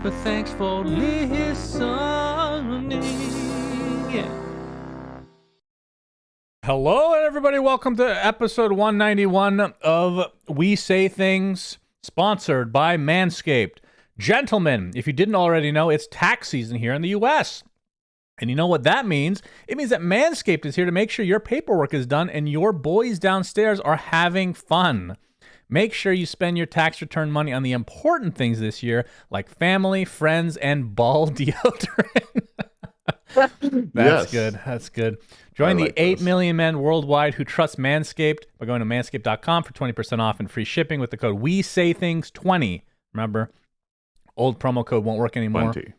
but thanks for listening. Yeah. Hello, everybody. Welcome to episode 191 of We Say Things, sponsored by Manscaped. Gentlemen, if you didn't already know, it's tax season here in the U.S., and you know what that means? It means that Manscaped is here to make sure your paperwork is done and your boys downstairs are having fun. Make sure you spend your tax return money on the important things this year, like family, friends, and ball deodorant. That's good. That's good. Join the 8 million men worldwide who trust Manscaped by going to manscaped.com for 20% off and free shipping with the code WeSayThings20. Remember, old promo code won't work anymore. 20.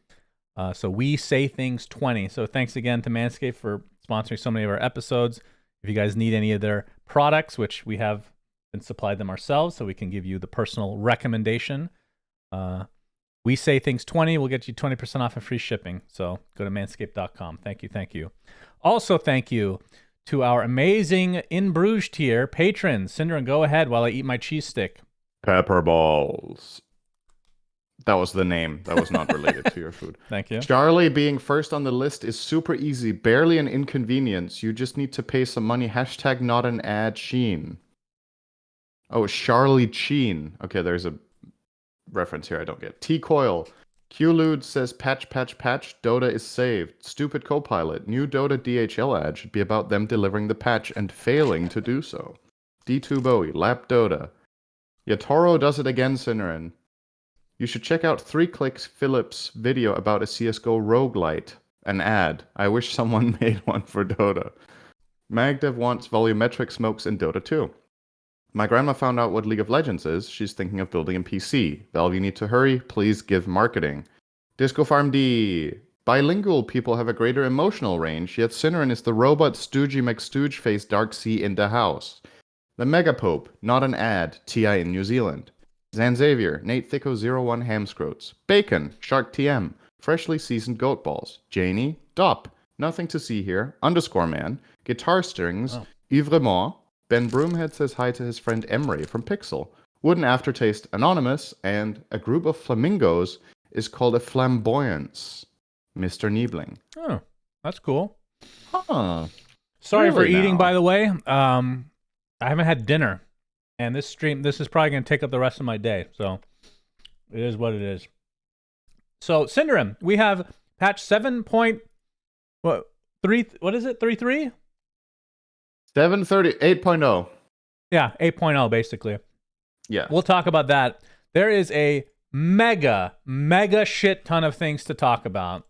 So We Say Things 20. So thanks again to Manscaped for sponsoring so many of our episodes. If you guys need any of their products, which we have been supplied them ourselves, so we can give you the personal recommendation. We Say Things 20 will get you 20% off and free shipping. So go to manscaped.com. Thank you. Thank you. Also, thank you to our amazing In Bruges tier patrons. Cinder, and go ahead while I eat my cheese stick. Pepper balls. That was the name. That was not related to your food. Thank you. Charlie being first on the list is super easy. Barely an inconvenience. You just need to pay some money. Hashtag not an ad Sheen. Oh, Charlie Sheen. Okay, there's a reference here I don't get. T-Coil. Qlude says patch, patch, patch. Dota is saved. Stupid Copilot. New Dota DHL ad should be about them delivering the patch and failing to do so. D2 Bowie. Lap Dota. Yatoro does it again, Sinnerin. You should check out 3 Clicks Phillips' video about a CSGO roguelite. An ad. I wish someone made one for Dota. Magdev wants volumetric smokes in Dota 2. My grandma found out what League of Legends is. She's thinking of building a PC. Valve, you need to hurry. Please give marketing. Disco Farm D. Bilingual people have a greater emotional range, yet Sinnerin is the robot Stoogey McStooge face Dark Sea in the house. The Mega Pope. Not an ad. TI in New Zealand. Zanxavier, Nate Thicko01 Hamscroats, Bacon, Shark TM, Freshly Seasoned Goat Balls, Janie, Dop, Nothing to See Here, Underscore Man, Guitar Strings, Ivremont, Ben Broomhead says hi to his friend Emre from Pixel, Wooden Aftertaste Anonymous, and a group of flamingos is called a flamboyance, Mr. Niebling. Oh, that's cool. Huh. Sorry Really for eating, now? by the way. I haven't had dinner. And this is probably going to take up the rest of my day. So it is what it is. So Cinderim, we have patch 7.3. What is it? 3.3? 8.0. Yeah, 8.0 basically. Yeah. We'll talk about that. There is a mega shit ton of things to talk about.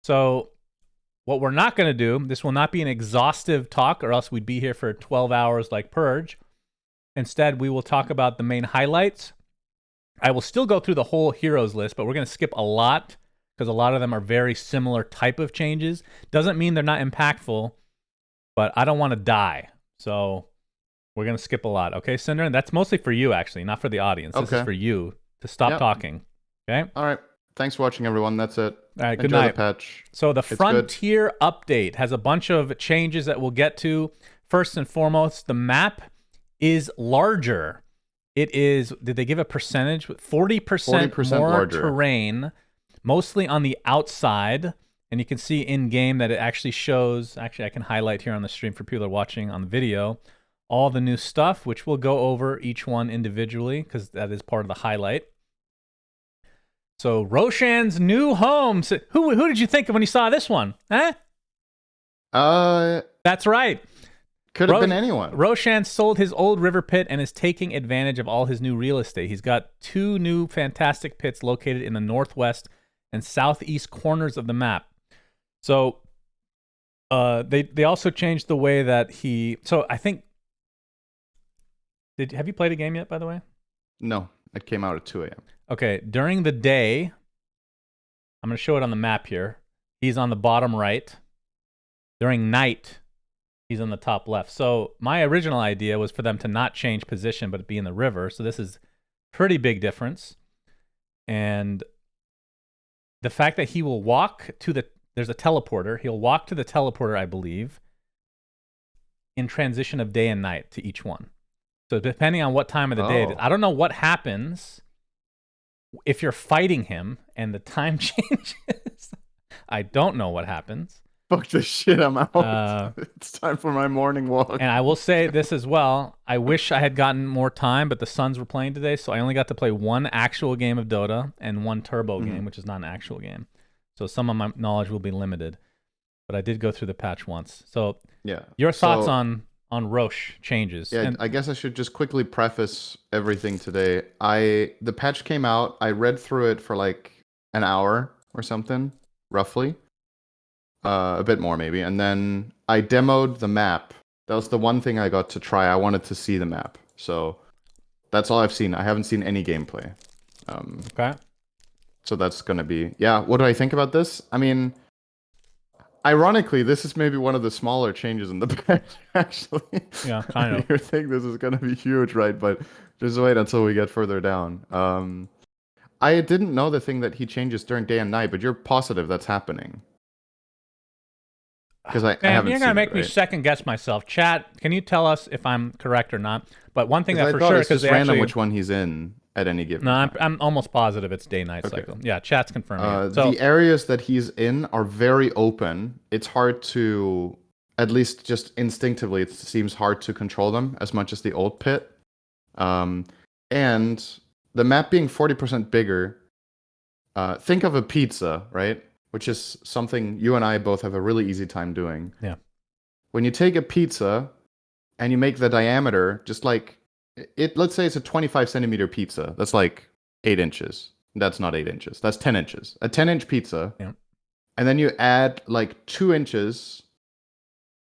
So what we're not going to do, this will not be an exhaustive talk, or else we'd be here for 12 hours like Purge. Instead, we will talk about the main highlights. I will still go through the whole heroes list, but we're going to skip a lot because a lot of them are very similar type of changes. Doesn't mean they're not impactful, but I don't want to die. So we're going to skip a lot. Okay, Cinder? And that's mostly for you, actually, not for the audience. This is for you to stop talking. Okay? All right. Thanks for watching, everyone. That's it. All right, good Enjoy night. the patch. So the Frontier update has a bunch of changes that we'll get to. First and foremost, the map is larger. It is, did they give a percentage? 40% more larger. terrain, mostly on the outside. And you can see in game that it actually shows, actually I can highlight here on the stream for people that are watching on the video, all the new stuff, which we'll go over each one individually because that is part of the highlight. So Roshan's new home. So who did you think of when you saw this one? Huh? That's right. Could have been anyone. Roshan sold his old river pit and is taking advantage of all his new real estate. He's got 2 new fantastic pits located in the northwest and southeast corners of the map. So they also changed the way that he... So I think... Have you played a game yet, by the way? No, it came out at 2 a.m. Okay, during the day, I'm going to show it on the map here. He's on the bottom right. During night... He's on the top left. So my original idea was for them to not change position, but be in the river. So this is pretty big difference. And the fact that he will walk to there's a teleporter. He'll walk to the teleporter, I believe, in transition of day and night to each one. So depending on what time of the day it is. I don't know what happens if you're fighting him and the time changes, I don't know what happens. Fuck this shit, I'm out. Uh, It's time for my morning walk. And I will say this as well. I wish I had gotten more time, but the Suns were playing today, so I only got to play one actual game of Dota and one turbo game, which is not an actual game. So some of my knowledge will be limited. But I did go through the patch once. So Yeah. your thoughts on Roche changes? Yeah, I guess I should just quickly preface everything today. The patch came out, I read through it for like an hour or something, roughly. A bit more maybe, and then I demoed the map. That was the one thing I got to try. I wanted to see the map. So that's all I've seen. I haven't seen any gameplay. Okay. So that's gonna be, yeah, what do I think about this? I mean, ironically, this is maybe one of the smaller changes in the patch, actually. Yeah, kind of. You think this is gonna be huge, right? But just wait until we get further down. I didn't know the thing that he changes during day and night, but you're positive that's happening. Because I haven't you're seen gonna make it, me right? second guess myself. Chat, can you tell us if I'm correct or not? But one thing that I for thought sure, it's because just they random actually, which one he's in at any given no, time. I'm almost positive it's day-night cycle. Yeah, chat's confirming it. So The areas that he's in are very open. It's hard to, at least just instinctively, it seems hard to control them as much as the old pit. And the map being 40% bigger, think of a pizza, right? Which is something you and I both have a really easy time doing. yeah, When you take a pizza and you make the diameter just like it, let's say it's a 25 centimeter pizza. That's like 8 inches. That's not 8 inches. That's 10 inches. A 10-inch pizza. yeah. And then you add like 2 inches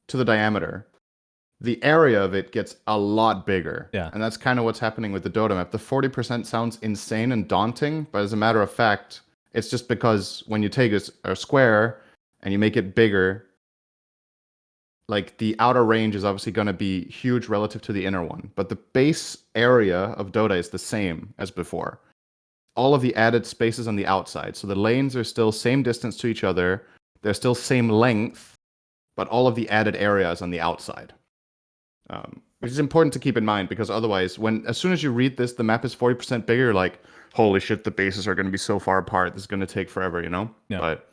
to the diameter. The area of it gets a lot bigger. Yeah. And that's kind of what's happening with the Dota map. The 40% sounds insane and daunting, but as a matter of fact, it's just because when you take a square and you make it bigger, like the outer range is obviously going to be huge relative to the inner one, but the base area of Dota is the same as before. All of the added spaces on the outside. So the lanes are still same distance to each other. They're still same length, but all of the added area is on the outside. Which is important to keep in mind because otherwise, as soon as you read this, the map is 40% bigger, you're like, holy shit, the bases are going to be so far apart. This is going to take forever, you know? Yeah. But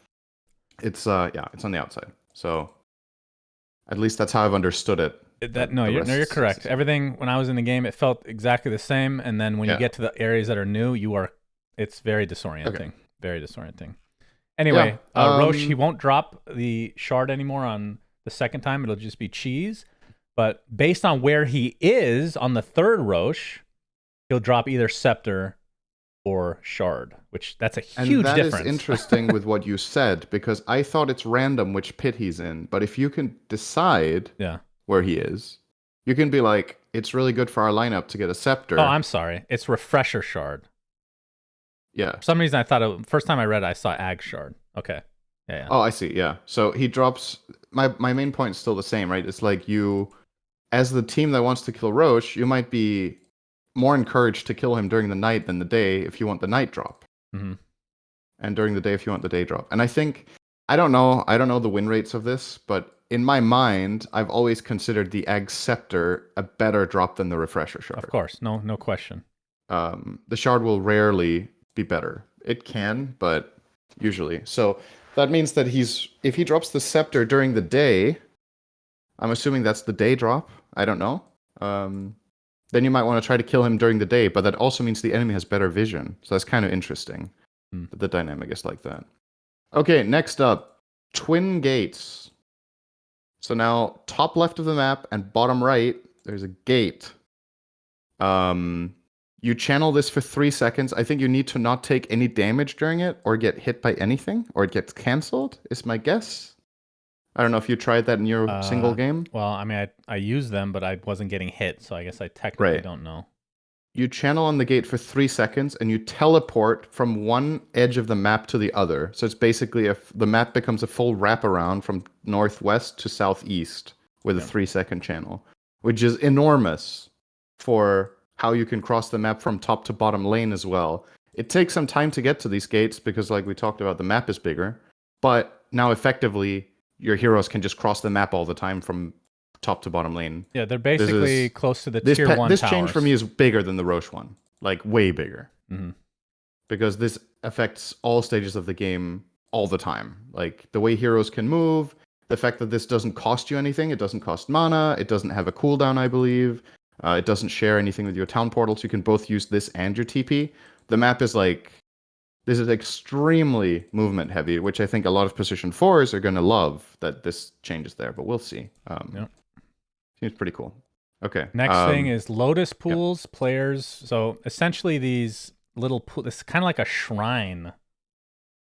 it's it's on the outside. So at least that's how I've understood it. You're correct. Everything when I was in the game, it felt exactly the same, and then when you get to the areas that are new, it's very disorienting. Okay. Very disorienting. Anyway, Roche, he won't drop the shard anymore on the second time. It'll just be cheese. But based on where he is on the third Roche, he'll drop either scepter or shard, which that's a huge difference. And that is interesting with what you said, because I thought it's random which pit he's in. But if you can decide where he is, you can be like, it's really good for our lineup to get a scepter. Oh, I'm sorry. It's refresher shard. Yeah. For some reason, I thought, first time I read it, I saw ag shard. Okay. Yeah. Oh, I see. Yeah. So he drops, my main point is still the same, right? It's like you, as the team that wants to kill Roche, you might be more encouraged to kill him during the night than the day if you want the night drop. Mm-hmm. And during the day if you want the day drop. And I think, I don't know the win rates of this, but in my mind, I've always considered the Ag Scepter a better drop than the Refresher Shard. Of course, no question. The Shard will rarely be better. It can, but usually. So that means that if he drops the Scepter during the day, I'm assuming that's the day drop. I don't know. Then you might want to try to kill him during the day, but that also means the enemy has better vision. So that's kind of interesting. That the dynamic is like that. Okay, next up, Twin Gates. So now, top left of the map and bottom right, there's a gate. You channel this for 3 seconds. I think you need to not take any damage during it or get hit by anything, or it gets cancelled, is my guess. I don't know if you tried that in your single game. Well, I mean, I used them, but I wasn't getting hit, so I guess I technically don't know. You channel on the gate for 3 seconds, and you teleport from one edge of the map to the other. So it's basically the map becomes a full wraparound from northwest to southeast with a 3-second channel, which is enormous for how you can cross the map from top to bottom lane as well. It takes some time to get to these gates because, like we talked about, the map is bigger. But now effectively, your heroes can just cross the map all the time from top to bottom lane. Yeah, they're basically close to the tier 1 This towers. change for me is bigger than the Roche one. Like, way bigger. Mm-hmm. because this affects all stages of the game all the time. Like the way heroes can move, the fact that this doesn't cost you anything, it doesn't cost mana, it doesn't have a cooldown, I believe. It doesn't share anything with your town portals. You can both use this and your TP. The map is like, this is extremely movement heavy, which I think a lot of position fours are going to love that this changes there, but we'll see. Yep. Seems pretty cool. Okay. Next thing is Lotus yep. pools, players. So essentially these little pools, this is kind of like a shrine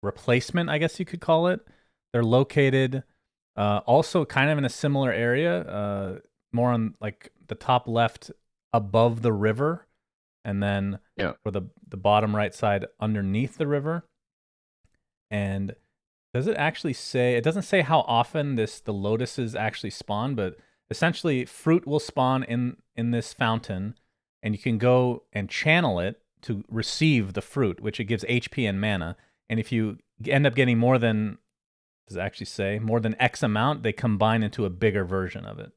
replacement, I guess you could call it. They're located also kind of in a similar area, more on like the top left above the river, and then for the bottom right side underneath the river. And does it actually say, it doesn't say how often the lotuses actually spawn, but essentially fruit will spawn in this fountain, and you can go and channel it to receive the fruit, which it gives HP and mana. And if you end up getting more than, does it actually say, more than X amount, they combine into a bigger version of it.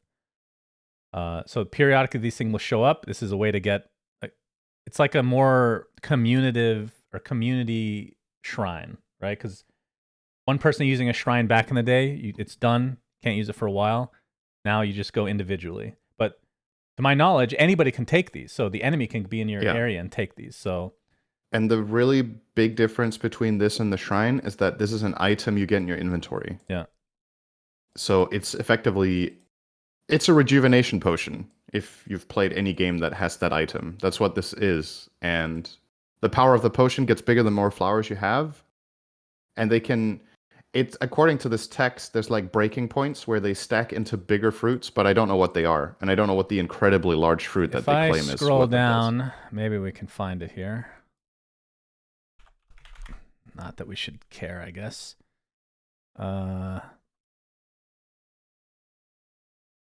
So periodically these things will show up. This is a way to get, it's like a more community shrine, right? Because one person using a shrine back in the day, it's done, can't use it for a while. Now you just go individually. But to my knowledge, anybody can take these. So the enemy can be in your area and take these. So, and the really big difference between this and the shrine is that this is an item you get in your inventory. Yeah. So it's effectively, it's a rejuvenation potion if you've played any game that has that item. That's what this is. And the power of the potion gets bigger the more flowers you have. And they can, it's according to this text, there's like breaking points where they stack into bigger fruits, but I don't know what they are. And I don't know what the incredibly large fruit that they claim is. If I scroll down, maybe we can find it here. Not that we should care, I guess. So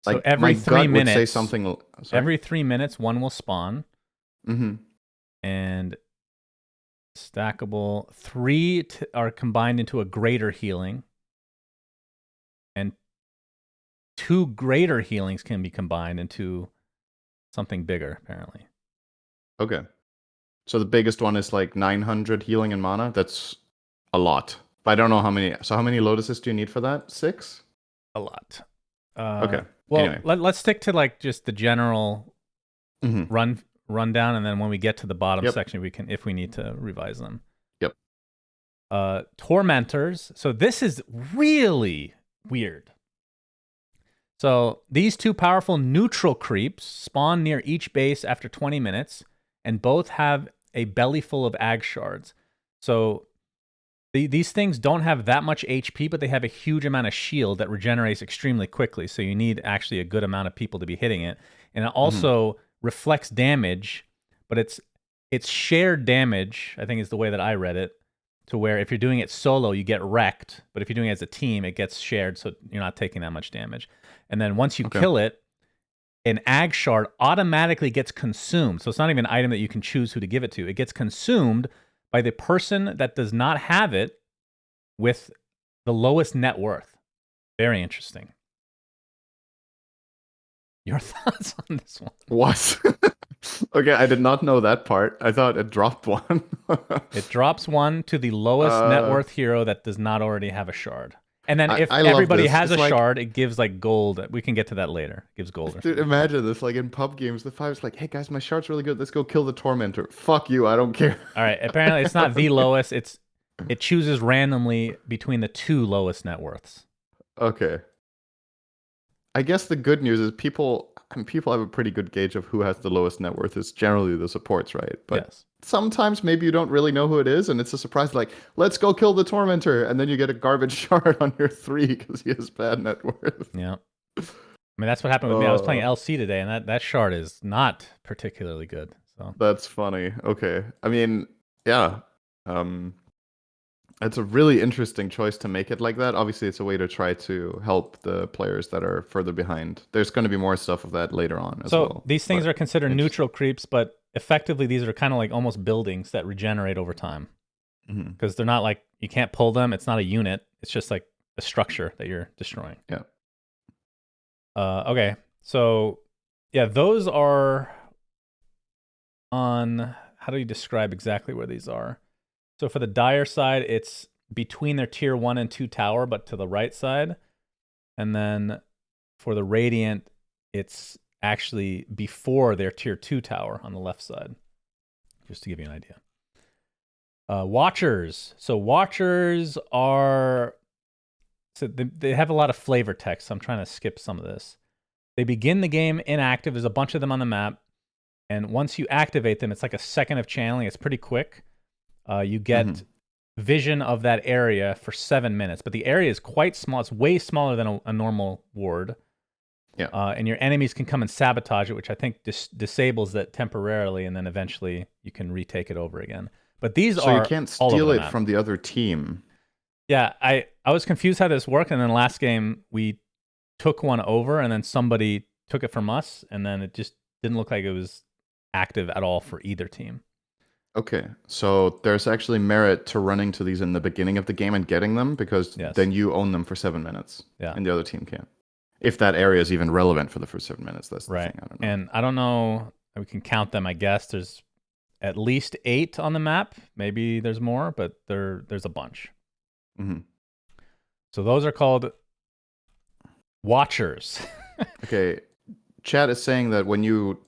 like every 3 minutes, say something. Every 3 minutes, one will spawn. Mm-hmm. And stackable. 3 are combined into a greater healing. And 2 greater healings can be combined into something bigger, apparently. Okay. So the biggest one is like 900 healing and mana. That's a lot. But I don't know how many. So how many lotuses do you need for that? 6? A lot. Okay. Well, anyway. let's stick to like just the general rundown, and then when we get to the bottom section, we can, if we need to, revise them. Yep. Tormentors. So this is really weird. So these 2 powerful neutral creeps spawn near each base after 20 minutes, and both have a belly full of ag shards. So these things don't have that much HP, but they have a huge amount of shield that regenerates extremely quickly. So you need actually a good amount of people to be hitting it. And it also reflects damage, but it's shared damage, I think is the way that I read it, to where if you're doing it solo, you get wrecked. But if you're doing it as a team, it gets shared, so you're not taking that much damage. And then once you kill it, an ag shard automatically gets consumed. So it's not even an item that you can choose who to give it to. It gets consumed by the person that does not have it with the lowest net worth. Very interesting. Your thoughts on this one? What? Okay, I did not know that part. I thought it dropped one. It drops 1 to the lowest net worth hero that does not already have a shard. And then if everybody has a shard, it gives like gold. We can get to that later. It gives gold. Dude, imagine this, like in pub games, the 5's like, hey guys, my shard's really good. Let's go kill the Tormentor. Fuck you, I don't care. All right, apparently it's not the lowest. It chooses randomly between the 2 lowest net worths. Okay. I guess the good news is people have a pretty good gauge of who has the lowest net worth. It's generally the supports, right? But sometimes maybe you don't really know who it is, and it's a surprise. Like, let's go kill the Tormentor, and then you get a garbage shard on your 3 because he has bad net worth. Yeah, I mean that's what happened with me. I was playing LC today, and that shard is not particularly good. So that's funny. Okay, I mean, yeah. It's a really interesting choice to make it like that. Obviously, it's a way to try to help the players that are further behind. There's going to be more stuff of that later on as well. So these things are considered neutral creeps, but effectively these are kind of like almost buildings that regenerate over time. Because they're not like, you can't pull them. It's not a unit. It's just like a structure that you're destroying. Yeah. Okay. So, yeah, those are on, how do you describe exactly where these are? So for the Dire side, it's between their tier 1 and 2 tower, but to the right side. And then for the Radiant, it's actually before their tier 2 tower on the left side, just to give you an idea. Watchers. So Watchers are... So they have a lot of flavor text, so I'm trying to skip some of this. They begin the game inactive. There's a bunch of them on the map. And once you activate them, it's like a second of channeling. It's pretty quick. You get vision of that area for 7 minutes. But the area is quite small. It's way smaller than a normal ward. Yeah. And your enemies can come and sabotage it, which I think disables that temporarily, and then eventually you can retake it over again. But these so are you can't all over steal the it map. from the other team. Yeah, I was confused how this worked, and then last game we took one over, and then somebody took it from us, and then it just didn't look like it was active at all for either team. Okay, so there's actually merit to running to these in the beginning of the game and getting them, because then you own them for 7 minutes, and the other team can't. If that area is even relevant for the first 7 minutes, that's the thing. I don't know. And I don't know, we can count them, I guess. There's at least 8 on the map. Maybe there's more, but there's a bunch. So those are called Watchers. Okay, chat is saying that when you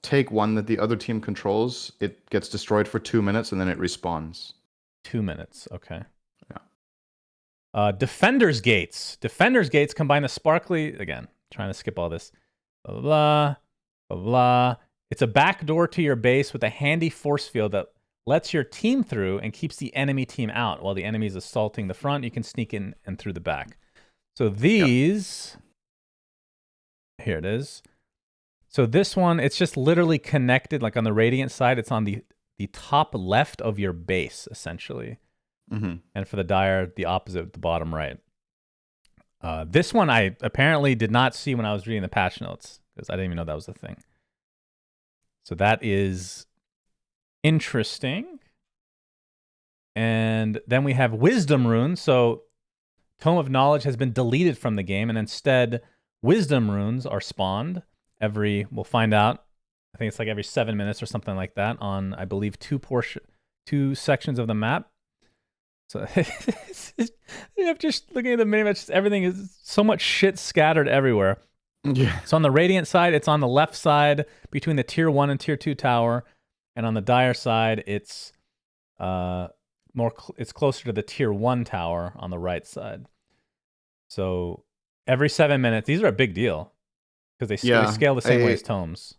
take one that the other team controls, it gets destroyed for 2 minutes and then it respawns. 2 minutes, okay. Yeah. Defender's Gates. Defender's Gates combine the sparkly... Again, trying to skip all this. Blah, blah, blah, blah. It's a back door to your base with a handy force field that lets your team through and keeps the enemy team out. While the enemy is assaulting the front, you can sneak in and through the back. So these... Here it is. So this one, it's just literally connected, like on the Radiant side, it's on the top left of your base, essentially. And for the Dire, the opposite, the bottom right. This one I apparently did not see when I was reading the patch notes, because I didn't even know that was a thing. So that is interesting. And then we have Wisdom Runes. So Tome of Knowledge has been deleted from the game, and instead Wisdom Runes are spawned we'll find out, I think it's like every 7 minutes or something like that on, I believe, two sections of the map. So I'm just looking at the minimap, everything is so much shit scattered everywhere. Yeah. So on the Radiant side, it's on the left side between the tier 1 and tier 2 tower, and on the Dire side, it's it's closer to the tier 1 tower on the right side. So every 7 minutes, these are a big deal because they scale the same way as tomes.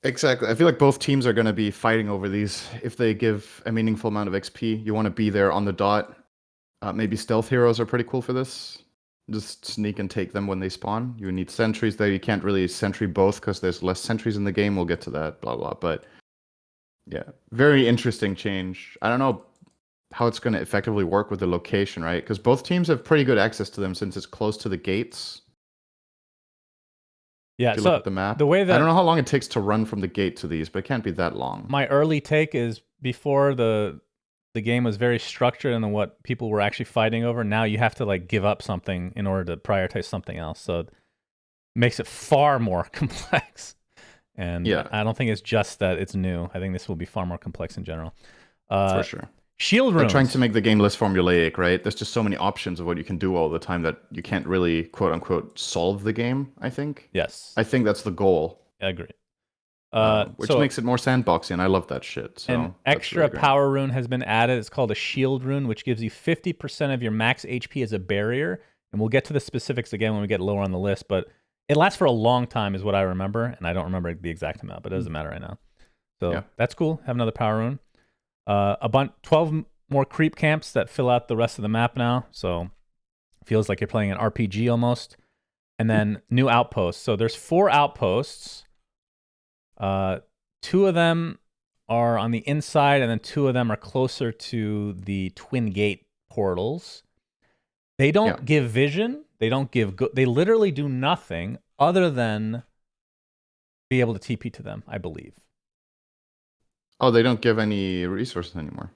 Exactly. I feel like both teams are going to be fighting over these. If they give a meaningful amount of XP, you want to be there on the dot. Maybe stealth heroes are pretty cool for this. Just sneak and take them when they spawn. You need sentries there. You can't really sentry both because there's less sentries in the game. We'll get to that, blah, blah. But yeah, very interesting change. I don't know how it's going to effectively work with the location, right? Because both teams have pretty good access to them since it's close to the gates. Yeah, if you so look at the map. The way that I don't know how long it takes to run from the gate to these, but it can't be that long. My early take is before the game was very structured and what people were actually fighting over. Now you have to like give up something in order to prioritize something else. So it makes it far more complex. And I don't think it's just that it's new. I think this will be far more complex in general. For sure. Shield runes. They're trying to make the game less formulaic, right? There's just so many options of what you can do all the time that you can't really, quote unquote, solve the game, I think. Yes. I think that's the goal. I agree. Which makes it more sandboxy, and I love that shit. So an extra power rune has been added. It's called a shield rune, which gives you 50% of your max HP as a barrier. And we'll get to the specifics again when we get lower on the list, but it lasts for a long time is what I remember, and I don't remember the exact amount, but it doesn't matter right now. So that's cool. Have another power rune. 12 more creep camps that fill out the rest of the map now, so it feels like you're playing an RPG almost. And then new outposts. So there's 4 outposts. 2 of them are on the inside, and then 2 of them are closer to the twin gate portals. They don't give vision. They don't give. They literally do nothing other than be able to TP to them, I believe. Oh, they don't give any resources anymore.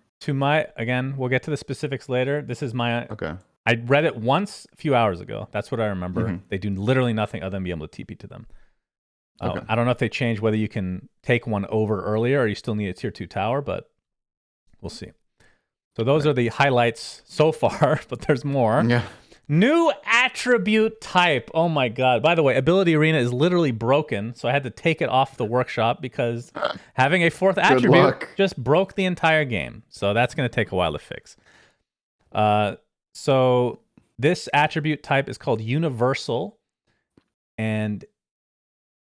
Again, we'll get to the specifics later. This is my. Okay. I read it once a few hours ago. That's what I remember. They do literally nothing other than be able to TP to them. Okay. I don't know if they changed whether you can take one over earlier or you still need a tier 2 tower, but we'll see. So those are the highlights so far, but there's more. Yeah. New attribute type. Oh my god. By the way, Ability Arena is literally broken, so I had to take it off the workshop because having a fourth attribute just broke the entire game. So that's going to take a while to fix. So this attribute type is called Universal, and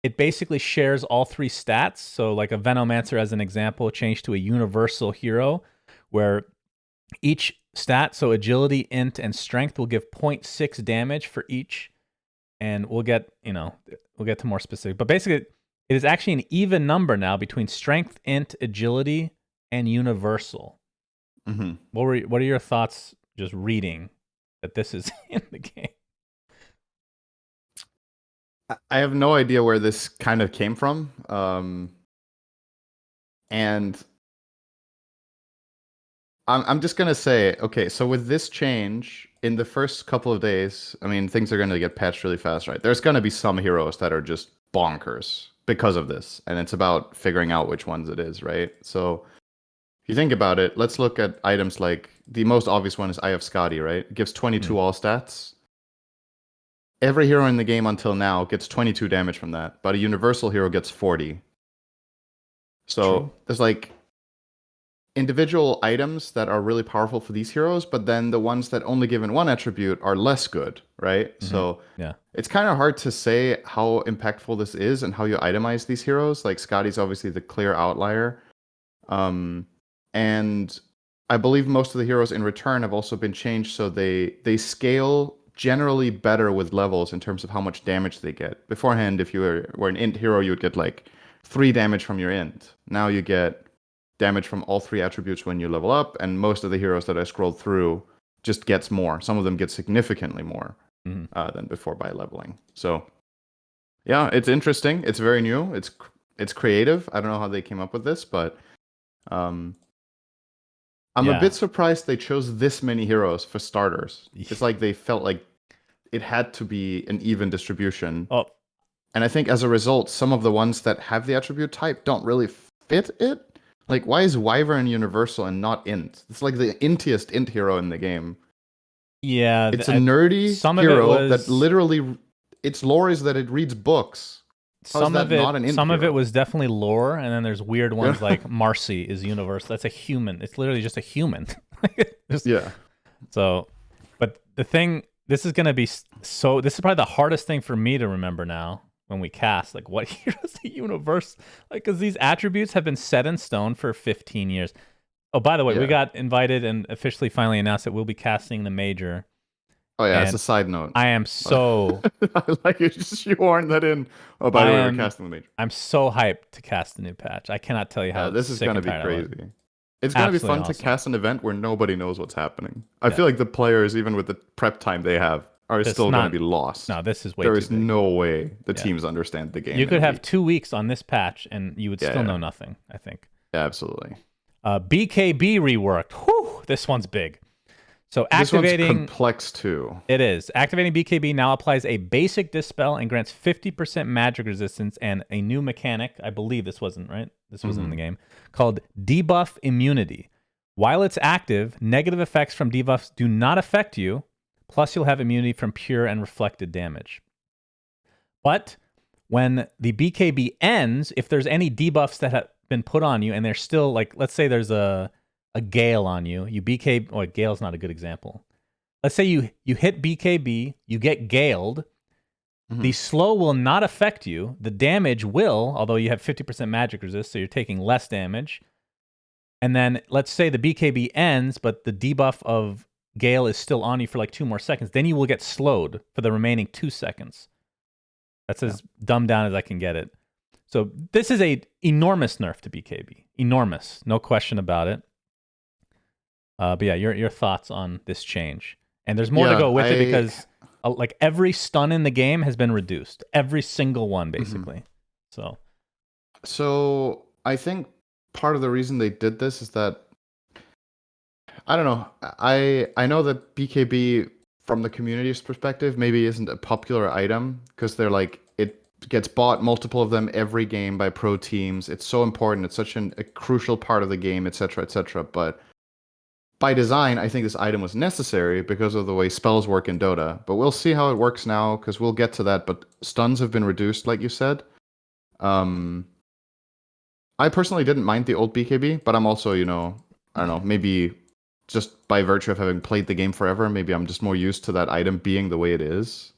it basically shares all three stats. So like a Venomancer, as an example, changed to a Universal hero, where each stat, so agility, int, and strength, will give 0.6 damage for each. And we'll get to more specific. But basically, it is actually an even number now between strength, int, agility, and universal. Mm-hmm. What are your thoughts just reading that this is in the game? I have no idea where this kind of came from. And I'm just going to say, okay, so with this change, in the first couple of days, I mean, things are going to get patched really fast, right? There's going to be some heroes that are just bonkers because of this. And it's about figuring out which ones it is, right? So if you think about it, let's look at items like the most obvious one is Eye of Skadi, right? It gives 22 all stats. Every hero in the game until now gets 22 damage from that, but a universal hero gets 40. So there's like individual items that are really powerful for these heroes, but then the ones that only given one attribute are less good, right? Mm-hmm. So it's kind of hard to say how impactful this is and how you itemize these heroes. Like Skadi's obviously the clear outlier. And I believe most of the heroes in return have also been changed so they scale generally better with levels in terms of how much damage they get. Beforehand, if you were an int hero, you would get like 3 damage from your int. Now you get damage from all 3 attributes when you level up, and most of the heroes that I scrolled through just gets more. Some of them get significantly more than before by leveling. So yeah, it's interesting. It's very new. It's creative. I don't know how they came up with this, but I'm a bit surprised they chose this many heroes for starters. It's like they felt like it had to be an even distribution. Oh. And I think as a result, some of the ones that have the attribute type don't really fit it. Like, why is Wyvern universal and not int? It's like the intiest int hero in the game. Yeah. It's a nerdy hero that literally, its lore is that it reads books. Some of it was definitely lore, and then there's weird ones like Marcy is universal. That's a human. It's literally just a human. So, but the thing, this is probably the hardest thing for me to remember now when we cast. Like, what heroes the universe? Like, because these attributes have been set in stone for 15 years. Oh, by the way, we got invited and officially finally announced that we'll be casting the major. Oh yeah, as a side note. I am so I like you shoehorned that in. Oh, by the way, we're casting the major. I'm so hyped to cast the new patch. I cannot tell you how this is gonna be crazy. It's gonna be fun to cast an event where nobody knows what's happening. I feel like the players, even with the prep time they have, are still gonna be lost. No, this is way There is no way the teams understand the game. You could have 2 weeks on this patch and you would still know nothing, I think. Yeah, absolutely. BKB reworked. Whew, this one's big. So activating... This one's complex too. It is. Activating BKB now applies a basic dispel and grants 50% magic resistance and a new mechanic. I believe this wasn't, right? This wasn't in the game. Called debuff immunity. While it's active, negative effects from debuffs do not affect you. Plus, you'll have immunity from pure and reflected damage. But when the BKB ends, if there's any debuffs that have been put on you and they're still, like, let's say there's a Gale on you, Gale's not a good example. Let's say you hit BKB, you get Galed, the slow will not affect you, the damage will, although you have 50% magic resist, so you're taking less damage. And then let's say the BKB ends, but the debuff of Gale is still on you for like 2 more seconds, then you will get slowed for the remaining 2 seconds. That's as dumbed down as I can get it. So this is a enormous nerf to BKB. Enormous, no question about it. But yeah, your thoughts on this change. And there's more to go with it because like every stun in the game has been reduced. Every single one, basically. So I think part of the reason they did this is that, I don't know, I know that BKB from the community's perspective maybe isn't a popular item because they're like, it gets bought, multiple of them every game by pro teams. It's so important. It's such a crucial part of the game, etc., etc. But by design, I think this item was necessary because of the way spells work in Dota. But we'll see how it works now, because we'll get to that. But stuns have been reduced, like you said. I personally didn't mind the old BKB, but I'm also, I don't know, maybe just by virtue of having played the game forever, maybe I'm just more used to that item being the way it is.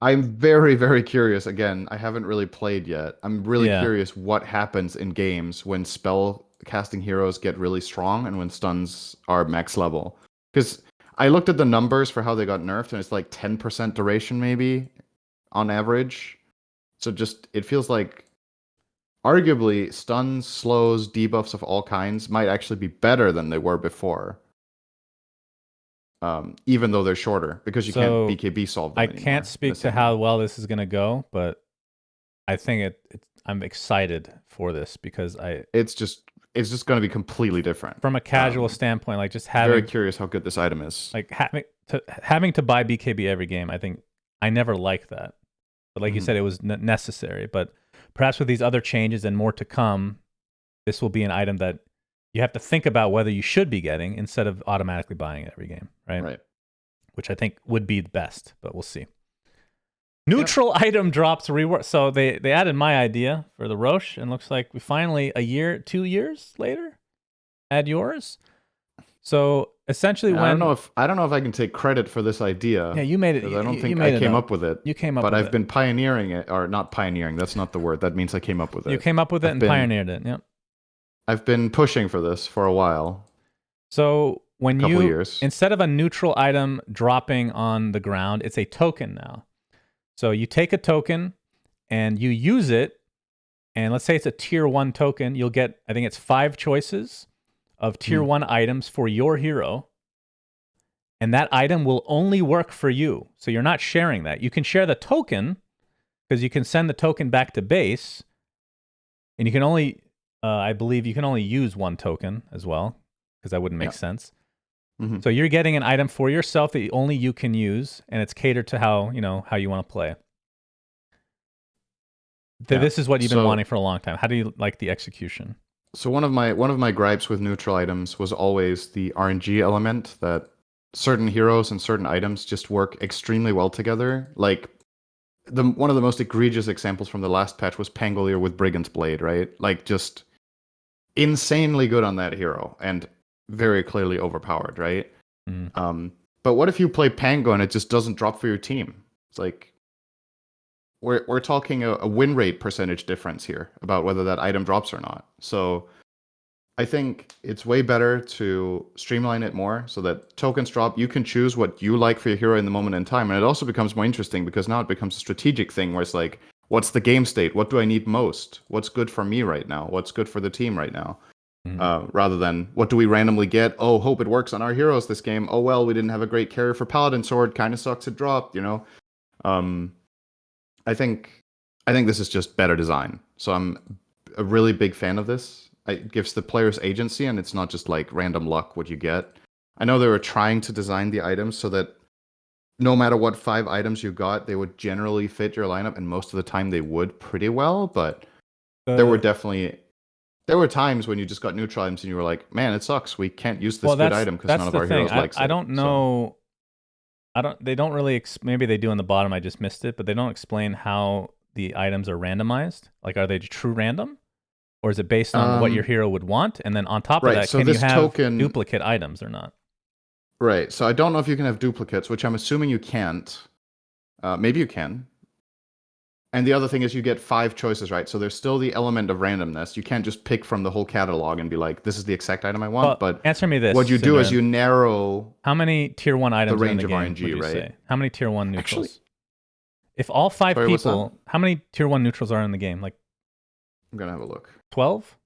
I'm very, very curious. Again, I haven't really played yet. I'm really curious what happens in games when spell casting heroes get really strong and when stuns are max level. Because I looked at the numbers for how they got nerfed, and it's like 10% duration maybe on average. So just it feels like arguably stuns, slows, debuffs of all kinds might actually be better than they were before. Even though they're shorter, because you can't BKB solve them anymore. I can't speak to how well this is going to go, but I think I'm excited for this because it's just going to be completely different from a casual standpoint. Like just having very curious how good this item is. Like having to buy BKB every game. I think I never liked that, but like you said, it was necessary. But perhaps with these other changes and more to come, this will be an item that you have to think about whether you should be getting instead of automatically buying it every game, right? Right. Which I think would be the best, but we'll see. Neutral item drops rework. So they added my idea for the Roche, and looks like we finally 2 years later add yours. So essentially, I don't know if I can take credit for this idea. Yeah, you made it. I don't think I came up with it. You came up, but with I've been pioneering it, or not pioneering. That's not the word. That means I came up with it. You came up with it and pioneered it. Yep. I've been pushing for this for a while. So when instead of a neutral item dropping on the ground, it's a token now. So you take a token and you use it, and let's say it's a tier 1 token, you'll get, I think it's 5 choices of tier 1 items for your hero, and that item will only work for you. So you're not sharing that. You can share the token because you can send the token back to base, and you can only, I believe you can only use 1 token as well, because that wouldn't make sense. So you're getting an item for yourself that only you can use, and it's catered to how you want to play. This is what you've been wanting for a long time. How do you like the execution? So one of my gripes with neutral items was always the RNG element, that certain heroes and certain items just work extremely well together. Like one of the most egregious examples from the last patch was Pangolier with Brigand's Blade, right? Like just insanely good on that hero and very clearly overpowered, right? But what if you play Pango and it just doesn't drop for your team? It's like we're talking a win rate percentage difference here about whether that item drops or not. So I think it's way better to streamline it more so that tokens drop. You can choose what you like for your hero in the moment in time, and it also becomes more interesting because now it becomes a strategic thing where it's like, what's the game state? What do I need most? What's good for me right now? What's good for the team right now? Rather than what do we randomly get? Oh, hope it works on our heroes this game. Oh well, we didn't have a great carry for Paladin Sword. Kind of sucks it dropped. I think this is just better design. So I'm a really big fan of this. It gives the players agency, and it's not just like random luck what you get. I know they were trying to design the items so that no matter what 5 items you got, they would generally fit your lineup, and most of the time they would pretty well. But there were times when you just got neutral items and you were like, man, it sucks. We can't use this good item because none of our heroes likes it. I don't know. They don't really, maybe they do on the bottom, I just missed it, but they don't explain how the items are randomized. Like, are they true random? Or is it based on what your hero would want? And then on top of that, can you have duplicate items or not? Right. So I don't know if you can have duplicates, which I'm assuming you can't. Maybe you can. And the other thing is you get 5 choices, right? So there's still the element of randomness. You can't just pick from the whole catalog and be like, this is the exact item I want. But answer me this. What you do is you narrow how many tier 1 items the range are in the of game, RNG, right? Say? How many tier 1 neutrals? Actually, if all 5 people, how many tier 1 neutrals are in the game? Like, I'm going to have a look. 12?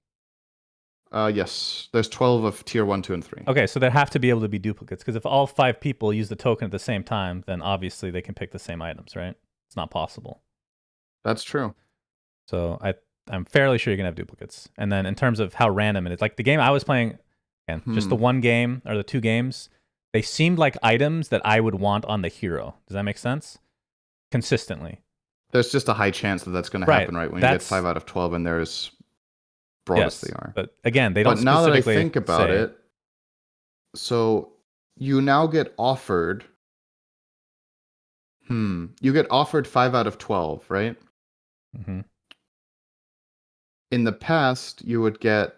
Yes. There's 12 of tier 1, 2, and 3. Okay, so there have to be able to be duplicates, because if all 5 people use the token at the same time, then obviously they can pick the same items, right? It's not possible. That's true. So I'm fairly sure you can have duplicates. And then in terms of how random it is, like the game I was playing, again, just the 1 game or the 2 games, they seemed like items that I would want on the hero. Does that make sense? Consistently. There's just a high chance that that's going to happen, right? When you get 5 out of 12 and there's broadest Yes, they are. but again, they don't But now that I specifically think about say. it, so you now get offered. You get offered 5 out of 12, right? Mhm. In the past, you would get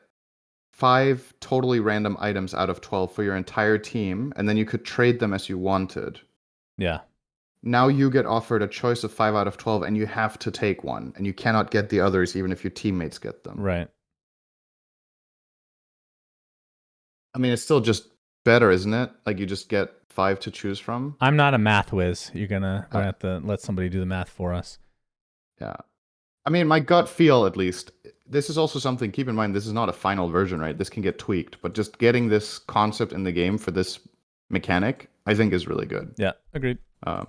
5 totally random items out of 12 for your entire team, and then you could trade them as you wanted. Yeah. Now you get offered a choice of 5 out of 12, and you have to take one, and you cannot get the others even if your teammates get them. Right. I mean, it's still just better, isn't it? Like you just get 5 to choose from. I'm not a math whiz. We're gonna Uh, have to let somebody do the math for us. yeah. I mean, my gut feel, at least, this is also something, keep in mind, this is not a final version, right? This can get tweaked, but just getting this concept in the game for this mechanic, I think is really good. Yeah, agreed. So.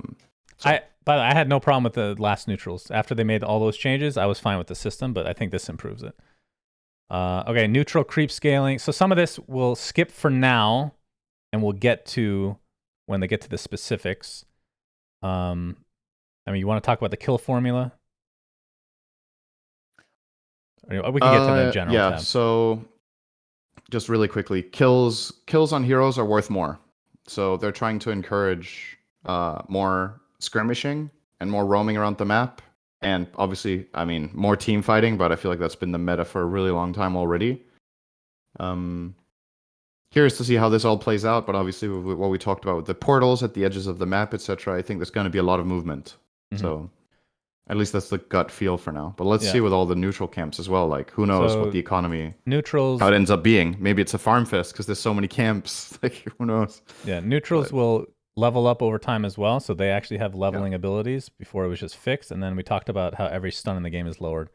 By the way, I had no problem with the last neutrals. After they made all those changes, I was fine with the system, but I think this improves it. Okay, neutral creep scaling. So some of this we'll skip for now, and we'll get to when they get to the specifics. I mean, you want to talk about the kill formula? We can get to the general Yeah, tab. so just really quickly, kills on heroes are worth more. So they're trying to encourage more skirmishing and more roaming around the map. And obviously, I mean, more team fighting, but I feel like that's been the meta for a really long time already. Curious to see how this all plays out, but obviously with what we talked about with the portals at the edges of the map, etc., I think there's going to be a lot of movement. Mhm. So at least that's the gut feel for now. But let's Yeah. see with all the neutral camps as well. Like, who knows So what the economy, neutrals, how it ends up being. Maybe it's a farm fest because there's so many camps. Like, who knows? yeah, neutrals will level up over time as well. So they actually have leveling Yeah. abilities. Before it was just fixed. And then we talked about how every stun in the game is lowered.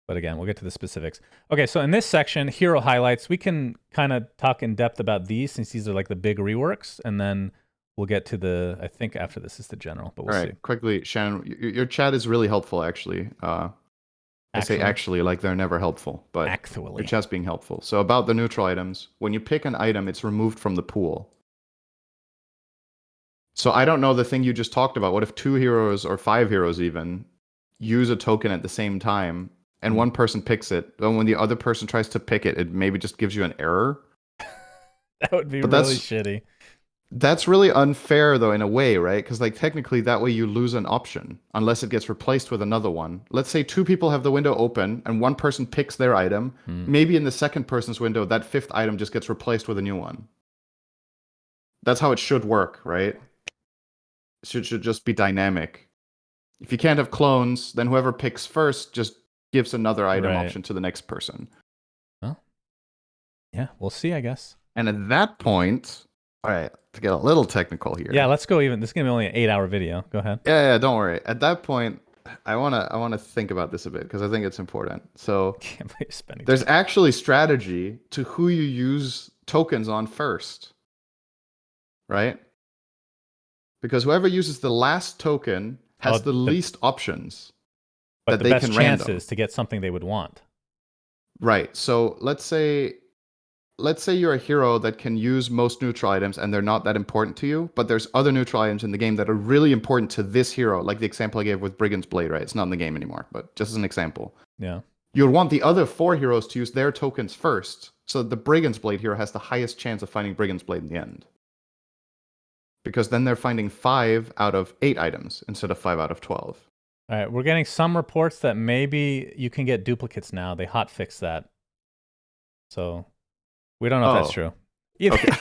But again, we'll get to the specifics. Okay, so in this section, hero highlights, we can kind of talk in depth about these since these are like the big reworks. And then we'll get to the, I think after this is the general, but we'll All right, see. quickly, Shannon, your chat is really helpful, actually. I say actually like they're never helpful, but Actually. your chat's being helpful. So about the neutral items, when you pick an item, it's removed from the pool. So I don't know the thing you just talked about. What if 2 heroes or 5 heroes even use a token at the same time and one person picks it, then when the other person tries to pick it, it maybe just gives you an error? That would be But really shitty. That's really unfair, though, in a way, right? Because, like, technically, that way you lose an option unless it gets replaced with another one. Let's say 2 people have the window open and one person picks their item. Maybe in the second person's window, that 5th item just gets replaced with a new one. That's how it should work, right? It should just be dynamic. If you can't have clones, then whoever picks first just gives another item option to the next person. Well, yeah, we'll see, I guess. And at that point, all right, to get a little technical here. Yeah, let's go even. This is going to be only an 8-hour video. Go ahead. Yeah, don't worry. At that point, I wanna think about this a bit because I think it's important. So there's actually strategy to who you use tokens on first, right? Because whoever uses the last token has the least options but that the they best can chances random. to get something they would want. Right. So let's say you're a hero that can use most neutral items and they're not that important to you, but there's other neutral items in the game that are really important to this hero, like the example I gave with Brigand's Blade, right? It's not in the game anymore, but just as an example. Yeah. You would want the other 4 heroes to use their tokens first, so that the Brigand's Blade hero has the highest chance of finding Brigand's Blade in the end. Because then they're finding 5 out of 8 items instead of 5 out of 12. All right, we're getting some reports that maybe you can get duplicates now. They hotfixed that. So we don't know if that's true. Okay.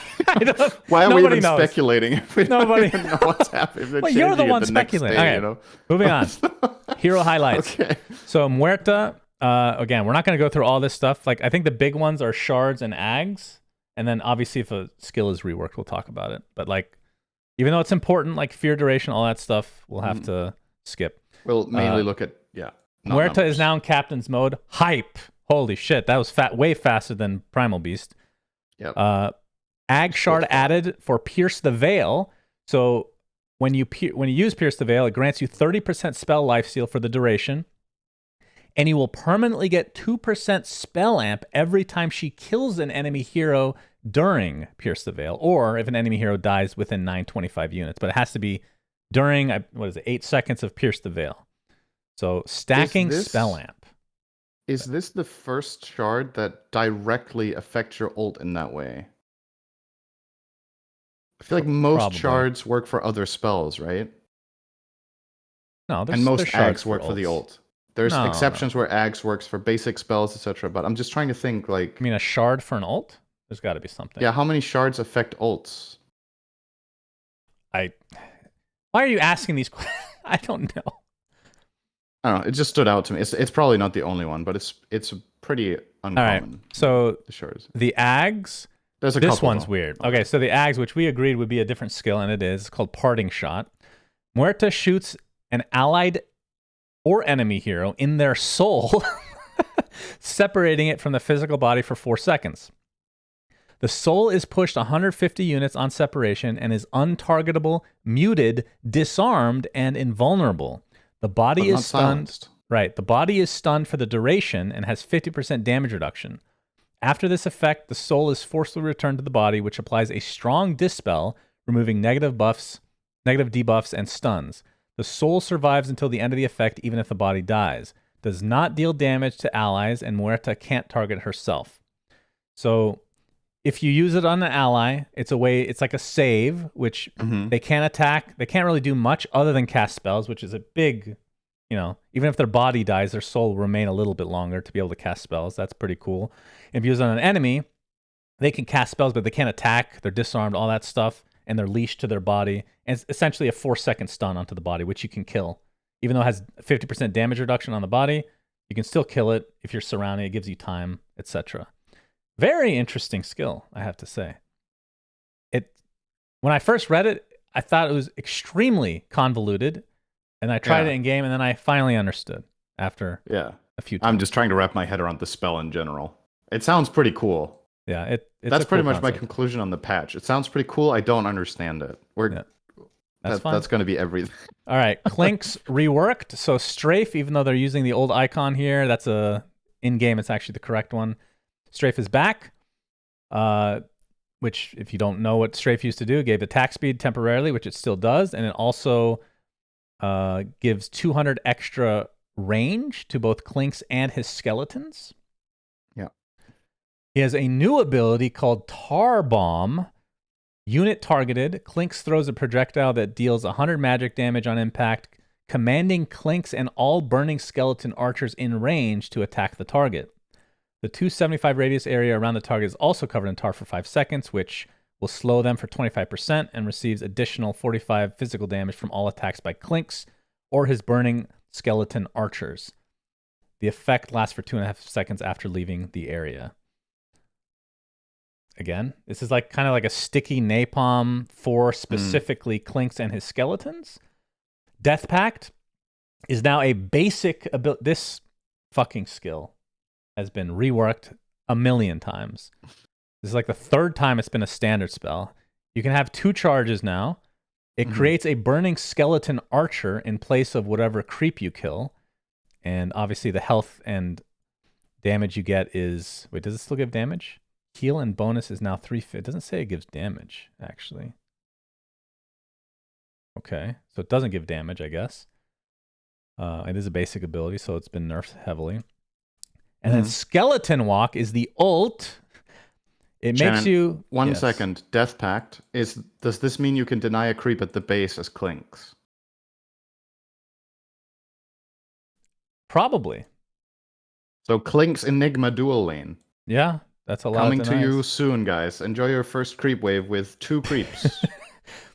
Why are we even knows. speculating if we don't even know what's happening? Well, you're the one speculating. Okay, you know? Moving on. Hero highlights. Okay. So Muerta, again, we're not going to go through all this stuff. Like, I think the big ones are shards and ags. And then obviously if a skill is reworked, we'll talk about it. But like, even though it's important, like fear duration, all that stuff, we'll have to skip. We'll mainly look at, Muerta is now in captain's mode. Hype. Holy shit. That was way faster than Primal Beast. Yep. Ag shard added for Pierce the Veil. So when you use Pierce the Veil, it grants you 30% spell lifesteal for the duration. And you will permanently get 2% spell amp every time she kills an enemy hero during Pierce the Veil, or if an enemy hero dies within 925 units. But it has to be during, 8 seconds of Pierce the Veil. So stacking spell amp. Is this the first shard that directly affects your ult in that way? I feel like most Probably. shards work for other spells, right? No, And most shards ags work for the ults. ult. There's No. exceptions where ags works for basic spells, etc. But I'm just trying to think, like, I mean, a shard for an ult? There's got to be something. yeah, how many shards affect ults? Why are you asking these questions? I don't know. I don't know. It just stood out to me. It's probably not the only one, but it's pretty uncommon. All right. So the shards. The ags. There's a this couple. One's though. weird. Okay, so the ags, which we agreed would be a different skill, and it is called Parting Shot. Muerta shoots an allied or enemy hero in their soul, separating it from the physical body for 4 seconds. The soul is pushed 150 units on separation and is untargetable, muted, disarmed, and invulnerable. The body is stunned. Silenced. Right. The body is stunned for the duration and has 50% damage reduction. After this effect, the soul is forcibly returned to the body, which applies a strong dispel, removing negative debuffs, and stuns. The soul survives until the end of the effect, even if the body dies. Does not deal damage to allies, and Muerta can't target herself. So if you use it on an ally, it's like a save, which they can't attack. They can't really do much other than cast spells, which is a big, even if their body dies, their soul will remain a little bit longer to be able to cast spells. That's pretty cool. If you use it on an enemy, they can cast spells, but they can't attack. They're disarmed, all that stuff, and they're leashed to their body. And it's essentially a 4-second stun onto the body, which you can kill. Even though it has 50% damage reduction on the body, you can still kill it if you're surrounded. It gives you time, etc. Very interesting skill, I have to say. When I first read it, I thought it was extremely convoluted, and I tried it in game, and then I finally understood after a few times. I'm just trying to wrap my head around the spell in general. It sounds pretty cool. Yeah, that's pretty much my conclusion on the patch. It sounds pretty cool. I don't understand it. That's going to be everything. All right, Clink's reworked. So Strafe, even though they're using the old icon here, that's in game. It's actually the correct one. Strafe is back. Which, if you don't know what Strafe used to do, it gave attack speed temporarily, which it still does, and it also gives 200 extra range to both Clinks and his skeletons. Yeah. He has a new ability called Tar Bomb. Unit targeted, Clinks throws a projectile that deals 100 magic damage on impact, commanding Clinks and all burning skeleton archers in range to attack the target. The 275 radius area around the target is also covered in tar for 5 seconds, which will slow them for 25% and receives additional 45 physical damage from all attacks by Clinks or his burning skeleton archers. The effect lasts for 2.5 seconds after leaving the area. Again, this is kind of like a sticky napalm for specifically Clinks and his skeletons. Death Pact is now a basic ability. This fucking skill has been reworked a million times. This is the third time it's been a standard spell. You can have 2 charges now. It creates a burning skeleton archer in place of whatever creep you kill. And obviously the health and damage you get is... Wait, does it still give damage? Heal and bonus is now 3. It doesn't say it gives damage, actually. Okay, so it doesn't give damage, I guess. It is a basic ability, so it's been nerfed heavily. And then Skeleton Walk is the ult. It makes you... One second. Death Pact. Does this mean you can deny a creep at the base as Clinks? Probably. So Clinks Enigma dual lane. Yeah, that's a lot. Coming to you soon, guys. Enjoy your first creep wave with 2 creeps.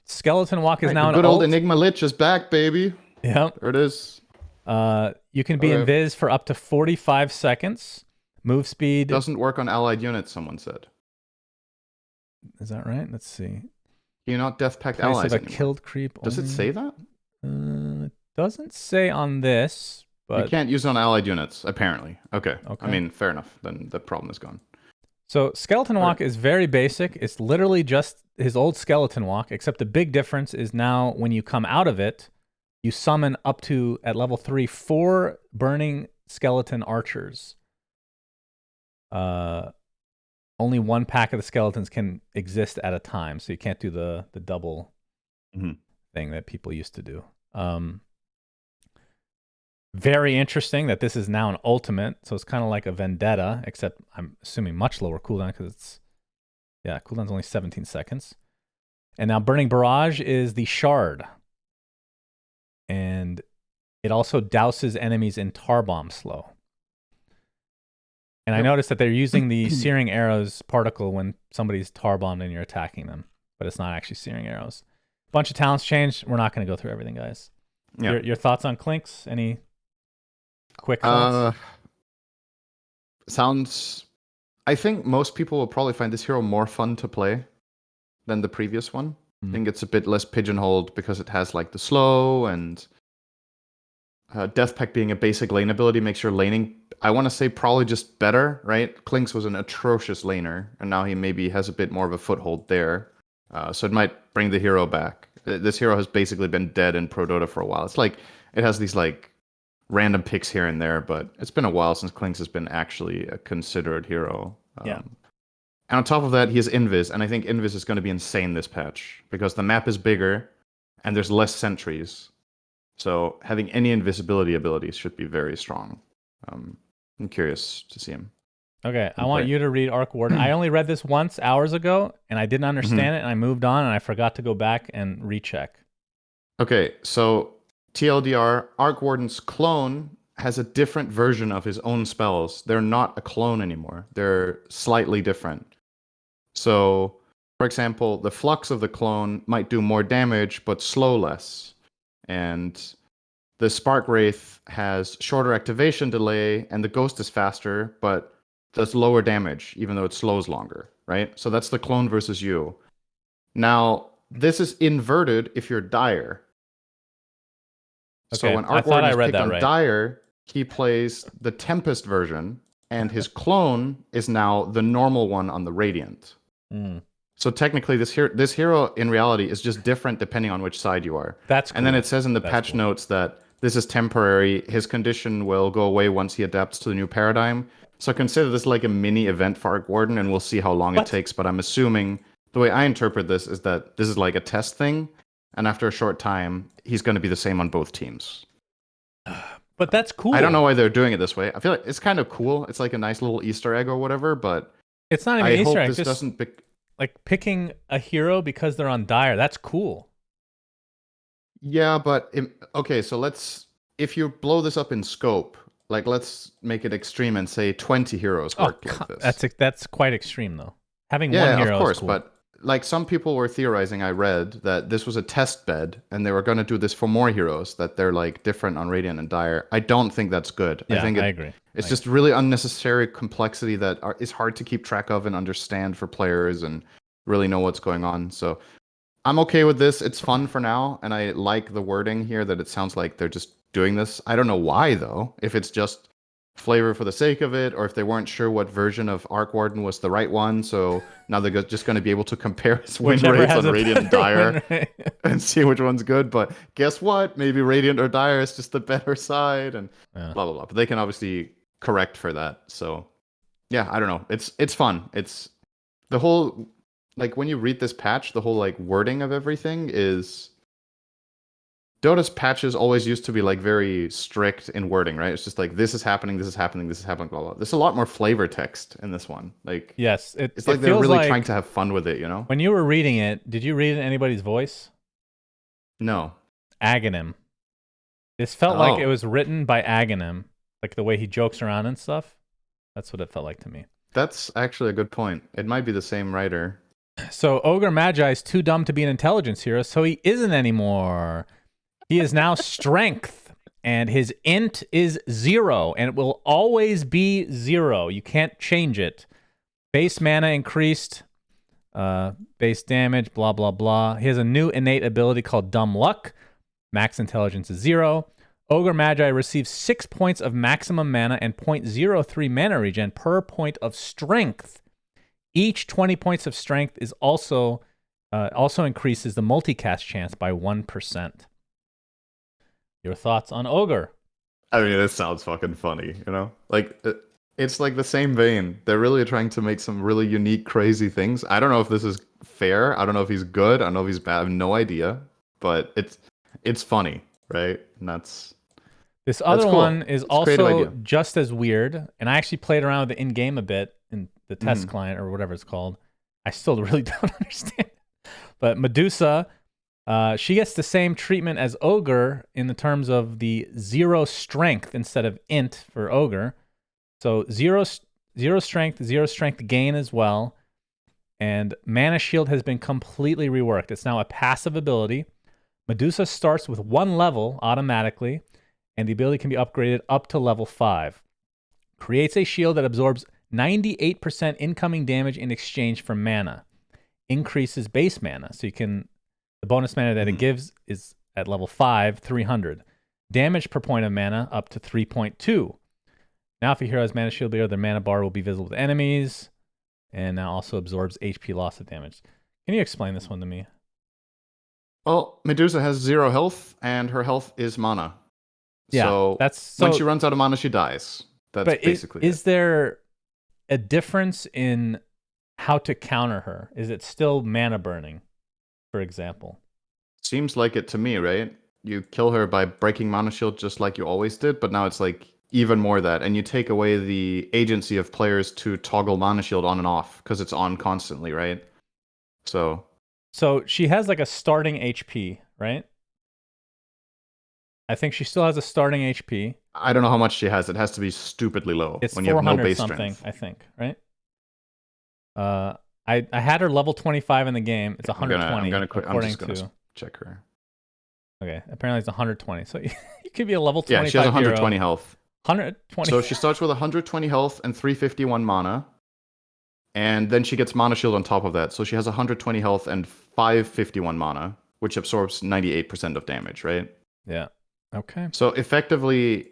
Skeleton Walk is now an good ult. old Enigma Lich is back, baby. Yep. There it is. You can be invis for up to 45 seconds. Move speed doesn't work on allied units, someone said. Is that right? Let's see. Can you not Death Pact Place allies of a anymore? killed creep. Does it say that? It doesn't say on this, but you can't use it on allied units, apparently. Okay. I mean, fair enough. Then the problem is gone. So Skeleton Walk is very basic. It's literally just his old Skeleton Walk, except the big difference is now when you come out of it, you summon up to, at level 3, 4 burning skeleton archers. Only 1 pack of the skeletons can exist at a time, so you can't do the double thing that people used to do. Very interesting that this is now an ultimate, so it's kind of like a vendetta, except I'm assuming much lower cooldown because it's cooldown's only 17 seconds. And now Burning Barrage is the shard, and it also douses enemies in tar bomb slow. And I noticed that they're using the searing arrows particle when somebody's tar bombed and you're attacking them, but it's not actually searing arrows. Bunch of talents changed. We're not going to go through everything, guys. Yeah. Your thoughts on Clinks? Any quick thoughts? Sounds. I think most people will probably find this hero more fun to play than the previous one. I think it's a bit less pigeonholed because it has like the slow and Death Pack being a basic lane ability makes your laning, I want to say, probably just better, right? Klinks was an atrocious laner, and now he maybe has a bit more of a foothold there. So it might bring the hero back. This hero has basically been dead in Pro Dota for a while. It's like it has these like random picks here and there, but it's been a while since Klinks has been actually a considered hero. Yeah. And on top of that, he has Invis, and I think Invis is going to be insane this patch because the map is bigger and there's less sentries. So having any invisibility abilities should be very strong. I'm curious to see him. Okay, I want you to read Arc Warden. I only read this once hours ago, and I didn't understand it, and I moved on, and I forgot to go back and recheck. Okay, so TLDR, Arc Warden's clone has a different version of his own spells. They're not a clone anymore. They're slightly different. So, for example, the Flux of the clone might do more damage, but slow less. And the Spark Wraith has shorter activation delay, and the Ghost is faster, but does lower damage, even though it slows longer, right? So that's the clone versus you. Now, this is inverted if you're Dire. Okay, So when Arc Warden is picked on right. Dire, he plays the Tempest version, and his clone is now the normal one on the Radiant. So technically, this hero in reality is just different depending on which side you are. That's cool. And then it says in the patch notes that this is temporary. His condition will go away once he adapts to the new paradigm. So consider this like a mini event for Arc Warden, and we'll see how long it takes. But I'm assuming the way I interpret this is that this is like a test thing, and after a short time, he's going to be the same on both teams. But that's cool. I don't know why they're doing it this way. I feel like it's kind of cool. It's like a nice little Easter egg or whatever, but it's not even an Easter egg. This doesn't like picking a hero because they're on Dire. That's cool. Yeah, but okay, so if you blow this up in scope, like let's make it extreme and say 20 heroes work like this. That's quite extreme though. Having one hero, of course, is cool. But like some people were theorizing, I read that this was a test bed and they were going to do this for more heroes, that they're like different on Radiant and Dire. I don't think that's good. Yeah, I agree. It's just really unnecessary complexity that is hard to keep track of and understand for players and really know what's going on. So I'm okay with this. It's fun for now, and I like the wording here that it sounds like they're just doing this. I don't know why though. If it's just flavor for the sake of it, or if they weren't sure what version of Arc Warden was the right one, so now they're just going to be able to compare his win rates on Radiant and Dire and see which one's good. But guess what? Maybe Radiant or Dire is just the better side, and blah blah blah. But they can obviously correct for that. So yeah, I don't know. It's fun. It's the whole, like when you read this patch, the whole like wording of everything is, Dota's patches always used to be like very strict in wording, right? It's just like this is happening, this is happening, this is happening, blah blah. There's a lot more flavor text in this one. Like yes, it's like they're really trying to have fun with it, you know? When you were reading it, did you read it in anybody's voice? No. Aghanim. This felt like it was written by Aghanim, like the way he jokes around and stuff. That's what it felt like to me. That's actually a good point. It might be the same writer. So Ogre Magi is too dumb to be an intelligence hero, so he isn't anymore. He is now strength, and his int is 0, and it will always be 0. You can't change it. Base mana increased, base damage, blah, blah, blah. He has a new innate ability called Dumb Luck. Max intelligence is 0. Ogre Magi receives 6 points of maximum mana and 0.03 mana regen per point of strength. Each 20 points of strength is also increases the multicast chance by 1%. Your thoughts on Ogre? I mean, this sounds fucking funny, you know? Like, it's like the same vein. They're really trying to make some really unique, crazy things. I don't know if this is fair. I don't know if he's good. I don't know if he's bad. I have no idea. But it's funny, right? And that's... This other cool. one is It's a creative also idea. just as weird, and I actually played around with it in game a bit in the test Mhm. client or whatever it's called. I still really don't understand. But Medusa, she gets the same treatment as Ogre in the terms of the 0 strength instead of int for Ogre. So zero strength gain as well. And Mana Shield has been completely reworked. It's now a passive ability. Medusa starts with 1 level automatically, and the ability can be upgraded up to level 5. Creates a shield that absorbs 98% incoming damage in exchange for mana. Increases base mana. So the bonus mana that it gives is at level 5, 300. Damage per point of mana up to 3.2. Now if a hero has mana shield below, their mana bar will be visible to enemies. And now also absorbs HP loss of damage. Can you explain this one to me? Well, Medusa has 0 health, and her health is mana. Yeah, So when she runs out of mana, she dies. That's basically is there a difference in how to counter her? Is it still mana burning, for example? Seems like it to me, right? You kill her by breaking mana shield just like you always did, but now it's like even more that, and you take away the agency of players to toggle mana shield on and off because it's on constantly, right? So she has like a starting HP, right? I think she still has a starting HP. I don't know how much she has. It has to be stupidly low It's when you have no 400 base something, strength. I think, right? I had her level 25 in the game. It's 120 I'm just gonna to check her. Okay, apparently it's 120. So you could be a level 25 Yeah, she has 120 hero. health. 120. So she starts with 120 health and 351 mana. And then she gets mana shield on top of that. So she has 120 health and 551 mana, which absorbs 98% of damage, right? Yeah. Okay. So effectively,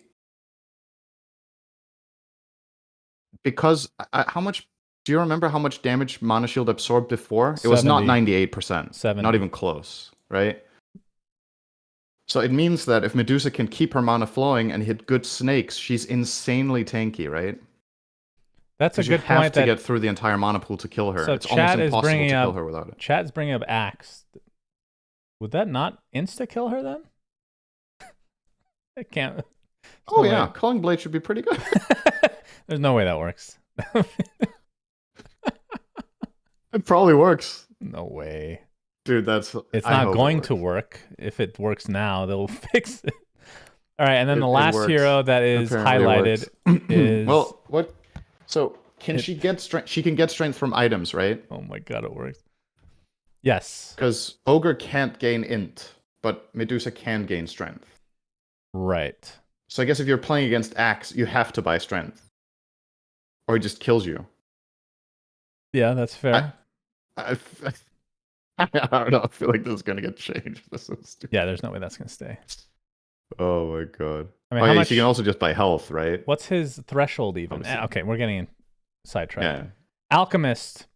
because how much do you remember how much damage mana shield absorbed before? It was not 98%. 70. Not even close, right? So it means that if Medusa can keep her mana flowing and hit good snakes, she's insanely tanky, right? That's a Because you good have point. to get through the entire mana pool to kill her. So It's almost impossible to kill her without it. Chat is bringing up Axe. Would that not insta kill her then? It can't. Oh yeah, Culling Blade should be pretty good. There's no way that works. It probably works. No way. Dude, It's not going to work. If it works now, they'll fix it. All right, and then the last hero that is highlighted is well, what? So can she get strength? She can get strength from items, right? Oh my god, it works. Yes. Because Ogre can't gain int, but Medusa can gain strength. Right. So I guess if you're playing against Axe, you have to buy strength, or he just kills you. Yeah, that's fair. I don't know. I feel like this is gonna get changed. This is so stupid. Yeah, there's no way that's gonna stay. Oh my god. I mean, how much? You can also just buy health, right? What's his threshold even? Okay, we're getting sidetracked. Yeah. Alchemist.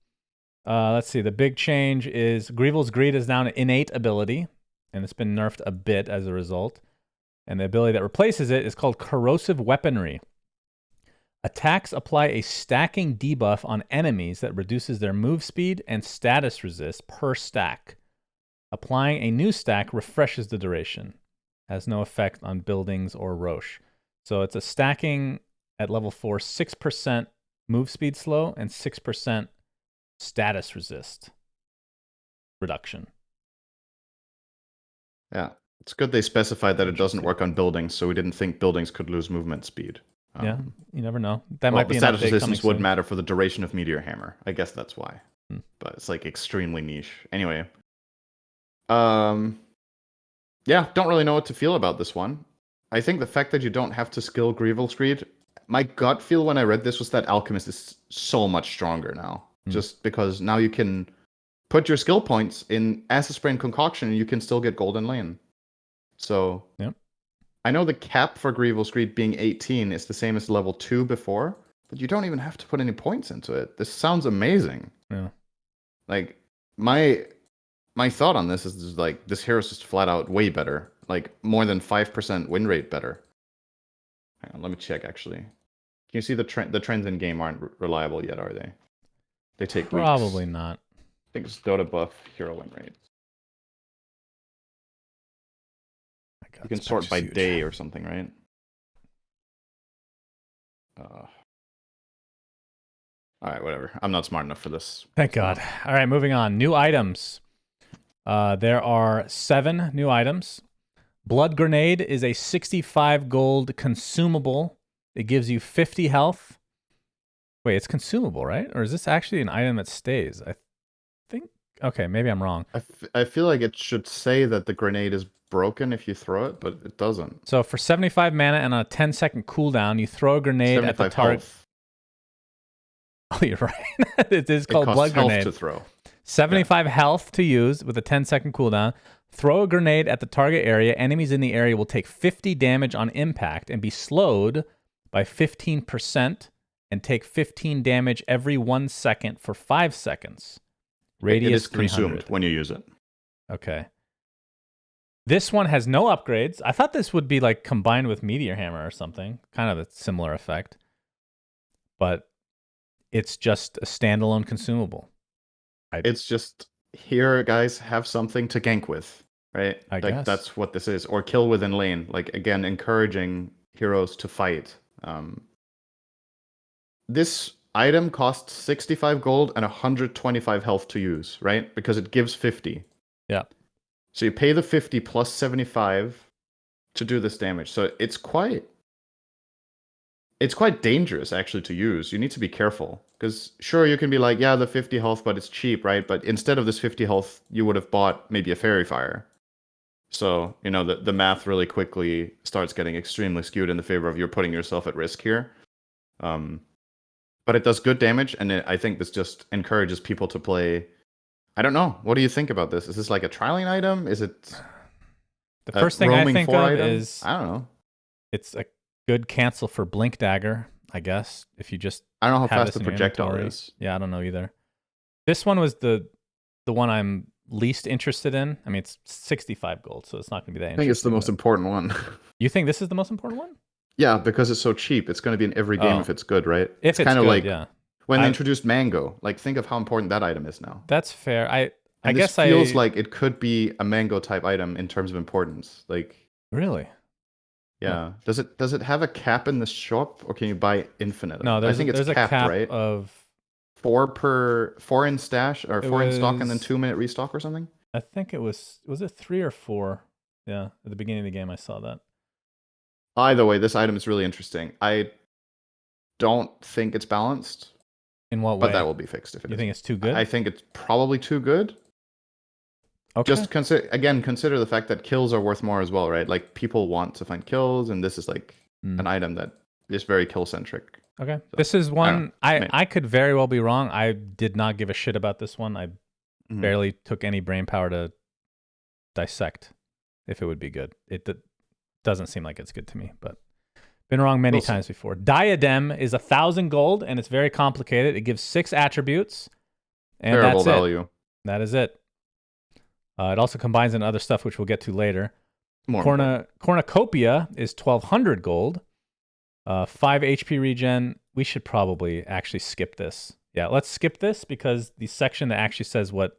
Let's see. The big change is Greevil's Greed is now an innate ability, and it's been nerfed a bit as a result. And the ability that replaces it is called Corrosive Weaponry. Attacks apply a stacking debuff on enemies that reduces their move speed and status resist per stack. Applying a new stack refreshes the duration. Has no effect on buildings or Roche. So it's a stacking at level 4, 6% move speed slow and 6% status resist reduction. Yeah. It's good they specified that it doesn't work on buildings, so we didn't think buildings could lose movement speed. Yeah, you never know. That might be the an status update resistance coming would soon. matter for the duration of Meteor Hammer. I guess that's why. But it's like extremely niche. Anyway. Yeah, don't really know what to feel about this one. I think the fact that you don't have to skill Greevil's Greed, my gut feel when I read this was that Alchemist is so much stronger now. Just because now you can put your skill points in Acid Spray and Concoction and you can still get Golden Lane. So, yep. I know the cap for Greevil's Greed being 18 is the same as level 2 before, but you don't even have to put any points into it. This sounds amazing. Yeah. Like, my thought on this is like, this hero's just flat out way better. Like, more than 5% win rate better. Hang on, let me check, actually. Can you see the trends in game aren't reliable yet, are they? They take weeks. Probably not. I think it's Dota buff hero win rate. You can sort by day or something, right? All right, whatever. I'm not smart enough for this. Thank God. All right, moving on. New items. There are 7 new items. Blood Grenade is a 65 gold consumable. It gives you 50 health. Wait, it's consumable, right? Or is this actually an item that stays? I think. Okay, maybe I'm wrong. I feel like it should say that the grenade is broken if you throw it, but it doesn't. So for 75 mana and on a 10-second cooldown, you throw a grenade at the 75 target. health. Oh, you're right. It is called It costs Blood health Grenade. to throw. 75 health to use with a 10-second cooldown. Throw a grenade at the target area. Enemies in the area will take 50 damage on impact and be slowed by 15% and take 15 damage every 1 second for 5 seconds. Radius it is 300. consumed when you use it. Okay. This one has no upgrades. I thought this would be like combined with Meteor Hammer or something. Kind of a similar effect. But it's just a standalone consumable. It's just, here, guys, have something to gank with, right? I guess. That's what this is. Or kill within lane. Like, again, encouraging heroes to fight. This item costs 65 gold and 125 health to use, right? Because it gives 50. Yeah. So you pay the 50 plus 75 to do this damage. So it's quite dangerous actually to use. You need to be careful. Because sure, you can be like, yeah, the 50 health, but it's cheap, right? But instead of this 50 health, you would have bought maybe a Fairy Fire. So, you know, the math really quickly starts getting extremely skewed in the favor of you're putting yourself at risk here. But it does good damage, and I think this just encourages people to play. I don't know. What do you think about this? Is this like a trialing item? Is it the first thing I think of item? is I don't know. It's a good cancel for Blink Dagger, I guess. If you just I don't know how have fast this the in your projectile inventory. is. Yeah, I don't know either. This one was the one I'm least interested in. I mean, it's 65 gold, so it's not going to be that interesting. I think it's the most important one. You think this is the most important one? Yeah, because it's so cheap. It's going to be in every game if it's good, right? If it's kind of good, like yeah. when they introduced Mango. Like, think of how important that item is now. That's fair. I this guess feels like it could be a Mango type item in terms of importance. Like, really? Yeah. Does it have a cap in the shop, or can you buy infinite? No, I think it's capped, a cap right? of 4 in stash, or 4 in stock and then 2-minute restock or something? I think it was it 3 or 4? Yeah, at the beginning of the game I saw that. Either way, this item is really interesting. I don't think it's balanced. In what way? But that will be fixed if it is. You think it's too good? I think it's probably too good. Okay. Just consider the fact that kills are worth more as well, right? Like, people want to find kills, and this is like an item that is very kill centric. Okay. So, this is one I could very well be wrong. I did not give a shit about this one. I barely took any brain power to dissect if it would be good. It doesn't seem like it's good to me, but been wrong many times before. Diadem is 1,000 gold, and it's very complicated. It gives 6 attributes, and Terrible that's value. it. That is it. It also combines in other stuff, which we'll get to later. Cornucopia is 1,200 gold. 5 HP regen. We should probably actually skip this. Yeah, let's skip this because the section that actually says what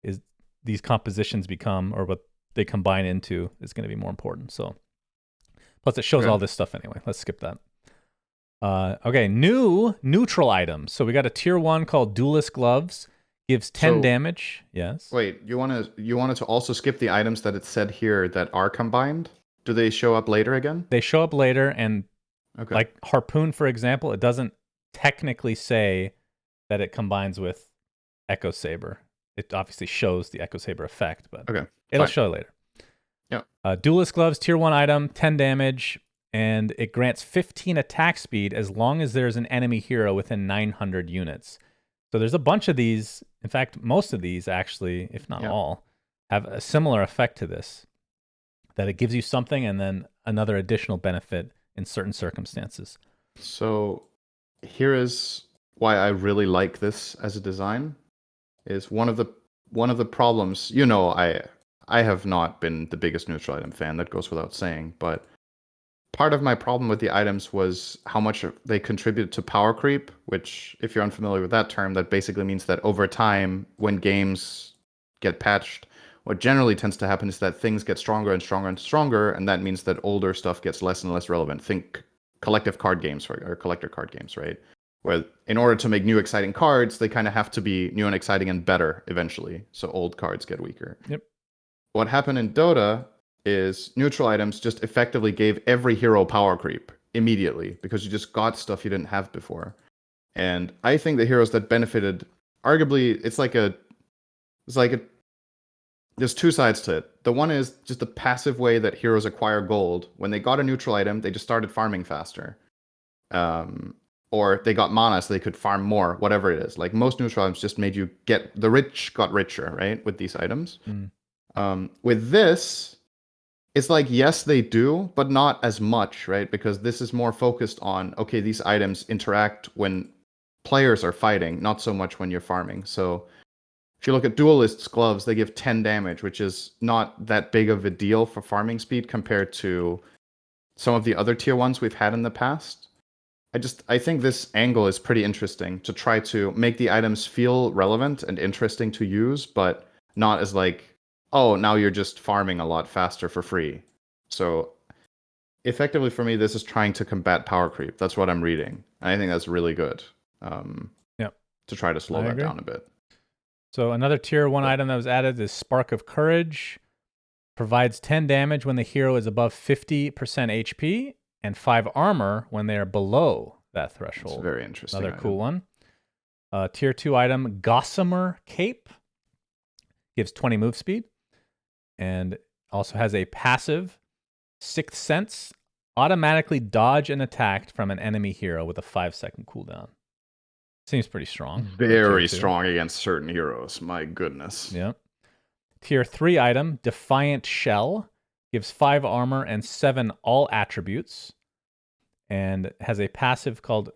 is these compositions become or what they combine into is going to be more important. So, plus it shows all this stuff anyway. Let's skip that. Okay, new neutral items. So we got a tier 1 called Duelist Gloves. Gives 10 damage. Yes. Wait, you wanted to also skip the items that it said here that are combined? Do they show up later again? They show up later, and like Harpoon, for example, it doesn't technically say that it combines with Echo Saber. It obviously shows the Echo Saber effect, but it'll show later. Yeah. Duelist Gloves, tier 1 item, 10 damage, and it grants 15 attack speed as long as there's an enemy hero within 900 units. So there's a bunch of these. In fact, most of these actually, if not all, have a similar effect to this. That it gives you something and then another additional benefit in certain circumstances. So here is why I really like this as a design. Is one of the problems. You know, I have not been the biggest neutral item fan. That goes without saying. But part of my problem with the items was how much they contribute to power creep, which, if you're unfamiliar with that term, that basically means that over time, when games get patched, what generally tends to happen is that things get stronger and stronger and stronger, and that means that older stuff gets less and less relevant. Think collective card games or collector card games, right? Where in order to make new exciting cards, they kind of have to be new and exciting and better eventually. So old cards get weaker. Yep. What happened in Dota is neutral items just effectively gave every hero power creep immediately because you just got stuff you didn't have before. And I think the heroes that benefited, arguably, there's two sides to it. The one is just the passive way that heroes acquire gold. When they got a neutral item, they just started farming faster. Or they got mana so they could farm more, whatever it is. Like most neutral items just made you the rich got richer, right? With these items. With this, it's like, yes, they do, but not as much, right? Because this is more focused on, okay, these items interact when players are fighting, not so much when you're farming. So if you look at duelists' gloves, they give 10 damage, which is not that big of a deal for farming speed compared to some of the other tier ones we've had in the past. I think this angle is pretty interesting to try to make the items feel relevant and interesting to use, but not as like, oh, now you're just farming a lot faster for free. So effectively for me, this is trying to combat power creep. That's what I'm reading. And I think that's really good. Yep. To try to slow that down a bit. So another tier 1 item that was added is Spark of Courage. Provides 10 damage when the hero is above 50% HP and 5 armor when they are below that threshold. That's very interesting. Another cool one. Tier 2 item, Gossamer Cape. Gives 20 move speed. And also has a passive, Sixth Sense. Automatically dodge an attack from an enemy hero with a 5-second cooldown. Seems pretty strong. Very strong against certain heroes. My goodness. Yeah. Tier 3 item, Defiant Shell. Gives 5 armor and 7 all attributes. And has a passive called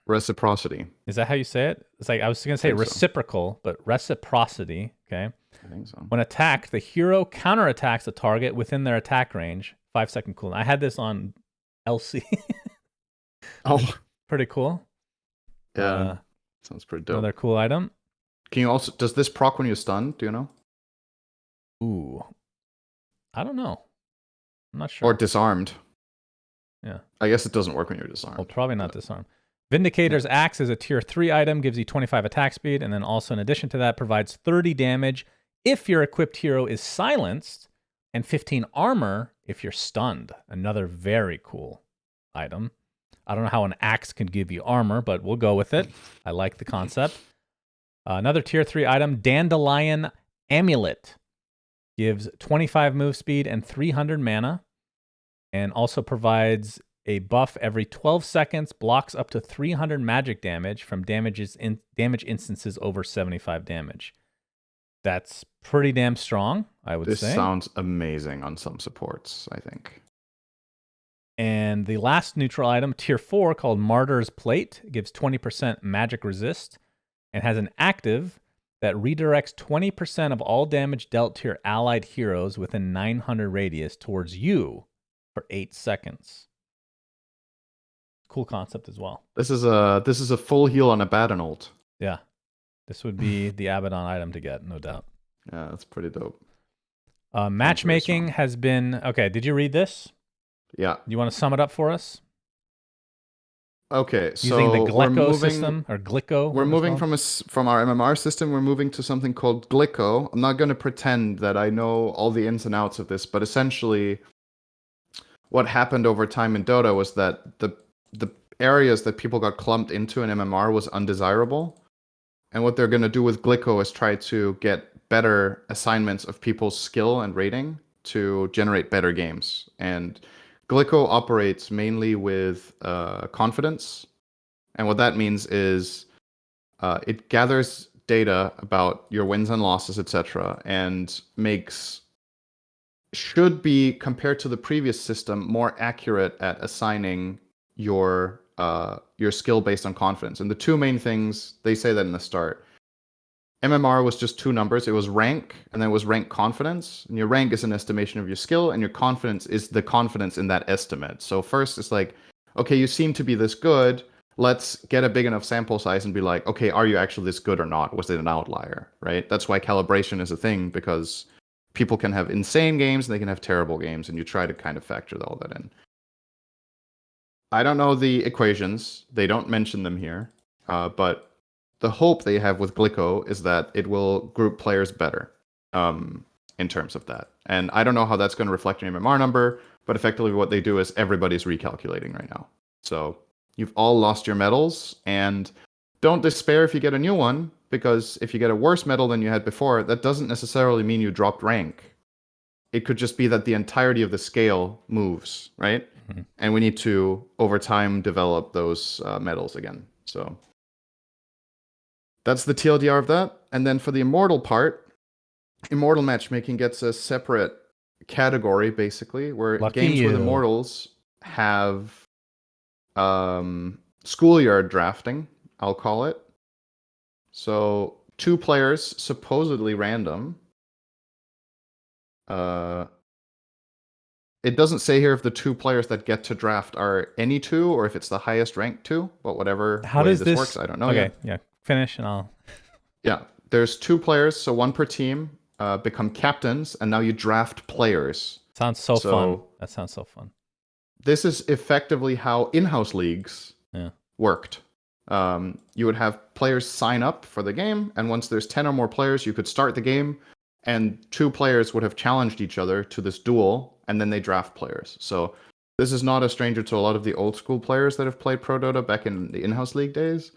Reciprocity. Is that how you say it? It's like I was going to say reciprocal, but reciprocity. Okay. I think so. When attacked, the hero counterattacks the target within their attack range. 5-second cooldown. I had this on LC. Oh, pretty cool. Yeah, sounds pretty dope. Another cool item. Can you also does this proc when you're stunned? Do you know? Ooh, I don't know. I'm not sure. Or disarmed. Yeah. I guess it doesn't work when you're disarmed. Well, probably not disarmed. Vindicator's Axe is a tier 3 item, gives you 25 attack speed, and then also in addition to that provides 30 damage if your equipped hero is silenced, and 15 armor if you're stunned. Another very cool item. I don't know how an axe can give you armor, but we'll go with it. I like the concept. Another tier 3 item, Dandelion Amulet. Gives 25 move speed and 300 mana, and also provides a buff every 12 seconds, blocks up to 300 magic damage from damage instances over 75 damage. That's pretty damn strong, I would say. This sounds amazing on some supports, I think. And the last neutral item, tier 4, called Martyr's Plate, gives 20% magic resist and has an active that redirects 20% of all damage dealt to your allied heroes within 900 radius towards you for 8 seconds. Cool concept as well. This is a full heal on Abaddon ult. Yeah. This would be the Abaddon item to get, no doubt. Yeah, that's pretty dope. Matchmaking has been... Okay, did you read this? Yeah. You want to sum it up for us? Okay, so using the Glecko system, or Glicko. We're moving from our MMR system, we're moving to something called Glicko. I'm not going to pretend that I know all the ins and outs of this, but essentially what happened over time in Dota was that the areas that people got clumped into in MMR was undesirable. And what they're going to do with Glicko is try to get better assignments of people's skill and rating to generate better games. And Glicko operates mainly with confidence. And what that means is it gathers data about your wins and losses, etc., and should be, compared to the previous system, more accurate at assigning your skill based on confidence. And the two main things, they say that in the start. MMR was just 2 numbers. It was rank, and then it was rank confidence. And your rank is an estimation of your skill, and your confidence is the confidence in that estimate. So first, it's like, okay, you seem to be this good. Let's get a big enough sample size and be like, okay, are you actually this good or not? Was it an outlier, right? That's why calibration is a thing, because people can have insane games and they can have terrible games, and you try to kind of factor all that in. I don't know the equations. They don't mention them here. But the hope they have with Glicko is that it will group players better in terms of that. And I don't know how that's going to reflect in MMR number, but effectively what they do is everybody's recalculating right now. So you've all lost your medals, and don't despair if you get a new one, because if you get a worse medal than you had before, that doesn't necessarily mean you dropped rank. It could just be that the entirety of the scale moves, right? Mm-hmm. And we need to, over time, develop those medals again. So that's the TLDR of that. And then for the Immortal part, Immortal Matchmaking gets a separate category, basically, where Lucky games with you. Immortals have schoolyard drafting, I'll call it. So 2 players, supposedly random. It doesn't say here if the 2 players that get to draft are any 2 or if it's the highest ranked 2, but whatever How way does this works, I don't know yet. Yeah, finish and I'll. Yeah, there's 2 players, so 1 per team, become captains, and now you draft players. Sounds so fun. That sounds so fun. This is effectively how in-house leagues worked. You would have players sign up for the game, and once there's 10 or more players, you could start the game, and 2 players would have challenged each other to this duel, and then they draft players. So this is not a stranger to a lot of the old school players that have played Pro Dota back in the in-house league days.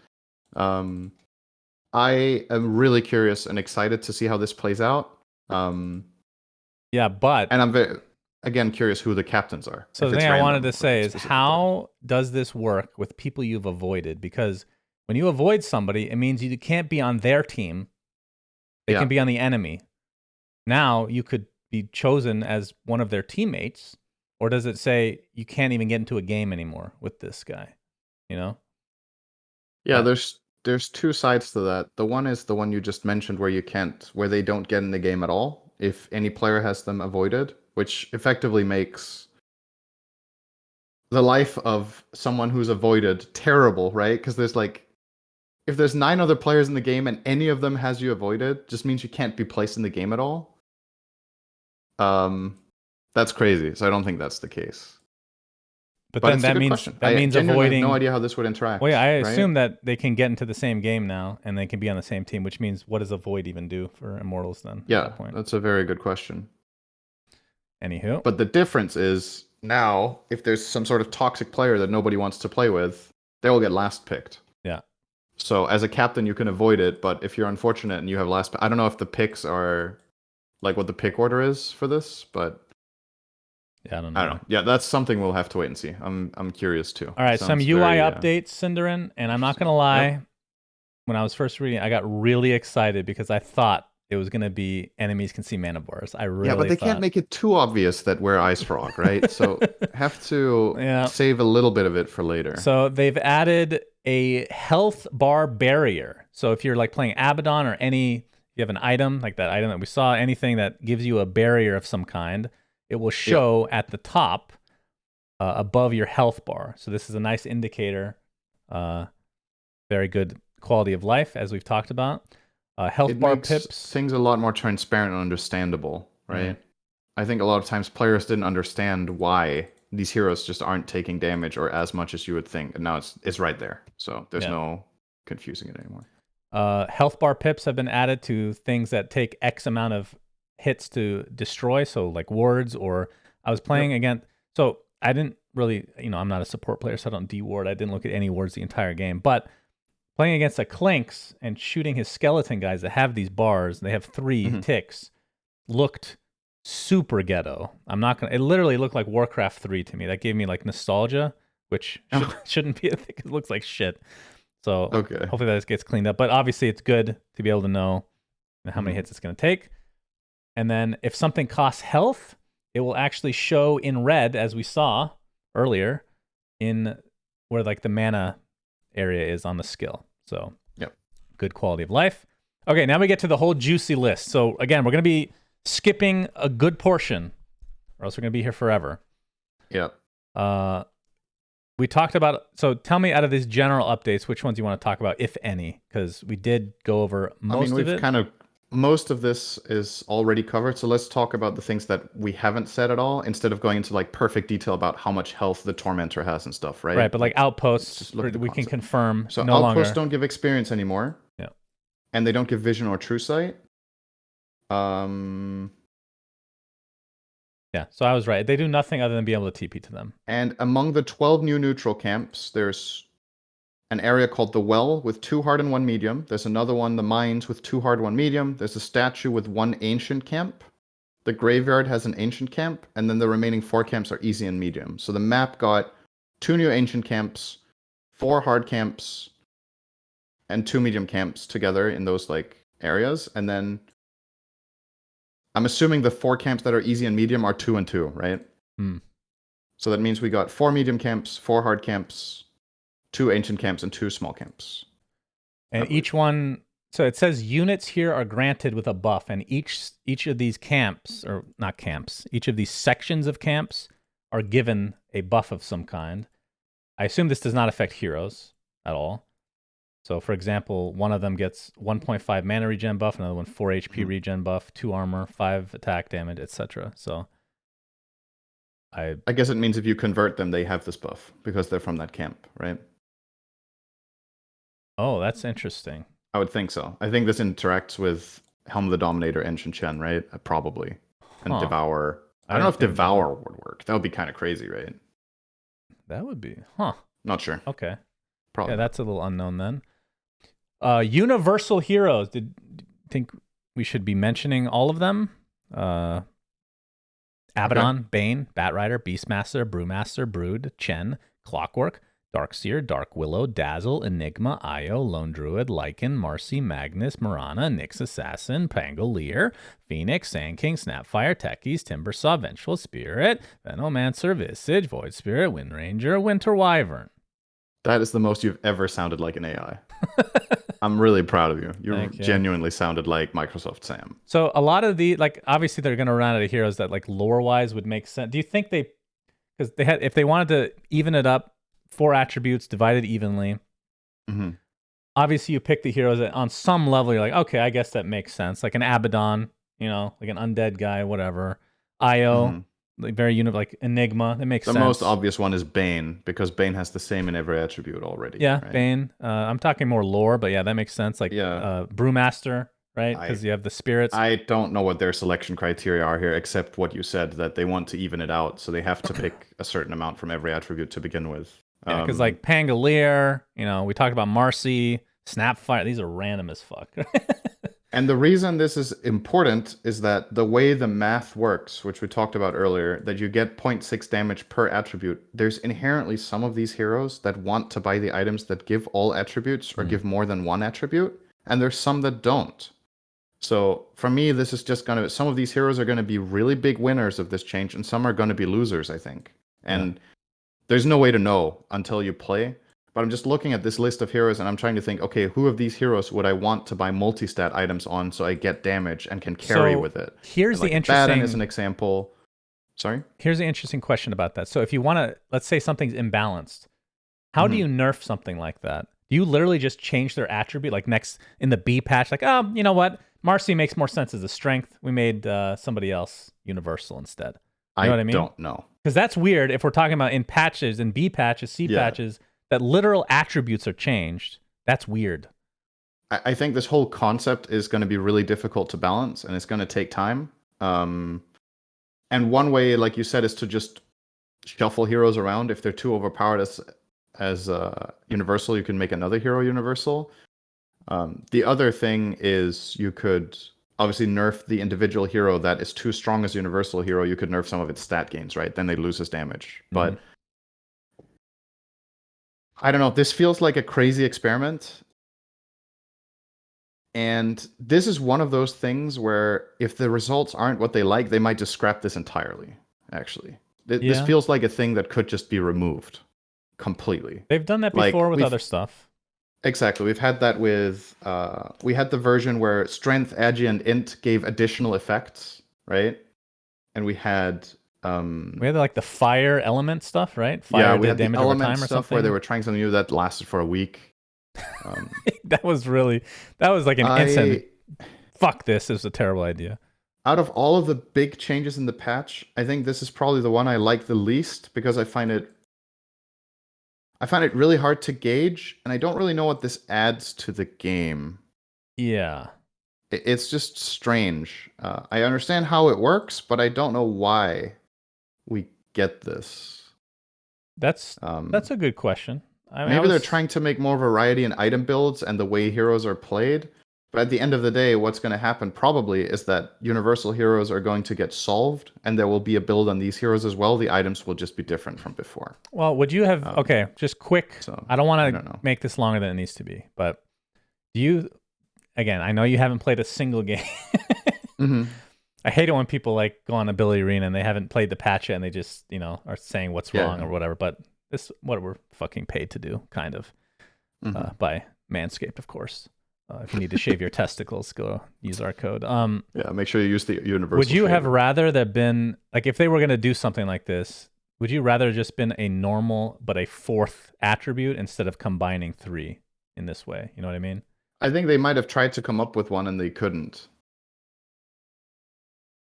I am really curious and excited to see how this plays out. Yeah, but and I'm very, again, curious who the captains are. So the thing I wanted to say is, how does this work with people you've avoided? Because when you avoid somebody, it means you can't be on their team. They can be on the enemy. Now you could be chosen as one of their teammates, or does it say you can't even get into a game anymore with this guy? You know? Yeah, there's 2 sides to that. The one is the one you just mentioned where they don't get in the game at all if any player has them avoided, which effectively makes the life of someone who's avoided terrible, right? Because there's if there's 9 other players in the game and any of them has you avoided, just means you can't be placed in the game at all. That's crazy. So I don't think that's the case. But then that means avoiding. I have no idea how this would interact. Well, yeah, I assume that they can get into the same game now and they can be on the same team, which means what does avoid even do for Immortals then? Yeah, at that point? That's a very good question. Anywho, but the difference is now if there's some sort of toxic player that nobody wants to play with, they will get last picked. Yeah. So as a captain, you can avoid it, but if you're unfortunate and you have last, I don't know if the picks are what the pick order is for this, but. Yeah, I don't know. I don't know. Yeah, that's something we'll have to wait and see. I'm curious too. All right, some UI updates, Cinderin, and I'm not gonna lie. Yep. When I was first reading, I got really excited because I thought it was gonna be enemies can see mana bars. But they can't make it too obvious that we're Ice Frog, right? So have to save a little bit of it for later. So they've added a health bar barrier. So if you're playing Abaddon or you have an item like that item that we saw, anything that gives you a barrier of some kind, it will show at the top above your health bar. So this is a nice indicator. Very good quality of life, as we've talked about. Health bar pips. Things a lot more transparent and understandable, right? Mm-hmm. I think a lot of times players didn't understand why these heroes just aren't taking damage or as much as you would think. And now it's right there. So there's no confusing it anymore. Health bar pips have been added to things that take X amount of hits to destroy, so like wards, or I was playing against, so I didn't really, I'm not a support player, so I don't de-ward. I didn't look at any wards the entire game, but playing against a Clinks and shooting his skeleton guys that have these bars, they have 3 ticks, looked super ghetto. It literally looked like Warcraft 3 to me. That gave me nostalgia, which shouldn't be a thing. It looks like shit. So hopefully that gets cleaned up, but obviously it's good to be able to know how many hits it's going to take. And then if something costs health, it will actually show in red, as we saw earlier, in where the mana area is on the skill. So good quality of life. Okay, now we get to the whole juicy list. So again, we're going to be skipping a good portion, or else we're going to be here forever. Yep. We talked about, so tell me out of these general updates, which ones you want to talk about, if any, because we did go over most of it. We've kind of most of this is already covered, so let's talk about the things that we haven't said at all, instead of going into like perfect detail about how much health the Tormentor has and stuff, right? Right, but like Let's outposts, just look at the we can concept. confirm So no outposts longer. don't give experience anymore. Yeah. And they don't give vision or true sight. Yeah, so I was right. They do nothing other than be able to TP to them. And among the 12 new neutral camps, there's an area called the Well with 2 hard and 1 medium. There's another one, the Mines, with 2 hard, 1 medium. There's a statue with 1 ancient camp. The Graveyard has an ancient camp, and then the remaining 4 camps are easy and medium. So the map got 2 new ancient camps, 4 hard camps, and 2 medium camps together in those like areas. And then I'm assuming the 4 camps that are easy and medium are 2 and 2, right? Hmm. So that means we got 4 medium camps, 4 hard camps, 2 ancient camps, and 2 small camps. And each one, so it says units here are granted with a buff, and each of these camps, or not camps, each of these sections of camps are given a buff of some kind. I assume this does not affect heroes at all. So, for example, one of them gets 1.5 mana regen buff, another one 4 HP regen buff, 2 armor, 5 attack damage, etc. So, I guess it means if you convert them, they have this buff because they're from that camp, right? Oh, that's interesting. I would think so. I think this interacts with Helm of the Dominator, Ancient Chen, right? Probably. And Devour. I don't know if Devour would work. That would be kind of crazy, right? That would be. Not sure. Okay. Probably. Yeah, that's a little unknown then. Universal heroes. Did you think we should be mentioning all of them? Abaddon, Bane, Batrider, Beastmaster, Brewmaster, Brood, Chen, Clockwork, Darkseer, Dark Willow, Dazzle, Enigma, Io, Lone Druid, Lycan, Marcy, Magnus, Marana, Nyx Assassin, Pangolier, Phoenix, Sand King, Snapfire, Techies, Timbersaw, Vengeful Spirit, Venomancer, Visage, Void Spirit, Wind Ranger, Winter Wyvern. That is the most you've ever sounded like an AI. I'm really proud of you. You genuinely sounded like Microsoft Sam. So a lot of the, like, obviously they're going to run out of heroes that, like, lore-wise would make sense. Do you think because they had, if they wanted to even it up, 4 attributes divided evenly, obviously you pick the heroes that on some level you're like, okay, I guess that makes sense. Like an Abaddon, like an undead guy, whatever. Io, like very like Enigma, that makes sense. The most obvious one is Bane, because Bane has the same in every attribute already. Yeah, right? Bane. I'm talking more lore, but yeah, that makes sense. Like Brewmaster, right? Because you have the spirits. I don't know what their selection criteria are here, except what you said, that they want to even it out, so they have to pick a certain amount from every attribute to begin with. Yeah, because like Pangolier, we talked about Marcy, Snapfire. These are random as fuck. And the reason this is important is that the way the math works, which we talked about earlier, that you get 0.6 damage per attribute, there's inherently some of these heroes that want to buy the items that give all attributes or give more than one attribute, and there's some that don't. So for me, this is just going to, some of these heroes are going to be really big winners of this change, and some are going to be losers, I think. And there's no way to know until you play. But I'm just looking at this list of heroes and I'm trying to think, okay, who of these heroes would I want to buy multi-stat items on so I get damage and can carry with it? Here's the interesting... Abaddon is an example. Sorry? Here's the interesting question about that. So if you want to, let's say something's imbalanced, how do you nerf something like that? Do you literally just change their attribute? Like next in the B patch, like, oh, you know what? Marcy makes more sense as a strength. We made somebody else universal instead. You know what I mean? I don't know. Because that's weird if we're talking about in patches, in B patches, C patches, that literal attributes are changed. That's weird. I think this whole concept is going to be really difficult to balance, and it's going to take time. And one way, like you said, is to just shuffle heroes around. If they're too overpowered as universal, you can make another hero universal. The other thing is you could obviously nerf the individual hero that is too strong as universal hero. You could nerf some of its stat gains, right? Then they lose his damage. But I don't know. This feels like a crazy experiment. And this is one of those things where if the results aren't what they like, they might just scrap this entirely, actually. This feels like a thing that could just be removed completely. They've done that before with other stuff. Exactly. We've had that with... we had the version where Strength, Agi, and Int gave additional effects, right? And we had... we had like the fire element stuff, right? Fire we had damage the over element time or stuff something. where they were trying something new that lasted for a week. That was like an instant fuck this is a terrible idea. Out of all of the big changes in the patch, I think this is probably the one I like the least because I find it really hard to gauge, and I don't really know what this adds to the game. Yeah. It's just strange. I understand how it works, but I don't know why we get this. That's a good question. I mean, maybe they're trying to make more variety in item builds and the way heroes are played. But at the end of the day, what's going to happen probably is that universal heroes are going to get solved, and there will be a build on these heroes as well. The items will just be different from before. Well, would you have... okay, just quick. So, I don't want to make this longer than it needs to be, but do you... Again, I know you haven't played a single game. Mm-hmm. I hate it when people like go on Ability Arena and they haven't played the patch yet and they just, are saying what's wrong or whatever. But this is what we're fucking paid to do, kind of, by Manscaped, of course. If you need to shave your testicles, go use our code. Make sure you use the universal. Would you have rather that been, like, if they were going to do something like this, would you rather just been a normal but a fourth attribute instead of combining 3 in this way? You know what I mean? I think they might have tried to come up with one and they couldn't.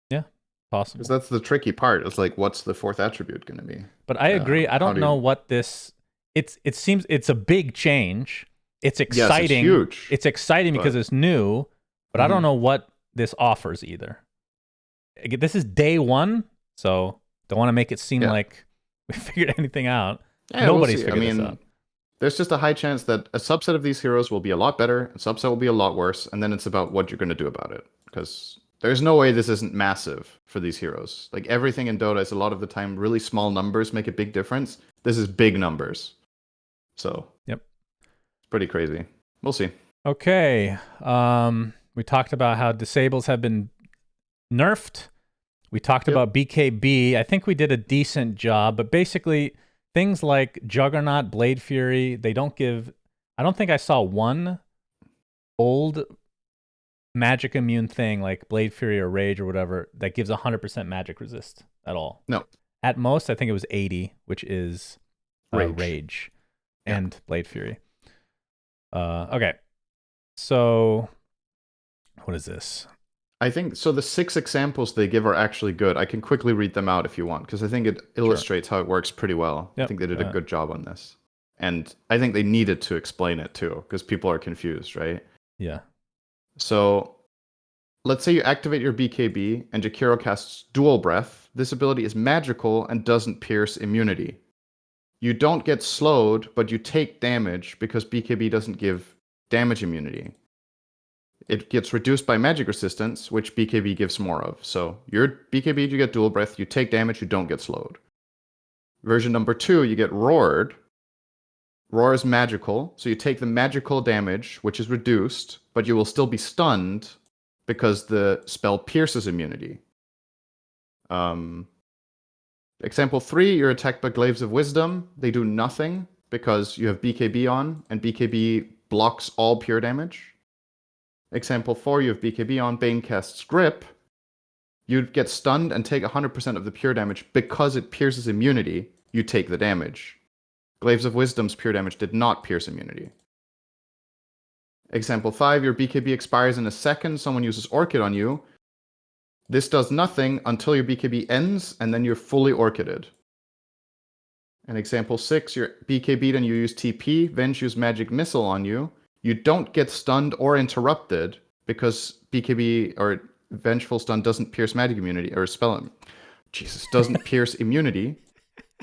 Yeah, possible. Because that's the tricky part. It's like, what's the fourth attribute going to be? But I agree. I don't know what this... It seems it's a big change. It's exciting. Yes, it's huge. It's exciting because it's new, but I don't know what this offers either. This is day 1, so don't want to make it seem like we figured anything out. Yeah, Nobody's figured this out. There's just a high chance that a subset of these heroes will be a lot better, a subset will be a lot worse, and then it's about what you're going to do about it. Because there's no way this isn't massive for these heroes. Like, everything in Dota is a lot of the time really small numbers make a big difference. This is big numbers. So, yep. It's pretty crazy. We'll see. Okay. We talked about how disables have been nerfed. We talked about BKB. I think we did a decent job, but basically... things like Juggernaut, Blade Fury, they don't give... I don't think I saw one old magic immune thing like Blade Fury or Rage or whatever that gives 100% magic resist at all. No. At most, I think it was 80, which is Rage and Blade Fury. Okay. So, what is this? I think, so the 6 examples they give are actually good. I can quickly read them out if you want, because I think it illustrates how it works pretty well. Yep. I think they did a good job on this. And I think they needed to explain it too, because people are confused, right? Yeah. So, let's say you activate your BKB and Jakiro casts Dual Breath. This ability is magical and doesn't pierce immunity. You don't get slowed, but you take damage because BKB doesn't give damage immunity. It gets reduced by magic resistance, which BKB gives more of. So your BKB, you get Dual Breath, you take damage, you don't get slowed. Version number 2, you get Roared. Roar is magical, so you take the magical damage, which is reduced, but you will still be stunned because the spell pierces immunity. Example 3, you're attacked by Glaives of Wisdom. They do nothing because you have BKB on, and BKB blocks all pure damage. Example 4, you have BKB on, Bane casts Grip. You get stunned and take 100% of the pure damage because it pierces immunity. You take the damage. Glaives of Wisdom's pure damage did not pierce immunity. Example 5, your BKB expires in a second. Someone uses Orchid on you. This does nothing until your BKB ends, and then you're fully Orchided. And example 6, you're BKB'd and you use TP. Venge use Magic Missile on you. You don't get stunned or interrupted because BKB or Vengeful Stun doesn't pierce magic immunity or doesn't pierce immunity,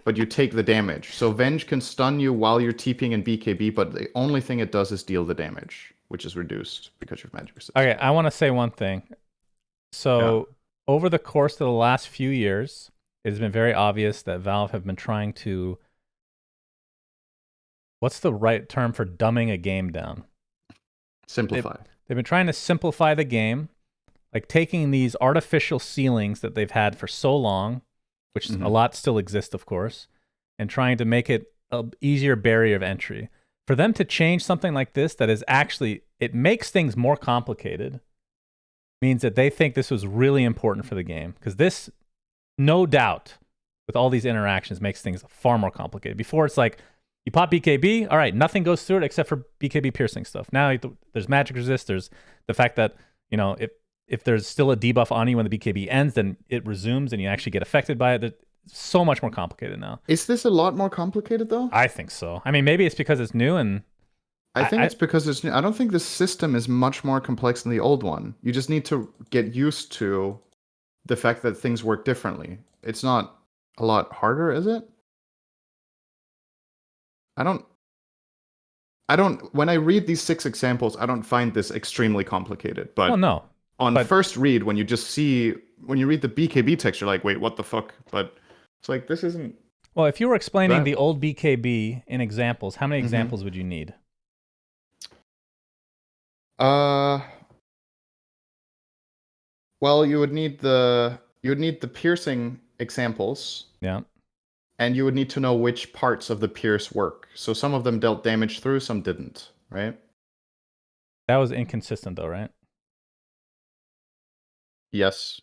but you take the damage. So Venge can stun you while you're TPing in BKB, but the only thing it does is deal the damage, which is reduced because you're magic resistant. Okay, I want to say one thing. So over the course of the last few years, it has been very obvious that Valve have been trying to... what's the right term for dumbing a game down? Simplify. They've been trying to simplify the game, like taking these artificial ceilings that they've had for so long, which a lot still exist, of course, and trying to make it an easier barrier of entry. For them to change something like this that is actually, it makes things more complicated, means that they think this was really important for the game. Because this, no doubt, with all these interactions, makes things far more complicated. Before, it's like, you pop BKB, all right, nothing goes through it except for BKB piercing stuff. Now there's magic resist, there's the fact that, if if there's still a debuff on you when the BKB ends, then it resumes and you actually get affected by it. It's so much more complicated now. Is this a lot more complicated though? I think so. I mean, maybe it's because it's new and I think it's because it's new. I don't think the system is much more complex than the old one. You just need to get used to the fact that things work differently. It's not a lot harder, is it? I don't when I read these 6 examples, I don't find this extremely complicated. But no. on first read, when you read the BKB text, you're like, wait, what the fuck? But it's like, this isn't. Well, if you were explaining the old BKB in examples, how many examples would you need? Well, you would need the piercing examples. Yeah. And you would need to know which parts of the pierce work. So some of them dealt damage through, some didn't, right? That was inconsistent though, right? Yes.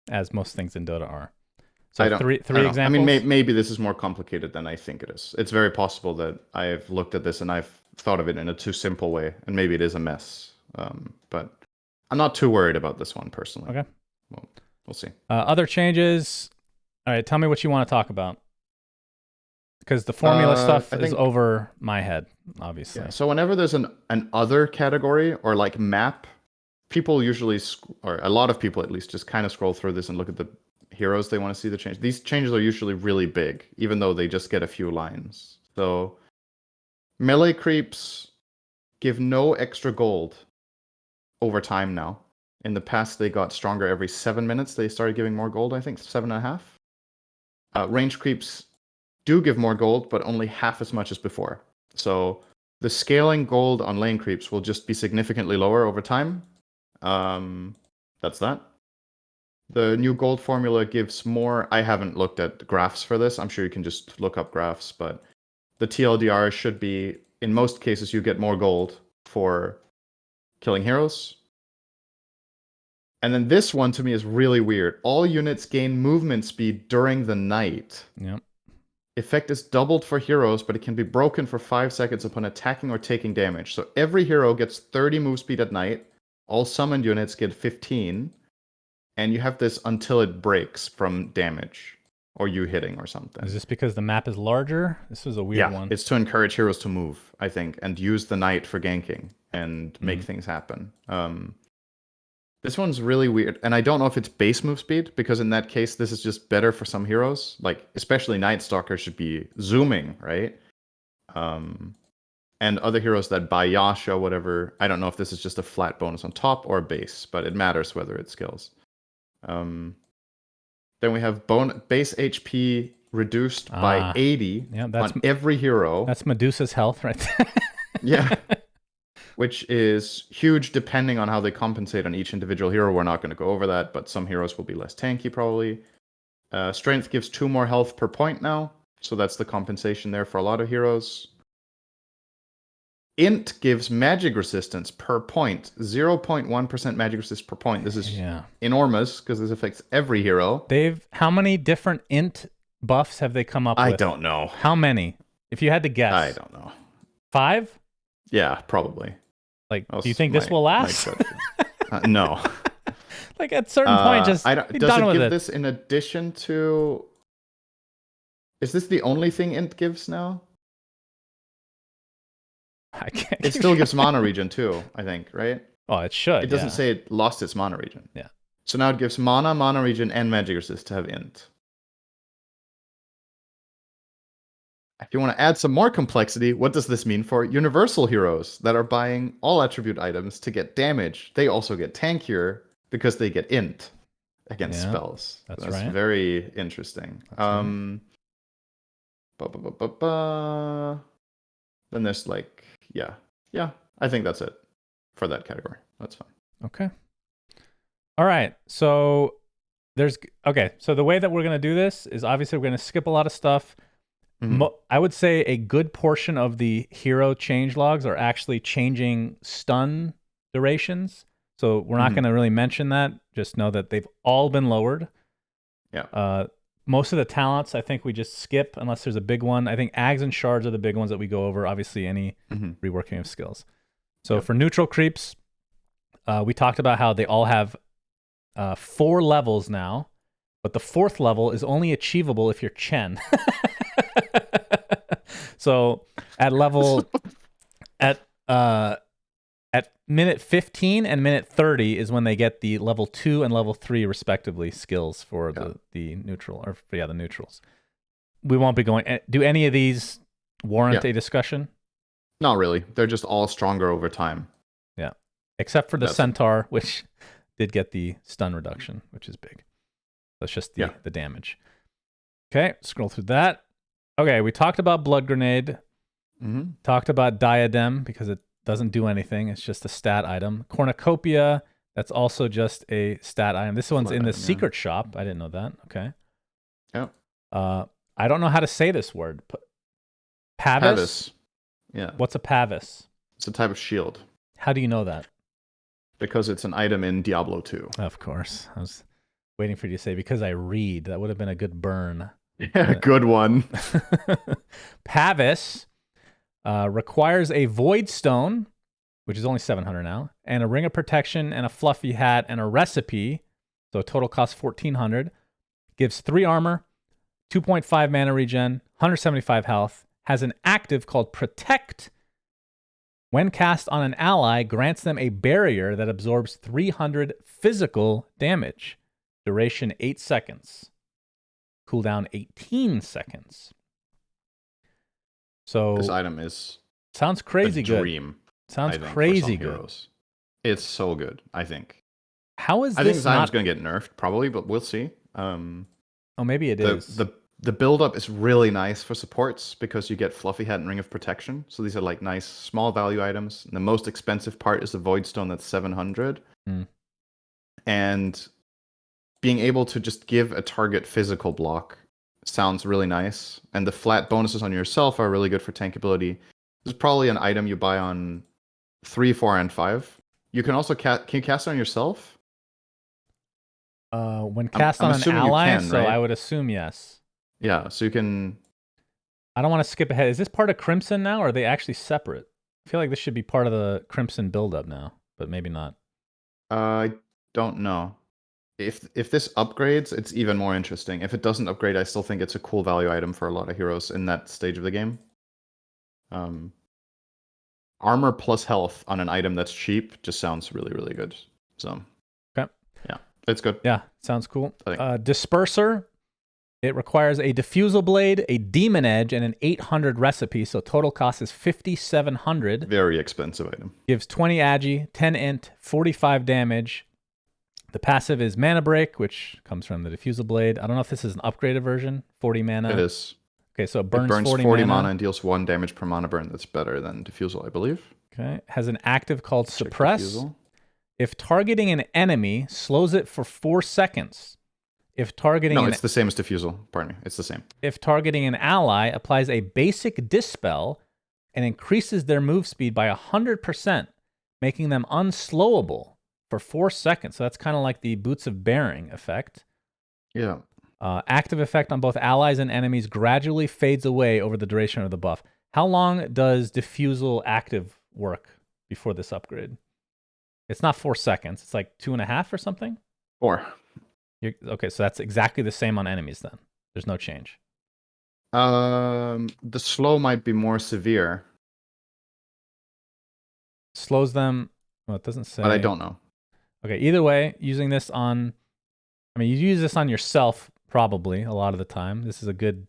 As most things in Dota are. So three I examples? I mean, maybe this is more complicated than I think it is. It's very possible that I've looked at this and I've thought of it in a too simple way, and maybe it is a mess. But I'm not too worried about this one personally. Okay. Well, we'll see. Other changes. All right, tell me what you want to talk about. Because the formula stuff is over my head, obviously. Yeah, so whenever there's an other category or like map, people usually, or a lot of people at least, just kind of scroll through this and look at the heroes they want to see the change. These changes are usually really big, even though they just get a few lines. So melee creeps give no extra gold over time now. In the past, they got stronger every 7 minutes. They started giving more gold, I think 7.5. Range creeps do give more gold, but only half as much as before. So the scaling gold on lane creeps will just be significantly lower over time. That's that. The new gold formula gives more. I haven't looked at graphs for this. I'm sure you can just look up graphs, but the TLDR should be, in most cases, you get more gold for killing heroes. And then this one to me is really weird. All units gain movement speed during the night. Yep. Effect is doubled for heroes, but it can be broken for 5 seconds upon attacking or taking damage. So every hero gets 30 move speed at night. All summoned units get 15. And you have this until it breaks from damage or you hitting or something. Is this because the map is larger? This was a weird one. It's to encourage heroes to move, I think, and use the night for ganking and make things happen. This one's really weird, and I don't know if it's base move speed, because in that case, this is just better for some heroes. Like, especially Night Stalker should be zooming, right? And other heroes that buy Yasha, whatever, I don't know if this is just a flat bonus on top or base, but it matters whether it skills. Then we have base HP reduced by 80 on every hero. That's Medusa's health right there. Yeah. Which is huge depending on how they compensate on each individual hero. We're not going to go over that, but some heroes will be less tanky probably. Strength gives 2 more health per point now, so that's the compensation there for a lot of heroes. Int gives magic resistance per point, 0.1% magic resist per point. This is enormous because this affects every hero. How many different int buffs have they come up with? I don't know. How many? If you had to guess. I don't know. 5? Yeah, probably. Like, do you think this will last? No. Like, at a certain point, just does it give this in addition to... Is this the only thing int gives now? I can't. It still gives mana regen too, I think, right? Oh, it should. It doesn't say it lost its mana regen. Yeah. So now it gives mana regen, and magic resist to have int. If you want to add some more complexity, what does this mean for universal heroes that are buying all attribute items to get damage? They also get tankier because they get int against spells. That's right. That's very interesting. Right. Then there's like, yeah, I think that's it for that category. That's fine. Okay. All right. So so the way that we're going to do this is obviously we're going to skip a lot of stuff. I would say a good portion of the hero change logs are actually changing stun durations. So we're not going to really mention that. Just know that they've all been lowered. Yeah. Most of the talents, I think we just skip unless there's a big one. I think Ags and Shards are the big ones that we go over. Obviously, any reworking of skills. So for neutral creeps, we talked about how they all have 4 levels now, but the 4th level is only achievable if you're Chen. So at level at minute 15 and minute 30 is when they get the level 2 and level 3 respectively skills for the neutral, or the neutrals. We won't be going. Do any of these warrant a discussion? Not really. They're just all stronger over time. Yeah, except for the Centaur, which did get the stun reduction, which is big. That's just the damage. Okay, scroll through that. Okay, we talked about Blood Grenade. Talked about Diadem because it doesn't do anything. It's just a stat item. Cornucopia, that's also just a stat item. This one's in the secret shop. I didn't know that. Okay. Yep. I don't know how to say this word. Pavis? Yeah. What's a Pavis? It's a type of shield. How do you know that? Because it's an item in Diablo 2. Of course. I was waiting for you to say because I read. That would have been a good burn. Yeah, good one. Pavis requires a Void Stone, which is only 700 now, and a Ring of Protection, and a Fluffy Hat, and a Recipe. So total cost 1400. Gives 3 armor, 2.5 mana regen, 175 health. Has an active called Protect. When cast on an ally, grants them a barrier that absorbs 300 physical damage. Duration 8 seconds. Cooldown 18 seconds. So this item is sounds crazy good. Dream. Sounds crazy good. Heroes. It's so good, I think. How is I think this item's going to get nerfed probably, but we'll see. Maybe it is. The build-up is really nice for supports because you get Fluffy Hat and Ring of Protection. So these are like nice small value items. And the most expensive part is the Void Stone that's 700. And being able to just give a target physical block sounds really nice. And the flat bonuses on yourself are really good for tankability. This is probably an item you buy on 3, 4, and 5. You can also can you cast it on yourself? When cast on an ally, so right? I would assume yes. Yeah, so you can... I don't want to skip ahead. Is this part of Crimson now, or are they actually separate? I feel like this should be part of the Crimson build-up now, but maybe not. I don't know. If this upgrades, it's even more interesting. If it doesn't upgrade, I still think it's a cool value item for a lot of heroes in that stage of the game. Armor plus health on an item that's cheap just sounds really, really good. So, okay. Yeah, it's good. Yeah, sounds cool. Disperser. It requires a Diffusal Blade, a Demon Edge, and an 800 recipe, so total cost is 5,700. Very expensive item. Gives 20 agi, 10 int, 45 damage. The passive is Mana Break, which comes from the Diffusal Blade. I don't know if this is an upgraded version, 40 mana. It is. Okay, so it burns 40 mana and deals 1 damage per mana burn. That's better than Diffusal, I believe. Okay, has an active called Suppress. If targeting an enemy, slows it for 4 seconds. If targeting it's the same as Diffusal. Pardon me. It's the same. If targeting an ally, applies a basic Dispel and increases their move speed by 100%, making them unslowable for 4 seconds. So that's kind of like the Boots of Bearing effect. Yeah. Active effect on both allies and enemies gradually fades away over the duration of the buff. How long does Diffusal active work before this upgrade? It's not 4 seconds. It's like 2.5 or something? 4. Okay, so that's exactly the same on enemies then. There's no change. The slow might be more severe. Slows them. Well, it doesn't say. But I don't know. Okay, either way, using this on... I mean, you use this on yourself probably a lot of the time. This is a good...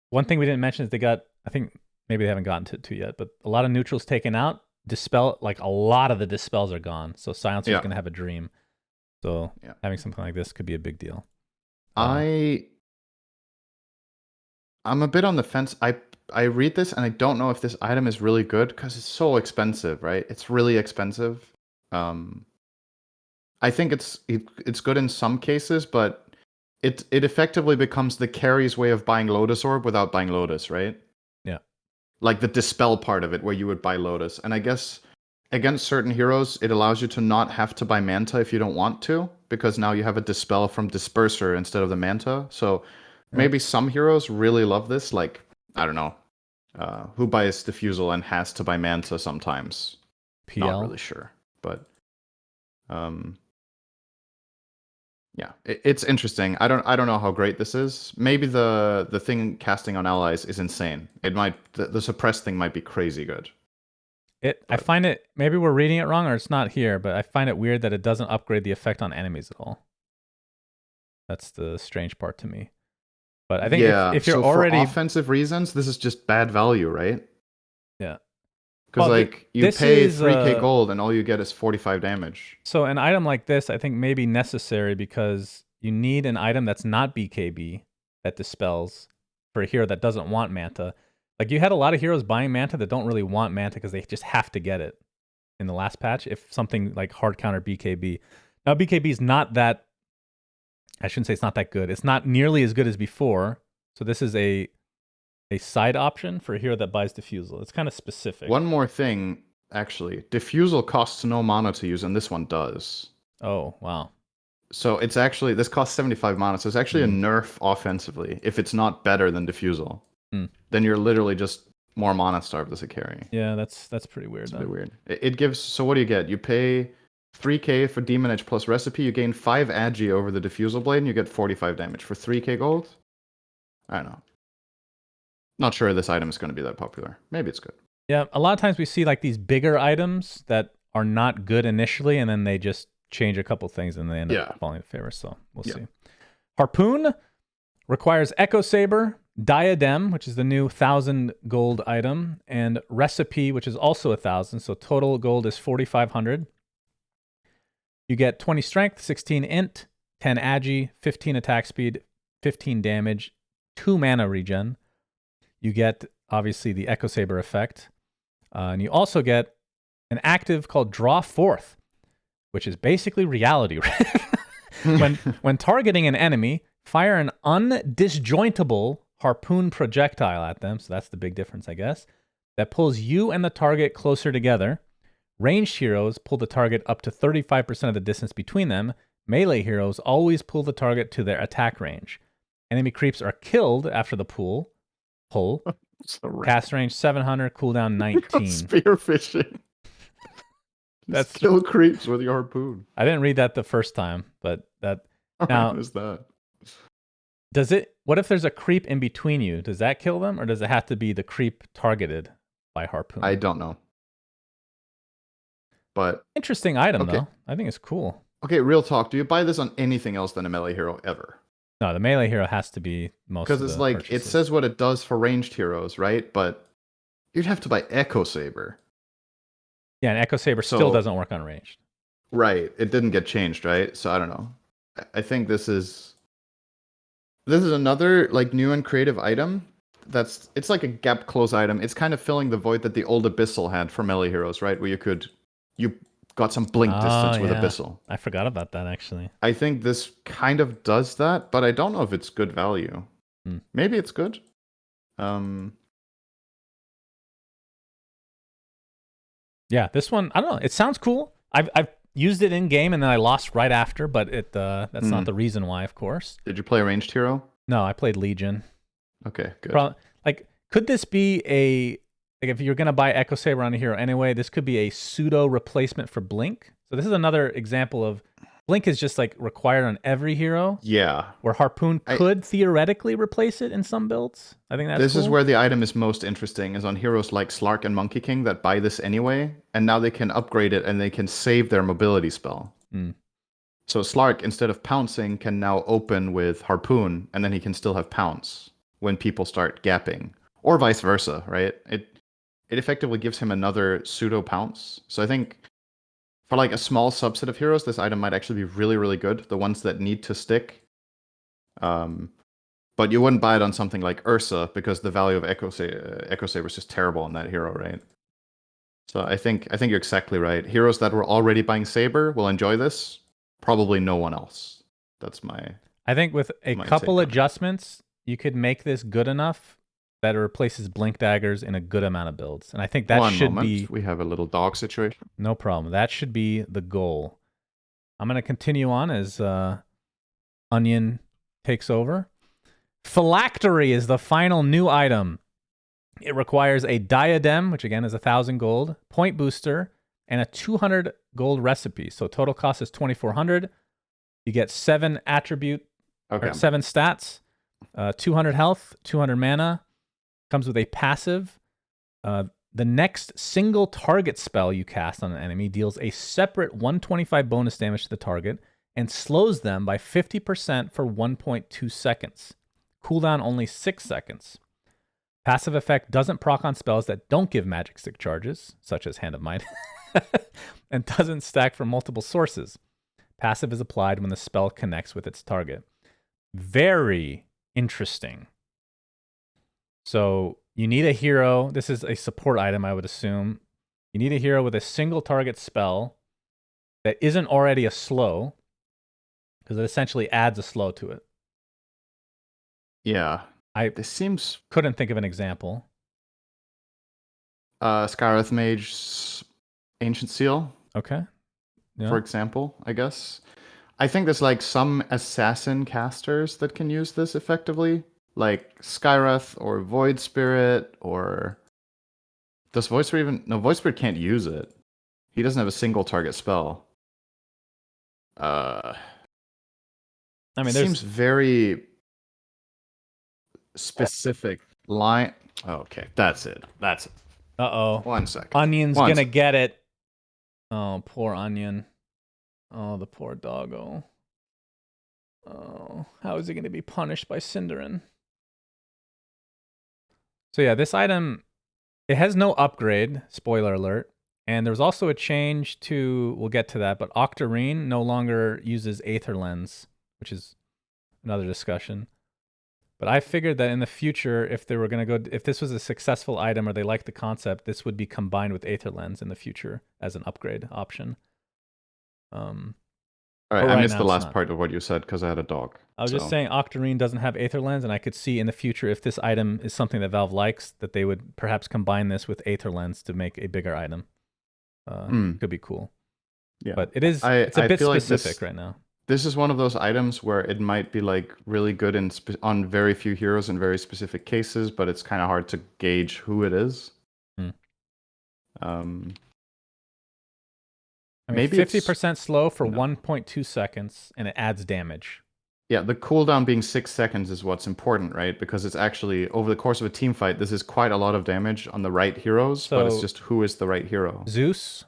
One thing we didn't mention is they got... I think maybe they haven't gotten to yet, but a lot of neutrals taken out. Dispel... Like, a lot of the dispels are gone. So Silencer's going to have a dream. So having something like this could be a big deal. I'm a bit on the fence. I read this and I don't know if this item is really good because it's so expensive, right? It's really expensive. I think it's good in some cases, but it effectively becomes the carry's way of buying Lotus Orb without buying Lotus, right? Yeah. Like the dispel part of it where you would buy Lotus. And I guess against certain heroes, it allows you to not have to buy Manta if you don't want to, because now you have a Dispel from Disperser instead of the Manta. So maybe some heroes really love this, like, I don't know, who buys Diffusal and has to buy Manta sometimes. PL? Not really sure, but Um, yeah, it's interesting. I don't know how great this is. Maybe the thing casting on allies is insane. It might the suppressed thing might be crazy good. I find it, maybe we're reading it wrong or it's not here, but I find it weird that it doesn't upgrade the effect on enemies at all. That's the strange part to me. But I think if you're so already for offensive reasons, this is just bad value, right? yeah. Because Well, you this pay is 3k gold and all you get is 45 damage. So an item like this, I think, may be necessary because you need an item that's not BKB that dispels for a hero that doesn't want Manta. Like you had a lot of heroes buying Manta that don't really want Manta because they just have to get it in the last patch. If something like hard counter BKB, now BKB is not that. I shouldn't say it's not that good. It's not nearly as good as before. So this is a side option for a hero that buys Diffusal. It's kind of specific. One more thing, actually. Diffusal costs no mana to use, and this one does. Oh, wow. So it's actually, this costs 75 mana, so it's actually a nerf offensively, if it's not better than Diffusal. Then you're literally just more mana starved as a carry. Yeah, that's pretty weird. It's a bit weird. It gives, so what do you get? You pay 3k for Demon Edge plus Recipe, you gain 5 Agi over the Diffusal Blade, and you get 45 damage for 3k gold? I don't know. Not sure this item is going to be that popular. Maybe it's good. Yeah, a lot of times we see like these bigger items that are not good initially, and then they just change a couple things and they end up falling in favor. So we'll see. Harpoon requires Echo Saber, Diadem, which is the new 1,000 gold item, and Recipe, which is also 1,000. So total gold is 4,500. You get 20 strength, 16 int, 10 agi, 15 attack speed, 15 damage, 2 mana regen. You get, obviously, the Echo Saber effect. And you also get an active called Draw Forth, which is basically reality. when targeting an enemy, fire an undisjointable harpoon projectile at them. So that's the big difference, I guess. That pulls you and the target closer together. Ranged heroes pull the target up to 35% of the distance between them. Melee heroes always pull the target to their attack range. Enemy creeps are killed after the pull. Cast range 700, cooldown 19. Spear fishing. That's kill creeps with your harpoon. I didn't read that the first time, but that now what is that? Does it? What if there's a creep in between you? Does that kill them, or does it have to be the creep targeted by harpoon? I don't know. But interesting item though. I think it's cool. Okay, real talk. Do you buy this on anything else than a melee hero ever? No, the melee hero has to be most. Because it's like purchases. It says what it does for ranged heroes, right? But you'd have to buy Echo Saber. Yeah, and Echo Saber still doesn't work on ranged. Right. It didn't get changed, right? So I don't know. I think this is another like new and creative item. It's like a gap close item. It's kind of filling the void that the old Abyssal had for melee heroes, right? Where you got some blink distance with Abyssal. I forgot about that actually. I think this kind of does that, but I don't know if it's good value. Maybe it's good. Yeah, this one, I don't know. It sounds cool. I've used it in game and then I lost right after, but that's not the reason why, of course. Did you play a ranged hero? No, I played Legion. Okay, good. Could this be if you're going to buy Echo Saber on a hero anyway, this could be a pseudo replacement for Blink. So this is another example of Blink is just like required on every hero. Yeah. Where Harpoon could theoretically replace it in some builds. I think that's This is where the item is most interesting, is on heroes like Slark and Monkey King that buy this anyway, and now they can upgrade it and they can save their mobility spell. So Slark, instead of pouncing, can now open with Harpoon, and then he can still have pounce when people start gapping. Or vice versa, right? It effectively gives him another pseudo pounce. So I think for like a small subset of heroes, this item might actually be really, really good. The ones that need to stick. But you wouldn't buy it on something like Ursa because the value of Echo Saber is just terrible on that hero, right? So I think you're exactly right. Heroes that were already buying Saber will enjoy this. Probably no one else. That's my. I think with a couple adjustments, you could make this good enough that it replaces Blink Daggers in a good amount of builds. And I think that should be... We have a little dog situation. No problem. That should be the goal. I'm going to continue on as Onion takes over. Phylactery is the final new item. It requires a Diadem, which again is 1,000 gold, Point Booster, and a 200 gold recipe. So total cost is 2,400. You get 7 attribute, Okay. or 7 stats, 200 health, 200 mana. Comes with a passive. The next single target spell you cast on an enemy deals a separate 125 bonus damage to the target and slows them by 50% for 1.2 seconds. Cooldown only 6 seconds. Passive effect doesn't proc on spells that don't give magic stick charges, such as Hand of Might, and doesn't stack from multiple sources. Passive is applied when the spell connects with its target. Very interesting. So you need a hero. This is a support item, I would assume. You need a hero with a single target spell that isn't already a slow, because it essentially adds a slow to it. Yeah. This seems... Couldn't think of an example. Skyreth Mage's Ancient Seal. Okay. Yeah. For example, I guess. I think there's like some assassin casters that can use this effectively. Like Skyreth or Void Spirit, or... Does Void Spirit even... No, Void Spirit can't use it. He doesn't have a single target spell. I mean, seems very specific line. Okay, that's it. That's it. Uh-oh. 1 second. Onion's gonna get it. Oh, poor Onion. Oh, the poor doggo. Oh, how is he gonna be punished by Cinderin? So yeah, this item, it has no upgrade, spoiler alert. And there's also a change to, we'll get to that, but Octarine no longer uses Aether Lens, which is another discussion. But I figured that in the future, if they were going to go, if this was a successful item or they liked the concept, this would be combined with Aether Lens in the future as an upgrade option. All right, I missed the last part of what you said because I had a dog. I was just saying Octarine doesn't have Aether Lens, and I could see in the future, if this item is something that Valve likes, that they would perhaps combine this with Aether Lens to make a bigger item. Could be cool. Yeah, but it's a bit specific right now. This is one of those items where it might be like really good on very few heroes in very specific cases, but it's kind of hard to gauge who it is. I mean, maybe 50% slow for 1.2 seconds, and it adds damage. Yeah, the cooldown being 6 seconds is what's important, right? Because it's actually, over the course of a team fight, this is quite a lot of damage on the right heroes, but it's just who is the right hero. Zeus,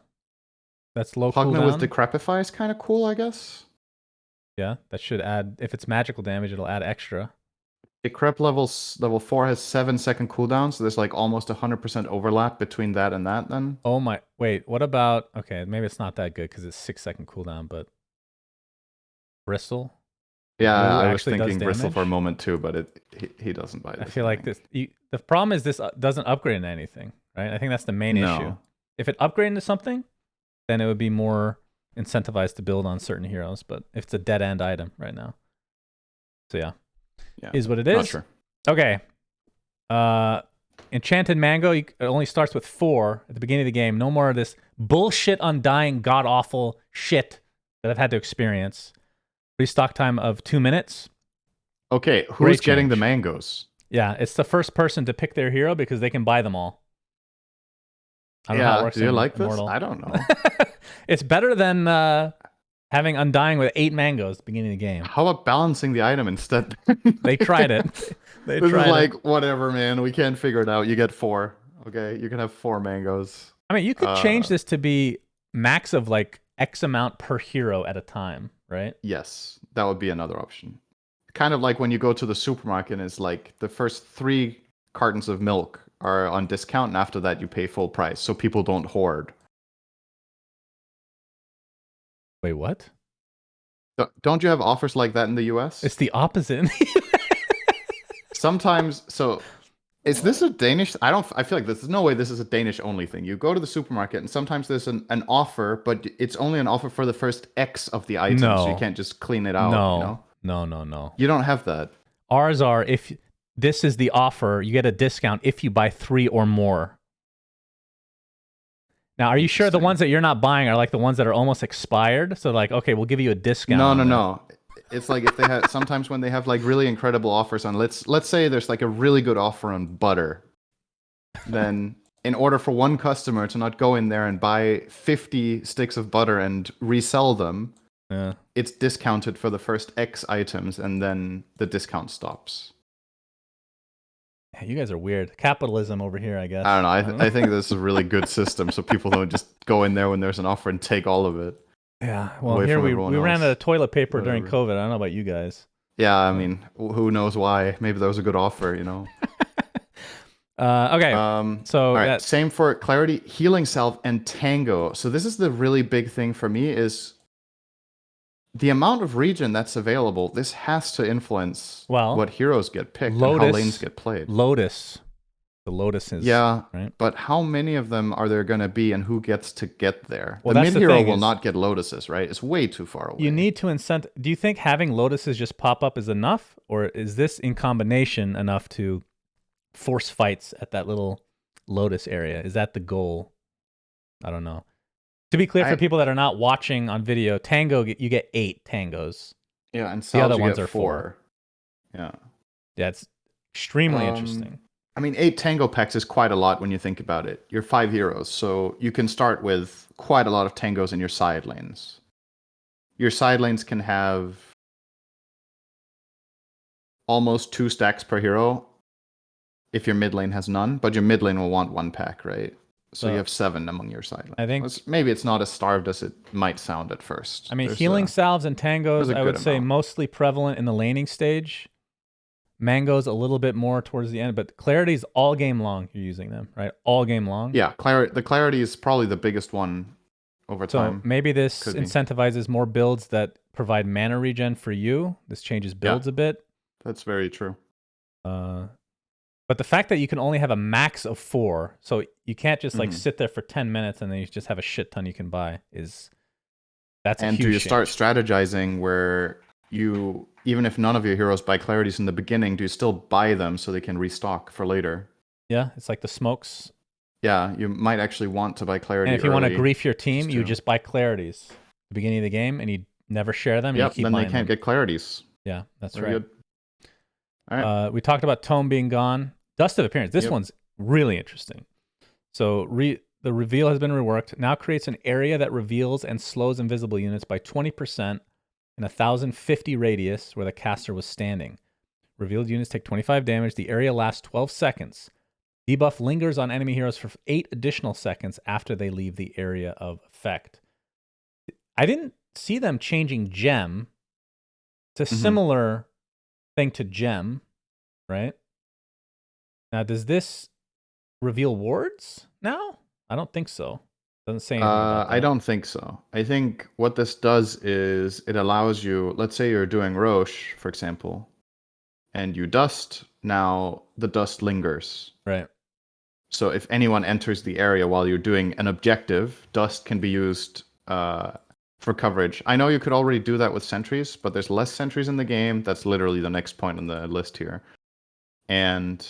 that's low Pugna cooldown. with Decrepify is kind of cool, I guess. Yeah, that should add, if it's magical damage, it'll add extra. Decrep level 4 has 7-second cooldown, so there's like almost 100% overlap between that and that then. Oh my, wait, what about, okay, maybe it's not that good because it's 6-second cooldown, but Bristol? Yeah, I was thinking Bristol for a moment too, but he doesn't buy this. I feel like this, the problem is this doesn't upgrade into anything, right? I think that's the main issue. If it upgraded into something, then it would be more incentivized to build on certain heroes, but if it's a dead end item right now. So yeah. Is what it is. Not sure. Okay. Enchanted Mango, it only starts with 4 at the beginning of the game. No more of this bullshit, undying, god-awful shit that I've had to experience. Restock time of 2 minutes. Okay, who's getting the mangoes? Yeah, it's the first person to pick their hero because they can buy them all. I don't know how it works. Do you like this? I don't know. It's better than having Undying with 8 mangoes at the beginning of the game. How about balancing the item instead? They tried it. This is like, whatever, man. We can't figure it out. You get 4. Okay, you can have 4 mangoes. I mean, you could change this to be max of like X amount per hero at a time, right? Yes, that would be another option. Kind of like when you go to the supermarket and it's like the first 3 cartons of milk are on discount, and after that you pay full price, so people don't hoard. Wait, what? Don't you have offers like that in the US? It's the opposite. Sometimes, so is this a Danish? I feel like there's no way this is a Danish only thing. You go to the supermarket and sometimes there's an offer, but it's only an offer for the first X of the item, so you can't just clean it out. No. You don't have that. Ours are, if this is the offer, you get a discount if you buy 3 or more. Now, are you sure the ones that you're not buying are like the ones that are almost expired? So like, okay, we'll give you a discount. No. It's like if they have, sometimes when they have like really incredible offers on, let's say there's like a really good offer on butter, then in order for one customer to not go in there and buy 50 sticks of butter and resell them, Yeah. it's discounted for the first X items, and then the discount stops. You guys are weird. Capitalism over here, I guess. I don't know. I think this is a really good system, so people don't just go in there when there's an offer and take all of it. Yeah. Well, away here from we everyone ran out else. of toilet paper during Whatever. COVID. I don't know about you guys. Yeah, I mean, who knows why? Maybe that was a good offer, you know. Okay. So all right. that Same for Clarity, Healing Salve, and Tango. So this is the really big thing for me is the amount of region that's available. This has to influence what heroes get picked and how lanes get played. Lotus. The Lotus is right. But how many of them are there going to be, and who gets to get there? Well, the that's mid the hero thing will is- not get Lotuses, right? It's way too far away. You need to incent. Do you think having Lotuses just pop up is enough, or is this in combination enough to force fights at that little Lotus area? Is that the goal? I don't know. To be clear, for people that are not watching on video, Tango, you get 8 Tangos. Yeah, and the other you ones get are 4. Yeah. Yeah, it's extremely interesting. I mean, 8 Tango packs is quite a lot when you think about it. You're 5 heroes, so you can start with quite a lot of Tangos in your side lanes. Your side lanes can have almost 2 stacks per hero if your mid lane has none, but your mid lane will want 1 pack, right? So you have 7 among your side lanes. I think maybe it's not as starved as it might sound at first. I mean, healing salves and tangos, I would say mostly prevalent in the laning stage. Mango's a little bit more towards the end, but Clarity's all game long. You're using them, right? All game long. Yeah, the Clarity is probably the biggest one over time. So maybe this incentivizes more builds that provide mana regen for you. This changes builds a bit. That's very true. But the fact that you can only have a max of 4, so you can't just like sit there for 10 minutes and then you just have a shit ton you can buy that's a huge do you change. Start strategizing where you, even if none of your heroes buy Clarities in the beginning, do you still buy them so they can restock for later? Yeah, it's like the smokes. Yeah, you might actually want to buy Clarity. And if you want to grief your team, you just buy Clarities at the beginning of the game and you never share them. Yep, then they can't get Clarities. Yeah, that's Very right. Good. All right. We talked about Tome being gone. Dust of Appearance. This one's really interesting. So the reveal has been reworked. Now creates an area that reveals and slows invisible units by 20% in a 1,050 radius where the caster was standing. Revealed units take 25 damage. The area lasts 12 seconds. Debuff lingers on enemy heroes for 8 additional seconds after they leave the area of effect. I didn't see them changing Gem. It's a similar thing to Gem, right? Now, does this reveal wards now? I don't think so. Doesn't say anything about that. I don't think so. I think what this does is it allows you, let's say you're doing Roche, for example, and you dust, now the dust lingers. Right. So if anyone enters the area while you're doing an objective, dust can be used for coverage. I know you could already do that with sentries, but there's less sentries in the game. That's literally the next point on the list here. And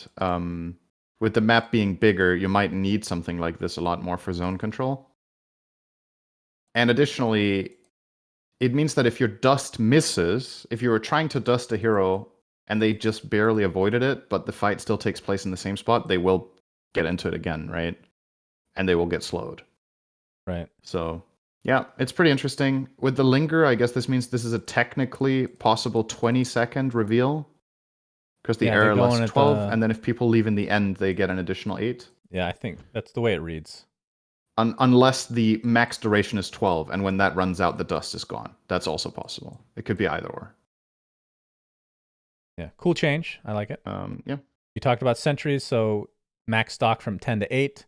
with the map being bigger, you might need something like this a lot more for zone control. And additionally, it means that if your dust misses, if you were trying to dust a hero and they just barely avoided it, but the fight still takes place in the same spot, they will get into it again, right? And they will get slowed. Right. So, yeah, it's pretty interesting. With the linger, I guess this means this is a technically possible 20-second reveal. Because the area lasts 12, and then if people leave in the end, they get an additional 8. Yeah, I think that's the way it reads. Unless the max duration is 12, and when that runs out, the dust is gone. That's also possible. It could be either or. Yeah, cool change. I like it. Yeah. You talked about sentries, so max stock from 10 to 8,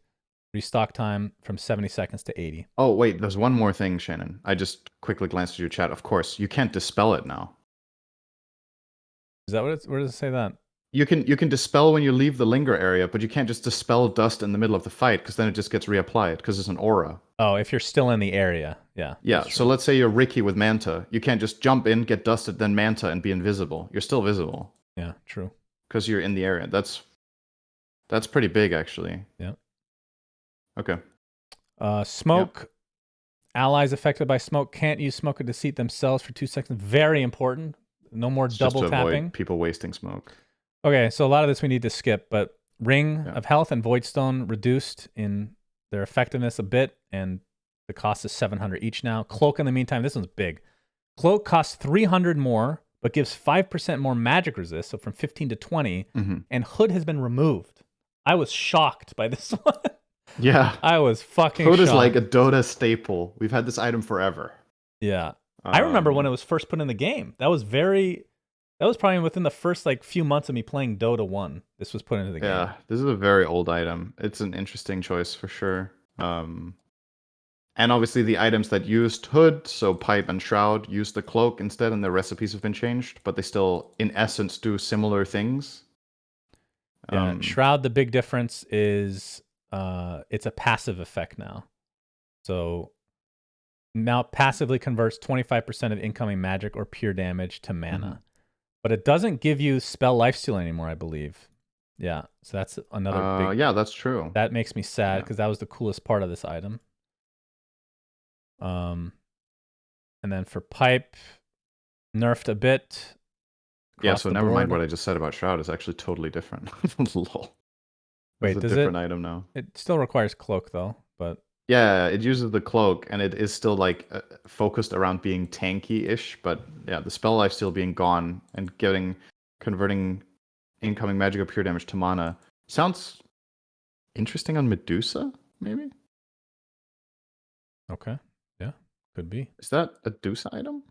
restock time from 70 seconds to 80. Oh, wait, there's one more thing, Shannon. I just quickly glanced at your chat. Of course, you can't dispel it now. Is that what where does it say that? You can dispel when you leave the linger area, but you can't just dispel dust in the middle of the fight because then it just gets reapplied because it's an aura. Oh, if you're still in the area, yeah. Yeah, so let's say you're Ricky with Manta. You can't just jump in, get dusted, then Manta and be invisible. You're still visible. Yeah, true. Because you're in the area. That's pretty big, actually. Yeah. Okay. Smoke. Yep. Allies affected by smoke can't use smoke or deceit themselves for 2 seconds. Very important. No more double just to tapping. Avoid people wasting smoke. Okay, so a lot of this we need to skip, but Ring of Health and Voidstone reduced in their effectiveness a bit, and the cost is 700 each now. Cloak, in the meantime, this one's big. Cloak costs 300 more, but gives 5% more magic resist, so from 15 to 20, and Hood has been removed. I was shocked by this one. Yeah. I was fucking Hood shocked. is like a Dota staple. We've had this item forever. Yeah. I remember when it was first put in the game. That was probably within the first like few months of me playing Dota 1. This was put into the game. Yeah, this is a very old item. It's an interesting choice for sure. And obviously the items that used Hood, so Pipe and Shroud, used the Cloak instead, and their recipes have been changed, but they still, in essence, do similar things. Yeah, Shroud, the big difference is it's a passive effect now. So now passively converts 25% of incoming magic or pure damage to mana. But it doesn't give you spell lifesteal anymore, I believe. Yeah, so that's another big... Yeah, that's true. That makes me sad, because that was the coolest part of this item. And then for Pipe, nerfed a bit. Yeah, so never mind what I just said about Shroud. It's actually totally different. Lol. Wait, it's a different item now. It still requires Cloak, though, but... Yeah, it uses the Cloak, and it is still like focused around being tanky-ish, but yeah, the spell life still being gone and converting incoming magic or pure damage to mana. Sounds interesting on Medusa, maybe? Okay, yeah, could be. Is that a Dusa item?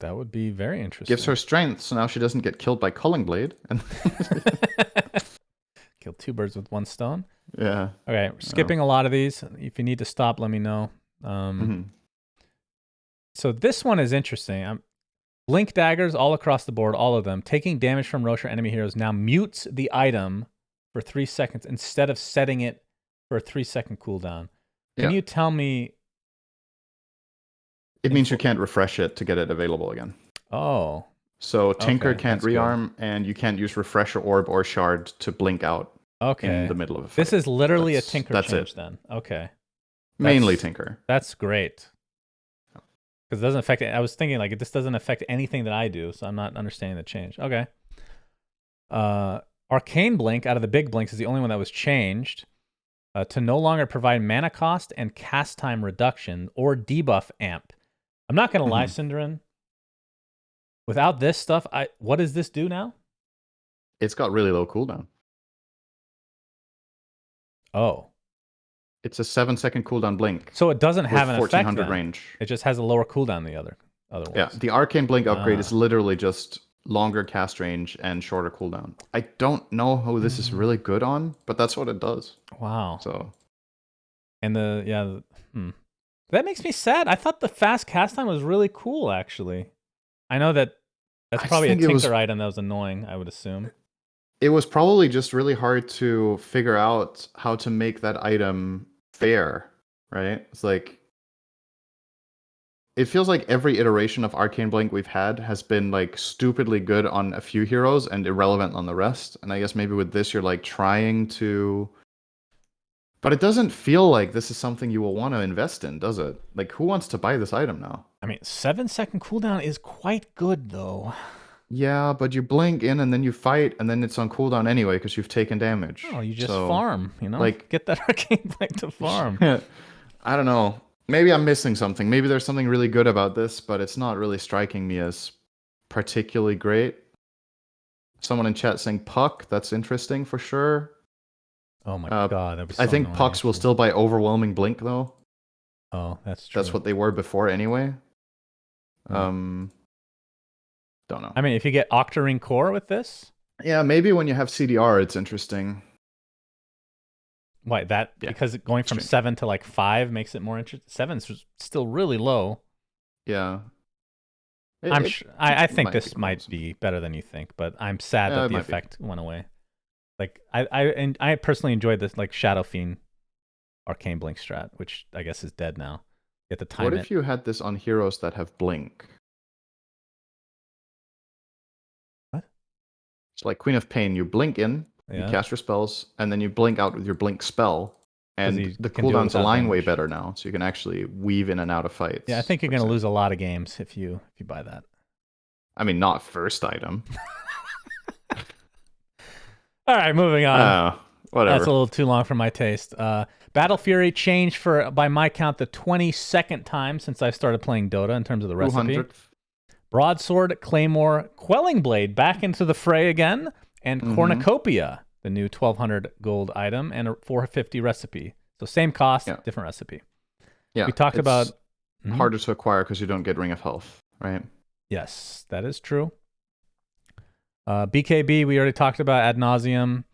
That would be very interesting. Gives her strength, so now she doesn't get killed by Culling Blade. And kill 2 birds with 1 stone. Yeah. Okay, we're skipping a lot of these. If you need to stop, let me know. So this one is interesting. Blink daggers all across the board, all of them. Taking damage from Roche or enemy heroes now mutes the item for 3 seconds instead of setting it for a 3-second cooldown. Can you tell me... It means you can't refresh it to get it available again. Oh. So Tinker can't rearm, and you can't use Refresher Orb or Shard to blink out in the middle of a fight. This is literally a Tinker change then. Okay. Mainly Tinker. That's great. Because it doesn't affect it. I was thinking, like, this doesn't affect anything that I do, so I'm not understanding the change. Okay. Arcane Blink, out of the big blinks, is the only one that was changed to no longer provide mana cost and cast time reduction or debuff amp. I'm not going to lie, Synderen. Without this stuff, what does this do now? It's got really low cooldown. Oh. It's a 7-second cooldown blink. So it doesn't have an effect 1400 range. It just has a lower cooldown than the other ones. Yeah, the Arcane Blink upgrade is literally just longer cast range and shorter cooldown. I don't know how this is really good on, but that's what it does. Wow. So. And that makes me sad. I thought the fast cast time was really cool, actually. I know that's probably a Tinker item that was annoying, I would assume. It was probably just really hard to figure out how to make that item fair, right? It's like, it feels like every iteration of Arcane Blink we've had has been like stupidly good on a few heroes and irrelevant on the rest. And I guess maybe with this, you're like trying to... But it doesn't feel like this is something you will want to invest in, does it? Like, who wants to buy this item now? I mean, 7-second cooldown is quite good, though. Yeah, but you blink in and then you fight, and then it's on cooldown anyway because you've taken damage. Oh, you just farm, you know? Like, get that Arcane Blink to farm. I don't know. Maybe I'm missing something. Maybe there's something really good about this, but it's not really striking me as particularly great. Someone in chat saying Puck. That's interesting for sure. Oh my god, that was so I think annoying, Pucks will still buy overwhelming blink though. Oh, that's true. That's what they were before anyway. Don't know. I mean, if you get Octarine Core with this? Yeah, maybe when you have CDR, it's interesting. Why, because going from 7 to like 5 makes it more interesting? 7's still really low. Yeah. I think this might be better than you think, but I'm sad that the effect went away. Like, I personally enjoyed this, like, Shadow Fiend Arcane Blink strat, which I guess is dead now. You have to time What if you had this on heroes that have Blink? What? It's like Queen of Pain. You blink in, you cast your spells, and then you blink out with your Blink spell. And the cooldowns align way better now, so you can actually weave in and out of fights. Yeah, I think you're going to lose a lot of games if you buy that. I mean, not first item. All right, moving on. Whatever. That's a little too long for my taste. Battle Fury changed for, by my count, the 22nd time since I started playing Dota in terms of the recipe. 200th. Broadsword, Claymore, Quelling Blade back into the fray again, and Cornucopia, the new 1200 gold item, and a 450 recipe. So same cost, different recipe. Yeah. We talked about harder to acquire because you don't get Ring of Health, right? Yes, that is true. BKB, we already talked about ad nauseum.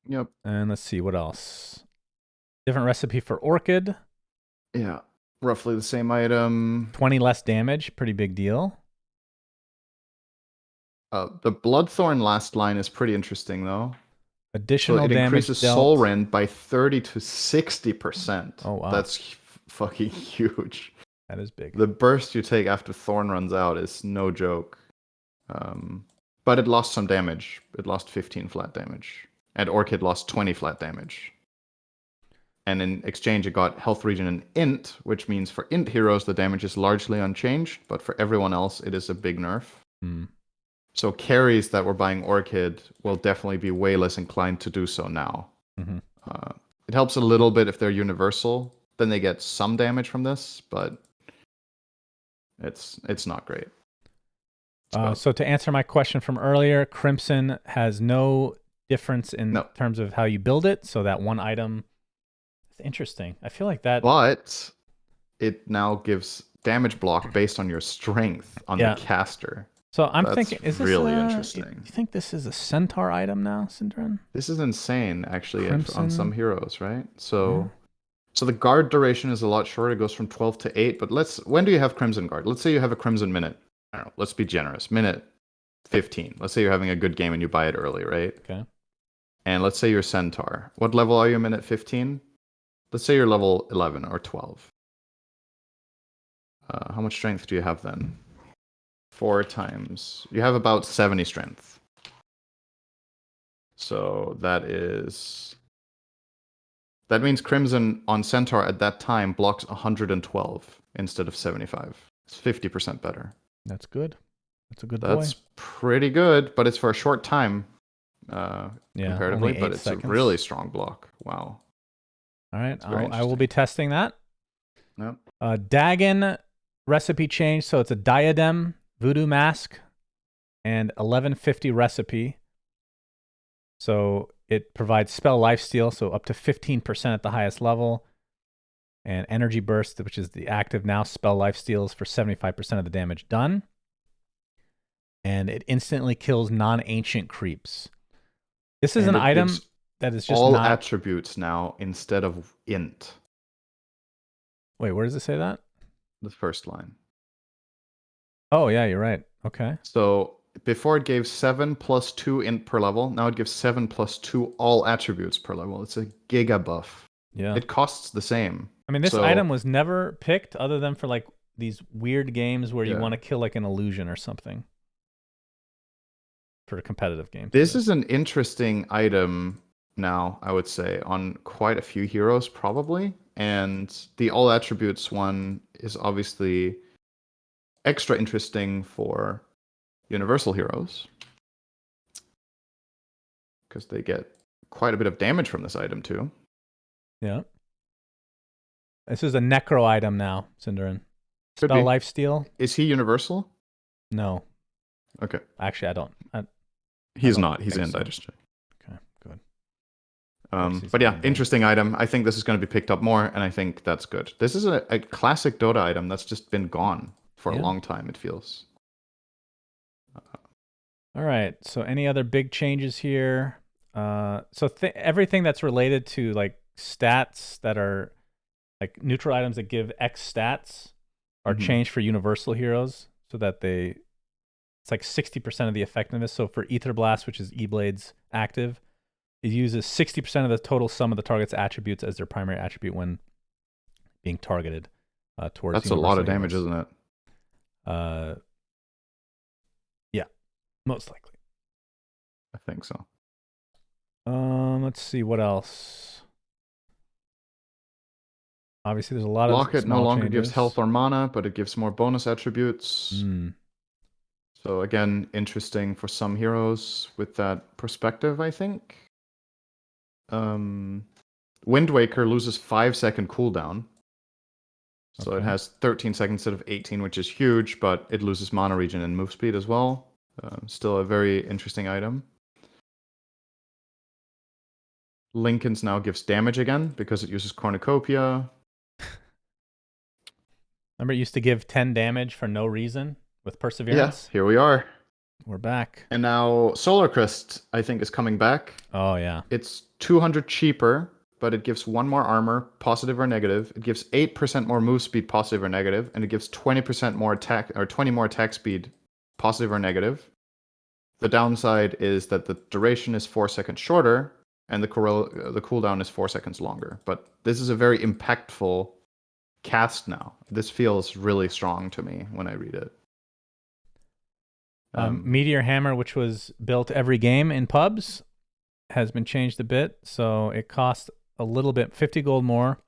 Yep. And let's see, what else? Different recipe for Orchid. Yeah. Roughly the same item. 20 less damage, pretty big deal. The Bloodthorn last line is pretty interesting, though. Additional so it damage increases dealt. Soul Rend by 30 to 60%. Oh, wow. That's fucking huge. That is big. The burst you take after Thorn runs out is no joke. But it lost some damage. It lost 15 flat damage. And Orchid lost 20 flat damage. And in exchange, it got health regen and int, which means for int heroes, the damage is largely unchanged, but for everyone else, it is a big nerf. So carries that were buying Orchid will definitely be way less inclined to do so now. It helps a little bit if they're universal. Then they get some damage from this, but it's not great. So to answer my question from earlier, Crimson has no difference in terms of how you build it. So that one item is interesting. I feel like that. But it now gives damage block based on your strength on the caster. So I'm thinking, is this really interesting? You think this is a centaur item now, Syndron? This is insane, actually, on some heroes, right? So the guard duration is a lot shorter. It goes from 12 to 8. But when do you have Crimson Guard? Let's say you have a Crimson minute. I don't know, let's be generous. Minute 15. Let's say you're having a good game and you buy it early, right? Okay. And let's say you're Centaur. What level are you minute 15? Let's say you're level 11 or 12. How much strength do you have then? 4 times. You have about 70 strength. So that means Crimson on Centaur at that time blocks 112 instead of 75. It's 50% better. That's good. That's a good That's pretty good, but it's for a short time comparatively, but it's a really strong block. Wow. All right, I will be testing that. Yep. Dagon recipe change, so it's a diadem, voodoo mask, and 1150 recipe. So it provides spell lifesteal, so up to 15% at the highest level. And energy burst, which is the active now spell lifesteals for 75% of the damage done. And it instantly kills non-ancient creeps. This is an item that is just all attributes now instead of int. Wait, where does it say that? The first line. Oh, yeah, you're right. Okay. So before it gave 7 plus 2 int per level. Now it gives 7 plus 2 all attributes per level. It's a giga buff. Yeah. It costs the same. I mean, this item was never picked other than for like these weird games where you want to kill like an illusion or something. For a competitive game. This is an interesting item now, I would say, on quite a few heroes probably. And the all attributes one is obviously extra interesting for universal heroes. Because they get quite a bit of damage from this item too. Yeah. This is a necro item now, Cinderin. Spell lifesteal. Is he universal? No. Okay. Actually, I don't. He's not. He's in. So. I just checked. Okay, good. But yeah, interesting item. I think this is going to be picked up more, and I think that's good. This is a classic Dota item that's just been gone for a long time, it feels. All right. So any other big changes here? So everything that's related to like stats that are like neutral items that give X stats are changed for universal heroes so that it's like 60% of the effectiveness. So for Ether Blast, which is E-Blade's active, it uses 60% of the total sum of the target's attributes as their primary attribute when being targeted towards. That's a lot of damage, isn't it? Yeah, most likely. I think so. Let's see what else. Obviously, there's a lot of Locket no longer gives health or mana, but it gives more bonus attributes. So again, interesting for some heroes with that perspective, I think. Wind Waker loses 5-second cooldown. So it Okay. has 13 seconds instead of 18, which is huge, but it loses mana regen and move speed as well. Still a very interesting item. Lincoln's now gives damage again because it uses Cornucopia. Remember, it used to give 10 damage for no reason with Yeah, Perseverance? here we are. We're back. And now Solar Crest, I think, is coming back. Oh, yeah. It's 200 cheaper, but it gives 1 more armor, positive or negative. It gives 8% more move speed, positive or negative, and it gives 20% more attack or 20 more attack speed, positive or negative. The downside is that the duration is 4 seconds shorter, and the cooldown is 4 seconds longer. But this is a very impactful cast now. This feels really strong to me when I read it. Meteor Hammer, which was built every game in pubs, has been changed a bit. So it costs a little bit, 50 gold more.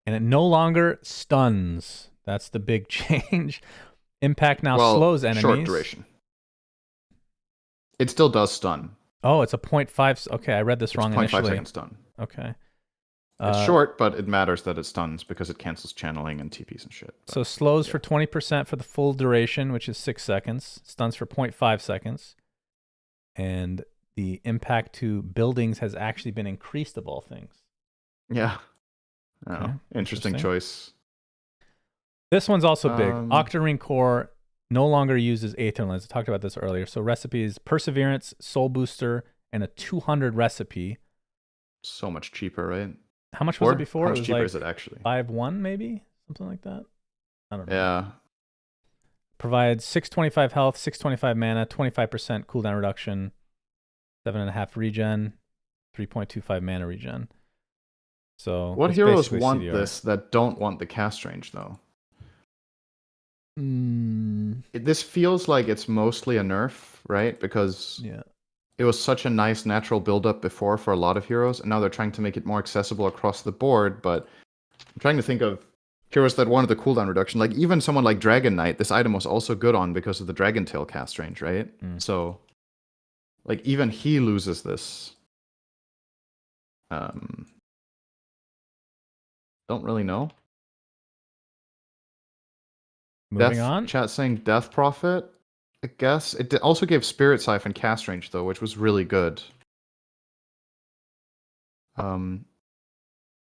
And it no longer stuns. That's the big change. Impact now slows enemies. Short duration. It still does stun. Oh, it's a 0.5. Okay, I read this wrong It's 0.5 initially. second stun. Okay. It's short, but it matters that it stuns because it cancels channeling and TPs and shit. But, so slows for 20% for the full duration, which is 6 seconds. Stuns for 0.5 seconds. And the impact to buildings has actually been increased of all things. Yeah. Oh, Okay, interesting choice. This one's also big. Octarine Core no longer uses Aether Lens. I talked about this earlier. So recipes, Perseverance, Soul Booster, and a 200 recipe. So much cheaper, right? How much was it before? How much it was cheaper like is it actually? 5-1 maybe? Something like that? I don't know. Yeah. Provides 625 health, 625 mana, 25% cooldown reduction, 7.5 regen, 3.25 mana regen. So what heroes want CDR. This that don't want the cast range though? This feels like it's mostly a nerf, right? Because it was such a nice natural build-up before for a lot of heroes, and now they're trying to make it more accessible across the board, but I'm trying to think of heroes that wanted the cooldown reduction. Like even someone like Dragon Knight, this item was also good on because of the Dragon Tail cast range, right? So like even he loses this. Don't really know. Moving on. Chat saying Death Prophet, I guess. It also gave Spirit Siphon cast range though, which was really good. I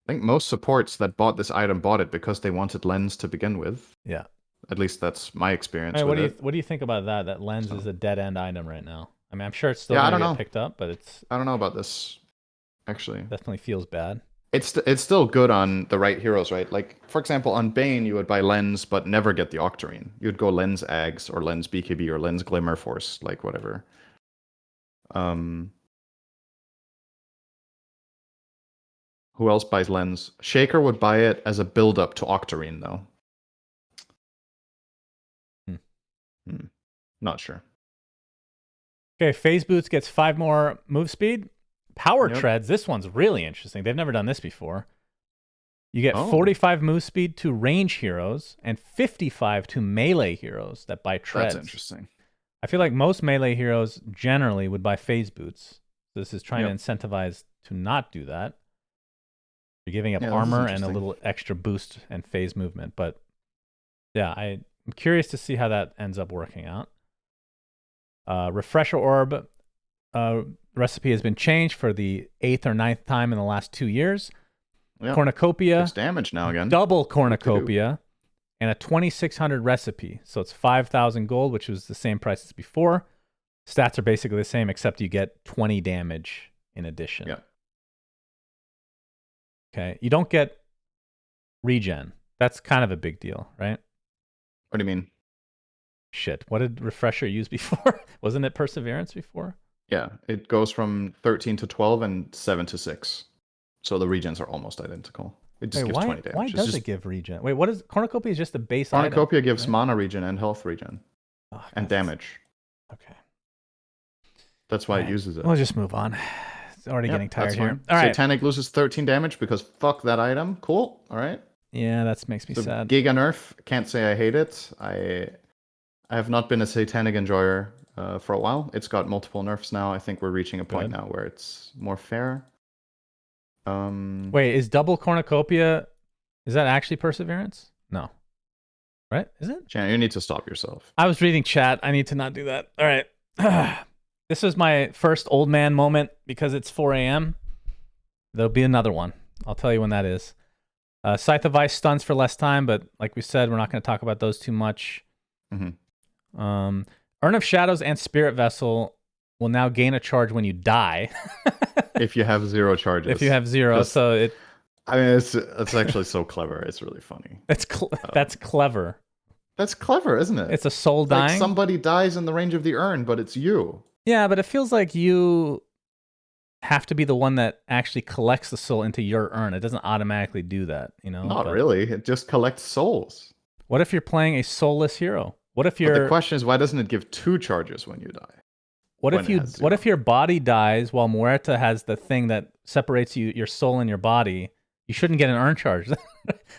think most supports that bought this item bought it because they wanted Lens to begin with. Yeah. At least that's my experience. Hey, with what do you think about that? That Lens is a dead end item right now. I mean, I'm sure it's still going to get picked up, but it's. I don't know about this. Actually, definitely feels bad. It's still good on the right heroes, right? Like for example, on Bane, you would buy Lens but never get the Octarine. You'd go Lens Ags or Lens BKB or Lens Glimmer Force, like whatever. Who else buys Lens? Shaker would buy it as a build-up to Octarine, though. Not sure. Okay, Phase Boots gets 5 more move speed. Power Treads, this one's really interesting. They've never done this before. You get 45 move speed to range heroes and 55 to melee heroes that buy treads. That's interesting. I feel like most melee heroes generally would buy Phase Boots. This is trying to incentivize to not do that. You're giving up armor and a little extra boost and phase movement. But yeah, I'm curious to see how that ends up working out. Refresher Orb recipe has been changed for the 8th or 9th time in the last 2 years. Yep. Cornucopia. It's damage now again. Double Cornucopia. And a 2600 recipe. So it's 5,000 gold, which was the same price as before. Stats are basically the same, except you get 20 damage in addition. Yep. Okay. You don't get regen. That's kind of a big deal, right? What do you mean? Shit. What did Refresher use before? Wasn't it Perseverance before? Yeah. It goes from 13 to 12 and 7 to 6. So the regens are almost identical. It just gives 20 damage. Why does it give regen? Wait, what is Cornucopia? Is just the base Cornucopia item, gives right? mana regen and health regen. And damage. Okay. That's why it uses it. We'll just move on. It's already getting tired here. All right. Satanic loses 13 damage because fuck that item. Cool. All right. Yeah, that makes me sad. Giga nerf. Can't say I hate it. I have not been a Satanic enjoyer for a while. It's got multiple nerfs now. I think we're reaching a point Good. now where it's more fair. Wait, is double cornucopia, is that actually perseverance? No. Right? Is it? Shannon, you need to stop yourself. I was reading chat. I need to not do that. All right. This is my first old man moment because it's 4 a.m. There'll be another one. I'll tell you when that is. Scythe of Ice stuns for less time, but like we said, we're not going to talk about those too much. Urn of Shadows and Spirit Vessel will now gain a charge when you die. If you have 0 charges. If you have 0, so it. I mean, it's actually so clever. It's really funny. That's clever. That's clever, isn't it? It's a soul It's like dying. somebody dies in the range of the urn, but it's you. Yeah, but it feels like you have to be the one that actually collects the soul into your urn. It doesn't automatically do that, you know? Not really. It just collects souls. What if you're playing a soulless hero? What if But you're the question is, why doesn't it give 2 charges when you die? What when if it you has 0? what if your body dies while Muerta has the thing that separates your soul and your body? You shouldn't get an urn charge.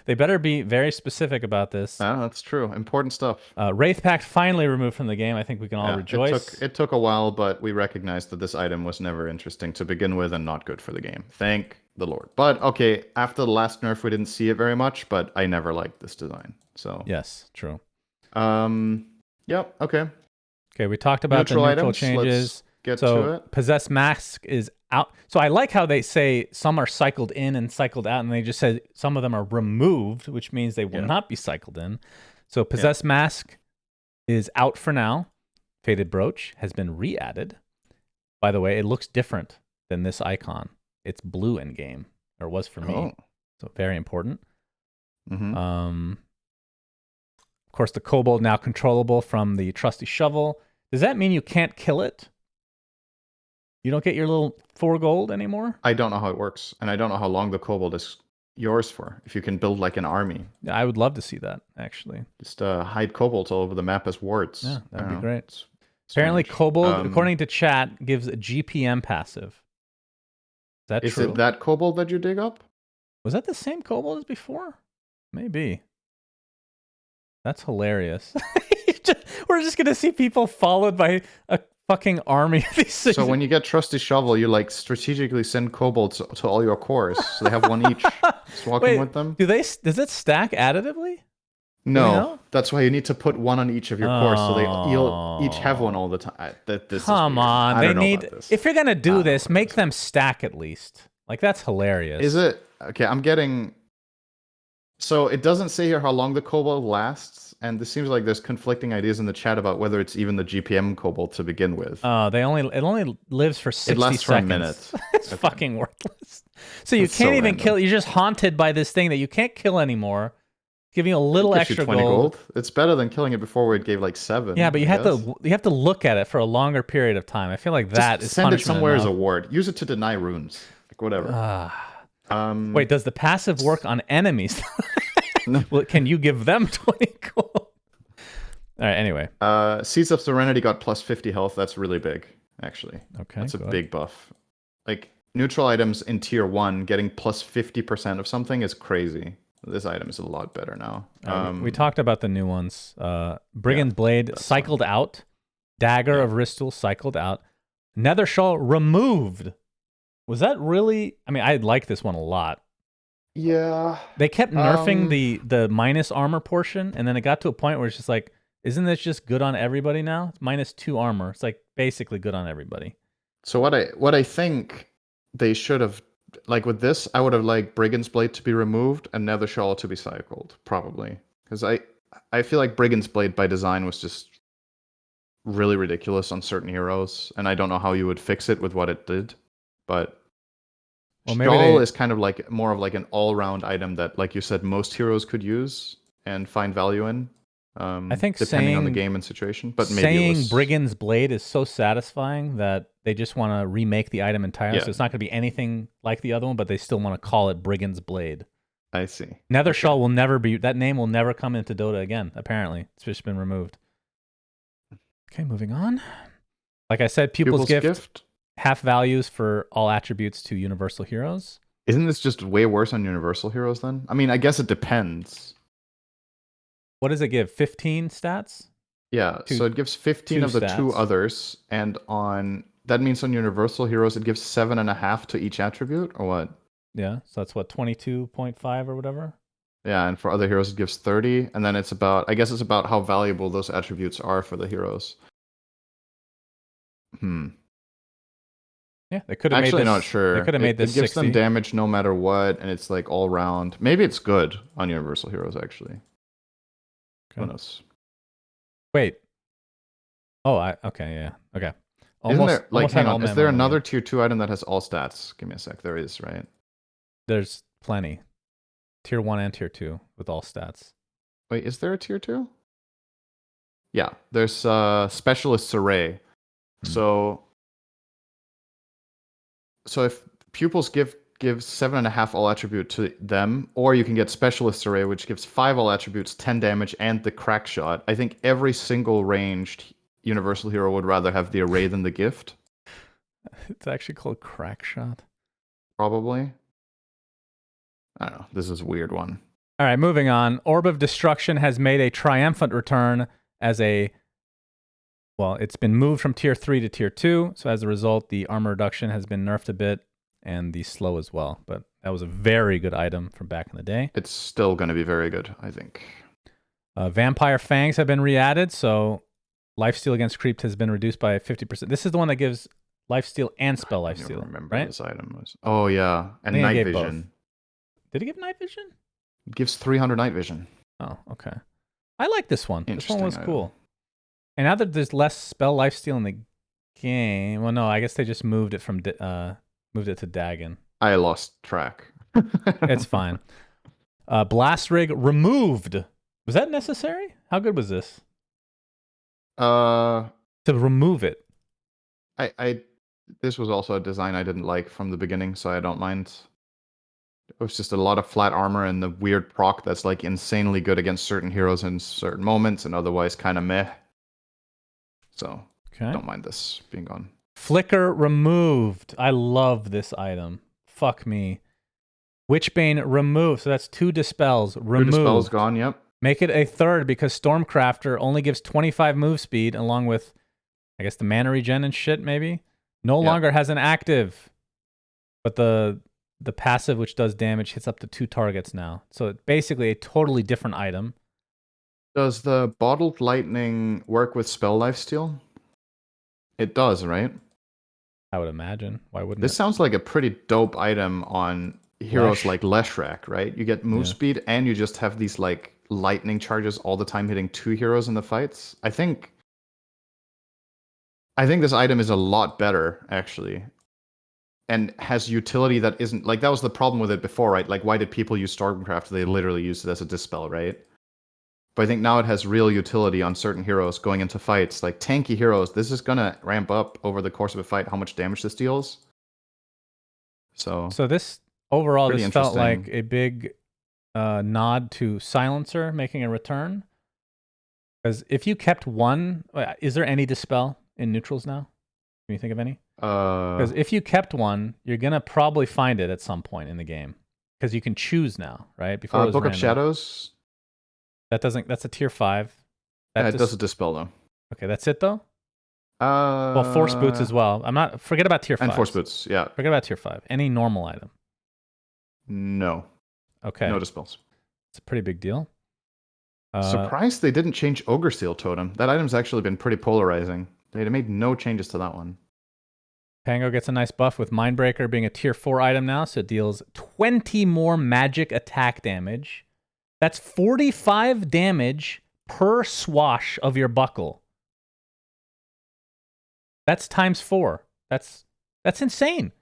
They better be very specific about this. That's true. Important stuff. Wraith Pact finally removed from the game. I think we can all rejoice. It took a while, but we recognized that this item was never interesting to begin with and not good for the game. Thank the Lord. But okay, after the last nerf, we didn't see it very much, but I never liked this design. So yes, true. Yep. Okay. Okay, we talked about the neutral items. changes. Let's get to it. Possessed Mask is out. So I like how they say some are cycled in and cycled out, and they just said some of them are removed, which means they will not be cycled in. So Possessed Mask is out for now. Faded Brooch has been re-added. By the way, it looks different than this icon. It's blue in game, or was for me. So very important. Of course, the Kobold now controllable from the Trusty Shovel. Does that mean you can't kill it? You don't get your little 4 gold anymore? I don't know how it works, and I don't know how long the Kobold is yours for. If you can build like an army. Yeah, I would love to see that, actually. Just hide Kobolds all over the map as wards. Yeah, that'd be great. It's apparently, strange. Kobold, according to chat, gives a GPM passive. Is that true? Is it that Kobold that you dig up? Was that the same Kobold as before? Maybe. That's hilarious. We're just going to see people followed by a fucking army of these things. So when you get Trusty Shovel, you like strategically send Kobolds to all your cores. So they have 1 each. Just walking with them. Does it stack additively? No. That's why you need to put 1 on each of your cores, so you'll each have 1 all the time. Come on. If you're going to do this, make them stack at least. Like, that's hilarious. Is it? Okay, I'm getting... So it doesn't say here how long the Kobold lasts, and this seems like there's conflicting ideas in the chat about whether it's even the GPM Kobold to begin with. It only lives for 60 seconds. It lasts for a minute. It's fucking worthless. So you can't even kill. You're just haunted by this thing that you can't kill anymore, giving you a little extra 20 gold. It's better than killing it before where it gave like 7. Yeah, but you have to look at it for a longer period of time. I feel like that is send it punishment somewhere enough. as a ward. Use it to deny runes. Like whatever. Wait, does the passive work on enemies? No. Well, can you give them 20 gold? All right, anyway. Seeds of Serenity got plus 50 health. That's really big, actually. Okay. That's a big buff. Like, neutral items in tier 1 getting plus 50% of something is crazy. This item is a lot better now. We talked about the new ones. Brigand's Blade cycled out. Dagger of Ristul cycled out. Nether Shawl removed. Was that really... I mean, I like this one a lot. Yeah. They kept nerfing the minus armor portion, and then it got to a point where it's just like, isn't this just good on everybody now? It's minus 2 armor. It's like basically good on everybody. So what I think they should have, like with this, I would have liked Brigand's Blade to be removed and Nether Shawl to be cycled, probably. Because I feel like Brigand's Blade by design was just really ridiculous on certain heroes, and I don't know how you would fix it with what it did. But Shawl is kind of like more of like an all-round item that, like you said, most heroes could use and find value in. I think depending on the game and situation, but maybe saying Brigand's Blade is so satisfying that they just want to remake the item entirely. So it's not going to be anything like the other one, but they still want to call it Brigand's Blade. I see. Nether Shawl will never be, that name will never come into Dota again. Apparently, it's just been removed. Okay, moving on. Like I said, Pupil's Gift. Half values for all attributes to Universal Heroes. Isn't this just way worse on Universal Heroes then? I mean, I guess it depends. What does it give? 15 stats? Yeah, Two so it gives 15 two of the two stats. others, and that means on Universal Heroes it gives 7.5 to each attribute, or what? Yeah, so that's what 22.5 or whatever. Yeah, and for other heroes it gives 30, and then it's about, I guess it's about how valuable those attributes are for the heroes. Yeah, they could have made Actually, not this. They sure. could have made It this gives them 60. damage no matter what, and it's like all round. Maybe it's good on Universal Heroes, actually. Who Okay. knows? Wait. Oh, okay, yeah, okay. Isn't there, like, Almost had hang an all on, is man there moment another again. tier 2 item that has all stats? Give me a sec. There is, right? There's plenty. Tier 1 and tier 2 with all stats. Wait, is there a tier 2? Yeah, there's Specialist's Array. Hmm. So if pupils give 7.5 all attribute to them, or you can get Specialist Array, which gives 5 all attributes, 10 damage, and the crack shot. I think every single ranged Universal Hero would rather have the array than the gift. It's actually called crack shot. Probably. I don't know. This is a weird one. All right, moving on. Orb of Destruction has made a triumphant return as a. Well, it's been moved from tier 3 to tier 2. So as a result, the armor reduction has been nerfed a bit and the slow as well. But that was a very good item from back in the day. It's still going to be very good, I think. Vampire Fangs have been re-added. So lifesteal against creep has been reduced by 50%. This is the one that gives lifesteal and spell I don't lifesteal, remember right? this item was. Oh, yeah. I And think it night gave vision. both. Did it give night vision? It gives 300 night vision. Oh, okay. I like this one. This one was Interesting cool. And now that there's less spell lifesteal in the game, well, no, I guess they just moved it from moved it to Dagon. I lost track. It's fine. Blast rig removed. Was that necessary? How good was this? Uh, To remove it. I this was also a design I didn't like from the beginning, so I don't mind. It was just a lot of flat armor and the weird proc that's like insanely good against certain heroes in certain moments and otherwise kind of meh. So, Okay. don't mind this being gone. Flicker removed. I love this item. Fuck me. Witchbane removed. So that's 2 dispels removed. 2 dispels gone, yep. Make it a 3rd because Stormcrafter only gives 25 move speed along with, I guess, the mana regen and shit, maybe. No longer has an active. But the passive, which does damage, hits up to 2 targets now. So it's basically a totally different item. Does the Bottled Lightning work with spell lifesteal? It does, right? I would imagine. Why wouldn't This it? sounds like a pretty dope item on heroes like Leshrac, right? You get move speed and you just have these like lightning charges all the time hitting 2 heroes in the fights. I think this item is a lot better, actually. And has utility that isn't like that was the problem with it before, right? Like why did people use Stormcraft? They literally used it as a dispel, right? But I think now it has real utility on certain heroes going into fights. Like tanky heroes, this is gonna ramp up over the course of a fight how much damage this deals. So this overall, pretty this felt like interesting. a big nod to Silencer making a return. Because if you kept one, is there any dispel in neutrals now? Can you think of any? Because if you kept one, you're gonna probably find it at some point in the game. Because you can choose now, right? Before it was Book of random. Shadows. That doesn't. That's a tier 5. It does a dispel though. Okay, that's it though. Well, Force Boots as well. I'm not. Forget about tier 5. And Force Boots, yeah. Forget about tier 5. Any normal item. No. Okay. No dispels. It's a pretty big deal. Surprised they didn't change Ogre Seal Totem. That item's actually been pretty polarizing. They made no changes to that one. Pango gets a nice buff with Mindbreaker being a tier 4 item now, so it deals 20 more magic attack damage. That's 45 damage per swash of your buckle. That's times 4. That's insane.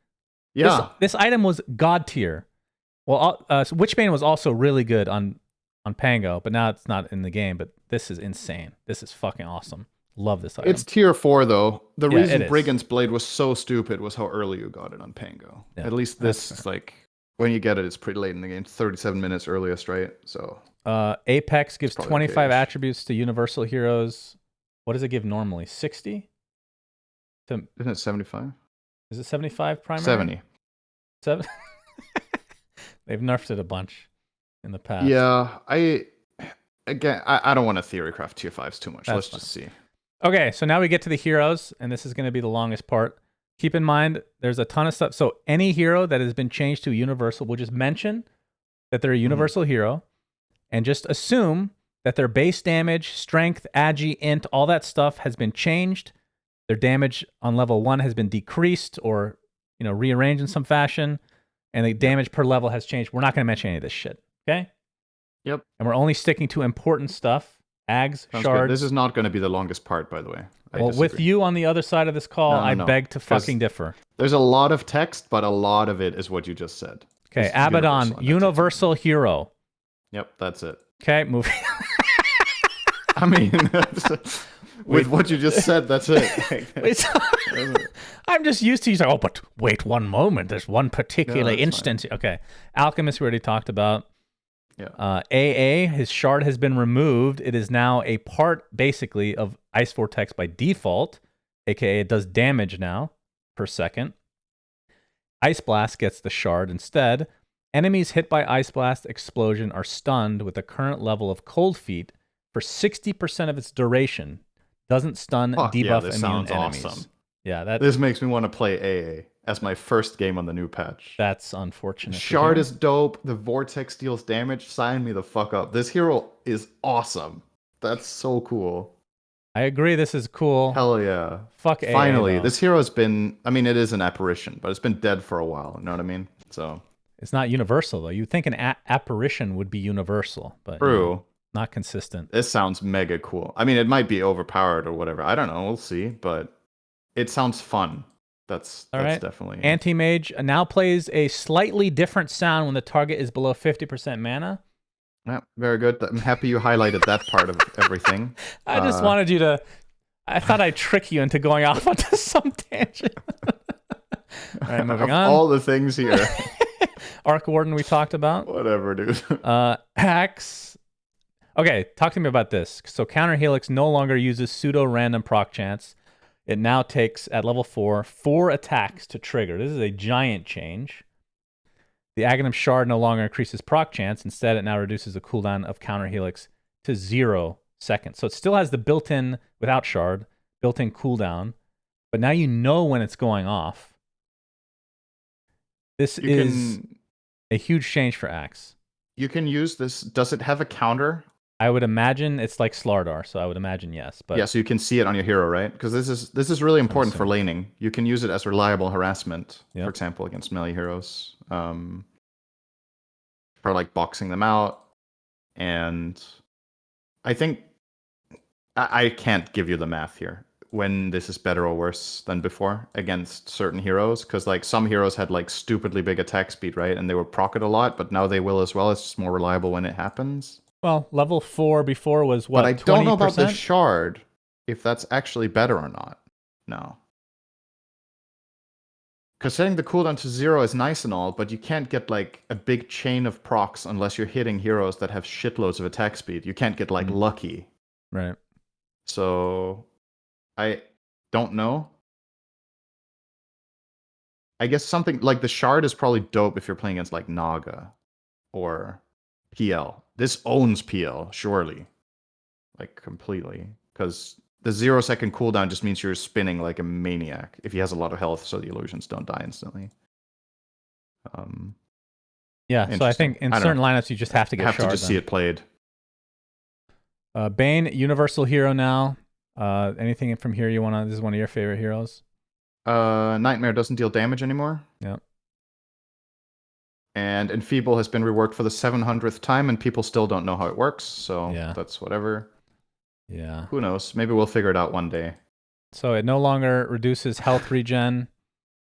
Yeah. This item was god tier. Well, Witchbane was also really good on Pango, but now it's not in the game. But this is insane. This is fucking awesome. Love this item. It's tier 4 though. The Yeah, reason Brigand's Blade was so stupid was how early you got it on Pango. Yeah, At least this is like when you get it, it's pretty late in the game. 37 minutes earliest, right? So Apex gives 25 okay-ish. attributes to Universal Heroes. What does it give normally? 60? Isn't it 75? Is it 75 primary? 70. 7? They've nerfed it a bunch in the past. Yeah, again, I don't want to theorycraft tier 5s too much. That's Let's fine. just see. Okay, so now we get to the heroes, and this is going to be the longest part. Keep in mind, there's a ton of stuff. So any hero that has been changed to universal, we'll just mention that they're a universal hero, and just assume that their base damage, strength, agi, int, all that stuff has been changed. Their damage on level 1 has been decreased or rearranged in some fashion, and the damage per level has changed. We're not going to mention any of this shit, okay? Yep. And we're only sticking to important stuff. Ags, Sounds shards. good. This is not going to be the longest part, by the way. Well, with you on the other side of this call, I beg to fucking differ. There's a lot of text, but a lot of it is what you just said. Okay, Abaddon, universal hero. Yep, that's it. Okay, moving. I mean, with what you just said, that's it. Wait, I'm just used to you saying, but wait one moment. There's one particular instance. Fine. Okay, Alchemist we already talked about. Yeah. AA, his shard has been removed. It is now a part, basically, of Ice Vortex by default, aka it does damage now per second. Ice Blast gets the shard instead. Enemies hit by Ice Blast explosion are stunned with a current level of Cold Feet for 60% of its duration. Doesn't stun, debuff immune enemies. Awesome. Yeah, this makes me want to play AA as my first game on the new patch. That's unfortunate. Shard is dope. The Vortex deals damage. Sign me the fuck up. This hero is awesome. That's so cool. I agree. This is cool. Hell yeah. Fuck Finally, AA, this hero has been, I mean, it is an apparition, but it's been dead for a while. You know what I mean? So it's not universal, though. You'd think an apparition would be universal, but true. Not consistent. This sounds mega cool. I mean, it might be overpowered or whatever. I don't know. We'll see, but it sounds fun. That's definitely. Anti-Mage now plays a slightly different sound when the target is below 50% mana. Yeah, very good. I'm happy you highlighted that part of everything. I just wanted you to... I thought I'd trick you into going off onto some tangent. All right, moving on. All the things here. Arc Warden we talked about. Whatever, dude. Hacks. Okay, talk to me about this. So Counter Helix no longer uses pseudo-random proc chance. It now takes, at level 4 attacks to trigger. This is a giant change. The Aghanim Shard no longer increases proc chance. Instead, it now reduces the cooldown of Counter Helix to 0 seconds. So it still has the built-in, without Shard, built-in cooldown. But now you know when it's going off. This is a huge change for Axe. You can use this. Does it have a counter? I would imagine it's like Slardar, so I would imagine yes. But yeah, so you can see it on your hero, right? Because this is really important for laning. You can use it as reliable harassment, for example, against melee heroes, for like boxing them out. And I think I can't give you the math here when this is better or worse than before against certain heroes, because like some heroes had like stupidly big attack speed, right? And they would proc it a lot, but now they will as well. It's just more reliable when it happens. Well, level 4 before was what, 20%? But I don't know about the shard, if that's actually better or not. No. Because setting the cooldown to 0 is nice and all, but you can't get like a big chain of procs unless you're hitting heroes that have shitloads of attack speed. You can't get like lucky. Right. So I don't know. I guess something like the shard is probably dope if you're playing against like Naga or PL. This owns PL, surely. Like, completely. Because the 0 second cooldown just means you're spinning like a maniac if he has a lot of health, so the illusions don't die instantly. Yeah, so I think in certain lineups you just have to get shard. Have to just see it played. Bane, universal hero now. Anything from here you want to... This is one of your favorite heroes? Nightmare doesn't deal damage anymore. Yep. And Enfeeble has been reworked for the 700th time, and people still don't know how it works, so that's whatever. Yeah. Who knows? Maybe we'll figure it out one day. So it no longer reduces health regen.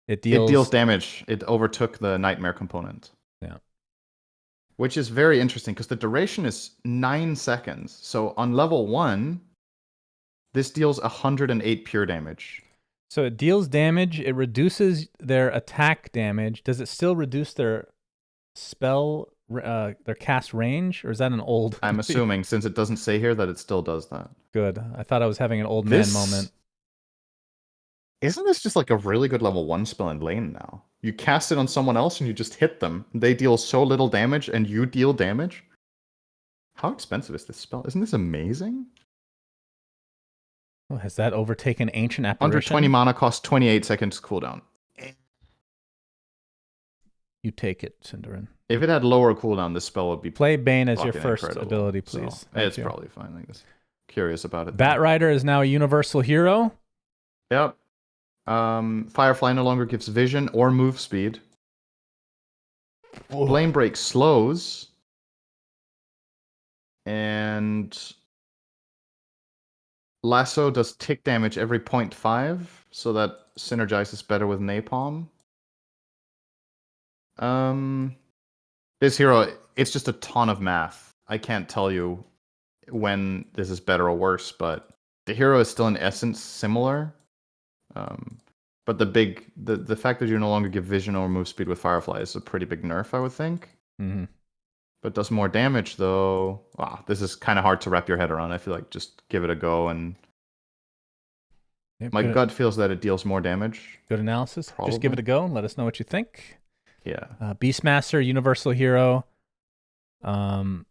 It deals damage. It overtook the Nightmare component. Yeah. Which is very interesting, because the duration is 9 seconds. So on level 1, this deals 108 pure damage. So it deals damage. It reduces their attack damage. Does it still reduce their spell, their cast range, or is that an old? I'm assuming, since it doesn't say here, that it still does that. Good. I thought I was having an old man moment. Isn't this just like a really good level 1 spell in lane now? You cast it on someone else and you just hit them. They deal so little damage and you deal damage. How expensive is this spell? Isn't this amazing? Oh, has that overtaken Ancient Under Apparition? 20 mana, costs 28 seconds cooldown. You take it, Cinderin. If it had lower cooldown, this spell would be Play Bane as your fucking first incredible. ability, please. So, it's probably fine like this. Curious about it. Bat Rider is now a universal hero. Yep. Firefly no longer gives vision or move speed. Whoa. Flame Break slows. And Lasso does tick damage every 0.5, so that synergizes better with Napalm. This hero, it's just a ton of math. I can't tell you when this is better or worse, but the hero is still in essence similar. But the fact that you no longer give vision or move speed with Firefly is a pretty big nerf, I would think. Mm-hmm. But does more damage though. Wow, this is kind of hard to wrap your head around. I feel like just give it a go, and my gut feels that it deals more damage. Good analysis. Probably. Just give it a go and let us know what you think. Yeah. Beastmaster, universal hero. The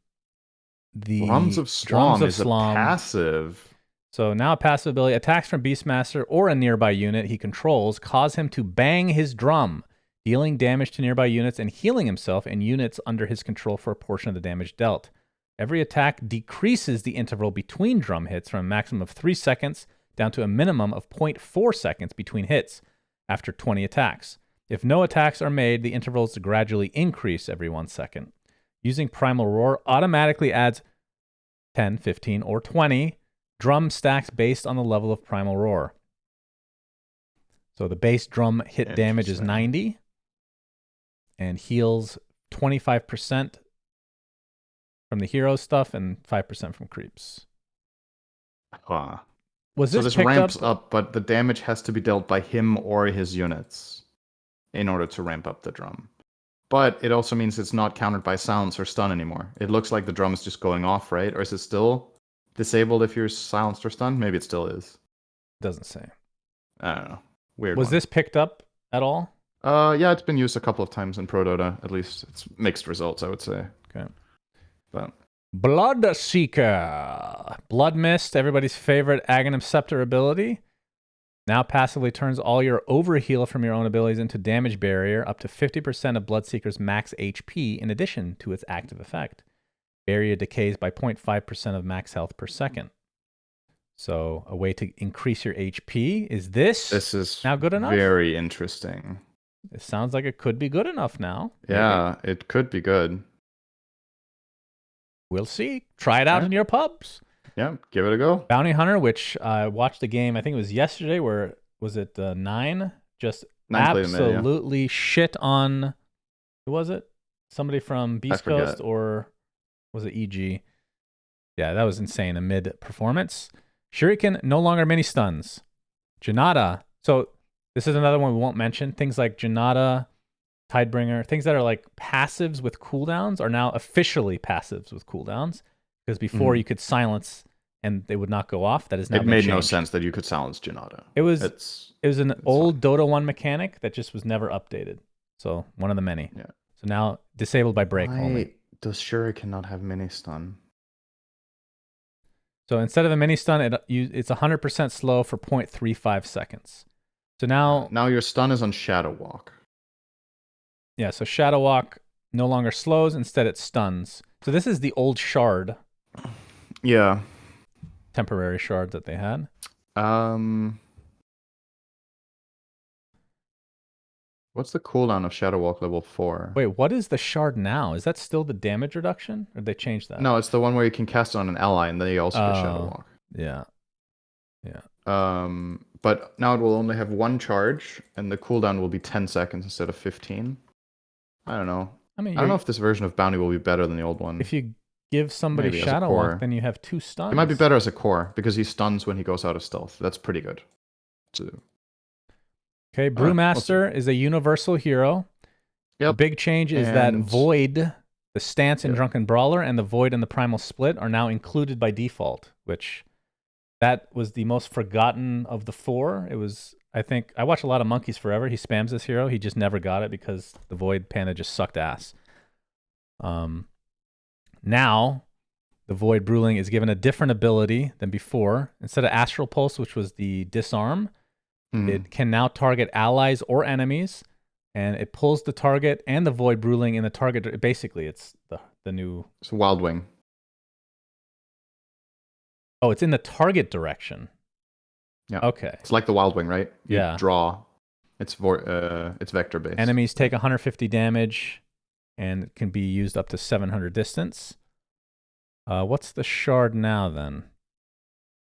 Drums of Slom is a passive. So now a passive ability. Attacks from Beastmaster or a nearby unit he controls cause him to bang his drum, dealing damage to nearby units and healing himself and units under his control for a portion of the damage dealt. Every attack decreases the interval between drum hits from a maximum of 3 seconds down to a minimum of 0.4 seconds between hits after 20 attacks. If no attacks are made, the intervals gradually increase every 1 second. Using Primal Roar automatically adds 10, 15, or 20 drum stacks based on the level of Primal Roar. So the base drum hit damage is 90 and heals 25% from the hero stuff and 5% from creeps. Was this so this ramps up, but the damage has to be dealt by him or his units in order to ramp up the drum. But it also means it's not countered by silence or stun anymore. It looks like the drum is just going off, right? Or is it still disabled if you're silenced or stunned? Maybe it still is. Doesn't say. I don't know. Weird. Was this picked up at all? Yeah, it's been used a couple of times in Pro Dota. At least it's mixed results, I would say. Okay. But Bloodseeker. Blood Mist, everybody's favorite Aghanim Scepter ability. Now passively turns all your overheal from your own abilities into damage barrier up to 50% of Bloodseeker's max HP in addition to its active effect. Barrier decays by 0.5% of max health per second. So a way to increase your HP. Is this is now good enough? Very interesting. It sounds like it could be good enough now. Yeah, maybe. It could be good. We'll see. Try it out in your pubs. Yeah, give it a go. Bounty Hunter, which I watched a game, I think it was yesterday, where was it 9? Just absolutely shit on, who was it? Somebody from Beast Coast, or was it EG? Yeah, that was insane. A mid performance. Shuriken, no longer mini stuns. Janata. So this is another one we won't mention. Things like Janata, Tidebringer, things that are like passives with cooldowns are now officially passives with cooldowns. Because before you could silence and they would not go off. That is now. It made no sense that you could silence Janata. It was an old Dota 1 mechanic that just was never updated. So one of the many. Yeah. So now disabled by break only. Why does Shuriken not have mini stun? So instead of a mini stun, it's 100% slow for 0.35 seconds. So now your stun is on Shadow Walk. Yeah, so Shadow Walk no longer slows, instead it stuns. So this is the old shard. Yeah. Temporary shard that they had. What's the cooldown of Shadow Walk level 4? Wait, what is the shard now? Is that still the damage reduction? Or did they change that? No, it's the one where you can cast it on an ally and then you also get Shadow Walk. Yeah. Yeah. But now it will only have one charge and the cooldown will be 10 seconds instead of 15. I don't know. I don't know if this version of Bounty will be better than the old one. If you give somebody maybe Shadow Walk, then you have 2 stuns. It might be better as a core because he stuns when he goes out of stealth. That's pretty good. Okay, Brewmaster is a universal hero. Yep. The big change is that Void, the stance in Drunken Brawler, and the Void and the Primal Split are now included by default, which that was the most forgotten of the 4. It was, I think, I watch a lot of Monkeys Forever. He spams this hero. He just never got it because the Void Panda just sucked ass. Now, the Void Bruling is given a different ability than before. Instead of Astral Pulse, which was the disarm, it can now target allies or enemies, and it pulls the target and the Void Bruling in the target. Basically, it's the new... It's Wild Wing. Oh, it's in the target direction. Yeah. Okay. It's like the Wild Wing, right? You Yeah. draw. It's vector based. Enemies take 150 damage, and it can be used up to 700 distance. What's the shard now then?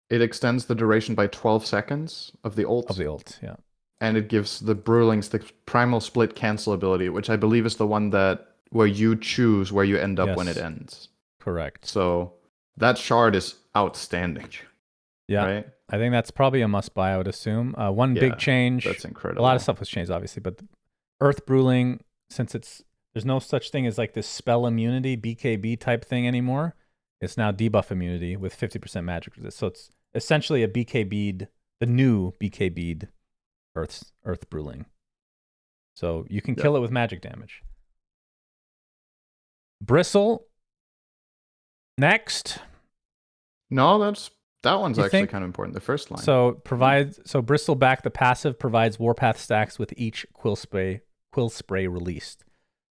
It extends the duration by 12 seconds of the ult. Of the ult, yeah. And it gives the Brulings the primal split cancel ability, which I believe is the one where you choose where you end up when it ends. Correct. So that shard is outstanding. Yeah. Right? I think that's probably a must buy, I would assume. One big change. That's incredible. A lot of stuff was changed, obviously, but Earth Bruling, since there's no such thing as like this spell immunity, BKB type thing anymore. It's now debuff immunity with 50% magic resist. So it's essentially a BKB'd, the new BKB'd Earth Bruling. So you can kill it with magic damage. Bristle. Next. No, that one's actually kind of important. The first line. So Bristle back, the passive provides Warpath stacks with each quill spray released.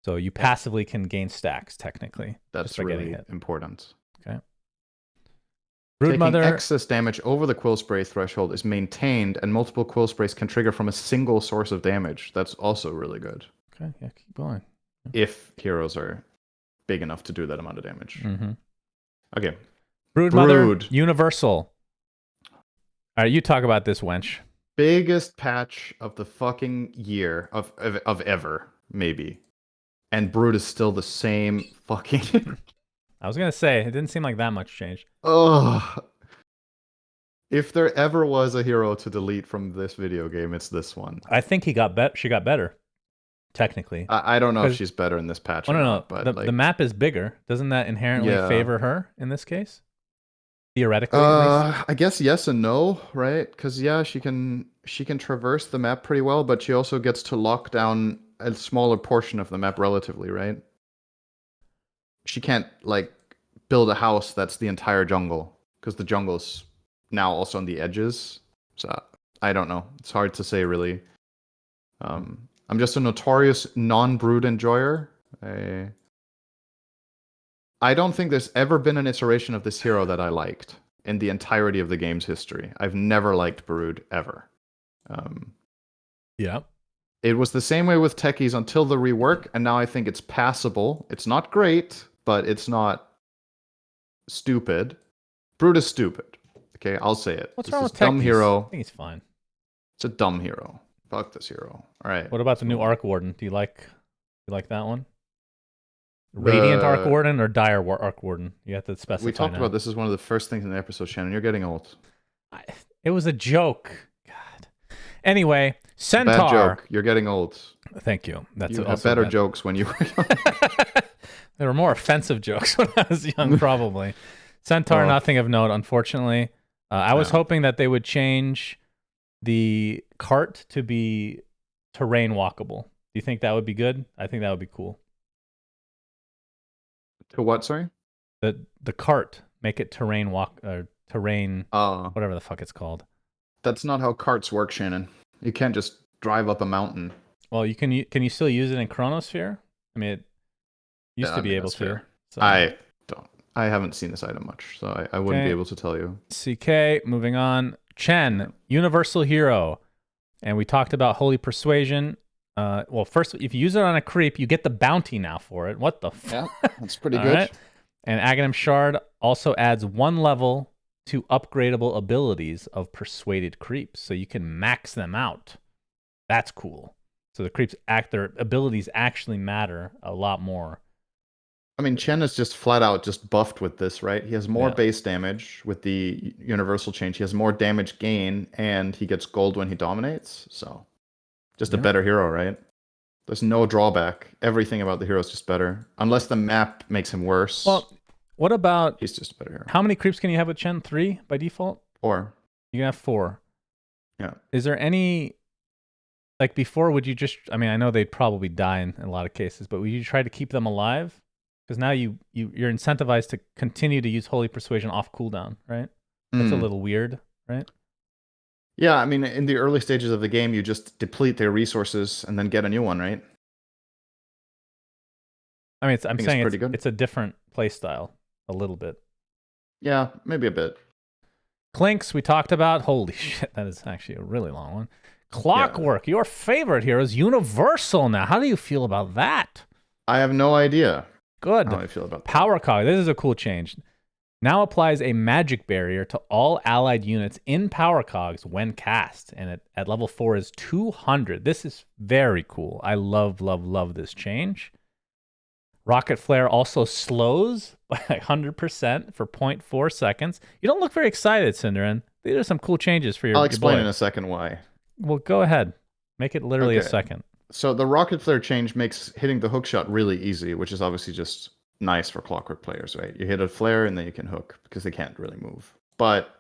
So you passively can gain stacks technically. That's really important. Okay. Taking excess damage over the quill spray threshold is maintained, and multiple quill sprays can trigger from a single source of damage. That's also really good. Okay, yeah, keep going. If heroes are big enough to do that amount of damage. Mm-hmm. Okay. Brood, universal. All right, you talk about this, wench. Biggest patch of the fucking year of ever, maybe. And Brood is still the same fucking... I was gonna say, it didn't seem like that much change. Ugh. If there ever was a hero to delete from this video game, it's this one. I think she got better, technically. I don't know if she's better in this patch or not. But the map is bigger. Doesn't that inherently favor her in this case? Theoretically, at least? I guess yes and no, right? Because she can traverse the map pretty well, but she also gets to lock down a smaller portion of the map relatively, right? She can't build a house that's the entire jungle, because the jungle's now also on the edges. So I don't know. It's hard to say really. I'm just a notorious non-Brood enjoyer. I don't think there's ever been an iteration of this hero that I liked in the entirety of the game's history. I've never liked Brood ever. Yeah. It was the same way with techies until the rework, and now I think it's passable. It's not great, but it's not stupid. Brood is stupid. Okay, I'll say it. What's wrong with techies? Dumb hero. I think he's fine. It's a dumb hero. Fuck this hero. All right. What about the new Arc Warden? Do you like that one? Radiant Arc Warden or Dire Arc Warden? You have to specify. We talked about this as one of the first things in the episode, Shannon. You're getting old. It was a joke. God. Anyway, Centaur. Bad joke. You're getting old. Thank you. That's you had better jokes when you were young. There were more offensive jokes when I was young, probably. Centaur, nothing of note, unfortunately. I was hoping that they would change the cart to be terrain walkable. Do you think that would be good? I think that would be cool. To what, sorry? The cart, make it terrain whatever the fuck it's called. That's not how carts work, Shannon. You can't just drive up a mountain. Well, can you still use it in Chronosphere? I mean, it used to be able to. So. I haven't seen this item much, so I wouldn't be able to tell you. CK, moving on. Chen, Universal Hero. And we talked about Holy Persuasion. Well, first, if you use it on a creep, you get the bounty now for it. What the fuck? Yeah, that's pretty good. Right? And Aghanim Shard also adds 1 level to upgradable abilities of persuaded creeps. So you can max them out. That's cool. So the creeps their abilities actually matter a lot more. I mean, Chen is just flat out just buffed with this, right? He has more base damage with the universal change. He has more damage gain, and he gets gold when he dominates. So, just a better hero, right? There's no drawback. Everything about the hero is just better. Unless the map makes him worse. Well, what about... He's just a better hero. How many creeps can you have with Chen? 3 by default? 4. You can have 4. Yeah. Is there any... Before, would you just... I mean, I know they'd probably die in a lot of cases, but would you try to keep them alive? Because now you're incentivized to continue to use Holy Persuasion off cooldown, right? That's a little weird, right? Yeah, I mean, in the early stages of the game, you just deplete their resources and then get a new one, right? I mean, I'm think saying it's pretty good. it's a different play style, a little bit. Yeah, maybe a bit. Clinks, we talked about. Holy shit, that is actually a really long one. Clockwork, your favorite hero, is universal now. How do you feel about that? I have no idea Good. how I feel about that. Power cog, this is a cool change. Now applies a magic barrier to all allied units in power cogs when cast, and at level 4 is 200. This is very cool. I love, love, love this change. Rocket Flare also slows by 100% for 0.4 seconds. You don't look very excited, Cinderin. These are some cool changes for your I'll explain your boy. in a second why. Well, go ahead. Make it literally a second. So the Rocket Flare change makes hitting the hook shot really easy, which is obviously just nice for Clockwork players, right? You hit a flare and then you can hook because they can't really move. But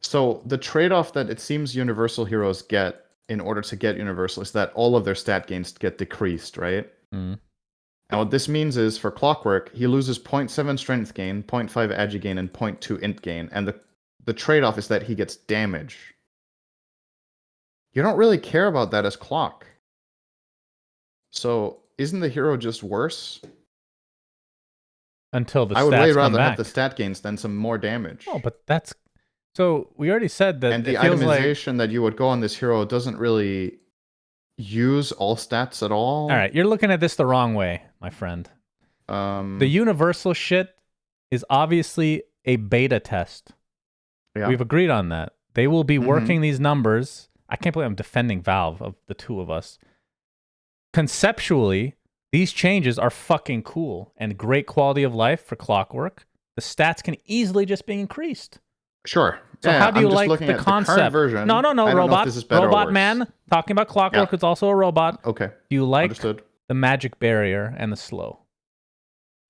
so the trade-off that it seems universal heroes get in order to get universal is that all of their stat gains get decreased, right? Mm. And what this means is for Clockwork, he loses 0.7 strength gain, 0.5 agi gain, and 0.2 int gain. And the trade-off is that he gets damage. You don't really care about that as Clock. So isn't the hero just worse? Until the stats I would way rather back. have the stat gains than some more damage. Oh, but that's... So we already said that. And the itemization that you would go on this hero doesn't really use all stats at all. All right, you're looking at this the wrong way, my friend. The universal shit is obviously a beta test. Yeah. We've agreed on that. They will be working these numbers. I can't believe I'm defending Valve of the two of us. Conceptually, these changes are fucking cool and great quality of life for Clockwork. The stats can easily just be increased. Sure. So how do you like the concept? The current version. No, Robot Man. Talking about Clockwork, it's also a robot. Okay. Do you like Understood. the magic barrier and the slow?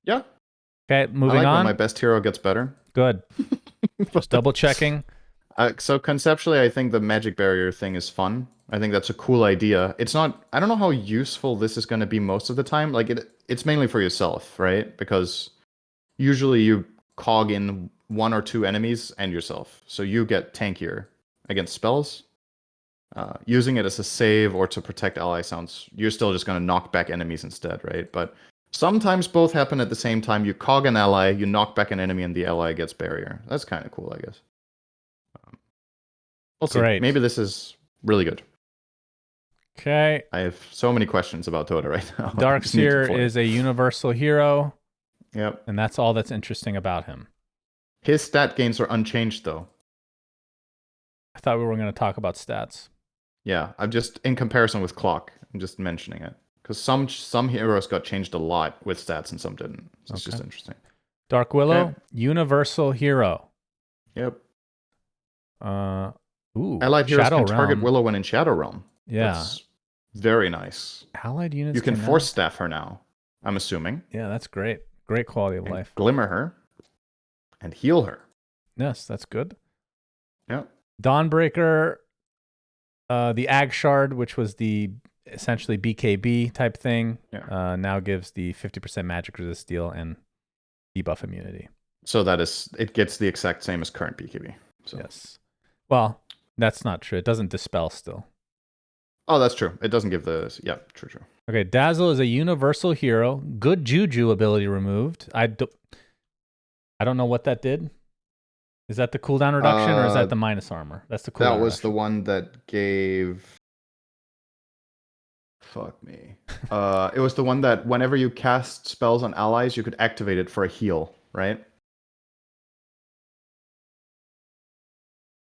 Yeah. Okay, moving on. When my best hero gets better. Good. Just double checking. So conceptually, I think the magic barrier thing is fun. I think that's a cool idea. It's not. I don't know how useful this is going to be most of the time. Like it's mainly for yourself, right? Because usually you cog in 1 or 2 enemies and yourself, so you get tankier against spells. Using it as a save or to protect ally sounds. You're still just going to knock back enemies instead, right? But sometimes both happen at the same time. You cog an ally, you knock back an enemy, and the ally gets barrier. That's kind of cool, I guess. We'll see. Great. Maybe this is really good. Okay. I have so many questions about Dota right now. Darkseer is a universal hero. Yep. And that's all that's interesting about him. His stat gains are unchanged, though. I thought we were going to talk about stats. Yeah, I'm just, in comparison with Clock, I'm just mentioning it. Because some heroes got changed a lot with stats and some didn't. So it's just interesting. Dark Willow, universal hero. Yep. Allied heroes can target Willow when in Shadow Realm. Yeah. That's very nice. Allied units you can force staff her now, I'm assuming. Yeah, that's great. Great quality of life. Glimmer her. And heal her. Yes, that's good. Yep. Dawnbreaker, the Ag Shard, which was the essentially BKB type thing, now gives the 50% magic resist deal and debuff immunity. So it gets the exact same as current BKB. So. Yes. Well, that's not true. It doesn't dispel still. Oh, that's true. It doesn't give the... Yeah, true. Okay, Dazzle is a universal hero. Good Juju ability removed. I don't know what that did. Is that the cooldown reduction or is that the minus armor? That's the cooldown That was reduction. the one that gave... Fuck me. It was the one that whenever you cast spells on allies, you could activate it for a heal, right?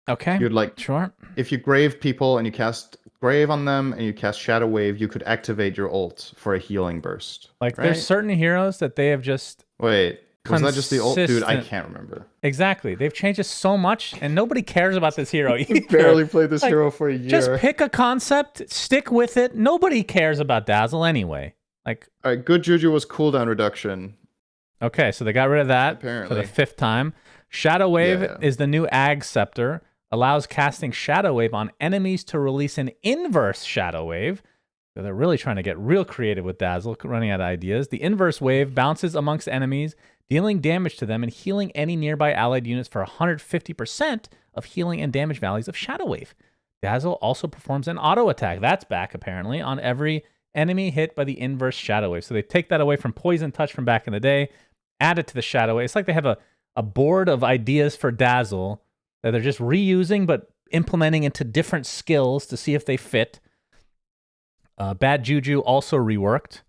Okay. You'd sure. If you grave people and you cast grave on them and you cast Shadow Wave, you could activate your ult for a healing burst. Like there's certain heroes that they have just... Wait, was that just the ult? Dude, I can't remember. Exactly. They've changed it so much and nobody cares about this hero either. Barely played this hero for a year. Just pick a concept, stick with it. Nobody cares about Dazzle anyway. Like, all right, Good Juju was cooldown reduction. Okay, so they got rid of that Apparently. for the 5th time. Shadow Wave is the new Ag Scepter. Allows casting Shadow Wave on enemies to release an inverse Shadow Wave, They're really trying to get real creative with Dazzle, running out of ideas. The inverse wave bounces amongst enemies, dealing damage to them and healing any nearby allied units for 150% of healing and damage values of Shadow Wave. Dazzle also performs an auto attack. That's back, apparently, on every enemy hit by the inverse Shadow Wave. So they take that away from Poison Touch from back in the day, add it to the Shadow Wave. It's like they have a board of ideas for Dazzle that they're just reusing but implementing into different skills to see if they fit. Bad Juju also reworked,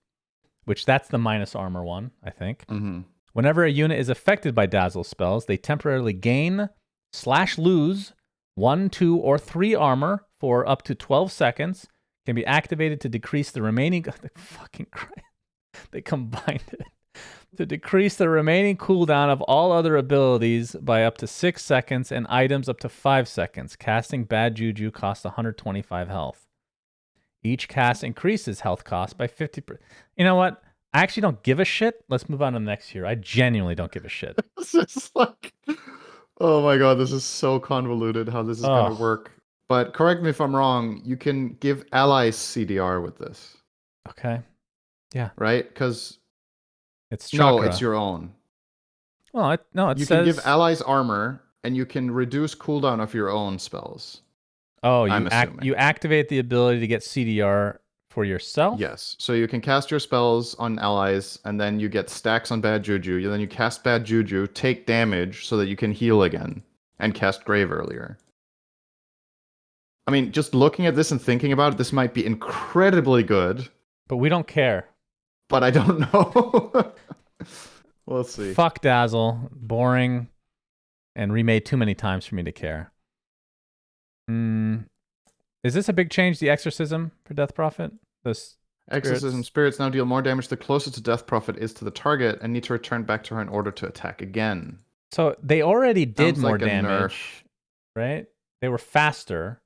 which that's the minus armor one, I think. Mm-hmm. Whenever a unit is affected by Dazzle spells, they temporarily gain/lose 1, 2, or 3 armor for up to 12 seconds. Can be activated to decrease the remaining... Fucking Christ. They combined it. To decrease the remaining cooldown of all other abilities by up to 6 seconds and items up to 5 seconds. Casting Bad Juju costs 125 health. Each cast increases health cost by 50%. You know what? I actually don't give a shit. Let's move on to the next hero. I genuinely don't give a shit. This is like, oh my god, this is so convoluted how this is going to work. But correct me if I'm wrong, you can give allies CDR with this. Okay. Yeah. Right? Because it's chakra. No, it's your own. Well, it you says... can give allies armor, and you can reduce cooldown of your own spells. Oh, you activate the ability to get CDR for yourself? Yes. So you can cast your spells on allies, and then you get stacks on Bad Juju. Then you cast Bad Juju, take damage so that you can heal again, and cast Grave earlier. I mean, just looking at this and thinking about it, this might be incredibly good. But we don't care. But I don't know. We'll see. Fuck Dazzle. Boring. And remade too many times for me to care. Is this a big change, the Exorcism for Death Prophet? Exorcism spirits now deal more damage the closest to Death Prophet is to the target and need to return back to her in order to attack again. So they already did Sounds more like a damage, right? They were faster.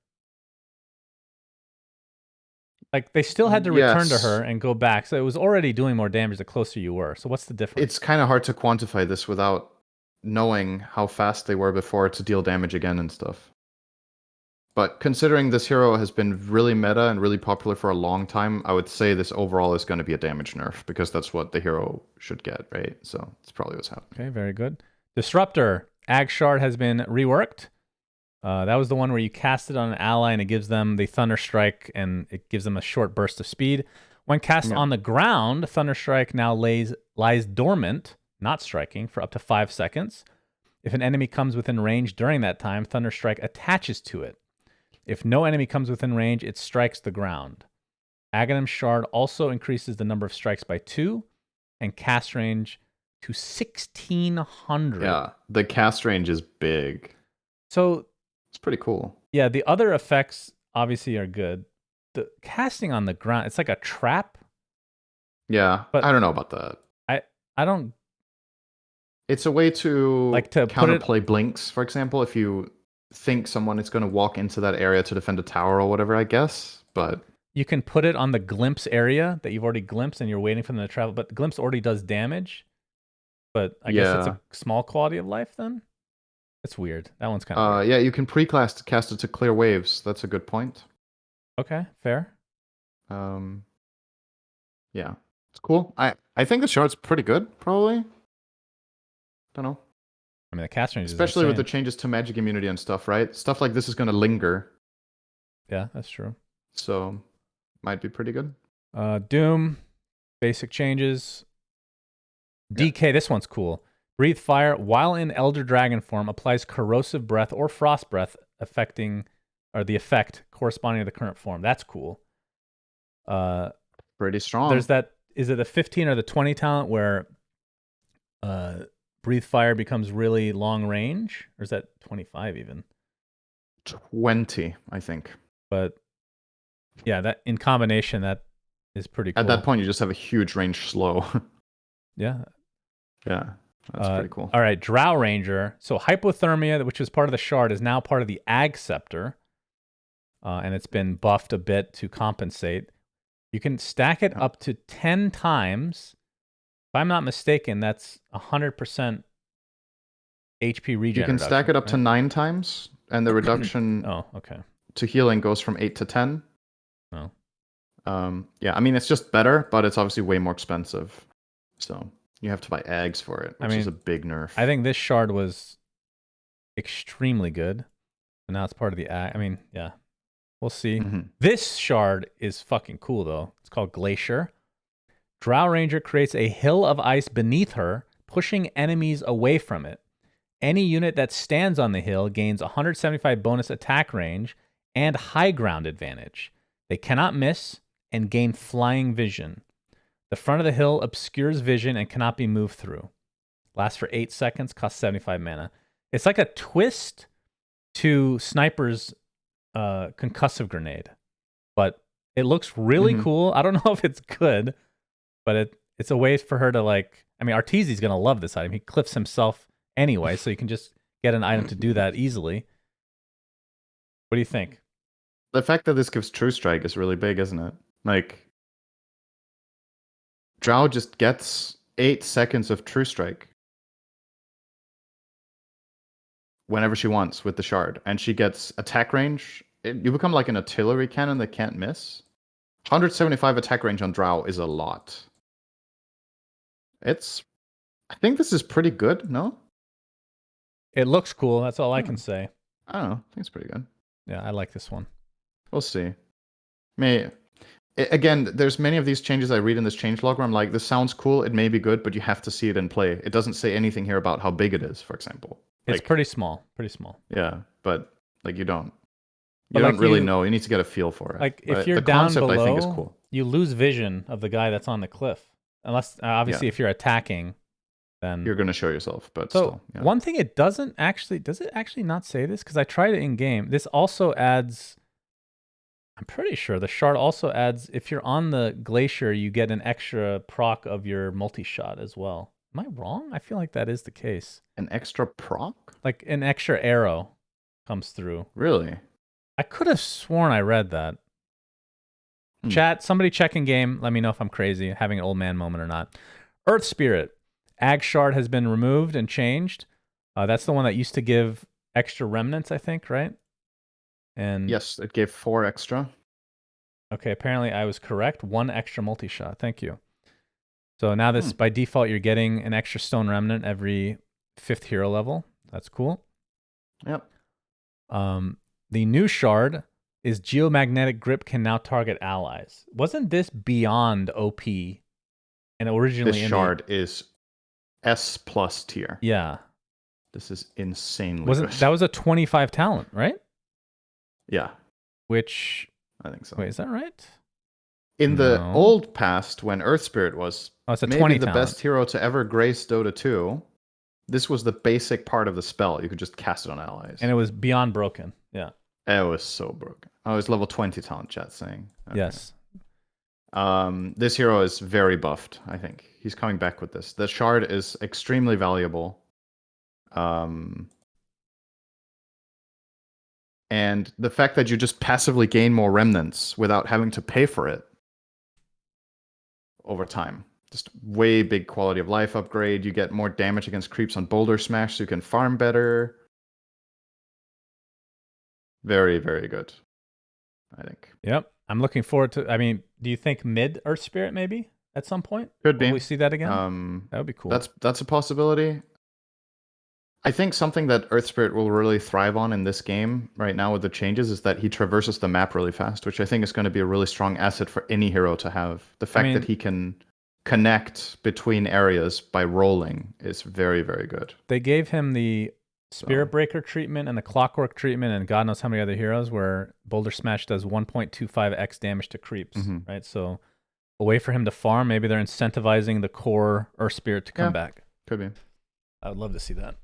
Like, they still had to return to her and go back. So it was already doing more damage the closer you were. So what's the difference? It's kind of hard to quantify this without knowing how fast they were before to deal damage again and stuff. But considering this hero has been really meta and really popular for a long time, I would say this overall is going to be a damage nerf because that's what the hero should get, right? So it's probably what's happening. Okay, very good. Disruptor. Ag Shard has been reworked. That was the one where you cast it on an ally and it gives them the Thunder Strike and it gives them a short burst of speed. When cast on the ground, Thunder Strike now lies dormant, not striking, for up to 5 seconds. If an enemy comes within range during that time, Thunder Strike attaches to it. If no enemy comes within range, it strikes the ground. Aghanim Shard also increases the number of strikes by 2 and cast range to 1,600. Yeah, the cast range is big. So it's pretty cool. Yeah, the other effects obviously are good. The casting on the ground, it's like a trap. Yeah, but I don't know about that. I don't... It's a way to, like, to counterplay blinks, for example, if you think someone is going to walk into that area to defend a tower or whatever, I guess. But you can put it on the glimpse area that you've already glimpsed and you're waiting for them to travel. But the glimpse already does damage. But I guess it's a small quality of life then? It's weird. That one's kind of weird. Yeah, you can cast it to clear waves. That's a good point. Okay, fair. Yeah, it's cool. I think the shard's pretty good, probably. Don't know. I mean, the cast range especially with the changes to magic immunity and stuff, right? Stuff like this is going to linger. Yeah, that's true. So, might be pretty good. Doom, basic changes. DK, this one's cool. Breathe fire while in Elder Dragon form applies corrosive breath or frost breath the effect corresponding to the current form. That's cool. Pretty strong. There's that, is it the 15 or the 20 talent where Breathe Fire becomes really long range? Or is that 25 even? 20, I think. But yeah, that in combination, that is pretty cool. At that point, you just have a huge range slow. Yeah. Yeah, that's pretty cool. All right, Drow Ranger. So Hypothermia, which was part of the shard, is now part of the Ag Scepter. And it's been buffed a bit to compensate. You can stack it up to 10 times. If I'm not mistaken, that's 100% HP regen. You can stack it up to 9 times, and the reduction okay. to healing goes from 8 to 10. Oh. Yeah, I mean it's just better, but it's obviously way more expensive. So you have to buy eggs for it, which is a big nerf. I think this shard was extremely good. And now it's part of the I mean, yeah. We'll see. Mhm. This shard is fucking cool though. It's called Glacier. Drow Ranger creates a hill of ice beneath her, pushing enemies away from it. Any unit that stands on the hill gains 175 bonus attack range and high ground advantage. They cannot miss and gain flying vision. The front of the hill obscures vision and cannot be moved through. Lasts for 8 seconds, costs 75 mana. It's like a twist to Sniper's concussive grenade, but it looks really cool. I don't know if it's good, but it's a way for her to like. I mean, Arteezy's gonna love this item. He cliffs himself anyway, so you can just get an item to do that easily. What do you think? The fact that this gives True Strike is really big, isn't it? Like, Drow just gets 8 seconds of True Strike whenever she wants with the shard, and she gets attack range. You become like an artillery cannon that can't miss. 175 attack range on Drow is a lot. I think this is pretty good, no? It looks cool. That's all I can say. I don't know. I think it's pretty good. Yeah, I like this one. We'll see. Again, there's many of these changes I read in this changelog where I'm like, this sounds cool, it may be good, but you have to see it in play. It doesn't say anything here about how big it is, for example. It's pretty small. Pretty small. Yeah, but like you don't really know. You need to get a feel for it. Like if but you're the down concept, below, I think, is cool. You lose vision of the guy that's on the cliff. Unless obviously if you're attacking, then you're gonna show yourself. But so still, yeah. One thing it doesn't actually does it actually not say this? Because I tried it in game. This also adds. I'm pretty sure the shard also adds if you're on the glacier, you get an extra proc of your multi-shot as well. Am I wrong? I feel like that is the case. An extra proc? Like an extra arrow comes through. Really? I could have sworn I read that. Chat, somebody check in game. Let me know if I'm crazy, having an old man moment or not. Earth Spirit. Ag Shard has been removed and changed. That's the one that used to give extra remnants, I think, right? And yes, it gave 4 extra. Okay, apparently I was correct. 1 extra multi-shot. Thank you. So now this, by default, you're getting an extra stone remnant every 5th hero level. That's cool. Yep. The new shard is Geomagnetic Grip can now target allies. Wasn't this beyond OP? And originally this shard is S+ tier. Yeah. This is insanely good. That was a 25 talent, right? Yeah. Which I think so. Wait, is that right? In the old past, when Earth Spirit was it's a maybe 20 the talent. best hero to ever grace Dota 2, this was the basic part of the spell. You could just cast it on allies. And it was beyond broken. Yeah. It was so broken. Oh, it was level 20 talent, chat saying. Okay. Yes. This hero is very buffed, I think. He's coming back with this. The shard is extremely valuable. And the fact that you just passively gain more remnants without having to pay for it over time. Just way big quality of life upgrade. You get more damage against creeps on Boulder Smash, so you can farm better. Very, very good, I think. Yep. I'm looking forward to. I mean, do you think mid Earth Spirit maybe at some point? Could be. Will we see that again? That would be cool. That's a possibility. I think something that Earth Spirit will really thrive on in this game right now with the changes is that he traverses the map really fast, which I think is going to be a really strong asset for any hero to have. The fact that he can connect between areas by rolling is very, very good. They gave him the Spirit Breaker treatment and the Clockwork treatment and God knows how many other heroes where Boulder Smash does 1.25x damage to creeps, right? So a way for him to farm, maybe they're incentivizing the core Earth Spirit to come back. Could be. I would love to see that.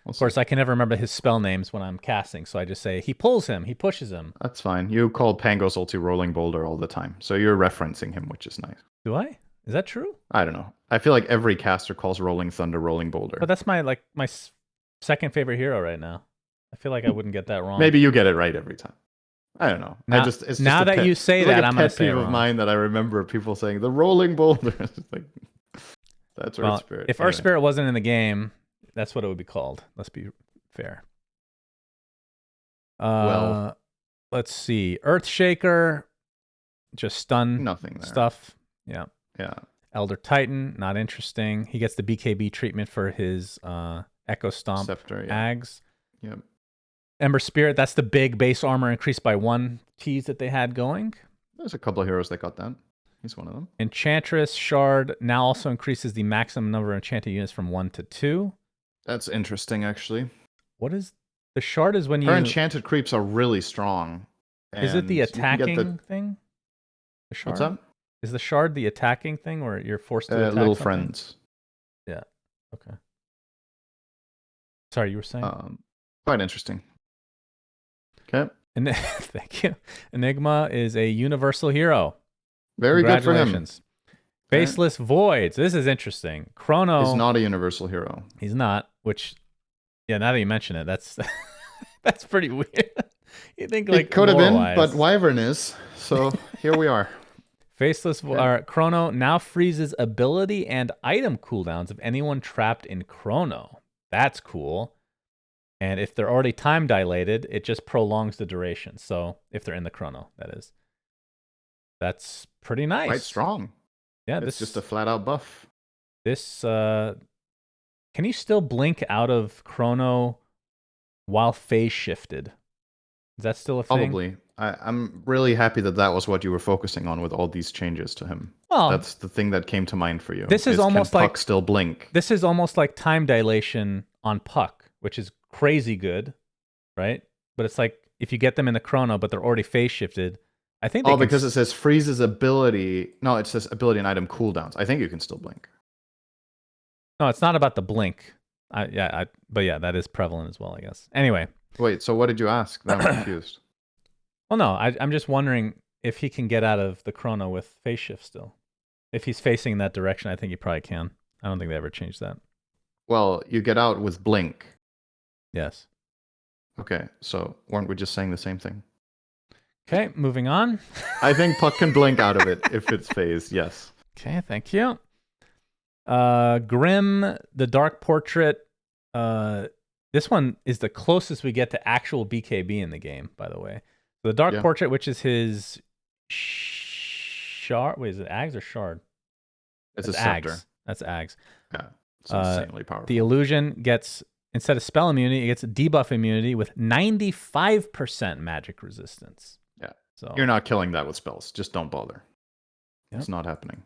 Of course, I can never remember his spell names when I'm casting, so I just say, he pulls him, he pushes him. That's fine. You call Pango's ulti Rolling Boulder all the time, so you're referencing him, which is nice. Do I? Is that true? I don't know. I feel like every caster calls Rolling Thunder Rolling Boulder. But that's my second favorite hero right now. I feel like I wouldn't get that wrong. Maybe you get it right every time. I don't know. Now, it's just now that you say that, I'm going to say it wrong. Of mine that I remember people saying, the Rolling Boulder. Like, that's Earth Spirit. If Earth Spirit wasn't in the game, that's what it would be called. Let's be fair. Well, let's see. Earthshaker. just stun Nothing there. stuff. Yeah. Yeah. Elder Titan, not interesting. He gets the BKB treatment for his Echo Stomp Scepter, yeah. Ags. Yep. Ember Spirit, that's the big base armor increased by 1 tease that they had going. There's a couple of heroes that got that. He's one of them. Enchantress Shard now also increases the maximum number of enchanted units from 1 to 2. That's interesting, actually. What is the Shard? Is when you Her enchanted creeps are really strong. Is it the and you can get attacking thing? The Shard? What's that? Is the Shard the attacking thing where you're forced to attack Little something? friends. Yeah. Okay. Sorry, you were saying? Quite interesting. Okay. Thank you. Enigma is a universal hero. Very good for him. Congratulations. Faceless Voids. This is interesting. Chrono He's not a universal hero. He's not, which, yeah, now that you mention it, that's that's pretty weird. You think like it could have been, lore-wise. but Wyvern is. So here we are. Faceless Chrono now freezes ability and item cooldowns of anyone trapped in Chrono. That's cool. And if they're already time dilated, it just prolongs the duration. So if they're in the Chrono, that is. That's pretty nice. Quite strong. Yeah, it's just a flat out buff. This can you still blink out of Chrono while phase shifted? Is that still a thing? Probably. I'm really happy that was what you were focusing on with all these changes to him. Well, that's the thing that came to mind for you. This is almost like Puck still blink. This is almost like time dilation on Puck, which is crazy good, right? But it's like if you get them in the Chrono, but they're already phase shifted. I think. Because it says freezes ability. No, it says ability and item cooldowns. I think you can still blink. No, it's not about the blink. But yeah, that is prevalent as well, I guess. Anyway. Wait, so what did you ask? Now I'm confused. Well, no, I'm just wondering if he can get out of the Chrono with phase shift still. If he's facing in that direction, I think he probably can. I don't think they ever changed that. Well, you get out with blink. Yes. Okay, so weren't we just saying the same thing? Okay, moving on. I think Puck can blink out of it if it's phased, yes. Okay, thank you. Grim, the Dark Portrait. This one is the closest we get to actual BKB in the game, by the way. So the Dark Portrait, which is his shard. Wait, is it Ags or Shard? It's a scepter. Ags. That's Ags. Yeah, it's insanely powerful. The illusion gets, instead of spell immunity, it gets debuff immunity with 95% magic resistance. Yeah. So you're not killing that with spells. Just don't bother. Yep. It's not happening.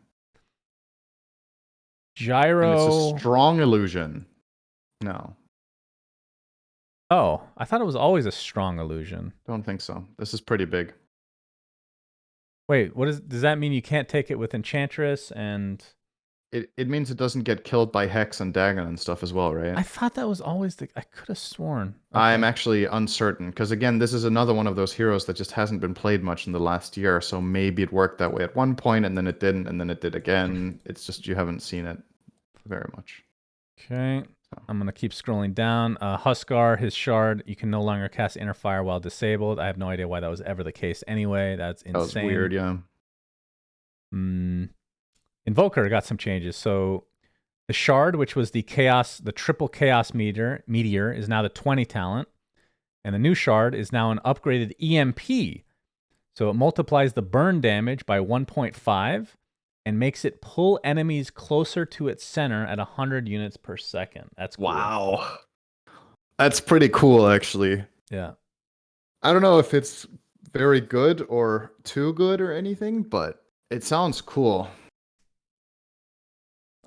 Gyro. And it's a strong illusion. No. Oh, I thought it was always a strong illusion. Don't think so. This is pretty big. Wait, does that mean you can't take it with Enchantress and... It means it doesn't get killed by Hex and Dagon and stuff as well, right? I thought that was always I could have sworn. Okay. I'm actually uncertain, because again, this is another one of those heroes that just hasn't been played much in the last year, so maybe it worked that way at one point, and then it didn't, and then it did again. It's just you haven't seen it very much. Okay. I'm going to keep scrolling down. Huskar, his shard, you can no longer cast Inner Fire while disabled. I have no idea why that was ever the case anyway. That's insane. That was weird, yeah. Invoker got some changes. So the shard, which was the triple chaos meteor, is now the 20 talent. And the new shard is now an upgraded EMP. So it multiplies the burn damage by 1.5 and makes it pull enemies closer to its center at 100 units per second. That's cool. Wow. That's pretty cool, actually. Yeah. I don't know if it's very good or too good or anything, but it sounds cool.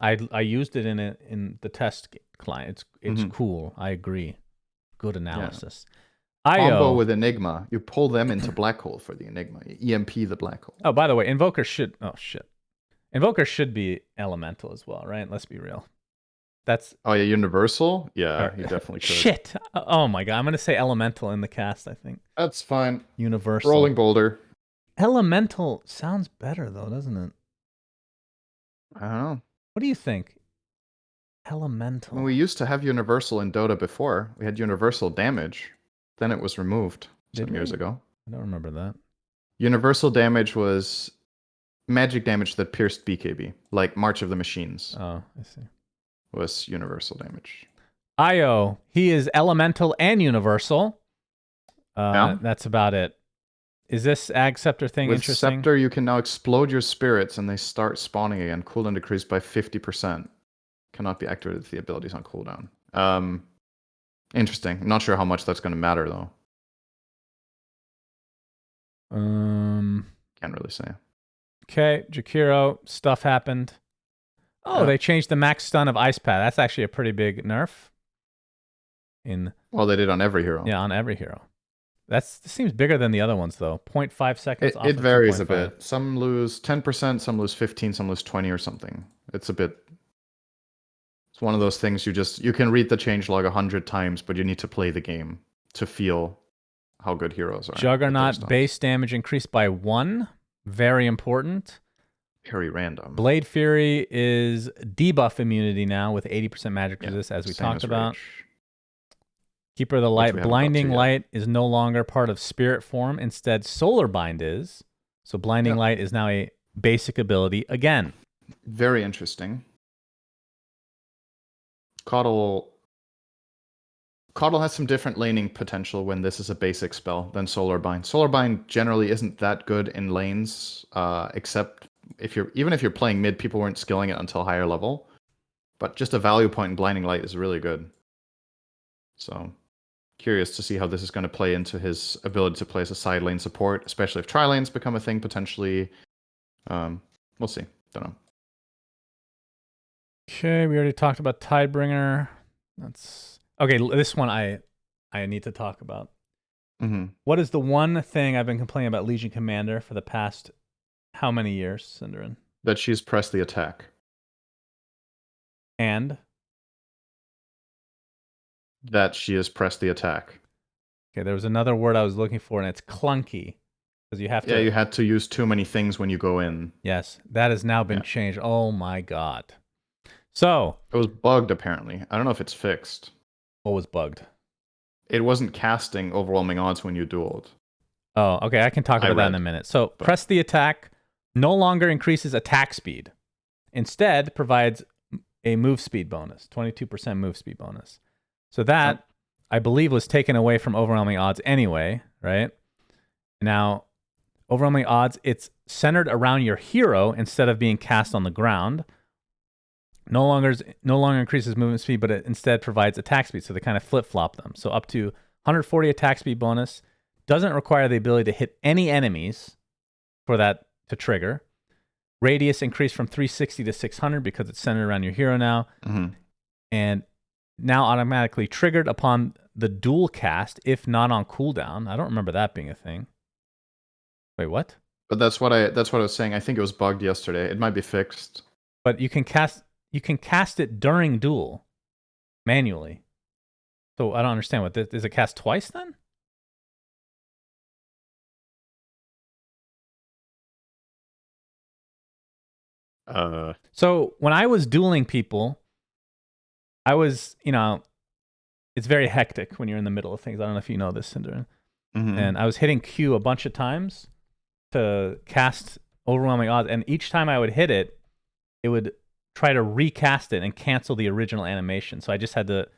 I used it in the test client. It's cool. I agree. Good analysis. Yeah. Combo with Enigma. You pull them into black hole for the Enigma. You EMP the black hole. Oh, by the way, Invoker should... Oh, shit. Invoker should be elemental as well, right? Let's be real. That's... Oh, yeah, universal? Yeah, you definitely could. Shit! Oh my god, I'm going to say elemental in the cast, I think. That's fine. Universal. Rolling boulder. Elemental sounds better, though, doesn't it? I don't know. What do you think? Elemental. Well, we used to have universal in Dota before. We had universal damage. Then it was removed some years ago. I don't remember that. Universal damage was magic damage that pierced BKB, like March of the Machines. Oh, I see. Was universal damage. Io, he is elemental and universal. Yeah. That's about it. Is this Ag Scepter thing With interesting? Scepter, you can now explode your spirits and they start spawning again. Cooldown decreased by 50%. Cannot be activated if the ability is on cooldown. Interesting. Not sure how much that's going to matter, though. Can't really say. Okay, Jakiro, stuff happened. Oh, they changed the max stun of Ice Pad. That's actually a pretty big nerf. Well, they did on every hero. Yeah, on every hero. This seems bigger than the other ones, though. 0.5 seconds. It varies a bit. Some lose 10%, some lose 15, some lose 20 or something. It's one of those things you can read the changelog 100 times, but you need to play the game to feel how good heroes are. Juggernaut base damage increased by 1. Very important. Very random. Blade Fury is debuff immunity now with 80% magic resist, as we talked about. Keeper of the Light, Blinding Light is no longer part of Spirit form. Instead, Solar Bind is. So Blinding Light is now a basic ability again. Very interesting. Coddle has some different laning potential when this is a basic spell than Solar Bind. Solar Bind generally isn't that good in lanes, except even if you're playing mid, people weren't skilling it until higher level. But just a value point in Blinding Light is really good. So curious to see how this is going to play into his ability to play as a side lane support, especially if tri-lanes become a thing potentially. We'll see. Don't know. Okay, we already talked about Tidebringer. Okay. This one I need to talk about. Mm-hmm. What is the one thing I've been complaining about Legion Commander for the past how many years, Cinderin? That she's pressed the attack. And? That she has pressed the attack. Okay, there was another word I was looking for, and it's clunky. Because you have to... Yeah, you had to use too many things when you go in. Yes, that has now been changed. Oh my god. So... It was bugged, apparently. I don't know if it's fixed. What was bugged? It wasn't casting overwhelming odds when you dueled. Oh, okay, I can talk about that in a minute. So, press the attack no longer increases attack speed. Instead, provides a move speed bonus, 22% move speed bonus. So that, I believe, was taken away from overwhelming odds anyway, right? Now, overwhelming odds, it's centered around your hero instead of being cast on the ground. No longer increases movement speed, but it instead provides attack speed. So they kind of flip-flop them. So up to 140 attack speed bonus. Doesn't require the ability to hit any enemies for that to trigger. Radius increased from 360 to 600 because it's centered around your hero now. Mm-hmm. And now automatically triggered upon the dual cast, if not on cooldown. I don't remember that being a thing. Wait, what? But that's what I was saying. I think it was bugged yesterday. It might be fixed. But you can cast it during duel manually. So I don't understand what this is. It cast twice then? So when I was dueling people, I was, it's very hectic when you're in the middle of things. I don't know if you know this, Cinder. Mm-hmm. And I was hitting Q a bunch of times to cast overwhelming odds. And each time I would hit it, it would try to recast it and cancel the original animation. So I just had to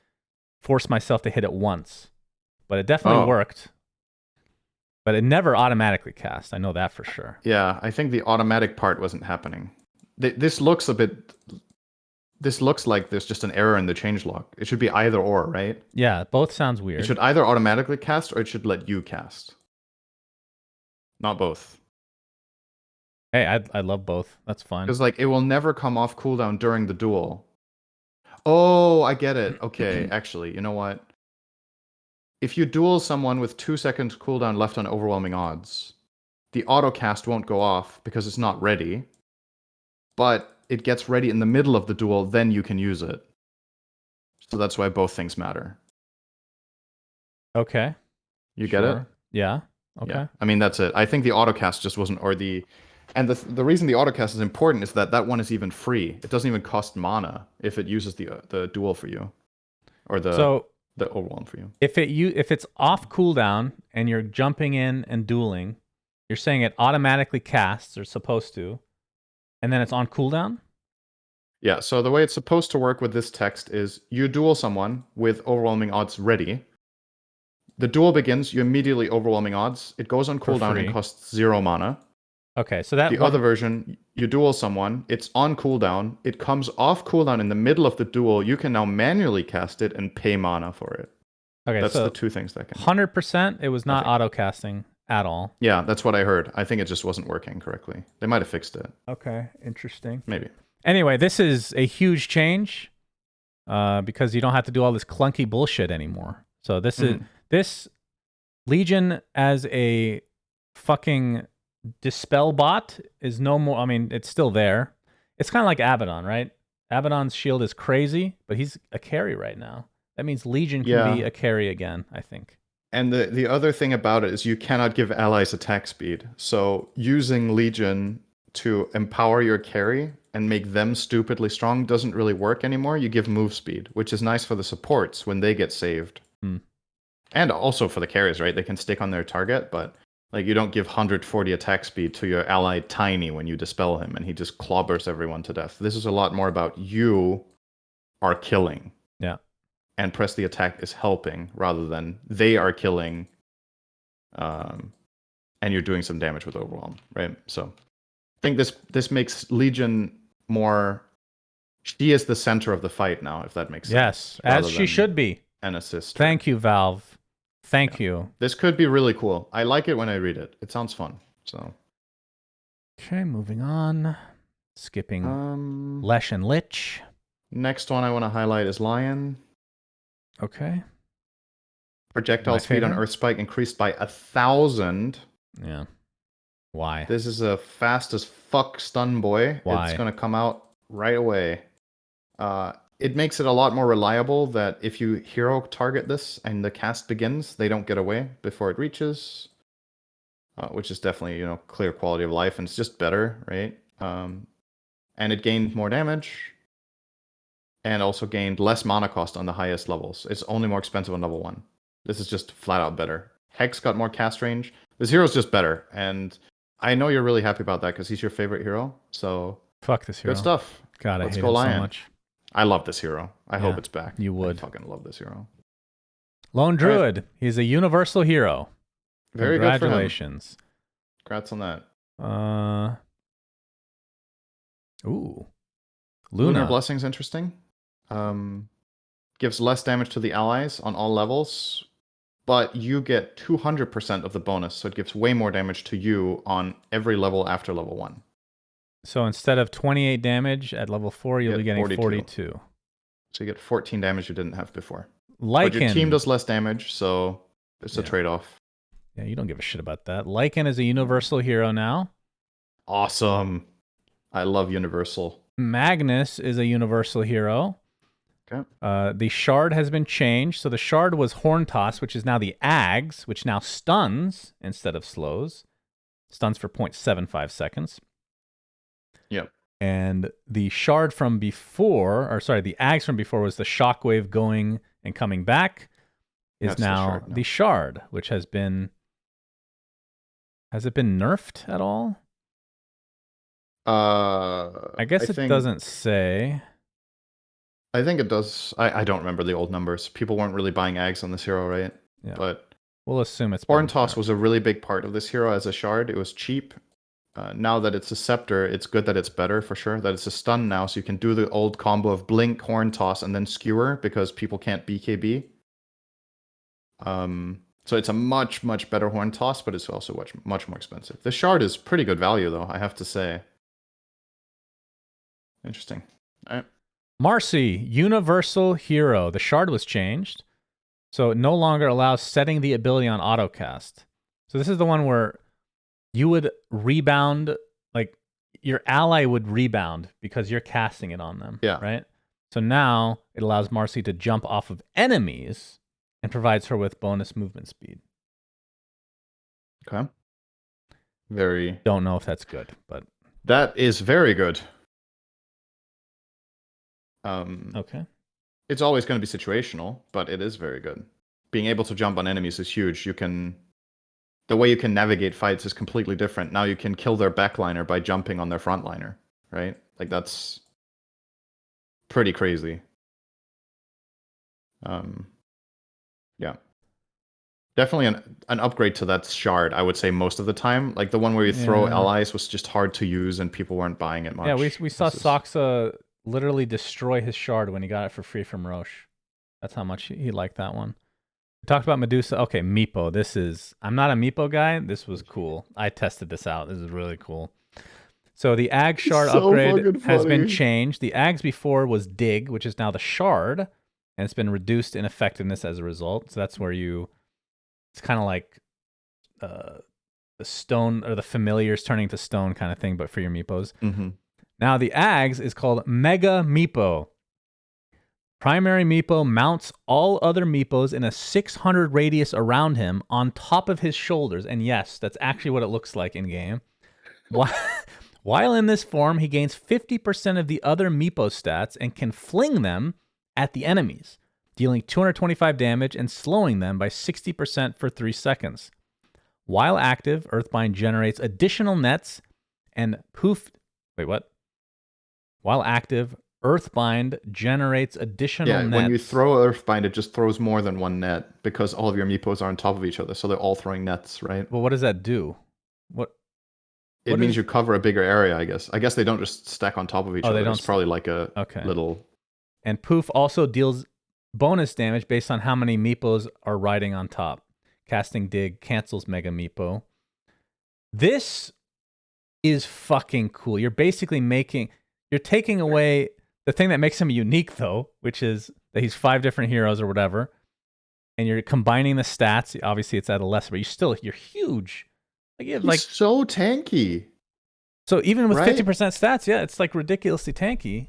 force myself to hit it once. But it definitely worked. But it never automatically cast. I know that for sure. Yeah, I think the automatic part wasn't happening. This looks like there's just an error in the changelog. It should be either or, right? Yeah, both sounds weird. It should either automatically cast or it should let you cast. Not both. Hey, I love both. That's fine. Because it will never come off cooldown during the duel. Oh, I get it. Okay, actually, you know what? If you duel someone with 2 seconds cooldown left on overwhelming odds, the autocast won't go off because it's not ready. But it gets ready in the middle of the duel, then you can use it. So that's why both things matter. Okay. You get it? Yeah. Okay. Yeah. I mean, that's it. I think the autocast just wasn't, and the reason the autocast is important is that one is even free. It doesn't even cost mana if it uses the duel for you, or the overwhelm for you. If it's off cooldown and you're jumping in and dueling, you're saying it automatically casts, or supposed to, and then it's on cooldown? Yeah, so the way it's supposed to work with this text is you duel someone with overwhelming odds ready. the duel begins, you immediately overwhelming odds. It goes on For cooldown and free. costs 0 mana. Okay, so that The one. other version, you duel someone, it's on cooldown, it comes off cooldown in the middle of the duel, you can now manually cast it and pay mana for it. Okay, That's the so two things that can do. 100%, it was I not think. auto casting at all. Yeah, that's what I heard. I think it just wasn't working correctly. They might have fixed it. Okay, interesting. Maybe. Anyway, this is a huge change because you don't have to do all this clunky bullshit anymore. So this Legion as a fucking dispel bot is no more. I mean, it's still there. It's kind of like Abaddon, right? Abaddon's shield is crazy, but he's a carry right now. That means Legion can be a carry again, I think. And the other thing about it is you cannot give allies attack speed. So using Legion to empower your carry and make them stupidly strong doesn't really work anymore. You give move speed, which is nice for the supports when they get saved. And also for the carries, right? They can stick on their target, but like you don't give 140 attack speed to your ally Tiny when you dispel him and he just clobbers everyone to death. This is a lot more about you are killing. Yeah. And press the attack is helping rather than they are killing and you're doing some damage with overwhelm, right? So I think this makes Legion more she is the center of the fight now, if that makes sense. Yes, as she should be. An assist. Thank you, Valve. Thank you. This could be really cool. I like it when I read it. It sounds fun. So okay, moving on. Skipping Lesh and Lich. Next one I want to highlight is Lion. Okay. Projectile speed on Earth Spike increased by 1,000. Yeah. Why? This is a fast as fuck stun boy. Why? It's going to come out right away. It makes it a lot more reliable that if you hero target this and the cast begins, they don't get away before it reaches, which is definitely, clear quality of life, and it's just better, right? And it gained more damage and also gained less mana cost on the highest levels. It's only more expensive on level 1. This is just flat out better. Hex got more cast range. This hero's just better, and I know you're really happy about that because he's your favorite hero. So fuck this hero. Good stuff. God, Let's I hate go him Lion. so much. I love this hero. I hope it's back. You would. I fucking love this hero. Lone Druid. Right. He's a universal hero. Very good for him. Congratulations. Congrats on that. Ooh. Lunar Blessing's interesting. Gives less damage to the allies on all levels, but you get 200% of the bonus, so it gives way more damage to you on every level after level 1. So instead of 28 damage at level 4, you'll be getting 42. So you get 14 damage you didn't have before. Lycan. But your team does less damage, so it's a trade-off. Yeah, you don't give a shit about that. Lycan is a universal hero now. Awesome. I love universal. Magnus is a universal hero. Okay. The shard has been changed. So the shard was Horn Toss, which is now the Ags, which now stuns instead of slows. Stuns for 0.75 seconds. Yep. And the shard from before, the Ags from before was the Shockwave going and coming back, is now the shard, which has been... Has it been nerfed at all? I guess it doesn't say. I think it does. I don't remember the old numbers. People weren't really buying Ags on this hero, right? Yeah. But we'll assume it's Horn Toss was a really big part of this hero as a shard. It was cheap. Now that it's a scepter, it's good that it's better for sure. That it's a stun now, so you can do the old combo of blink, Horn Toss, and then skewer because people can't BKB. So it's a much, much better Horn Toss, but it's also much more expensive. The shard is pretty good value, though, I have to say. Interesting. All right. Marcy, universal hero. The shard was changed, so it no longer allows setting the ability on autocast. So this is the one where you would rebound, like your ally would rebound because you're casting it on them. Yeah. Right? So now it allows Marcy to jump off of enemies and provides her with bonus movement speed. Okay. Don't know if that's good, but... That is very good. Okay. It's always going to be situational, but it is very good. Being able to jump on enemies is huge. The way you can navigate fights is completely different. Now you can kill their backliner by jumping on their frontliner, right? Like that's pretty crazy. Yeah. Definitely an upgrade to that shard, I would say most of the time. Like the one where you throw Yeah. allies was just hard to use and people weren't buying it Yeah, we much. we saw This is Soxa literally destroy his shard when he got it for free from Roche. That's how much he liked that one. We talked about Medusa. Okay, Meepo. I'm not a Meepo guy. This was cool. I tested this out. This is really cool. So the Ag Shard so upgrade fucking has been funny. changed. The Ags before was Dig, which is now the Shard, and it's been reduced in effectiveness as a result. So that's where it's kind of like the stone or the familiars turning to stone kind of thing, but for your Meepos. Mm-hmm. Now the Ags is called Mega Meepo. Primary Meepo mounts all other Meepos in a 600 radius around him on top of his shoulders. And yes, that's actually what it looks like in game. While in this form, he gains 50% of the other Meepo stats and can fling them at the enemies, dealing 225 damage and slowing them by 60% for 3 seconds. While active, Earthbind generates additional nets and poof. Wait, what? While active, Earthbind generates additional nets. When you throw Earthbind, it just throws more than one net because all of your meepos are on top of each other, so they're all throwing nets, right? Well, what does that do? What? It means you cover a bigger area, I guess. I guess they don't just stack on top of each Oh, other. they don't. It's probably like a little. And poof also deals bonus damage based on how many meepos are riding on top. Casting Dig cancels Mega Meepo. This is fucking cool. You're taking away the thing that makes him unique, though, which is that he's 5 different heroes or whatever, and you're combining the stats. Obviously, it's at a lesser, but you're huge. Like, He's so tanky. So even with right? 50% stats, yeah, it's like ridiculously tanky.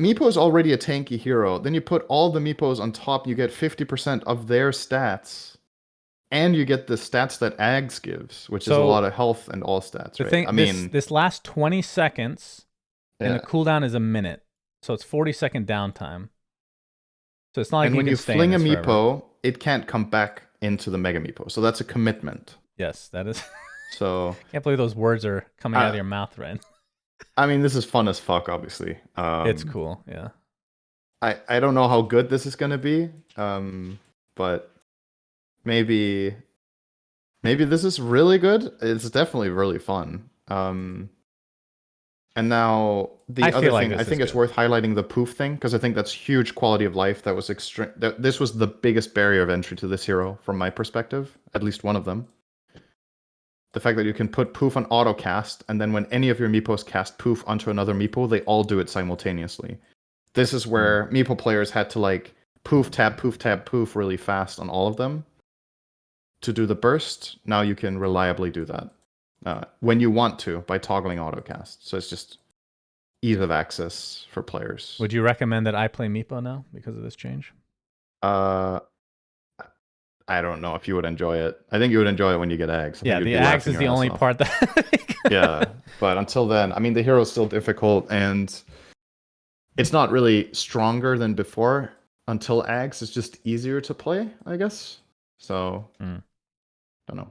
Meepo is already a tanky hero. Then you put all the Meepos on top, you get 50% of their stats. And you get the stats that Ags gives, which is a lot of health and all stats, right? This last 20 seconds, and the cooldown is a minute. So it's 40-second downtime. So it's not like and when you fling a Meepo, it can't come back into the Mega Meepo. So that's a commitment. Yes, that is. So can't believe those words are coming out of your mouth, right? I mean, this is fun as fuck, obviously. It's cool, yeah. I don't know how good this is gonna be, but maybe this is really good. It's definitely really fun. And now the other thing, I think it's worth highlighting the poof thing, because I think that's huge quality of life. That was extreme. This was the biggest barrier of entry to this hero from my perspective, at least one of them. The fact that you can put poof on auto cast, and then when any of your meepos cast poof onto another meepo, they all do it simultaneously. This is where meepo players had to like poof tab poof really fast on all of them to do the burst. Now you can reliably do that when you want to by toggling autocast. So it's just ease of access for players. Would you recommend that I play Meepo now because of this change? I don't know if you would enjoy it. I think you would enjoy it when you get Ags. Yeah, the Ags is the only part that. Yeah, but until then, I mean, the hero's still difficult, and it's not really stronger than before. Until Ags is just easier to play, I guess. So, don't know.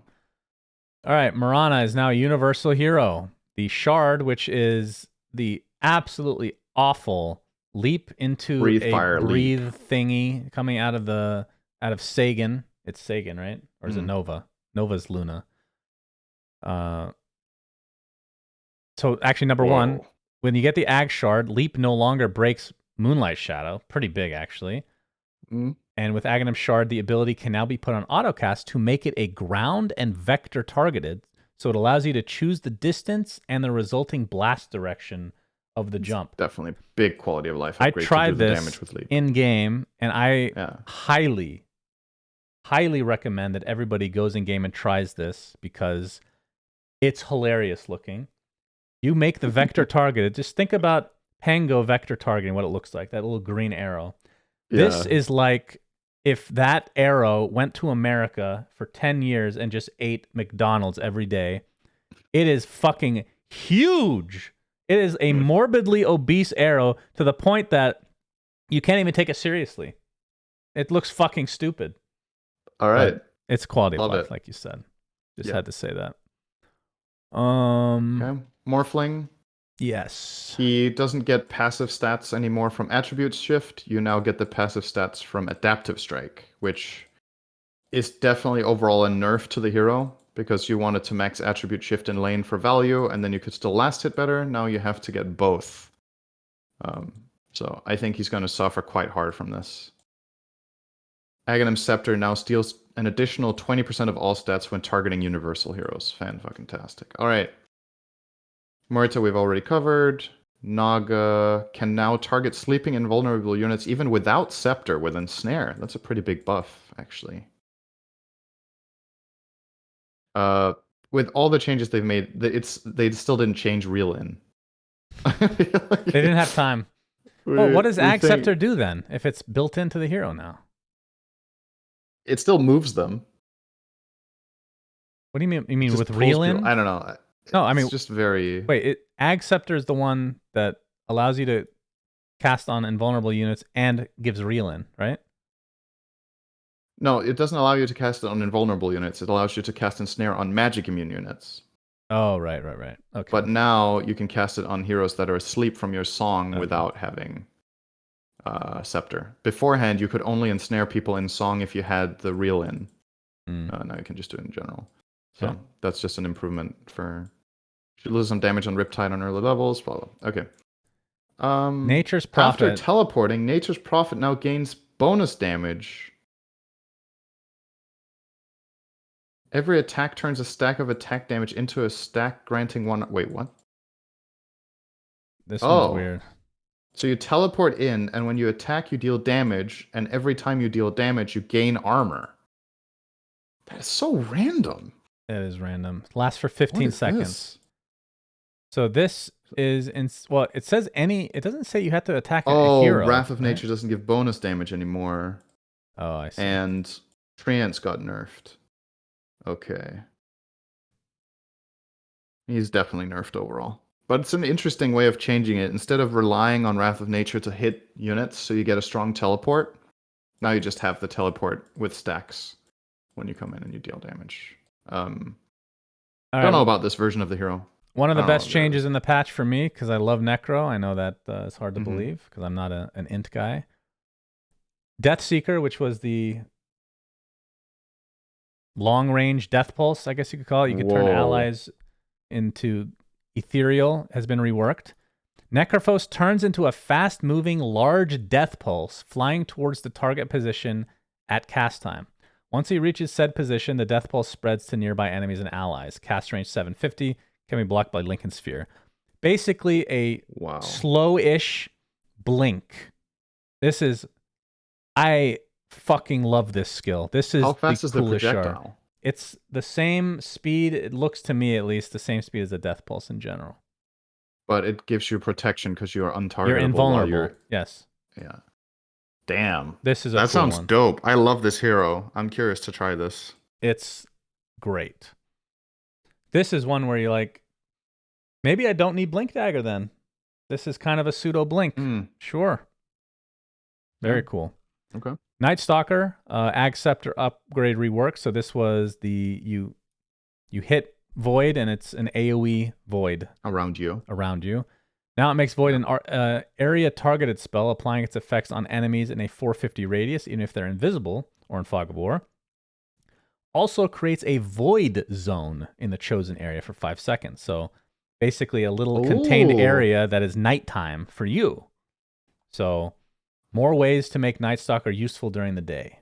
All right, Mirana is now a universal hero. The Shard, which is the absolutely awful leap into breathe thingy coming out of Sagan. It's Sagan, right? Or is it Nova? Nova's Luna. So actually, number one, when you get the Ag Shard, Leap no longer breaks Moonlight Shadow. Pretty big, actually. And with Aghanim Shard, the ability can now be put on autocast to make it a ground and vector targeted. So it allows you to choose the distance and the resulting blast direction of the jump. Definitely big quality of life. I tried this in game, and I highly recommend that everybody goes in game and tries this because it's hilarious looking. You make the vector targeted. Just think about Pango vector targeting, what it looks like, that little green arrow. This is like if that arrow went to America for 10 years and just ate McDonald's every day. It is fucking huge. It is a morbidly obese arrow to the point that you can't even take it seriously. It looks fucking stupid. All right. But it's quality of life, like you said. Just had to say that. Okay. Morphling. Yes. He doesn't get passive stats anymore from attribute shift. You now get the passive stats from adaptive strike, which It's definitely overall a nerf to the hero because you wanted to max attribute shift in lane for value, and then you could still last hit better. Now you have to get both. Um, so I think he's going to suffer quite hard from this. Aghanim Scepter now steals an additional 20% of all stats when targeting universal heroes. Fan-fucking-tastic. All right. Morita we've already covered. Naga can now target sleeping and vulnerable units even without Scepter with Ensnare. That's a pretty big buff, actually. With all the changes they've made, they still didn't change Reel In. They didn't have time. Well, what does Ag Scepter do then if it's built into the hero now? It still moves them. What do you mean? You mean with Reel In? I don't know. No, I mean it's just very. Wait, Ag Scepter is the one that allows you to cast on invulnerable units and gives Reel In, right? No, it doesn't allow you to cast it on invulnerable units. It allows you to cast Ensnare on magic immune units. Oh, right. Okay. But now you can cast it on heroes that are asleep from your song without having Scepter. Beforehand, you could only ensnare people in song if you had the Reel In. Now you can just do it in general. So that's just an improvement for. Should lose some damage on Riptide on early levels. Blah, blah. Okay. Nature's Prophet. After teleporting, Nature's Prophet now gains bonus damage. Every attack turns a stack of attack damage into a stack granting one. Wait, what? This one's weird. So you teleport in, and when you attack, you deal damage, and every time you deal damage, you gain armor. That is so random. That is random. Lasts for 15 seconds. This? So this is it says it doesn't say you have to attack a hero. Oh, Wrath of Nature doesn't give bonus damage anymore. Oh, I see. And Treants got nerfed. Okay. He's definitely nerfed overall. But it's an interesting way of changing it. Instead of relying on Wrath of Nature to hit units so you get a strong teleport, now you just have the teleport with stacks when you come in and you deal damage. I don't know about this version of the hero. One of the best changes in the patch for me, because I love Necro. I know that it's hard to believe because I'm not an int guy. Deathseeker, which was the long-range death pulse, I guess you could call it. You could turn allies into ethereal, has been reworked. Necrophos turns into a fast-moving, large death pulse, flying towards the target position at cast time. Once he reaches said position, the death pulse spreads to nearby enemies and allies. Cast range 750, can be blocked by Lincoln Sphere. Basically a slow-ish blink. I fucking love this skill. This is how fast is the projectile? It's the same speed, it looks to me at least, the same speed as a death pulse in general. But it gives you protection because you are untargetable. You're invulnerable. Yes. Yeah. Damn. This is that sounds dope. I love this hero. I'm curious to try this. It's great. This is one where you're like, maybe I don't need Blink Dagger then. This is kind of a pseudo blink. Sure. Very cool. Okay. Night Stalker, Ag Scepter upgrade rework. So this was you hit Void and it's an AoE Void around you. Now it makes Void an area targeted spell, applying its effects on enemies in a 450 radius, even if they're invisible or in Fog of War. Also creates a Void zone in the chosen area for 5 seconds. So basically a little contained area that is nighttime for you. So more ways to make Night Stalker useful during the day.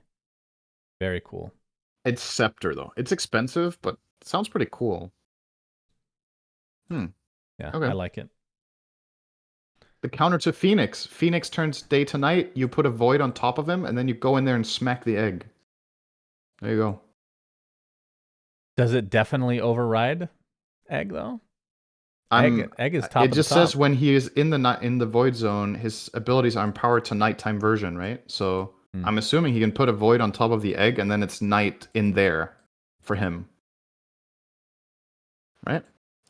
Very cool. It's Scepter, though. It's expensive, but it sounds pretty cool. Yeah, okay. I like it. The counter to Phoenix. Phoenix turns day to night. You put a Void on top of him, and then you go in there and smack the egg. There you go. Does it definitely override egg, though? Egg is top. It just says when he is in the Void zone, his abilities are empowered to nighttime version, right? So I'm assuming he can put a Void on top of the egg, and then it's night in there for him, right?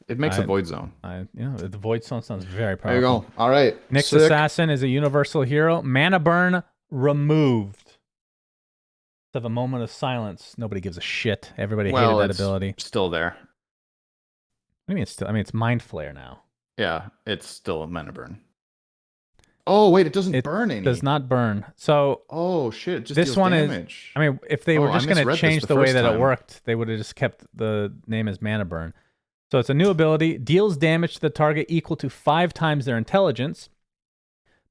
It makes a Void zone. The Void zone sounds very powerful. There you go. All right. Nyx Assassin is a universal hero. Mana burn removed. Have a moment of silence. Nobody gives a shit. Everybody hated that ability. Still there. What do you mean it's still? I mean, it's Mind Flare now. Yeah, it's still a mana burn. Oh wait, it doesn't It burn does any. not burn. So Oh shit, it just this deals one is, damage. I mean, if they Oh, were I just going to misread this change the the way first that it time. worked, they would have just kept the name as Mana Burn. So it's a new ability, deals damage to the target equal to 5 times their intelligence,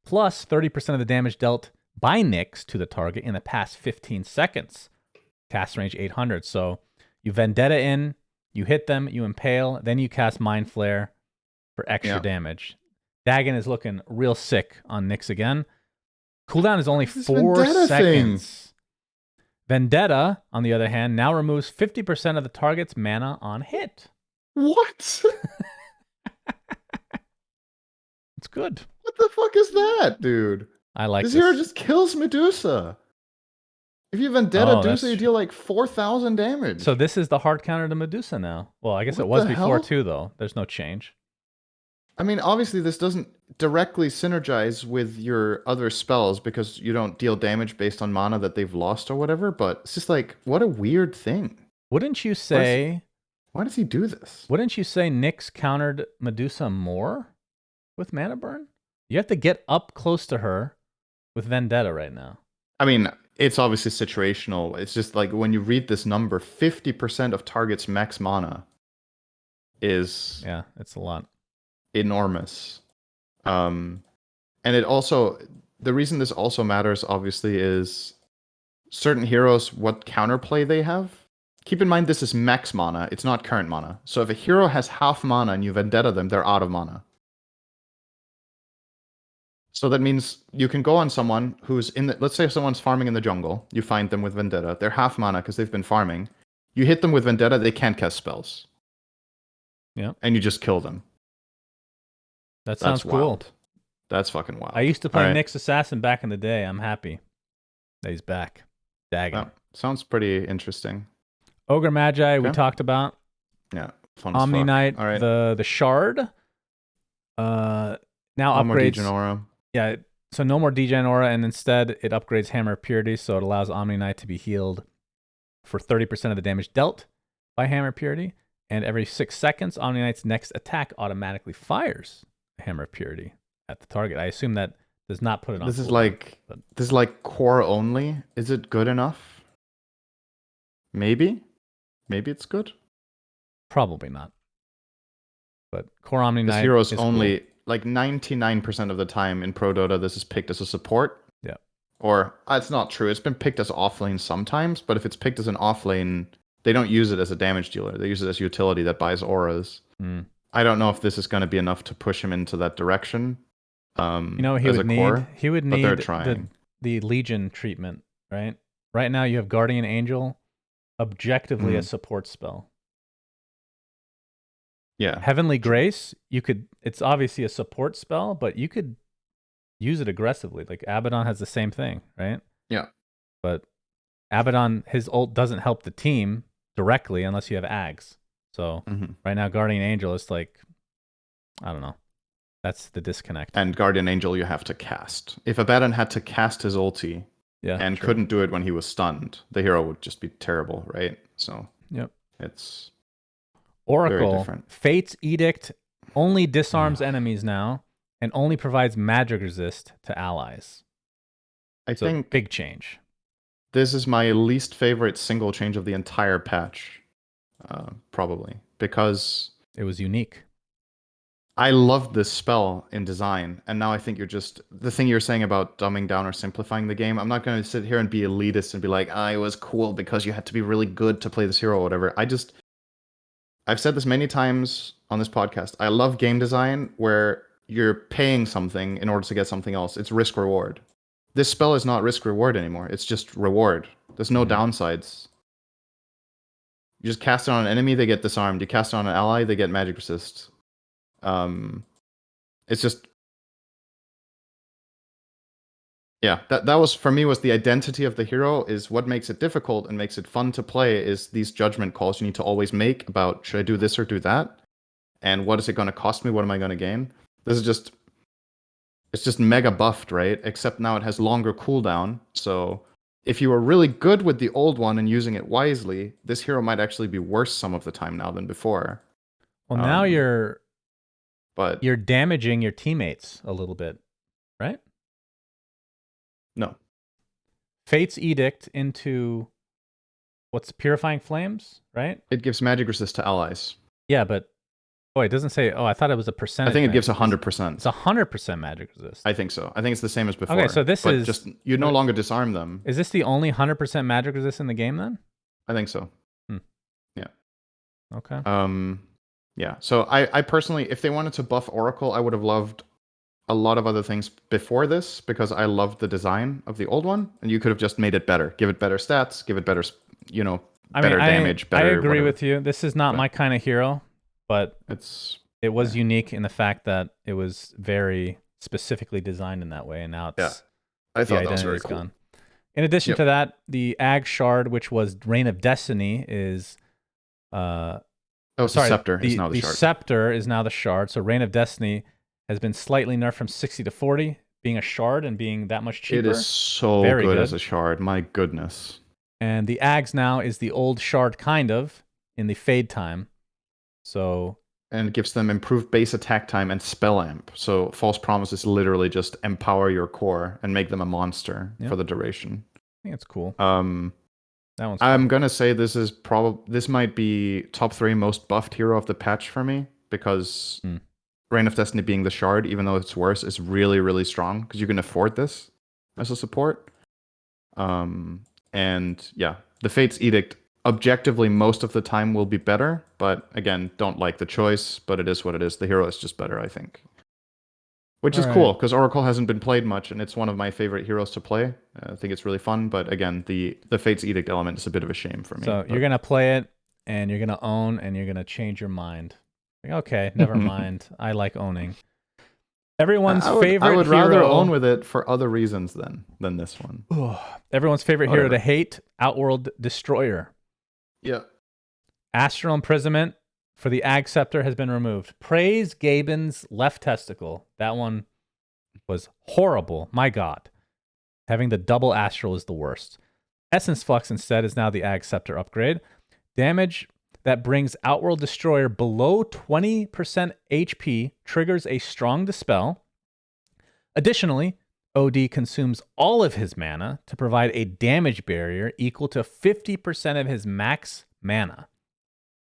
plus 30% of the damage dealt by Nyx to the target in the past 15 seconds. Cast range 800. So you Vendetta in, you hit them, you impale, then you cast Mind Flare for extra damage. Dagon is looking real sick on Nyx again. Cooldown is only 4 seconds. Vendetta, on the other hand, now removes 50% of the target's mana on hit. What? It's good. What the fuck is that, dude? I like This this. hero just kills Medusa. If you Vendetta Medusa, you deal like 4,000 damage. So this is the hard counter to Medusa now. Well, I guess What it was the before hell? too, though. There's no change. I mean, obviously this doesn't directly synergize with your other spells because you don't deal damage based on mana that they've lost or whatever, but it's just like, what a weird thing. Wouldn't you say... Why does he do this? Wouldn't you say Nyx countered Medusa more with Mana Burn? You have to get up close to her with Vendetta right now. I mean, it's obviously situational. It's just like when you read this number, 50% of target's max mana is... Yeah, it's a lot. Enormous. And it also... The reason this also matters, obviously, is certain heroes, what counterplay they have. Keep in mind, this is max mana. It's not current mana. So if a hero has half mana and you Vendetta them, they're out of mana. So that means you can go on someone who's in the... Let's say if someone's farming in the jungle. You find them with Vendetta. They're half mana because they've been farming. You hit them with Vendetta, they can't cast spells. Yeah. And you just kill them. That sounds cool. Wild. That's fucking wild. I used to play Nyx Assassin back in the day. I'm happy that he's back. Dagon. Sounds pretty interesting. Ogre Magi, we talked about. Yeah, fun Omni Knight, all right. the Shard. Now upgrades. More Degen Aura. Yeah, so no more Degen Aura, and instead it upgrades Hammer of Purity, so it allows Omni Knight to be healed for 30% of the damage dealt by Hammer of Purity, and every 6 seconds, Omni Knight's next attack automatically fires a Hammer of Purity at the target. I assume that does not put it on. This is like core only. Is it good enough? Maybe it's good. Probably not. But core Omni Knight. This hero's only like 99% of the time in Pro Dota. This is picked as a support. Yeah. Or it's not true. It's been picked as offlane sometimes, but if it's picked as an offlane, they don't use it as a damage dealer. They use it as utility that buys auras. I don't know if this is going to be enough to push him into that direction. He would need trying. the Legion treatment, right? Right now you have Guardian Angel, objectively a support spell. Yeah. Heavenly Grace, it's obviously a support spell, but you could use it aggressively. Like Abaddon has the same thing, right? Yeah. But Abaddon, his ult doesn't help the team directly unless you have Ags. So right now, Guardian Angel is like, I don't know. That's the disconnect. And Guardian Angel you have to cast. If Abaddon had to cast his ulti and couldn't do it when he was stunned, the hero would just be terrible, right? So it's Oracle, Fate's Edict only disarms enemies now and only provides magic resist to allies. I think big change. This is my least favorite single change of the entire patch, probably, because it was unique. I loved this spell in design, and now I think you're just... The thing you're saying about dumbing down or simplifying the game, I'm not going to sit here and be elitist and be like, it was cool because you had to be really good to play this hero or whatever. I've said this many times on this podcast. I love game design where you're paying something in order to get something else. It's risk-reward. This spell is not risk-reward anymore. It's just reward. There's no downsides. You just cast it on an enemy, they get disarmed. You cast it on an ally, they get magic resist. It's just... Yeah, that was, for me, was the identity of the hero, is what makes it difficult and makes it fun to play is these judgment calls you need to always make about, should I do this or do that? And what is it going to cost me? What am I going to gain? This is just... It's just mega buffed, right? Except now it has longer cooldown, so if you were really good with the old one and using it wisely, this hero might actually be worse some of the time now than before. Well, now you're damaging your teammates a little bit, right? No. Fate's Edict into what's Purifying Flames, right? It gives magic resist to allies. Yeah, but it doesn't say. Oh, I thought it was a percentage. I think it gives thing. 100%. It's 100% magic resist. I think so. I think it's the same as before. Okay, so this but is just you no longer disarm them. Is this the only 100% magic resist in the game then? I think so. Yeah. Okay. Yeah. So I personally, if they wanted to buff Oracle, I would have loved a lot of other things before this because I loved the design of the old one, and you could have just made it better, give it better stats, give it better, better damage. Better. I agree whatever. with you. This is not my kind of hero, but it was unique in the fact that it was very specifically designed in that way, and now it's I thought that was very cool. Gone. In addition to that, the Ag Shard, which was Reign of Destiny, is the Scepter is now the Shard. The Scepter is now the Shard. So Reign of Destiny has been slightly nerfed from 60 to 40, being a Shard and being that much cheaper. It is so good as a Shard. My goodness. And the Ags now is the old Shard, kind of, in the Fade time. So... And it gives them improved base attack time and spell amp. So False Promise is literally just empower your core and make them a monster for the duration. I think it's cool. That one's cool. I'm gonna say this might be top 3 most buffed hero of the patch for me because Reign of Destiny being the Shard, even though it's worse, is really, really strong because you can afford this as a support. And yeah, the Fate's Edict objectively most of the time will be better, but again, don't like the choice, but it is what it is. The hero is just better, I think. Which is cool, because Oracle hasn't been played much, and it's one of my favorite heroes to play. I think it's really fun, but again, the Fate's Edict element is a bit of a shame for me. So you're going to play it, and you're going to own, and you're going to change your mind. Like, okay, never mind. I like owning. Everyone's favorite hero... I would rather own with it for other reasons than this one. Everyone's favorite hero to hate, Outworld Destroyer. Yeah. Astral Imprisonment for the Ag Scepter has been removed. Praise Gaben's left testicle. That one was horrible. My God. Having the double Astral is the worst. Essence Flux instead is now the Ag Scepter upgrade. Damage that brings Outworld Destroyer below 20% HP triggers a strong dispel. Additionally, OD consumes all of his mana to provide a damage barrier equal to 50% of his max mana.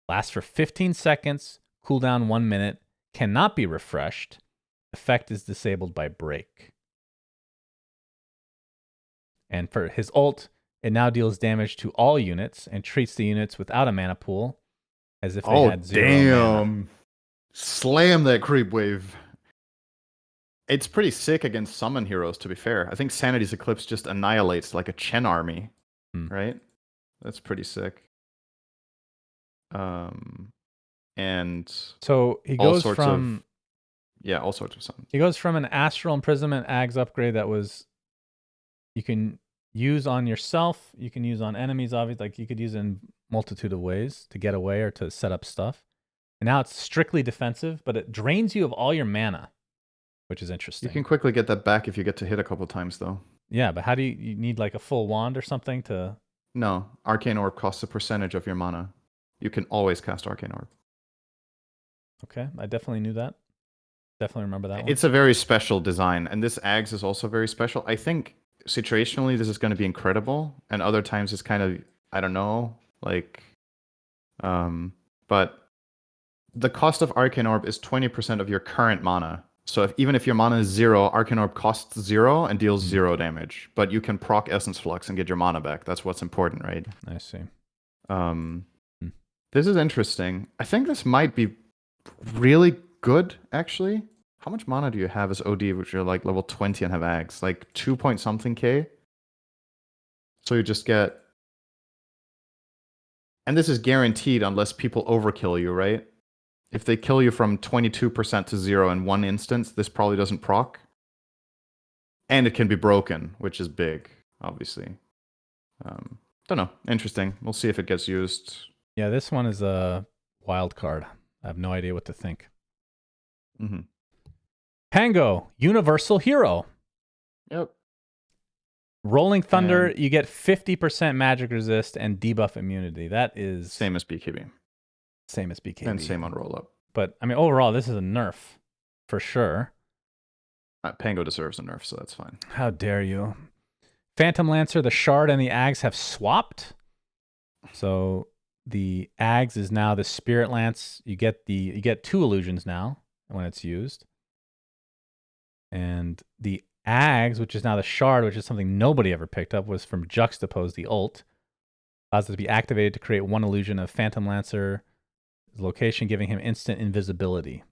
Lasts for 15 seconds, cooldown 1 minute, cannot be refreshed. Effect is disabled by break. And for his ult, it now deals damage to all units and treats the units without a mana pool as if they had 0 mana. Slam that creep wave. It's pretty sick against summon heroes, to be fair. I think Sanity's Eclipse just annihilates like a Chen army, right? That's pretty sick. And so he goes from all sorts of summons. He goes from an Astral Imprisonment Ags upgrade that was you can use on yourself, you can use on enemies, obviously, like you could use in multitude of ways to get away or to set up stuff. And now it's strictly defensive, but it drains you of all your mana, which is interesting. You can quickly get that back if you get to hit a couple times, though. Yeah, but how do you need like a full wand or something to... No, Arcane Orb costs a percentage of your mana. You can always cast Arcane Orb. Okay, I definitely knew that. Definitely remember that one. It's a very special design, and this Ags is also very special. I think situationally this is going to be incredible, and other times it's kind of, I don't know, like... but the cost of Arcane Orb is 20% of your current mana. So even if your mana is 0, Arcane Orb costs 0 and deals 0 damage. But you can proc Essence Flux and get your mana back. That's what's important, right? I see. This is interesting. I think this might be really good, actually. How much mana do you have as OD, which you're like level 20 and have Ags? Like 2 point something K? So you just get... And this is guaranteed unless people overkill you, right? If they kill you from 22% to 0 in one instance, this probably doesn't proc. And it can be broken, which is big, obviously. Don't know. Interesting. We'll see if it gets used. Yeah, this one is a wild card. I have no idea what to think. Pango, Universal Hero. Yep. Rolling Thunder, you get 50% magic resist and debuff immunity. That is... Same as BKB. Same as BKB. And same on roll up. But, I mean, overall, this is a nerf. For sure. Pango deserves a nerf, so that's fine. How dare you. Phantom Lancer, the Shard, and the Ags have swapped. So the Ags is now the Spirit Lance. You get 2 illusions now when it's used. And the Ags, which is now the Shard, which is something nobody ever picked up, was from Juxtapose, the ult. Allows it to be activated to create 1 illusion of Phantom Lancer location, giving him instant invisibility.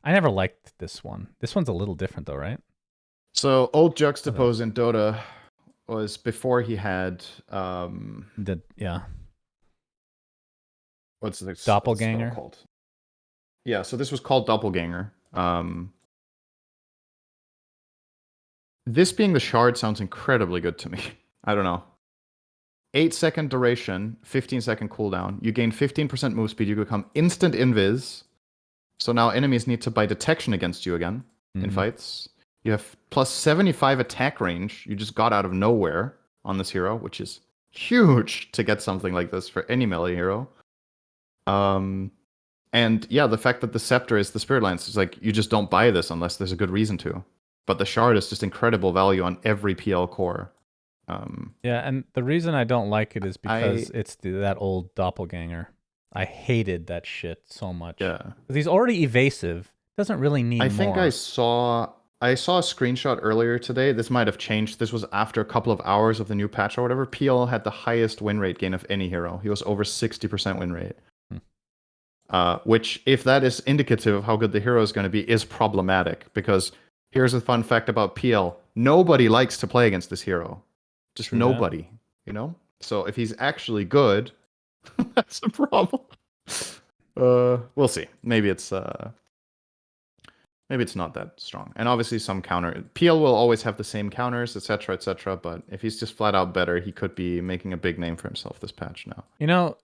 I never liked this one. This one's a little different though, right? So old Juxtapose in Dota was before he had what's the Doppelganger spell called? Yeah, so this was called Doppelganger. This being the Shard sounds incredibly good to me. I don't know. 8-second duration, 15-second cooldown. You gain 15% move speed. You become instant invis. So now enemies need to buy detection against you again in fights. You have plus 75 attack range. You just got out of nowhere on this hero, which is huge to get something like this for any melee hero. And yeah, the fact that the Scepter is the Spirit Lance is like, you just don't buy this unless there's a good reason to. But the Shard is just incredible value on every PL core. Yeah, and the reason I don't like it is because it's that old Doppelganger. I hated that shit so much. Yeah. Because he's already evasive. Doesn't really need more. I think I saw a screenshot earlier today. This might have changed. This was after a couple of hours of the new patch or whatever. PL had the highest win rate gain of any hero. He was over 60% win rate. Which, if that is indicative of how good the hero is going to be, is problematic. Because here's a fun fact about PL. Nobody likes to play against this hero. Just True nobody, you know? So if he's actually good, that's a problem. We'll see. Maybe it's not that strong. And obviously some counter. PL will always have the same counters, etc., etc. But if he's just flat out better, he could be making a big name for himself this patch now. You know,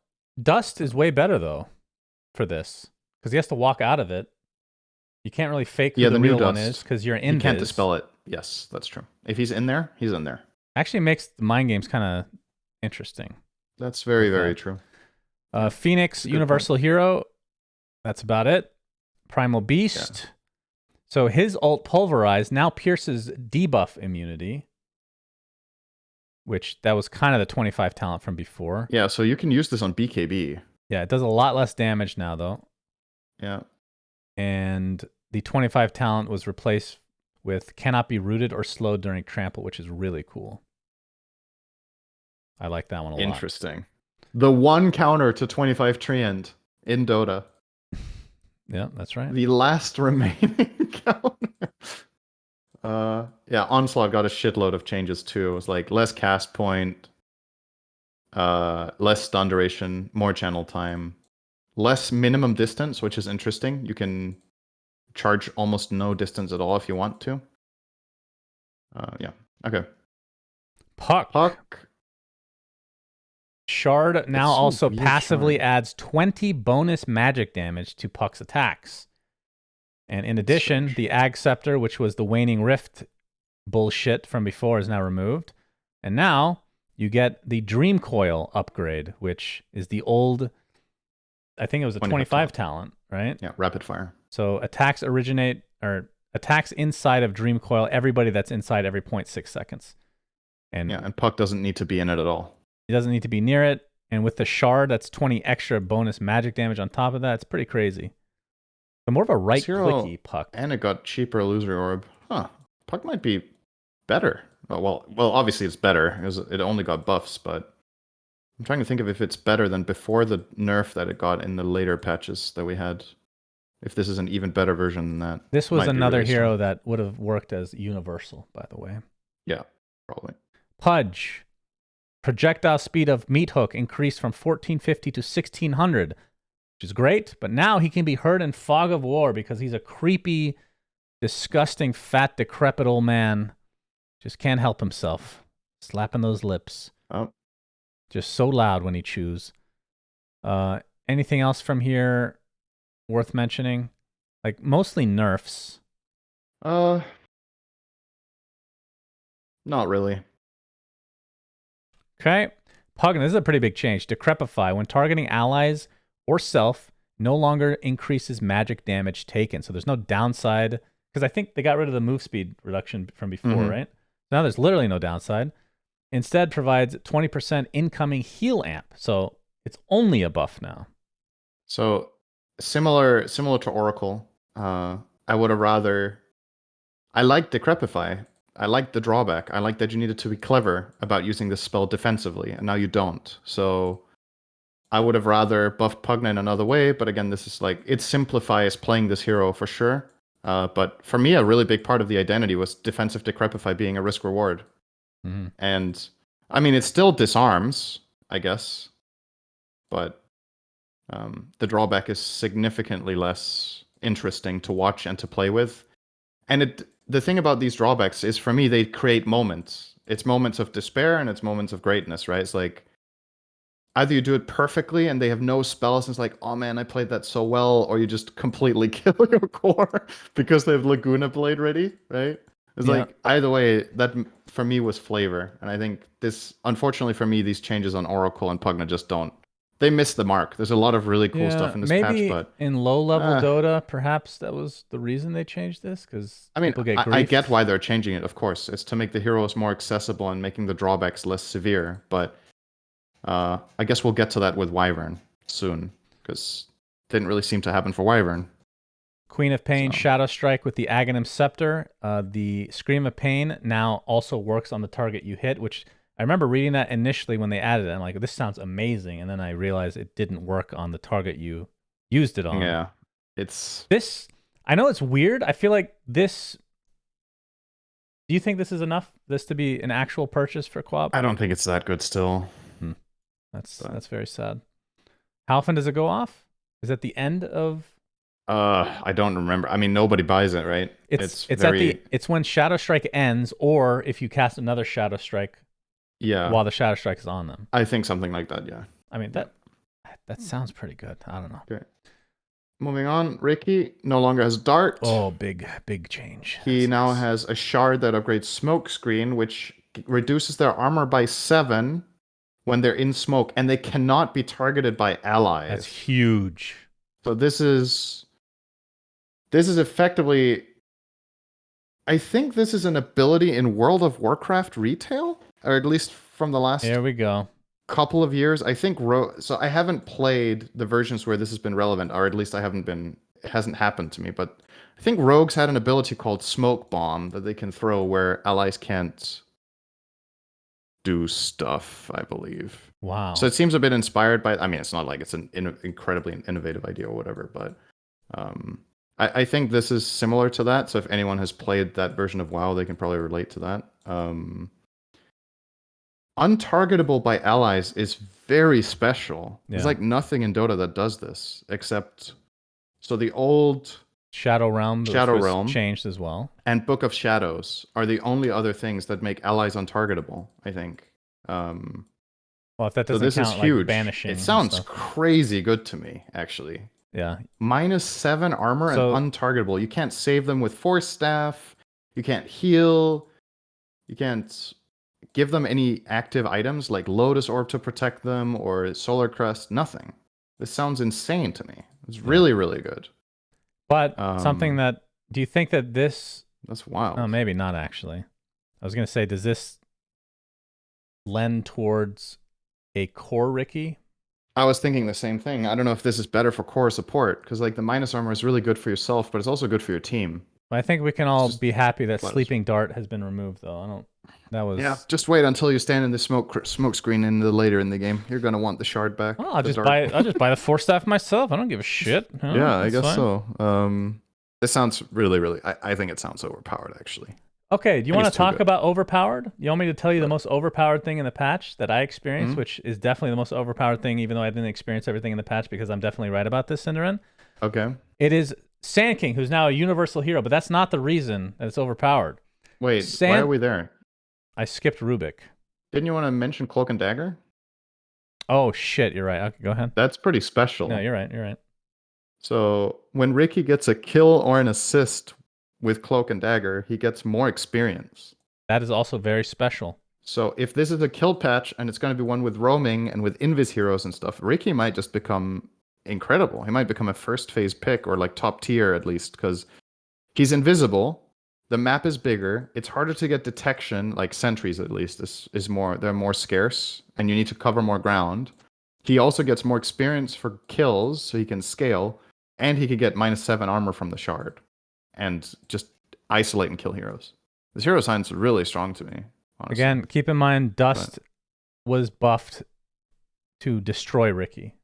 Dust is way better, though, for this. Because he has to walk out of it. You can't really fake who the real one is, because you're in. You can't dispel it. Yes, that's true. If he's in there, he's in there. Actually makes the mind games kind of interesting. That's very, very true. Phoenix, Universal Hero. That's about it. Primal Beast. Yeah. So his ult Pulverize now pierces debuff immunity, which that was kind of the 25 talent from before. Yeah, so you can use this on BKB. Yeah, it does a lot less damage now, though. Yeah. And the 25 talent was replaced with cannot be rooted or slowed during trample, which is really cool. I like that one a lot. Interesting. The one counter to 25 Treant in Dota. Yeah, that's right. The last remaining counter. Yeah, Onslaught got a shitload of changes too. It was like less cast point, less stun duration, more channel time, less minimum distance, which is interesting. You can charge almost no distance at all if you want to. Yeah. Okay. Puck. Shard now also passively adds 20 bonus magic damage to Puck's attacks. And in addition, the Ag Scepter, which was the Waning Rift bullshit from before, is now removed. And now you get the Dream Coil upgrade, which is the old, I think it was a 25 talent, right? Yeah, rapid fire. So attacks inside of Dream Coil, everybody that's inside every 0.6 seconds. And yeah, and Puck doesn't need to be in it at all. He doesn't need to be near it. And with the Shard, that's 20 extra bonus magic damage on top of that. It's pretty crazy. But more of a right-clicky Puck. And it got cheaper Illusory Orb. Huh. Puck might be better. Well, obviously it's better. It only got buffs, but I'm trying to think of if it's better than before the nerf that it got in the later patches that we had. If this is an even better version than that. This was another hero that would have worked as universal, by the way. Yeah, probably. Pudge. Projectile speed of Meat Hook increased from 1450 to 1600, which is great, but now he can be heard in Fog of War because he's a creepy, disgusting, fat, decrepit old man. Just can't help himself. Slapping those lips. Oh. Just so loud when he chews. Anything else from here worth mentioning? Like, mostly nerfs. Not really. Okay. Pugna, this is a pretty big change. Decrepify. When targeting allies or self, no longer increases magic damage taken. So there's no downside. Because I think they got rid of the move speed reduction from before, right? Now there's literally no downside. instead provides 20% incoming heal amp. So it's only a buff now. So similar to Oracle, I would have rather. I like Decrepify. I like the drawback. I like that you needed to be clever about using this spell defensively, and now you don't. So I would have rather buffed Pugna in another way, but again, this is like, it simplifies playing this hero for sure. But for me, a really big part of the identity was defensive Decrepify being a risk reward. Mm-hmm. And I mean, it still disarms, I guess, but the drawback is significantly less interesting to watch and to play with. And the thing about these drawbacks is, for me, they create moments. It's moments of despair and it's moments of greatness, right? It's like, either you do it perfectly and they have no spells and it's like, oh man, I played that so well, or you just completely kill your core because they have Laguna Blade ready, right? It's like, either way, that for me was flavor. And I think this, unfortunately for me, these changes on Oracle and Pugna just don't. They miss the mark. There's a lot of really cool stuff in this patch, but in low-level Dota, perhaps that was the reason they changed this, because I mean, people get griefed. I get why they're changing it, of course. It's to make the heroes more accessible and making the drawbacks less severe, but I guess we'll get to that with Wyvern soon, because it didn't really seem to happen for Wyvern. Queen of Pain, Shadow Strike with the Aghanim Scepter. The Scream of Pain now also works on the target you hit, which I remember reading that initially when they added it. I'm like, this sounds amazing. And then I realized it didn't work on the target you used it on. Yeah. I know it's weird. I feel like this... Do you think this is enough, this to be an actual purchase for Co-op? I don't think it's that good still. That's very sad. How often does it go off? Is it the end of... I don't remember. I mean, nobody buys it, right? It's when Shadow Strike ends, or if you cast another Shadow Strike while the Shadow Strike is on them. I think something like that, yeah. I mean, that sounds pretty good. I don't know. Okay. Moving on, Ricky no longer has Dart. Oh, big change. He now has a shard that upgrades Smoke Screen, which reduces their armor by 7 when they're in smoke, and they cannot be targeted by allies. That's huge. So this is effectively, I think this is an ability in World of Warcraft retail, or at least from the last Here we go. couple of years. I think so I haven't played the versions where this has been relevant, or at least it hasn't happened to me, but I think rogues had an ability called Smoke Bomb that they can throw where allies can't do stuff, I believe. Wow. So it seems a bit inspired by, I mean, it's not like it's an incredibly innovative idea or whatever, but I think this is similar to that. So if anyone has played that version of WoW, they can probably relate to that. Untargetable by allies is very special. Yeah. There's like nothing in Dota that does this, except so the old Shadow Realm changed as well, and Book of Shadows are the only other things that make allies untargetable, I think. Well, if that doesn't this count, is huge. Like banishing. It sounds crazy good to me, actually. Yeah. -7 armor and untargetable. You can't save them with Force Staff. You can't heal. You can't give them any active items like Lotus Orb to protect them or Solar Crest. Nothing. This sounds insane to me. It's really, really good. But something that... Do you think that this... That's wild. Oh, maybe not, actually. I was going to say, does this lend towards a core Ricky? I was thinking the same thing. I don't know if this is better for core support, because like the minus armor is really good for yourself, but it's also good for your team. I think we can all be happy that Sleeping Dart has been removed, though. Just wait until you stand in the smoke screen later in the game. You're gonna want the shard back. Well, I'll just buy the Force Staff myself. I don't give a shit. I guess fine. So. This sounds really, really... I think it sounds overpowered, actually. Okay, do you want to talk about overpowered? You want me to tell you the most overpowered thing in the patch that I experienced, which is definitely the most overpowered thing, even though I didn't experience everything in the patch, because I'm definitely right about this, Cinderin. Okay. It is Sand King, who's now a universal hero, but that's not the reason that it's overpowered. Wait, why are we there? I skipped Rubik. Didn't you want to mention Cloak and Dagger? Oh, shit, you're right. Okay, go ahead. That's pretty special. No, you're right. So when Ricky gets a kill or an assist with Cloak and Dagger, he gets more experience. That is also very special. So if this is a kill patch and it's going to be one with roaming and with invis heroes and stuff, Ricky might just become incredible. He might become a first phase pick, or like top tier at least, because he's invisible. The map is bigger. It's harder to get detection, like sentries at least. This is more. They're more scarce, and you need to cover more ground. He also gets more experience for kills, so he can scale, and he could get -7 armor from the shard, and just isolate and kill heroes. This hero sounds really strong to me. Honestly. Again, keep in mind, Dust was buffed to destroy Ricky,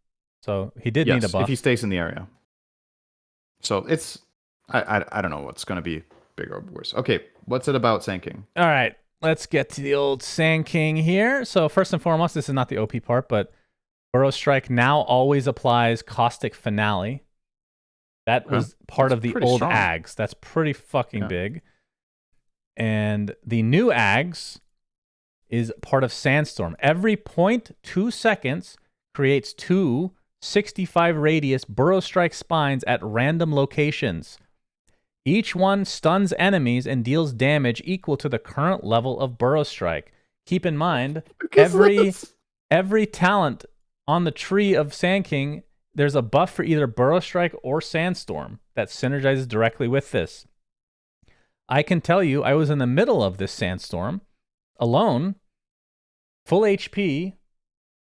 so he did need a buff if he stays in the area. So it's I don't know what's going to be bigger or worse. Okay, what's it about Sand King? All right, let's get to the old Sand King here. So first and foremost, this is not the OP part, but Burrow Strike now always applies Caustic Finale. That was part of the old Ags. That's pretty fucking big. And the new Ags is part of Sandstorm. Every 0.2 seconds creates 2 65 radius Burrow Strike spines at random locations. Each one stuns enemies and deals damage equal to the current level of Burrow Strike. Keep in mind, every talent on the tree of Sand King, there's a buff for either Burrow Strike or Sandstorm that synergizes directly with this. I can tell you, I was in the middle of this Sandstorm, alone, full HP,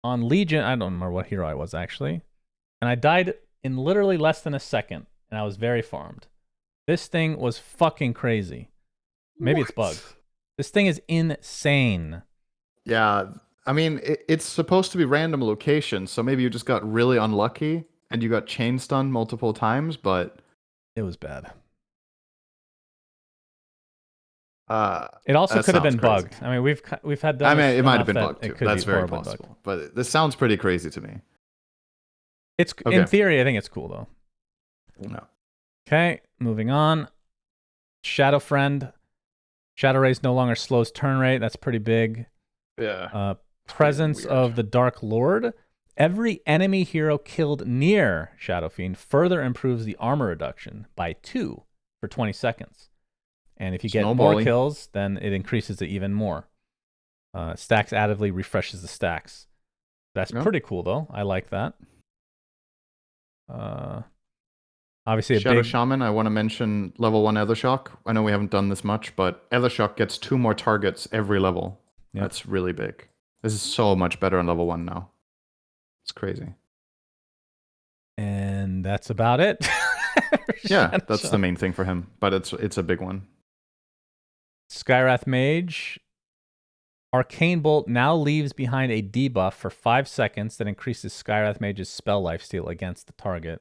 on Legion. I don't remember what hero I was, actually. And I died in literally less than a second, and I was very farmed. This thing was fucking crazy. Maybe it's bugged. This thing is insane. Yeah, I mean, it's supposed to be random locations, so maybe you just got really unlucky, and you got chain stunned multiple times, but... It was bad. It also could have been bugged. I mean, we've had. I mean, it might have been bugged too. That's very possible. But this sounds pretty crazy to me. It's in theory, I think it's cool though. No. Okay, moving on. Shadow Friend. Shadow Rays no longer slows turn rate. That's pretty big. Yeah. Presence of the Dark Lord. Every enemy hero killed near Shadow Fiend further improves the armor reduction by 2 for 20 seconds. And if you get more kills, then it increases it even more. Stacks additively refreshes the stacks. That's pretty cool, though. I like that. Obviously, Shadow Shaman, I want to mention level 1 Ethershock. I know we haven't done this much, but Ethershock gets 2 more targets every level. Yep. That's really big. This is so much better on level 1 now. It's crazy. And that's about it. Yeah, that's the main thing for him, but it's a big one. Skywrath Mage. Arcane Bolt now leaves behind a debuff for 5 seconds that increases Skywrath Mage's spell lifesteal against the target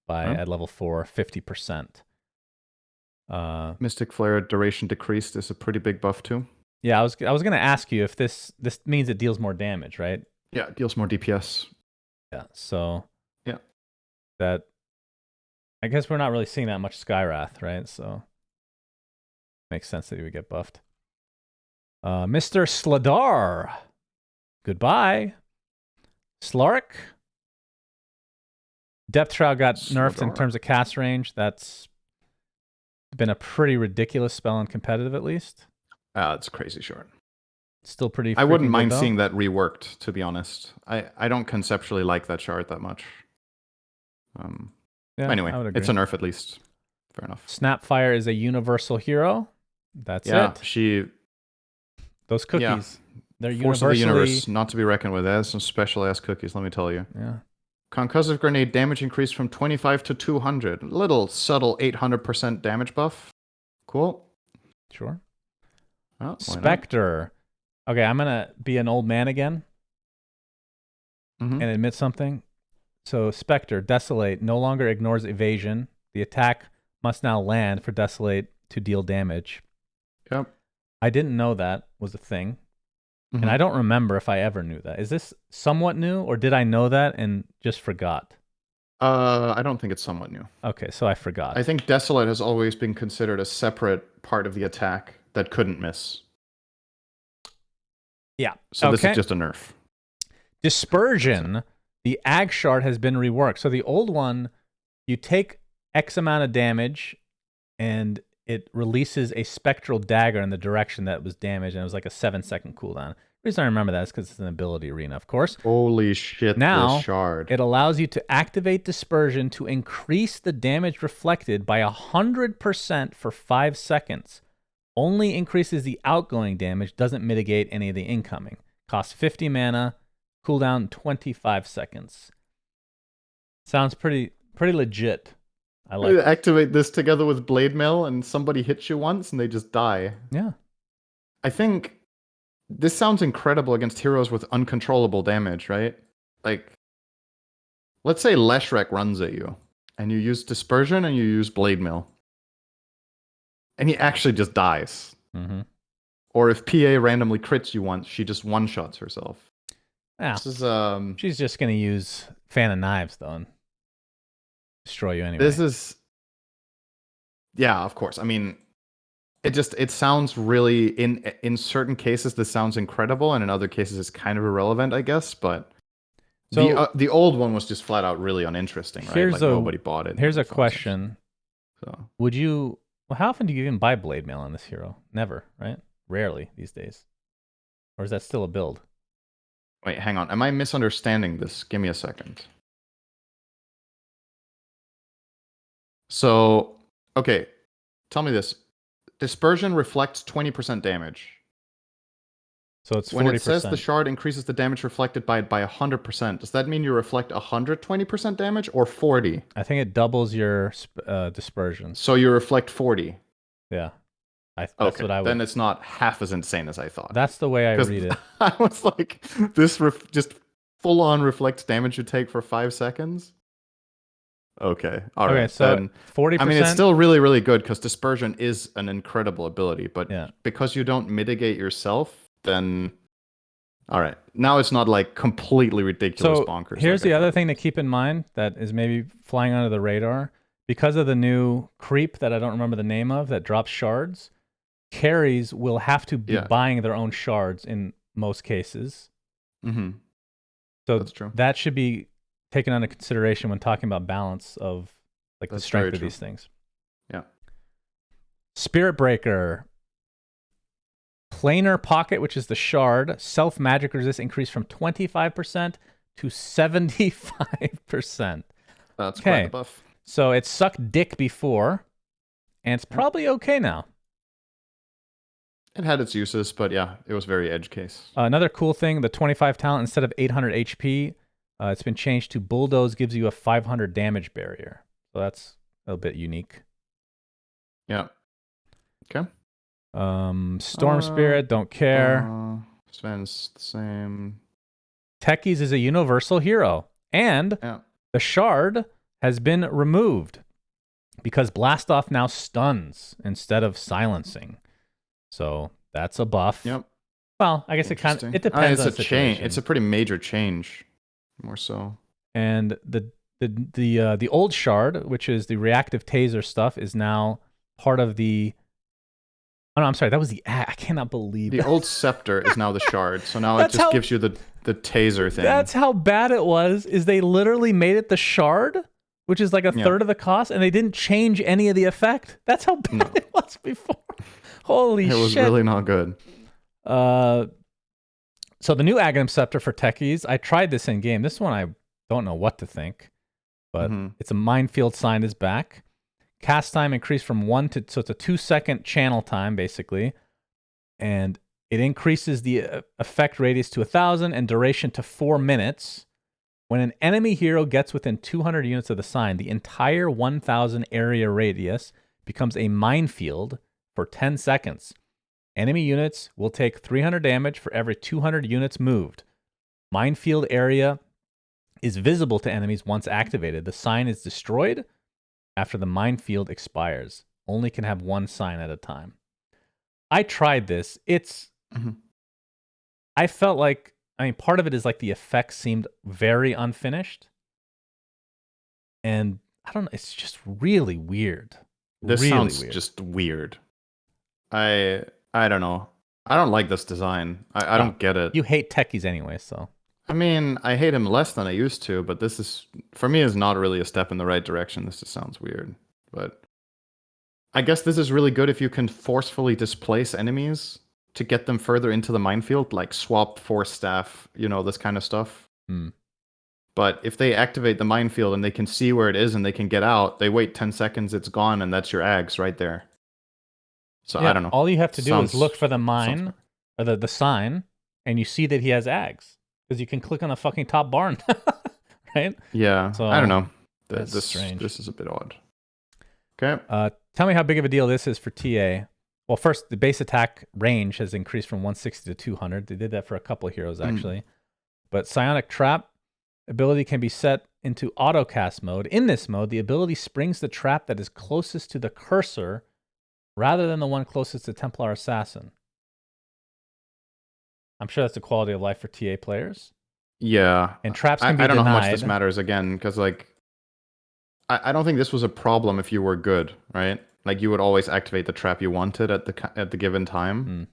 by, at level 4, 50%. Mystic Flare duration decreased is a pretty big buff too. Yeah, I was going to ask you if this means it deals more damage, right? Yeah, it deals more DPS. Yeah, so... Yeah. That... I guess we're not really seeing that much Skywrath, right? So... Makes sense that he would get buffed. Mr. Sladar. Goodbye. Slark. Depth Shroud got nerfed in terms of cast range. That's been a pretty ridiculous spell in competitive, at least. It's crazy short. Still pretty. I wouldn't mind seeing that reworked, to be honest. I don't conceptually like that shard that much. Yeah, anyway, it's a nerf at least. Fair enough. Snapfire is a universal hero. That's it. Those cookies. They're Force of the universe, not to be reckoned with. There's some special ass cookies, let me tell you. Yeah. Concussive Grenade damage increased from 25 to 200. Little subtle 800% damage buff. Cool. Sure. Oh, Spectre. Okay, I'm gonna be an old man again and admit something. So Spectre, Desolate, no longer ignores evasion. The attack must now land for Desolate to deal damage. Yep. I didn't know that was a thing. And I don't remember if I ever knew that. Is this somewhat new, or did I know that and just forgot? I don't think it's somewhat new. Okay, so I forgot. I think Desolate has always been considered a separate part of the attack that couldn't miss. Yeah. So this is just a nerf. Dispersion. The Ag Shard has been reworked. So the old one, you take X amount of damage, and it releases a spectral dagger in the direction that was damaged, and it was like a 7-second cooldown. reason I remember that is because it's an ability arena, of course. Holy shit, this Now, shard. it allows you to activate Dispersion to increase the damage reflected by 100% for 5 seconds. Only increases the outgoing damage, doesn't mitigate any of the incoming. Costs 50 mana, cooldown 25 seconds. Sounds pretty legit. I like You it. activate this together with Blade Mail and somebody hits you once and they just die. Yeah. I think this sounds incredible against heroes with uncontrollable damage, right? Like, let's say Leshrac runs at you, and you use Dispersion and you use Blade Mail, and he actually just dies. Mm-hmm. Or if PA randomly crits you once, she just one-shots herself. Yeah. This is She's just gonna use Fan of Knives though and destroy you anyway. This is, yeah, of course. I mean, it sounds really in certain cases this sounds incredible, and in other cases it's kind of irrelevant, I guess. But So the old one was just flat out really uninteresting, right? Like nobody bought it. Here's a question: So would you? Well, how often do you even buy Blade Mail on this hero? Never, right? Rarely these days. Or is that still a build? wait, hang on. Am I misunderstanding this? Give me a second. So, okay, tell me this. Dispersion reflects 20% damage. So it's 40%. When it says the shard increases the damage reflected by it by 100%, does that mean you reflect 120% damage or 40? I think it doubles your dispersion. So you reflect 40. Yeah. That's Okay, what I would. then it's not half as insane as I thought. That's the way I 'Cause read it. I was like, this just full on reflects damage you take for 5 seconds? Okay, all right. Okay, so then, 40%. I mean, it's still really, really good because Dispersion is an incredible ability, but Yeah. because you don't mitigate yourself, then all right. Now it's not like completely ridiculous bonkers. Here's like the other thing to keep in mind that is maybe flying under the radar. Because of the new creep that I don't remember the name of that drops shards, carries will have to be buying their own shards in most cases. Mm-hmm. So that's true. That should be taken under consideration when talking about balance of like the strength of these things. Yeah. Spirit Breaker. Planar Pocket, which is the shard, self-magic resist increased from 25% to 75%. That's quite a buff. So it sucked dick before, and it's probably okay now. It had its uses, but yeah, it was very edge case. Another cool thing, the 25 talent, instead of 800 HP, it's been changed to Bulldoze gives you a 500 damage barrier. So that's a bit unique. Yeah. Okay. Storm Spirit, don't care. Sven's the same. Techies is a universal hero. And the shard has been removed because Blast Off now stuns instead of silencing. So that's a buff. Yep. Well, I guess it depends on the situation. It's a pretty major change, more so. And the old shard, which is the reactive taser stuff, is now part of the. Oh no, I'm sorry. That was the. I cannot believe the old scepter is now the shard. So now it just gives you the taser thing. That's how bad it was. Is they literally made it the shard, which is like a third of the cost, and they didn't change any of the effect. That's how bad it was before. Holy shit! It was really not good. So the new Aghanim Scepter for techies, I tried this in game. This one I don't know what to think, but it's a minefield sign is back. Cast time increased from 1 to, so it's a 2-second channel time basically, and it increases the effect radius to 1,000 and duration to 4 minutes. When an enemy hero gets within 200 units of the sign, the entire 1,000 area radius becomes a minefield for 10 seconds. Enemy units will take 300 damage for every 200 units moved. Minefield area is visible to enemies once activated. The sign is destroyed after the minefield expires. Only can have one sign at a time. I tried this. I felt like, part of it is like the effects seemed very unfinished. And I don't know, it's just really weird. This sounds just weird. I don't know. I don't like this design. I don't get it. You hate techies anyway, so. I mean, I hate him less than I used to, but this is, for me, is not really a step in the right direction. This just sounds weird. But I guess this is really good if you can forcefully displace enemies. to get them further into the minefield, like swap force staff, this kind of stuff. But if they activate the minefield and they can see where it is and they can get out, they wait 10 seconds, it's gone, and that's your ags right there. So I don't know. All you have to do is look for the mine or the sign, and you see that he has ags because you can click on the fucking top barn, right? Yeah. So, I don't know. That's strange. This is a bit odd. Okay. Tell me how big of a deal this is for TA. Well, first, the base attack range has increased from 160 to 200. They did that for a couple of heroes, actually. But Psionic Trap ability can be set into autocast mode. In this mode, the ability springs the trap that is closest to the cursor rather than the one closest to Templar Assassin. I'm sure that's a quality of life for TA players. Yeah. And traps can be I don't denied. know how much this matters, again, because, like, I don't think this was a problem if you were good, right? Like, you would always activate the trap you wanted at the given time.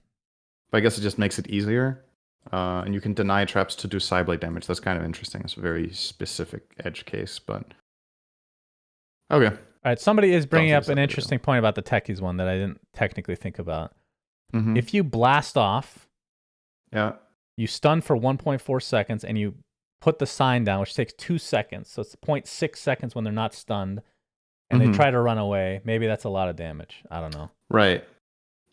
But I guess it just makes it easier. And you can deny traps to do Psyblade damage. That's kind of interesting. It's a very specific edge case, but... Okay. All right, somebody is bringing up an interesting point about the techies one that I didn't technically think about. If you blast off, you stun for 1.4 seconds, and you put the sign down, which takes 2 seconds. So it's 0.6 seconds when they're not stunned, and they try to run away. Maybe that's a lot of damage. I don't know. Right.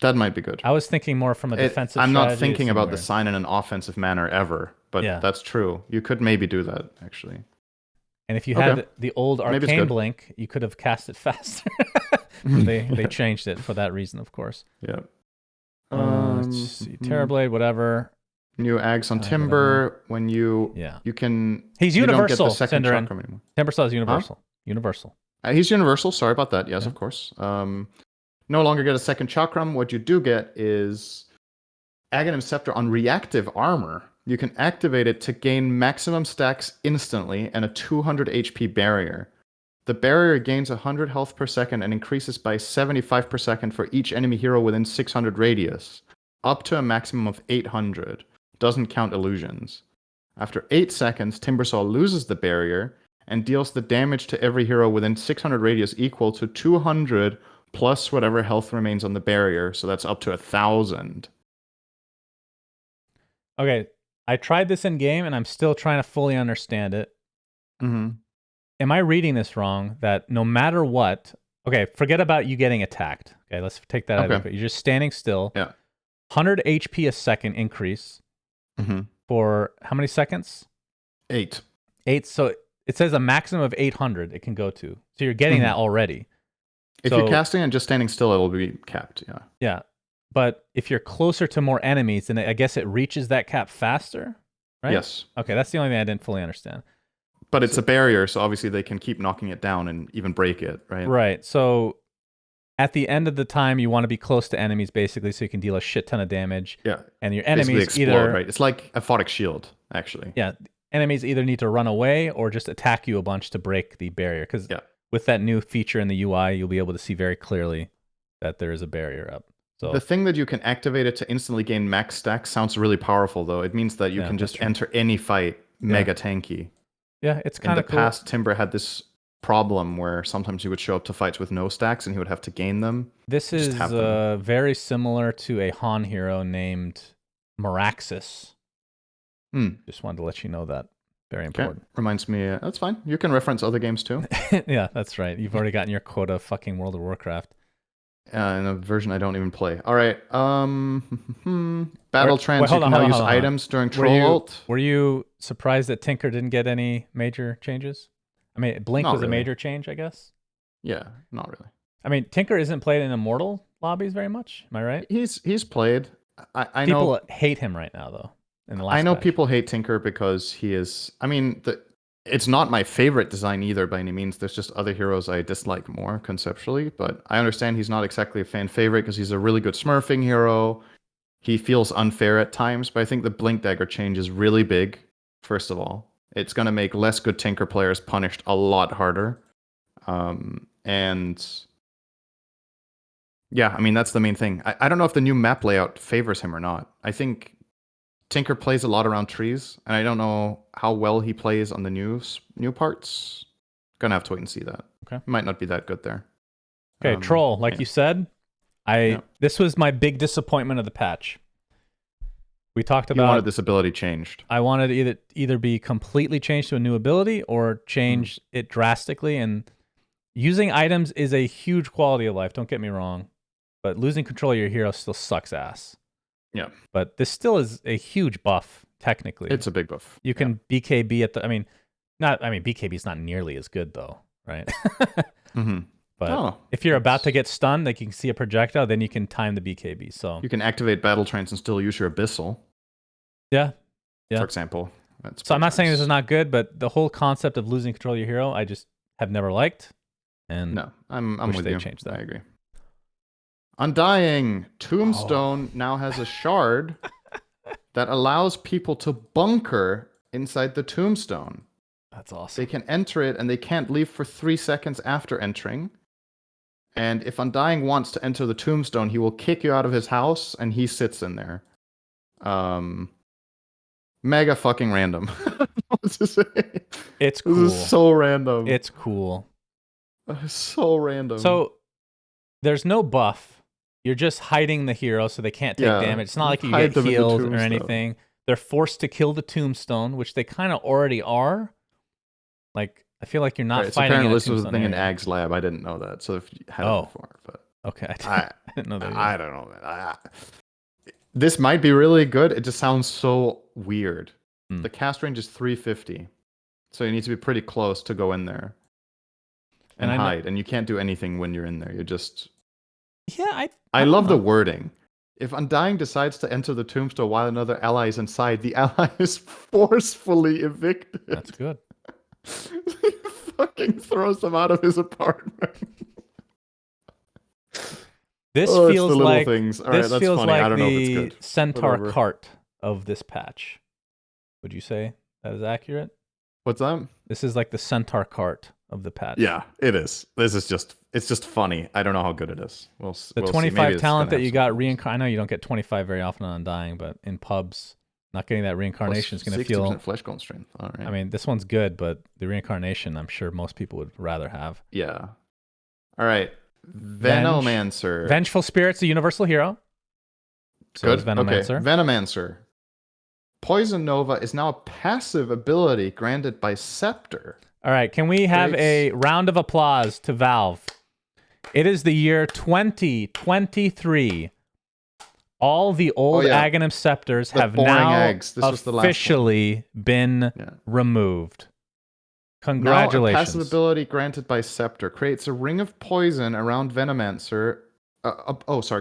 That might be good. I was thinking more from a defensive I'm strategy. not thinking about the sign in an offensive manner ever, but that's true. You could maybe do that, actually. And if you had the old Arcane Blink, you could have cast it faster. They changed it for that reason, of course. Yeah. Let's see. Terrorblade, whatever. New Ags on Timber. When you can... He's universal, you don't get the second chakram anymore. Timber is universal. Huh? Universal. He's universal. Sorry about that. Yes, of course. No longer get a second chakram. What you do get is Aghanim Scepter on reactive armor. You can activate it to gain maximum stacks instantly and a 200 HP barrier. The barrier gains 100 health per second and increases by 75 per second for each enemy hero within 600 radius, up to a maximum of 800. Doesn't count illusions. After 8 seconds, Timbersaw loses the barrier and deals the damage to every hero within 600 radius equal to 200 plus whatever health remains on the barrier, so that's up to 1,000. Okay, I tried this in game, and I'm still trying to fully understand it. Am I reading this wrong? That no matter what, okay, forget about you getting attacked. Okay, let's take that out of it. You're just standing still. 100 HP a second increase for how many seconds? 8. 8. So it says a maximum of 800 it can go to. So you're getting that already. If you're casting and just standing still, it'll be capped, Yeah. But if you're closer to more enemies, then I guess it reaches that cap faster, right? Yes. Okay, that's the only thing I didn't fully understand. But it's a barrier, so obviously they can keep knocking it down and even break it, right? Right. So at the end of the time, you want to be close to enemies, basically, so you can deal a shit ton of damage. Yeah. And your enemies explode, right? It's like a photic shield, actually. Yeah. Enemies either need to run away or just attack you a bunch to break the barrier. Because with that new feature in the UI, you'll be able to see very clearly that there is a barrier up. So the thing that you can activate it to instantly gain max stacks sounds really powerful, though. It means that you can just enter any fight mega tanky. Yeah, it's kind of cool. In the past, Timber had this problem where sometimes he would show up to fights with no stacks and he would have to gain them. This is very similar to a Han hero named Meraxis. Just wanted to let you know that. Very important. Reminds me, that's fine. You can reference other games too. Yeah, that's right. You've already gotten your quota of fucking World of Warcraft. In a version I don't even play. All right. Battle trends. You can now use items during troll ult. Were you surprised that Tinker didn't get any major changes? I mean, Blink was a major change, I guess. Yeah, not really. I mean, Tinker isn't played in Immortal lobbies very much. Am I right? He's played. I know people hate him right now, though. In the last I know patch. people hate Tinker because he is. I mean, it's not my favorite design either by any means. There's just other heroes I dislike more conceptually, but I understand he's not exactly a fan favorite because he's a really good smurfing hero. He feels unfair at times, but I think the Blink Dagger change is really big, first of all. It's going to make less good Tinker players punished a lot harder. And yeah, I mean, that's the main thing. I don't know if the new map layout favors him or not. I think Tinker plays a lot around trees, and I don't know how well he plays on the new parts. Gonna have to wait and see that. Okay. Might not be that good there. Okay, Troll, like you said, this was my big disappointment of the patch. We talked You wanted about this ability changed. I wanted to either be completely changed to a new ability or change it drastically. And using items is a huge quality of life. Don't get me wrong, but losing control of your hero still sucks ass. Yeah. But this still is a huge buff. Technically, It's a big buff. You can BKB at the. BKB is not nearly as good though, right? Mm-hmm. But if you're about to get stunned, like you can see a projectile, then you can time the BKB. So you can activate battle trance and still use your abyssal. Yeah. For example. So I'm not saying this is not good, but the whole concept of losing control of your hero, I just have never liked. And no, I'm with you. Changed that. I agree. Undying Tombstone now has a shard that allows people to bunker inside the tombstone. That's awesome. They can enter it and they can't leave for 3 seconds after entering. And if Undying wants to enter the tombstone, he will kick you out of his house and he sits in there. Mega fucking random. What to say? It's cool. This is so random. It's cool. So random. So there's no buff. You're just hiding the hero so they can't take damage. It's not like you get healed or anything. They're forced to kill the tombstone, which they kind of already are. Like, I feel like you're not fighting. Apparently, this was the thing in Ag's lab. I didn't know that. So if you had it before, but okay, I didn't know that. I don't know, man. This might be really good. It just sounds so weird. The cast range is 350, so you need to be pretty close to go in there and hide. And you can't do anything when you're in there. You're just I love the wording. If Undying decides to enter the tombstone while another ally is inside, the ally is forcefully evicted. That's good. He fucking throws them out of his apartment. This feels like things. All right, that's funny. Like I don't know if it's good. Centaur cart of this patch. Would you say that is accurate? What's that? This is like the Centaur cart of the patch. Yeah, it is. It's just funny. I don't know how good it is. We'll 25 talent that you got I know you don't get 25 very often on Undying, but in pubs, not getting that reincarnation is going to feel 60% flesh cone strength. All right. I mean, this one's good, but the reincarnation, I'm sure most people would rather have. Yeah. All right. Venomancer. Vengeful Spirit's a universal hero. So good. Venomancer. Okay. Venomancer. Poison Nova is now a passive ability granted by Scepter. All right, can we have a round of applause to Valve? It is the year 2023. All the old Aghanim Scepters have now officially been removed. Congratulations. Now, a passive ability granted by Scepter creates a ring of poison around Venomancer.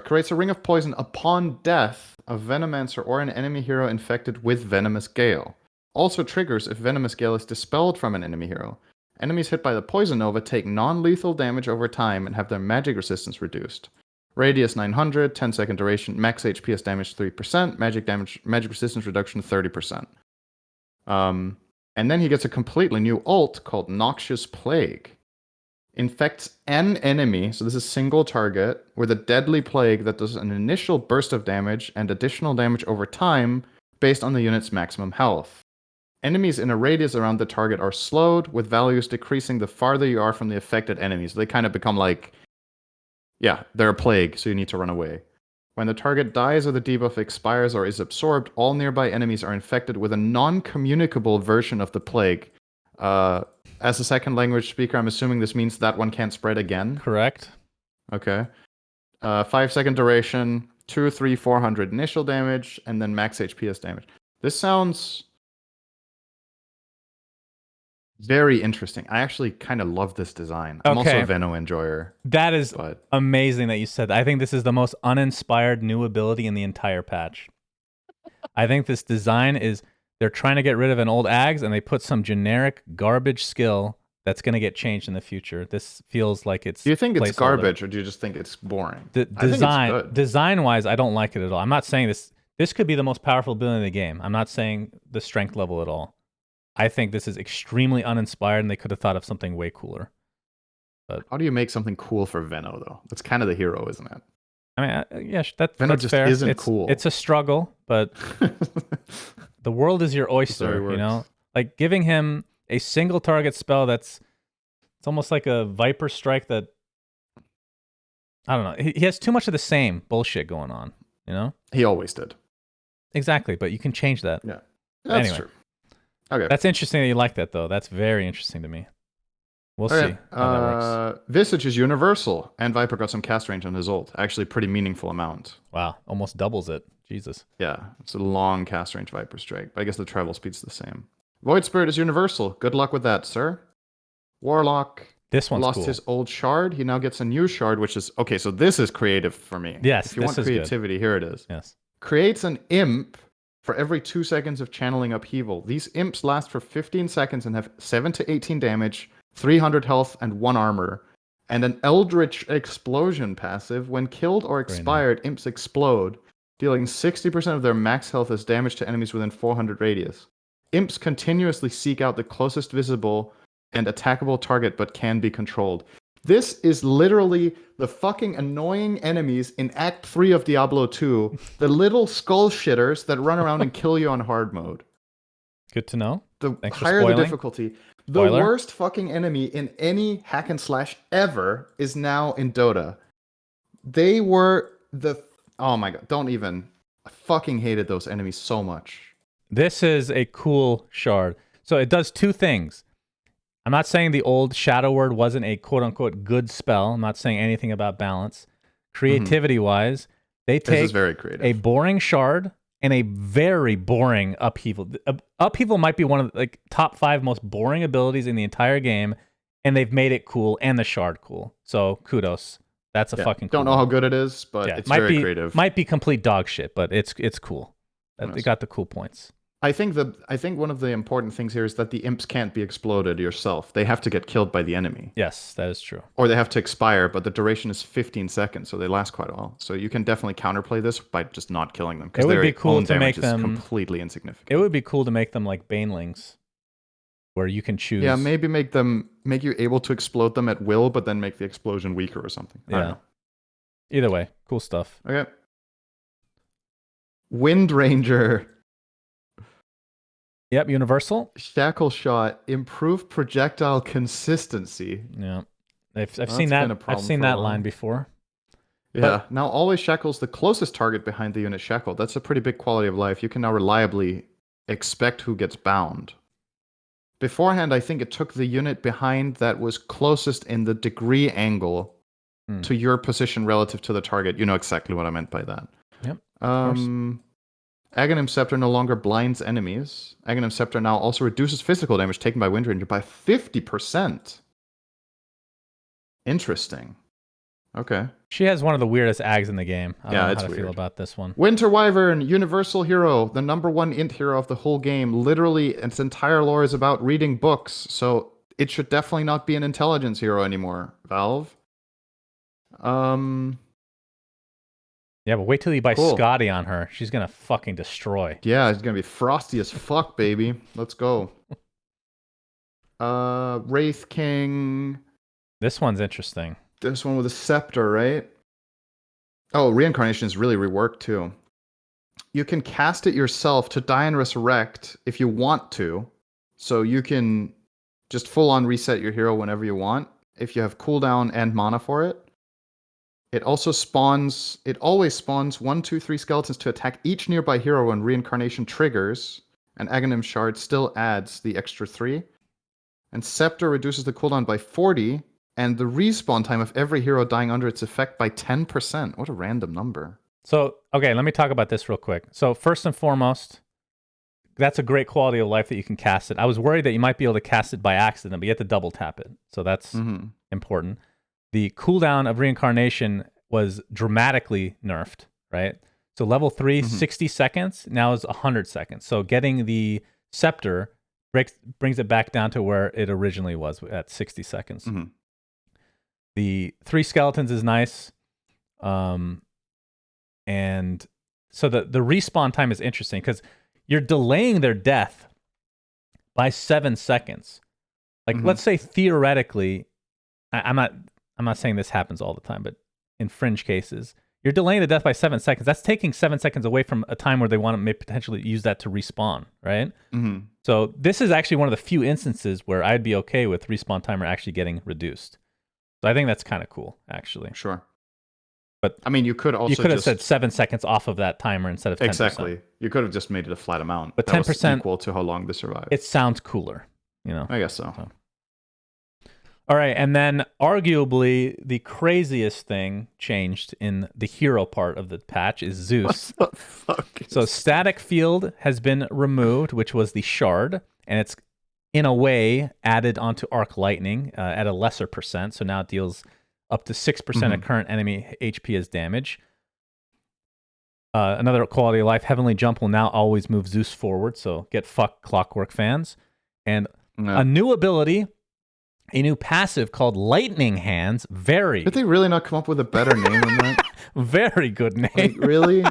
Creates a ring of poison upon death of Venomancer or an enemy hero infected with Venomous Gale. Also triggers if Venomous Gale is dispelled from an enemy hero. Enemies hit by the Poison Nova take non-lethal damage over time and have their magic resistance reduced. Radius 900, 10-second duration, max HPS damage 3%, magic resistance reduction 30%. And then he gets a completely new ult called Noxious Plague. Infects an enemy, so this is single target, with a deadly plague that does an initial burst of damage and additional damage over time based on the unit's maximum health. Enemies in a radius around the target are slowed, with values decreasing the farther you are from the affected enemies. They kind of become like, they're a plague, so you need to run away. When the target dies or the debuff expires or is absorbed, all nearby enemies are infected with a non-communicable version of the plague. As a second language speaker, I'm assuming this means that one can't spread again. Correct. Okay. 5-second duration, 200, 300, 400 initial damage, and then max HPS damage. This sounds very interesting. I actually kind of love this design. I'm also a Veno enjoyer. That is amazing that you said that. I think this is the most uninspired new ability in the entire patch. I think this design is, they're trying to get rid of an old Ags and they put some generic garbage skill that's going to get changed in the future. This feels like it's Do you think it's garbage or do you just think it's boring? I think it's good. Design-wise, I don't like it at all. I'm not saying this could be the most powerful ability in the game. I'm not saying the strength level at all. I think this is extremely uninspired, and they could have thought of something way cooler. But how do you make something cool for Veno, though? That's kind of the hero, isn't it? I mean, that's just fair. Isn't cool. It's a struggle, but the world is your oyster, you know? Like, giving him a single target spell it's almost like a Viper Strike that, I don't know. He has too much of the same bullshit going on, you know? He always did. exactly, but you can change that. Yeah, that's Anyway. true. Okay. That's interesting that you like that, though. That's very interesting to me. We'll Okay. see how that works. Visage is universal, and Viper got some cast range on his ult. Actually, pretty meaningful amount. Wow, almost doubles it. Jesus. Yeah, it's a long cast range Viper strike, but I guess the travel speed's the same. Void Spirit is universal. Good luck with that, sir. Warlock This one's lost cool. his old shard. He now gets a new shard, which is okay. So this is creative for me. Yes, if you this want is creativity, good. here it is. Yes. Creates an imp for every 2 seconds of channeling upheaval. These imps last for 15 seconds and have 7 to 18 damage, 300 health, and 1 armor. And an Eldritch Explosion passive. When killed or expired, imps explode, dealing 60% of their max health as damage to enemies within 400 radius. Imps continuously seek out the closest visible and attackable target, but can be controlled. This is literally the fucking annoying enemies in Act 3 of Diablo 2, the little skull shitters that run around and kill you on hard mode. Good to know. The Thanks for higher the spoiling. difficulty, the Spoiler. worst fucking enemy in any hack and slash ever is now in Dota. They were the... Oh my god, don't even... I fucking hated those enemies so much. This is a cool shard. So it does 2 things. I'm not saying the old Shadow Word wasn't a quote-unquote good spell. I'm not saying anything about balance. Creativity-wise, they This is take very creative. a boring shard and a very boring upheaval. Upheaval might be one of the top 5 most boring abilities in the entire game, and they've made it cool and the shard cool. So kudos. That's a fucking cool Don't know one. how good it is, but it's very creative. Might be complete dog shit, but it's cool. They got the cool points. I think one of the important things here is that the imps can't be exploded yourself. They have to get killed by the enemy. Yes, that is true. Or they have to expire, but the duration is 15 seconds, so they last quite a while. So you can definitely counterplay this by just not killing them, because It would be their cool own to make damage is them completely insignificant. It would be cool to make them like banelings, where you can choose. Yeah, maybe make you able to explode them at will, but then make the explosion weaker or something. I don't know. Either way, cool stuff. Okay. Wind Ranger. Yep, universal. Shackle Shot, improved projectile consistency. Yeah, I've seen that. I've seen that line before. Yeah. Now always shackles the closest target behind the unit shackled. That's a pretty big quality of life. You can now reliably expect who gets bound. Beforehand, I think it took the unit behind that was closest in the degree angle to your position relative to the target. You know exactly what I meant by that. Yep. Of course. Aghanim Scepter no longer blinds enemies. Aghanim Scepter now also reduces physical damage taken by Wind Ranger by 50%. Interesting. Okay. She has one of the weirdest ags in the game. I don't know it's how to weird. feel about this one. Winter Wyvern, universal hero, the #1 int hero of the whole game. Literally, its entire lore is about reading books, so it should definitely not be an intelligence hero anymore, Valve. Yeah, but wait till you buy Cool. Scotty on her. She's gonna fucking destroy. Yeah, it's gonna be frosty as fuck, baby. Let's go. Wraith King. This one's interesting. This one with a scepter, right? Oh, reincarnation is really reworked too. You can cast it yourself to die and resurrect if you want to. So you can just full on reset your hero whenever you want if you have cooldown and mana for it. It always spawns 1, 2, 3 skeletons to attack each nearby hero when reincarnation triggers. And Aghanim Shard still adds the extra 3. And Scepter reduces the cooldown by 40, and the respawn time of every hero dying under its effect by 10%. What a random number. So, okay, let me talk about this real quick. So, first and foremost, that's a great quality of life that you can cast it. I was worried that you might be able to cast it by accident, but you have to double tap it. So that's important. The cooldown of reincarnation was dramatically nerfed, right? So level 3, 60 seconds, now is 100 seconds. So getting the scepter brings it back down to where it originally was at 60 seconds. The 3 skeletons is nice. And so the respawn time is interesting because you're delaying their death by 7 seconds. Like, let's say theoretically, I'm not saying this happens all the time, but in fringe cases, you're delaying the death by 7 seconds. That's taking 7 seconds away from a time where they want to maybe potentially use that to respawn, right? So this is actually one of the few instances where I'd be okay with respawn timer actually getting reduced. So I think that's kind of cool, actually. Sure. But I mean, you could also have just said 7 seconds off of that timer instead of 10%. exactly. You could have just made it a flat amount, but 10% equal to how long they survive. It sounds cooler, you know. I guess so. All right, and then arguably the craziest thing changed in the hero part of the patch is Zeus. What the fuck? So static field has been removed, which was the shard, and it's in a way added onto arc lightning at a lesser percent. So now it deals up to 6% of current enemy HP as damage. Another quality of life, Heavenly Jump will now always move Zeus forward, so get fucked, Clockwork fans. And a new ability, a new passive called Lightning Hands. Did they really not come up with a better name than that? Very good name. Like, really?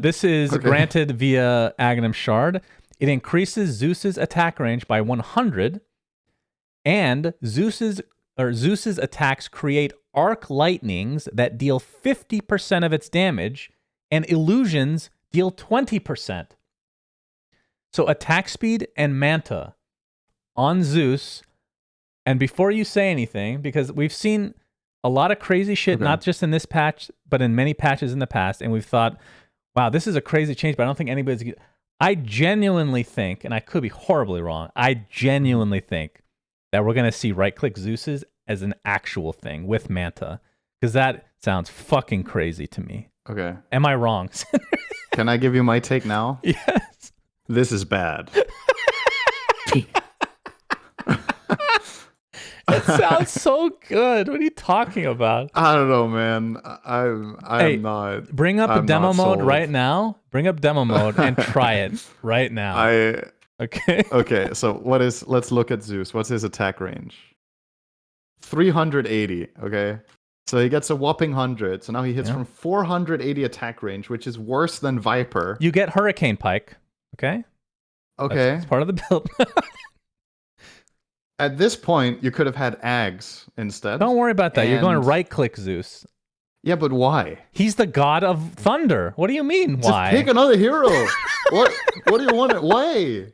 This is granted via Aghanim Shard. It increases Zeus's attack range by 100, and Zeus's attacks create arc lightnings that deal 50% of its damage, and illusions deal 20%. So attack speed and manta on Zeus. And before you say anything, because we've seen a lot of crazy shit, not just in this patch, but in many patches in the past, and we've thought, wow, this is a crazy change, but I don't think anybody's... I genuinely think, and I could be horribly wrong, I genuinely think that we're going to see right-click Zeus's as an actual thing with Manta, because that sounds fucking crazy to me. Okay. Am I wrong? Can I give you my take now? Yes. This is bad. It sounds so good. What are you talking about? I don't know, man. I'm not. Bring up demo mode right now. Bring up demo mode and try it right now. Okay. Okay. So let's look at Zeus. What's his attack range? 380. Okay. So he gets a whopping 100. So now he hits from 480 attack range, which is worse than Viper. You get Hurricane Pike. Okay. Okay. That's part of the build. At this point, you could have had Ags instead. Don't worry about that. You're going to right-click Zeus. Yeah, but why? He's the god of thunder. What do you mean, why? Just pick another hero. What do you want? Why?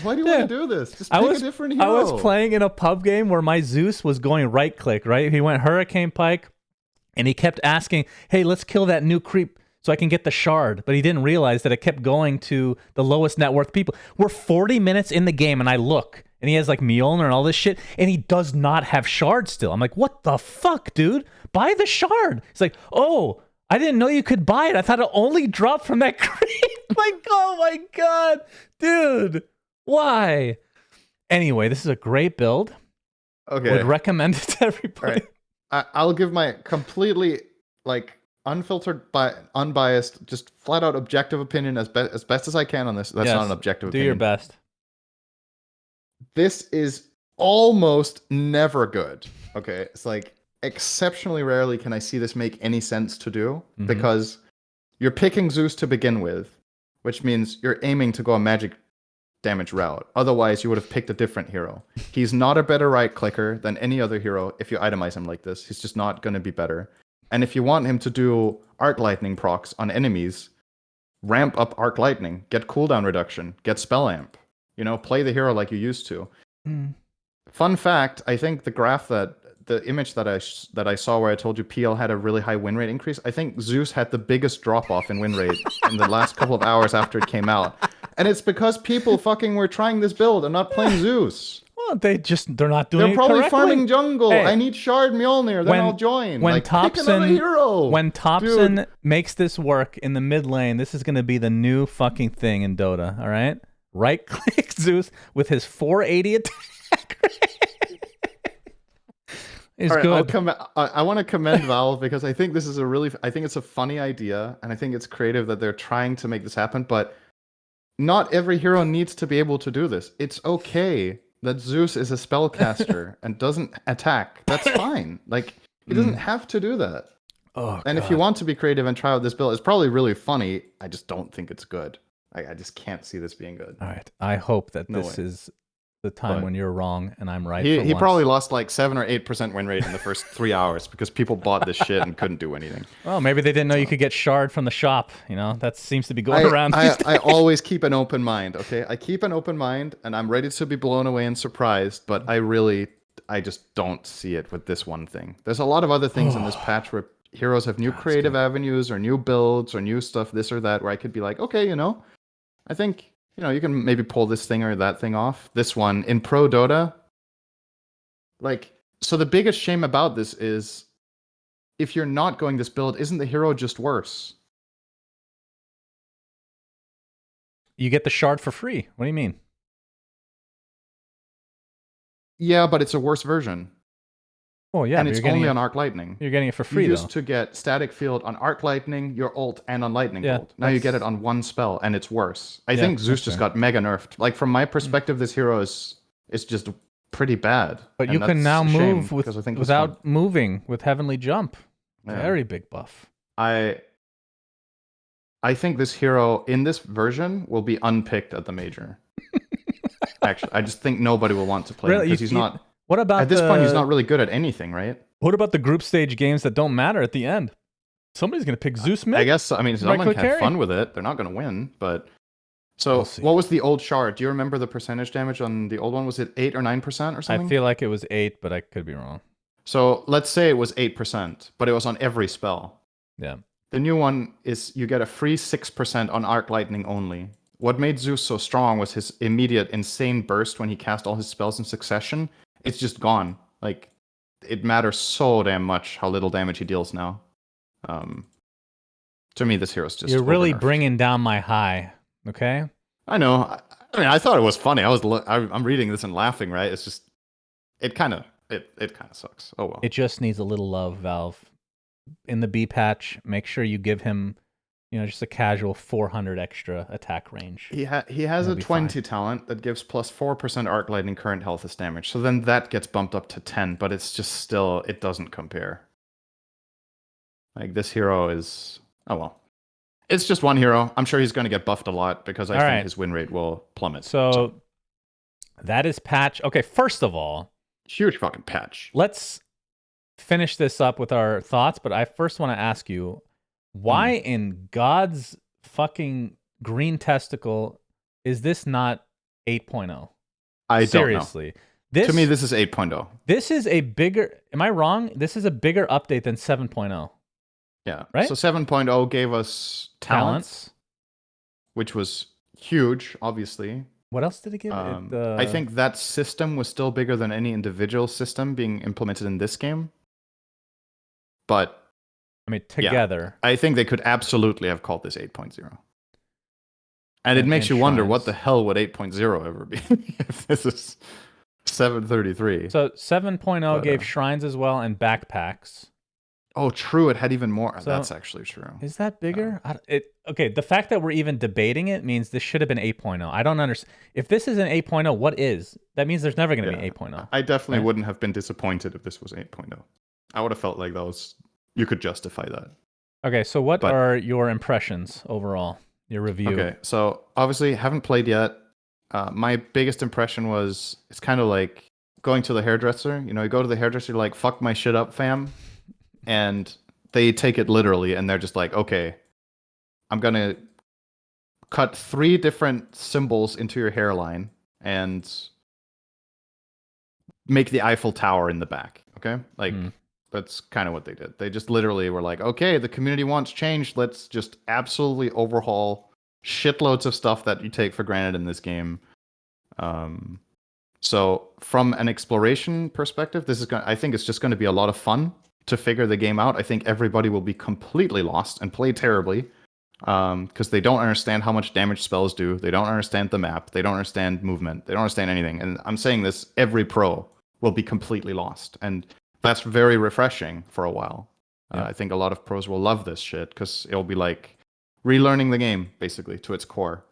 Why do you want to do this? Just pick a different hero. I was playing in a pub game where my Zeus was going right-click, right? He went Hurricane Pike, and he kept asking, hey, let's kill that new creep so I can get the shard. But he didn't realize that it kept going to the lowest net worth people. We're 40 minutes in the game, and I look, and he has like Mjolnir and all this shit, and he does not have shard still. I'm like, what the fuck, dude? Buy the shard. He's like, oh, I didn't know you could buy it. I thought it only dropped from that creep. Like, oh my God, dude, why? Anyway, this is a great build. Okay. Would recommend it to everybody. Right. I'll give my completely, like, unfiltered, unbiased, just flat out objective opinion as best as I can on this. That's not an objective opinion. Do your best. This is almost never good. Okay, it's like exceptionally rarely can I see this make any sense to do, because you're picking Zeus to begin with, which means you're aiming to go a magic damage route. Otherwise, you would have picked a different hero. He's not a better right clicker than any other hero if you itemize him like this. He's just not going to be better. And if you want him to do arc lightning procs on enemies, ramp up arc lightning, get cooldown reduction, get spell amp. You know, play the hero like you used to. Fun fact, I think the image that I saw where I told you PL had a really high win rate increase, I think Zeus had the biggest drop off in win rate in the last couple of hours after it came out. And it's because people fucking were trying this build and not playing Zeus. Well, they're not doing it correctly. They're probably farming jungle. Hey, I need Shard Mjolnir, then I'll join. When When Thompson makes this work in the mid lane, this is going to be the new fucking thing in Dota, all right? Right-click Zeus with his 480 attack rate. It's good. I want to commend Valve because I think this is I think it's a funny idea, and I think it's creative that they're trying to make this happen, but not every hero needs to be able to do this. It's okay that Zeus is a spellcaster and doesn't attack. That's fine. Like, he doesn't have to do that. Oh, and God. if you want to be creative and try out this build, it's probably really funny. I just don't think it's good. I just can't see this being good. All right. I hope that this is the time when you're wrong and I'm right. He probably lost like 7 or 8% win rate in the first 3 hours because people bought this shit and couldn't do anything. Well, maybe they didn't know you could get shard from the shop. You know, that seems to be going around. I always keep an open mind. Okay, I keep an open mind, and I'm ready to be blown away and surprised. But I just don't see it with this one thing. There's a lot of other things in this patch where heroes have new God, it's creative good. avenues or new builds or new stuff, this or that, where I could be like, okay, I think, you can maybe pull this thing or that thing off. This one in Pro Dota, like, so the biggest shame about this is if you're not going this build, isn't the hero just worse? You get the shard for free. What do you mean? Yeah, but it's a worse version. Oh yeah, And but it's you're getting only it. on Arc Lightning. You're getting it for You free though. used to get static field on Arc Lightning, your ult, and on Lightning Yeah, Bolt. Now you get it on one spell, and it's worse. I yeah, think Zeus that's just fair. got mega nerfed. Like from my perspective, this hero is just pretty bad, But you and can now that's a shame move because I think he's fun. without moving with Heavenly Jump. Yeah. Very big buff. I I think this hero in this version will be unpicked at the major. Actually, I just think nobody will want to play him Really? because he's not. What about At this point, he's not really good at anything, right? the group stage games that don't matter at the end? Somebody's gonna pick Zeus mid. I guess. I mean, Right someone click can have carry. fun with it. They're not going to win, but. We'll So, see. what was the old shard? Do you remember the percentage damage on the old one? Was it 8 or 9% or I something? feel like it was 8, but I could be wrong. So, let's say it was 8%, but it was on every spell. Yeah. The new one is you get a free 6% on Arc Lightning only. What made Zeus so strong was his immediate insane burst when he cast all his spells in succession. It's just gone. Like, it matters so damn much how little damage he deals now. To me, this hero's just You're really over-nerfed. bringing down my high. Okay. I know. I mean, I thought it was funny. I'm reading this and laughing. Right? It's just it kind of sucks. Oh well. It just needs a little love, Valve. In the B patch, make sure you give him, just a casual 400 extra attack range. He has a 20 talent that gives plus 4% arc lightning current health damage. So then that gets bumped up to 10, but it's just still it doesn't compare. Like this hero is oh well. It's just one hero. I'm sure he's going to get buffed a lot because I think his win rate will plummet. So that is patch. Okay, first of all, huge fucking patch. Let's finish this up with our thoughts, but I first want to ask you, why in God's fucking green testicle is this not 8.0? I Seriously. don't know. To me, this is 8.0. This is a bigger, am I wrong? This is a bigger update than 7.0. Yeah. Right? So 7.0 gave us talents, which was huge, obviously. What else did it give? I think that system was still bigger than any individual system being implemented in this game. But I mean, together. Yeah, I think they could absolutely have called this 8.0. And it makes you wonder, what the hell would 8.0 ever be if this is 733? So 7.0 gave shrines as well and backpacks. Oh, true. It had even more. So, that's actually true. Is that bigger? Okay, the fact that we're even debating it means this should have been 8.0. I don't understand. If this is an 8.0, what is? That means there's never going to be 8.0. I definitely wouldn't have been disappointed if this was 8.0. I would have felt like you could justify that. Okay, so what are your impressions overall? Your review? Okay, so obviously haven't played yet. My biggest impression was it's kind of like going to the hairdresser. You go to the hairdresser, you're like, fuck my shit up, fam. And they take it literally, and they're just like, okay, I'm going to cut 3 different symbols into your hairline and make the Eiffel Tower in the back, okay? Like, that's kind of what they did. They just literally were like, okay, the community wants change. Let's just absolutely overhaul shitloads of stuff that you take for granted in this game. So from an exploration perspective, I think it's just going to be a lot of fun to figure the game out. I think everybody will be completely lost and play terribly because they don't understand how much damage spells do. They don't understand the map. They don't understand movement. They don't understand anything. And I'm saying this, every pro will be completely lost. And that's very refreshing for a while. Yeah. I think a lot of pros will love this shit because it'll be like relearning the game, basically, to its core.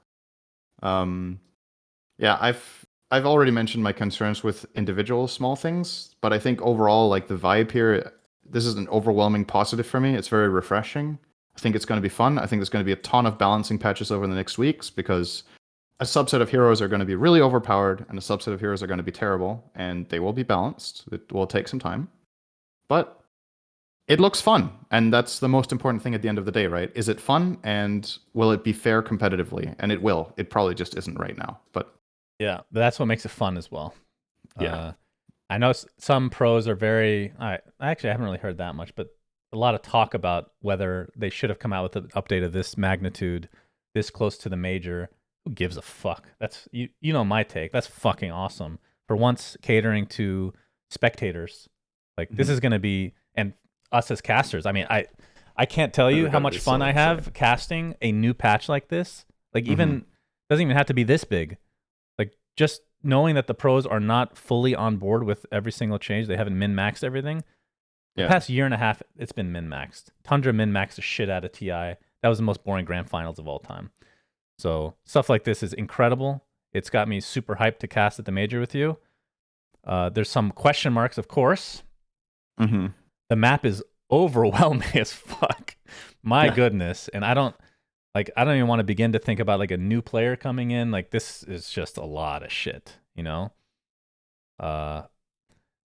I've already mentioned my concerns with individual small things, but I think overall, like the vibe here, this is an overwhelming positive for me. It's very refreshing. I think it's going to be fun. I think there's going to be a ton of balancing patches over the next weeks because a subset of heroes are going to be really overpowered and a subset of heroes are going to be terrible, and they will be balanced. It will take some time, but it looks fun, and that's the most important thing at the end of the day, right? Is it fun, and will it be fair competitively? And it will. It probably just isn't right now, but yeah, that's what makes it fun as well. Yeah. I know some pros are very. I actually haven't really heard that much, but a lot of talk about whether they should have come out with an update of this magnitude, this close to the major. Who gives a fuck? That's you know my take. That's fucking awesome. For once catering to spectators. Like this is gonna be, and us as casters. I mean, I can't tell you how much fun I have casting a new patch like this. Like even doesn't even have to be this big. Like just knowing that the pros are not fully on board with every single change. They haven't min-maxed everything. The past year and a half, it's been min-maxed. Tundra min-maxed the shit out of TI. That was the most boring grand finals of all time. So stuff like this is incredible. It's got me super hyped to cast at the major with you. There's some question marks, of course. The map is overwhelming as fuck. My goodness. And I don't even want to begin to think about like a new player coming in. Like this is just a lot of shit, you know? I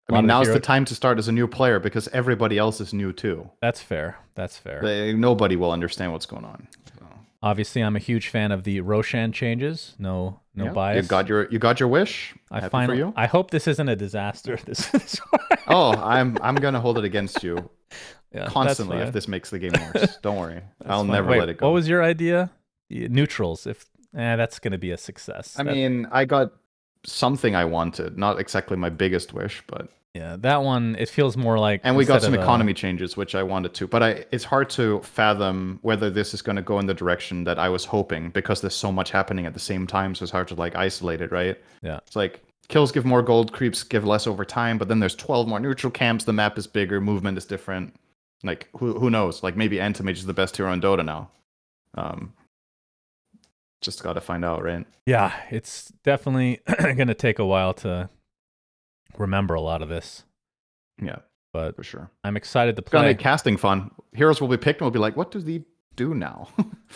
mean, now's the time to start as a new player because everybody else is new too. That's fair. That's fair. Nobody will understand what's going on. So. Obviously, I'm a huge fan of the Roshan changes. No bias. You got your wish. Happy for you. I hope this isn't a disaster. Oh, I'm gonna hold it against you constantly if this makes the game worse. Don't worry. I'll never let it go. What was your idea? Neutrals. That's gonna be a success. I mean, I got something I wanted, not exactly my biggest wish, but yeah, that one, it feels more like. And we got some economy changes, which I wanted to, but it's hard to fathom whether this is going to go in the direction that I was hoping because there's so much happening at the same time, so it's hard to like isolate it, right? Yeah, it's like kills give more gold, creeps give less over time, but then there's 12 more neutral camps. The map is bigger, movement is different. Like who knows? Like maybe Itemization is the best hero in Dota now. Just got to find out, right? Yeah, it's definitely going to take a while to remember a lot of this. Yeah, but for sure. I'm excited to play. It's gonna make casting fun. Heroes will be picked and we'll be like, what do they do now?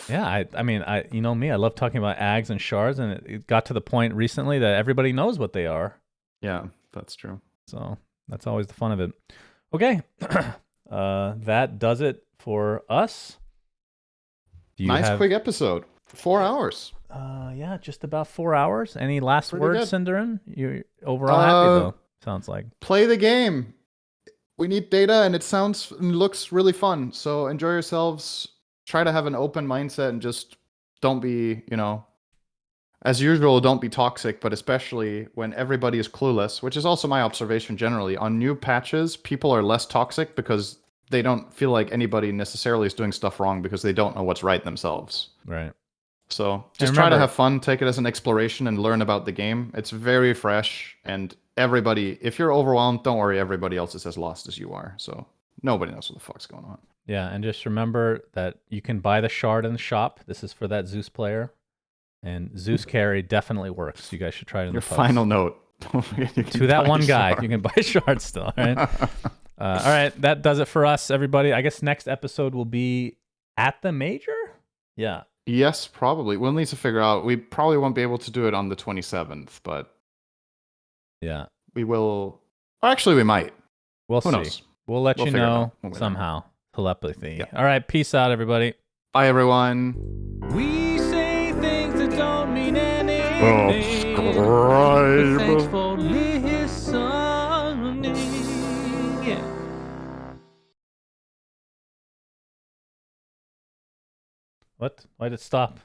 Yeah, I mean, you know me, I love talking about ags and shards, and it got to the point recently that everybody knows what they are. Yeah, that's true. So that's always the fun of it. Okay, that does it for us. Nice quick episode. 4 hours. Yeah, just about 4 hours. Any last words, Cinderin? You're overall happy though. Sounds like. Play the game. We need data, and it sounds and looks really fun. So enjoy yourselves. Try to have an open mindset, and just don't be, as usual, don't be toxic. But especially when everybody is clueless, which is also my observation generally on new patches, people are less toxic because they don't feel like anybody necessarily is doing stuff wrong because they don't know what's right themselves. Right. So just try to have fun, take it as an exploration, and learn about the game. It's very fresh, and everybody, if you're overwhelmed, don't worry, everybody else is as lost as you are. So nobody knows what the fuck's going on. Yeah, and just remember that you can buy the shard in the shop. This is for that Zeus player. And Zeus carry definitely works. You guys should try it in Your the post. final note. Don't forget you can to that one guy, shard. you can buy shard still, all right? All right, that does it for us, everybody. I guess next episode will be at the major? Yeah. Yes, probably. We'll need to figure out. We probably won't be able to do it on the 27th, but yeah, we will. Or actually, we might. We'll Who see. knows? We'll let you know somehow. Telepathy. Yeah. All right, peace out, everybody. Bye, everyone. We say things that don't mean anything. Subscribe. Thanks for listening. Yeah. What? Why did it stop?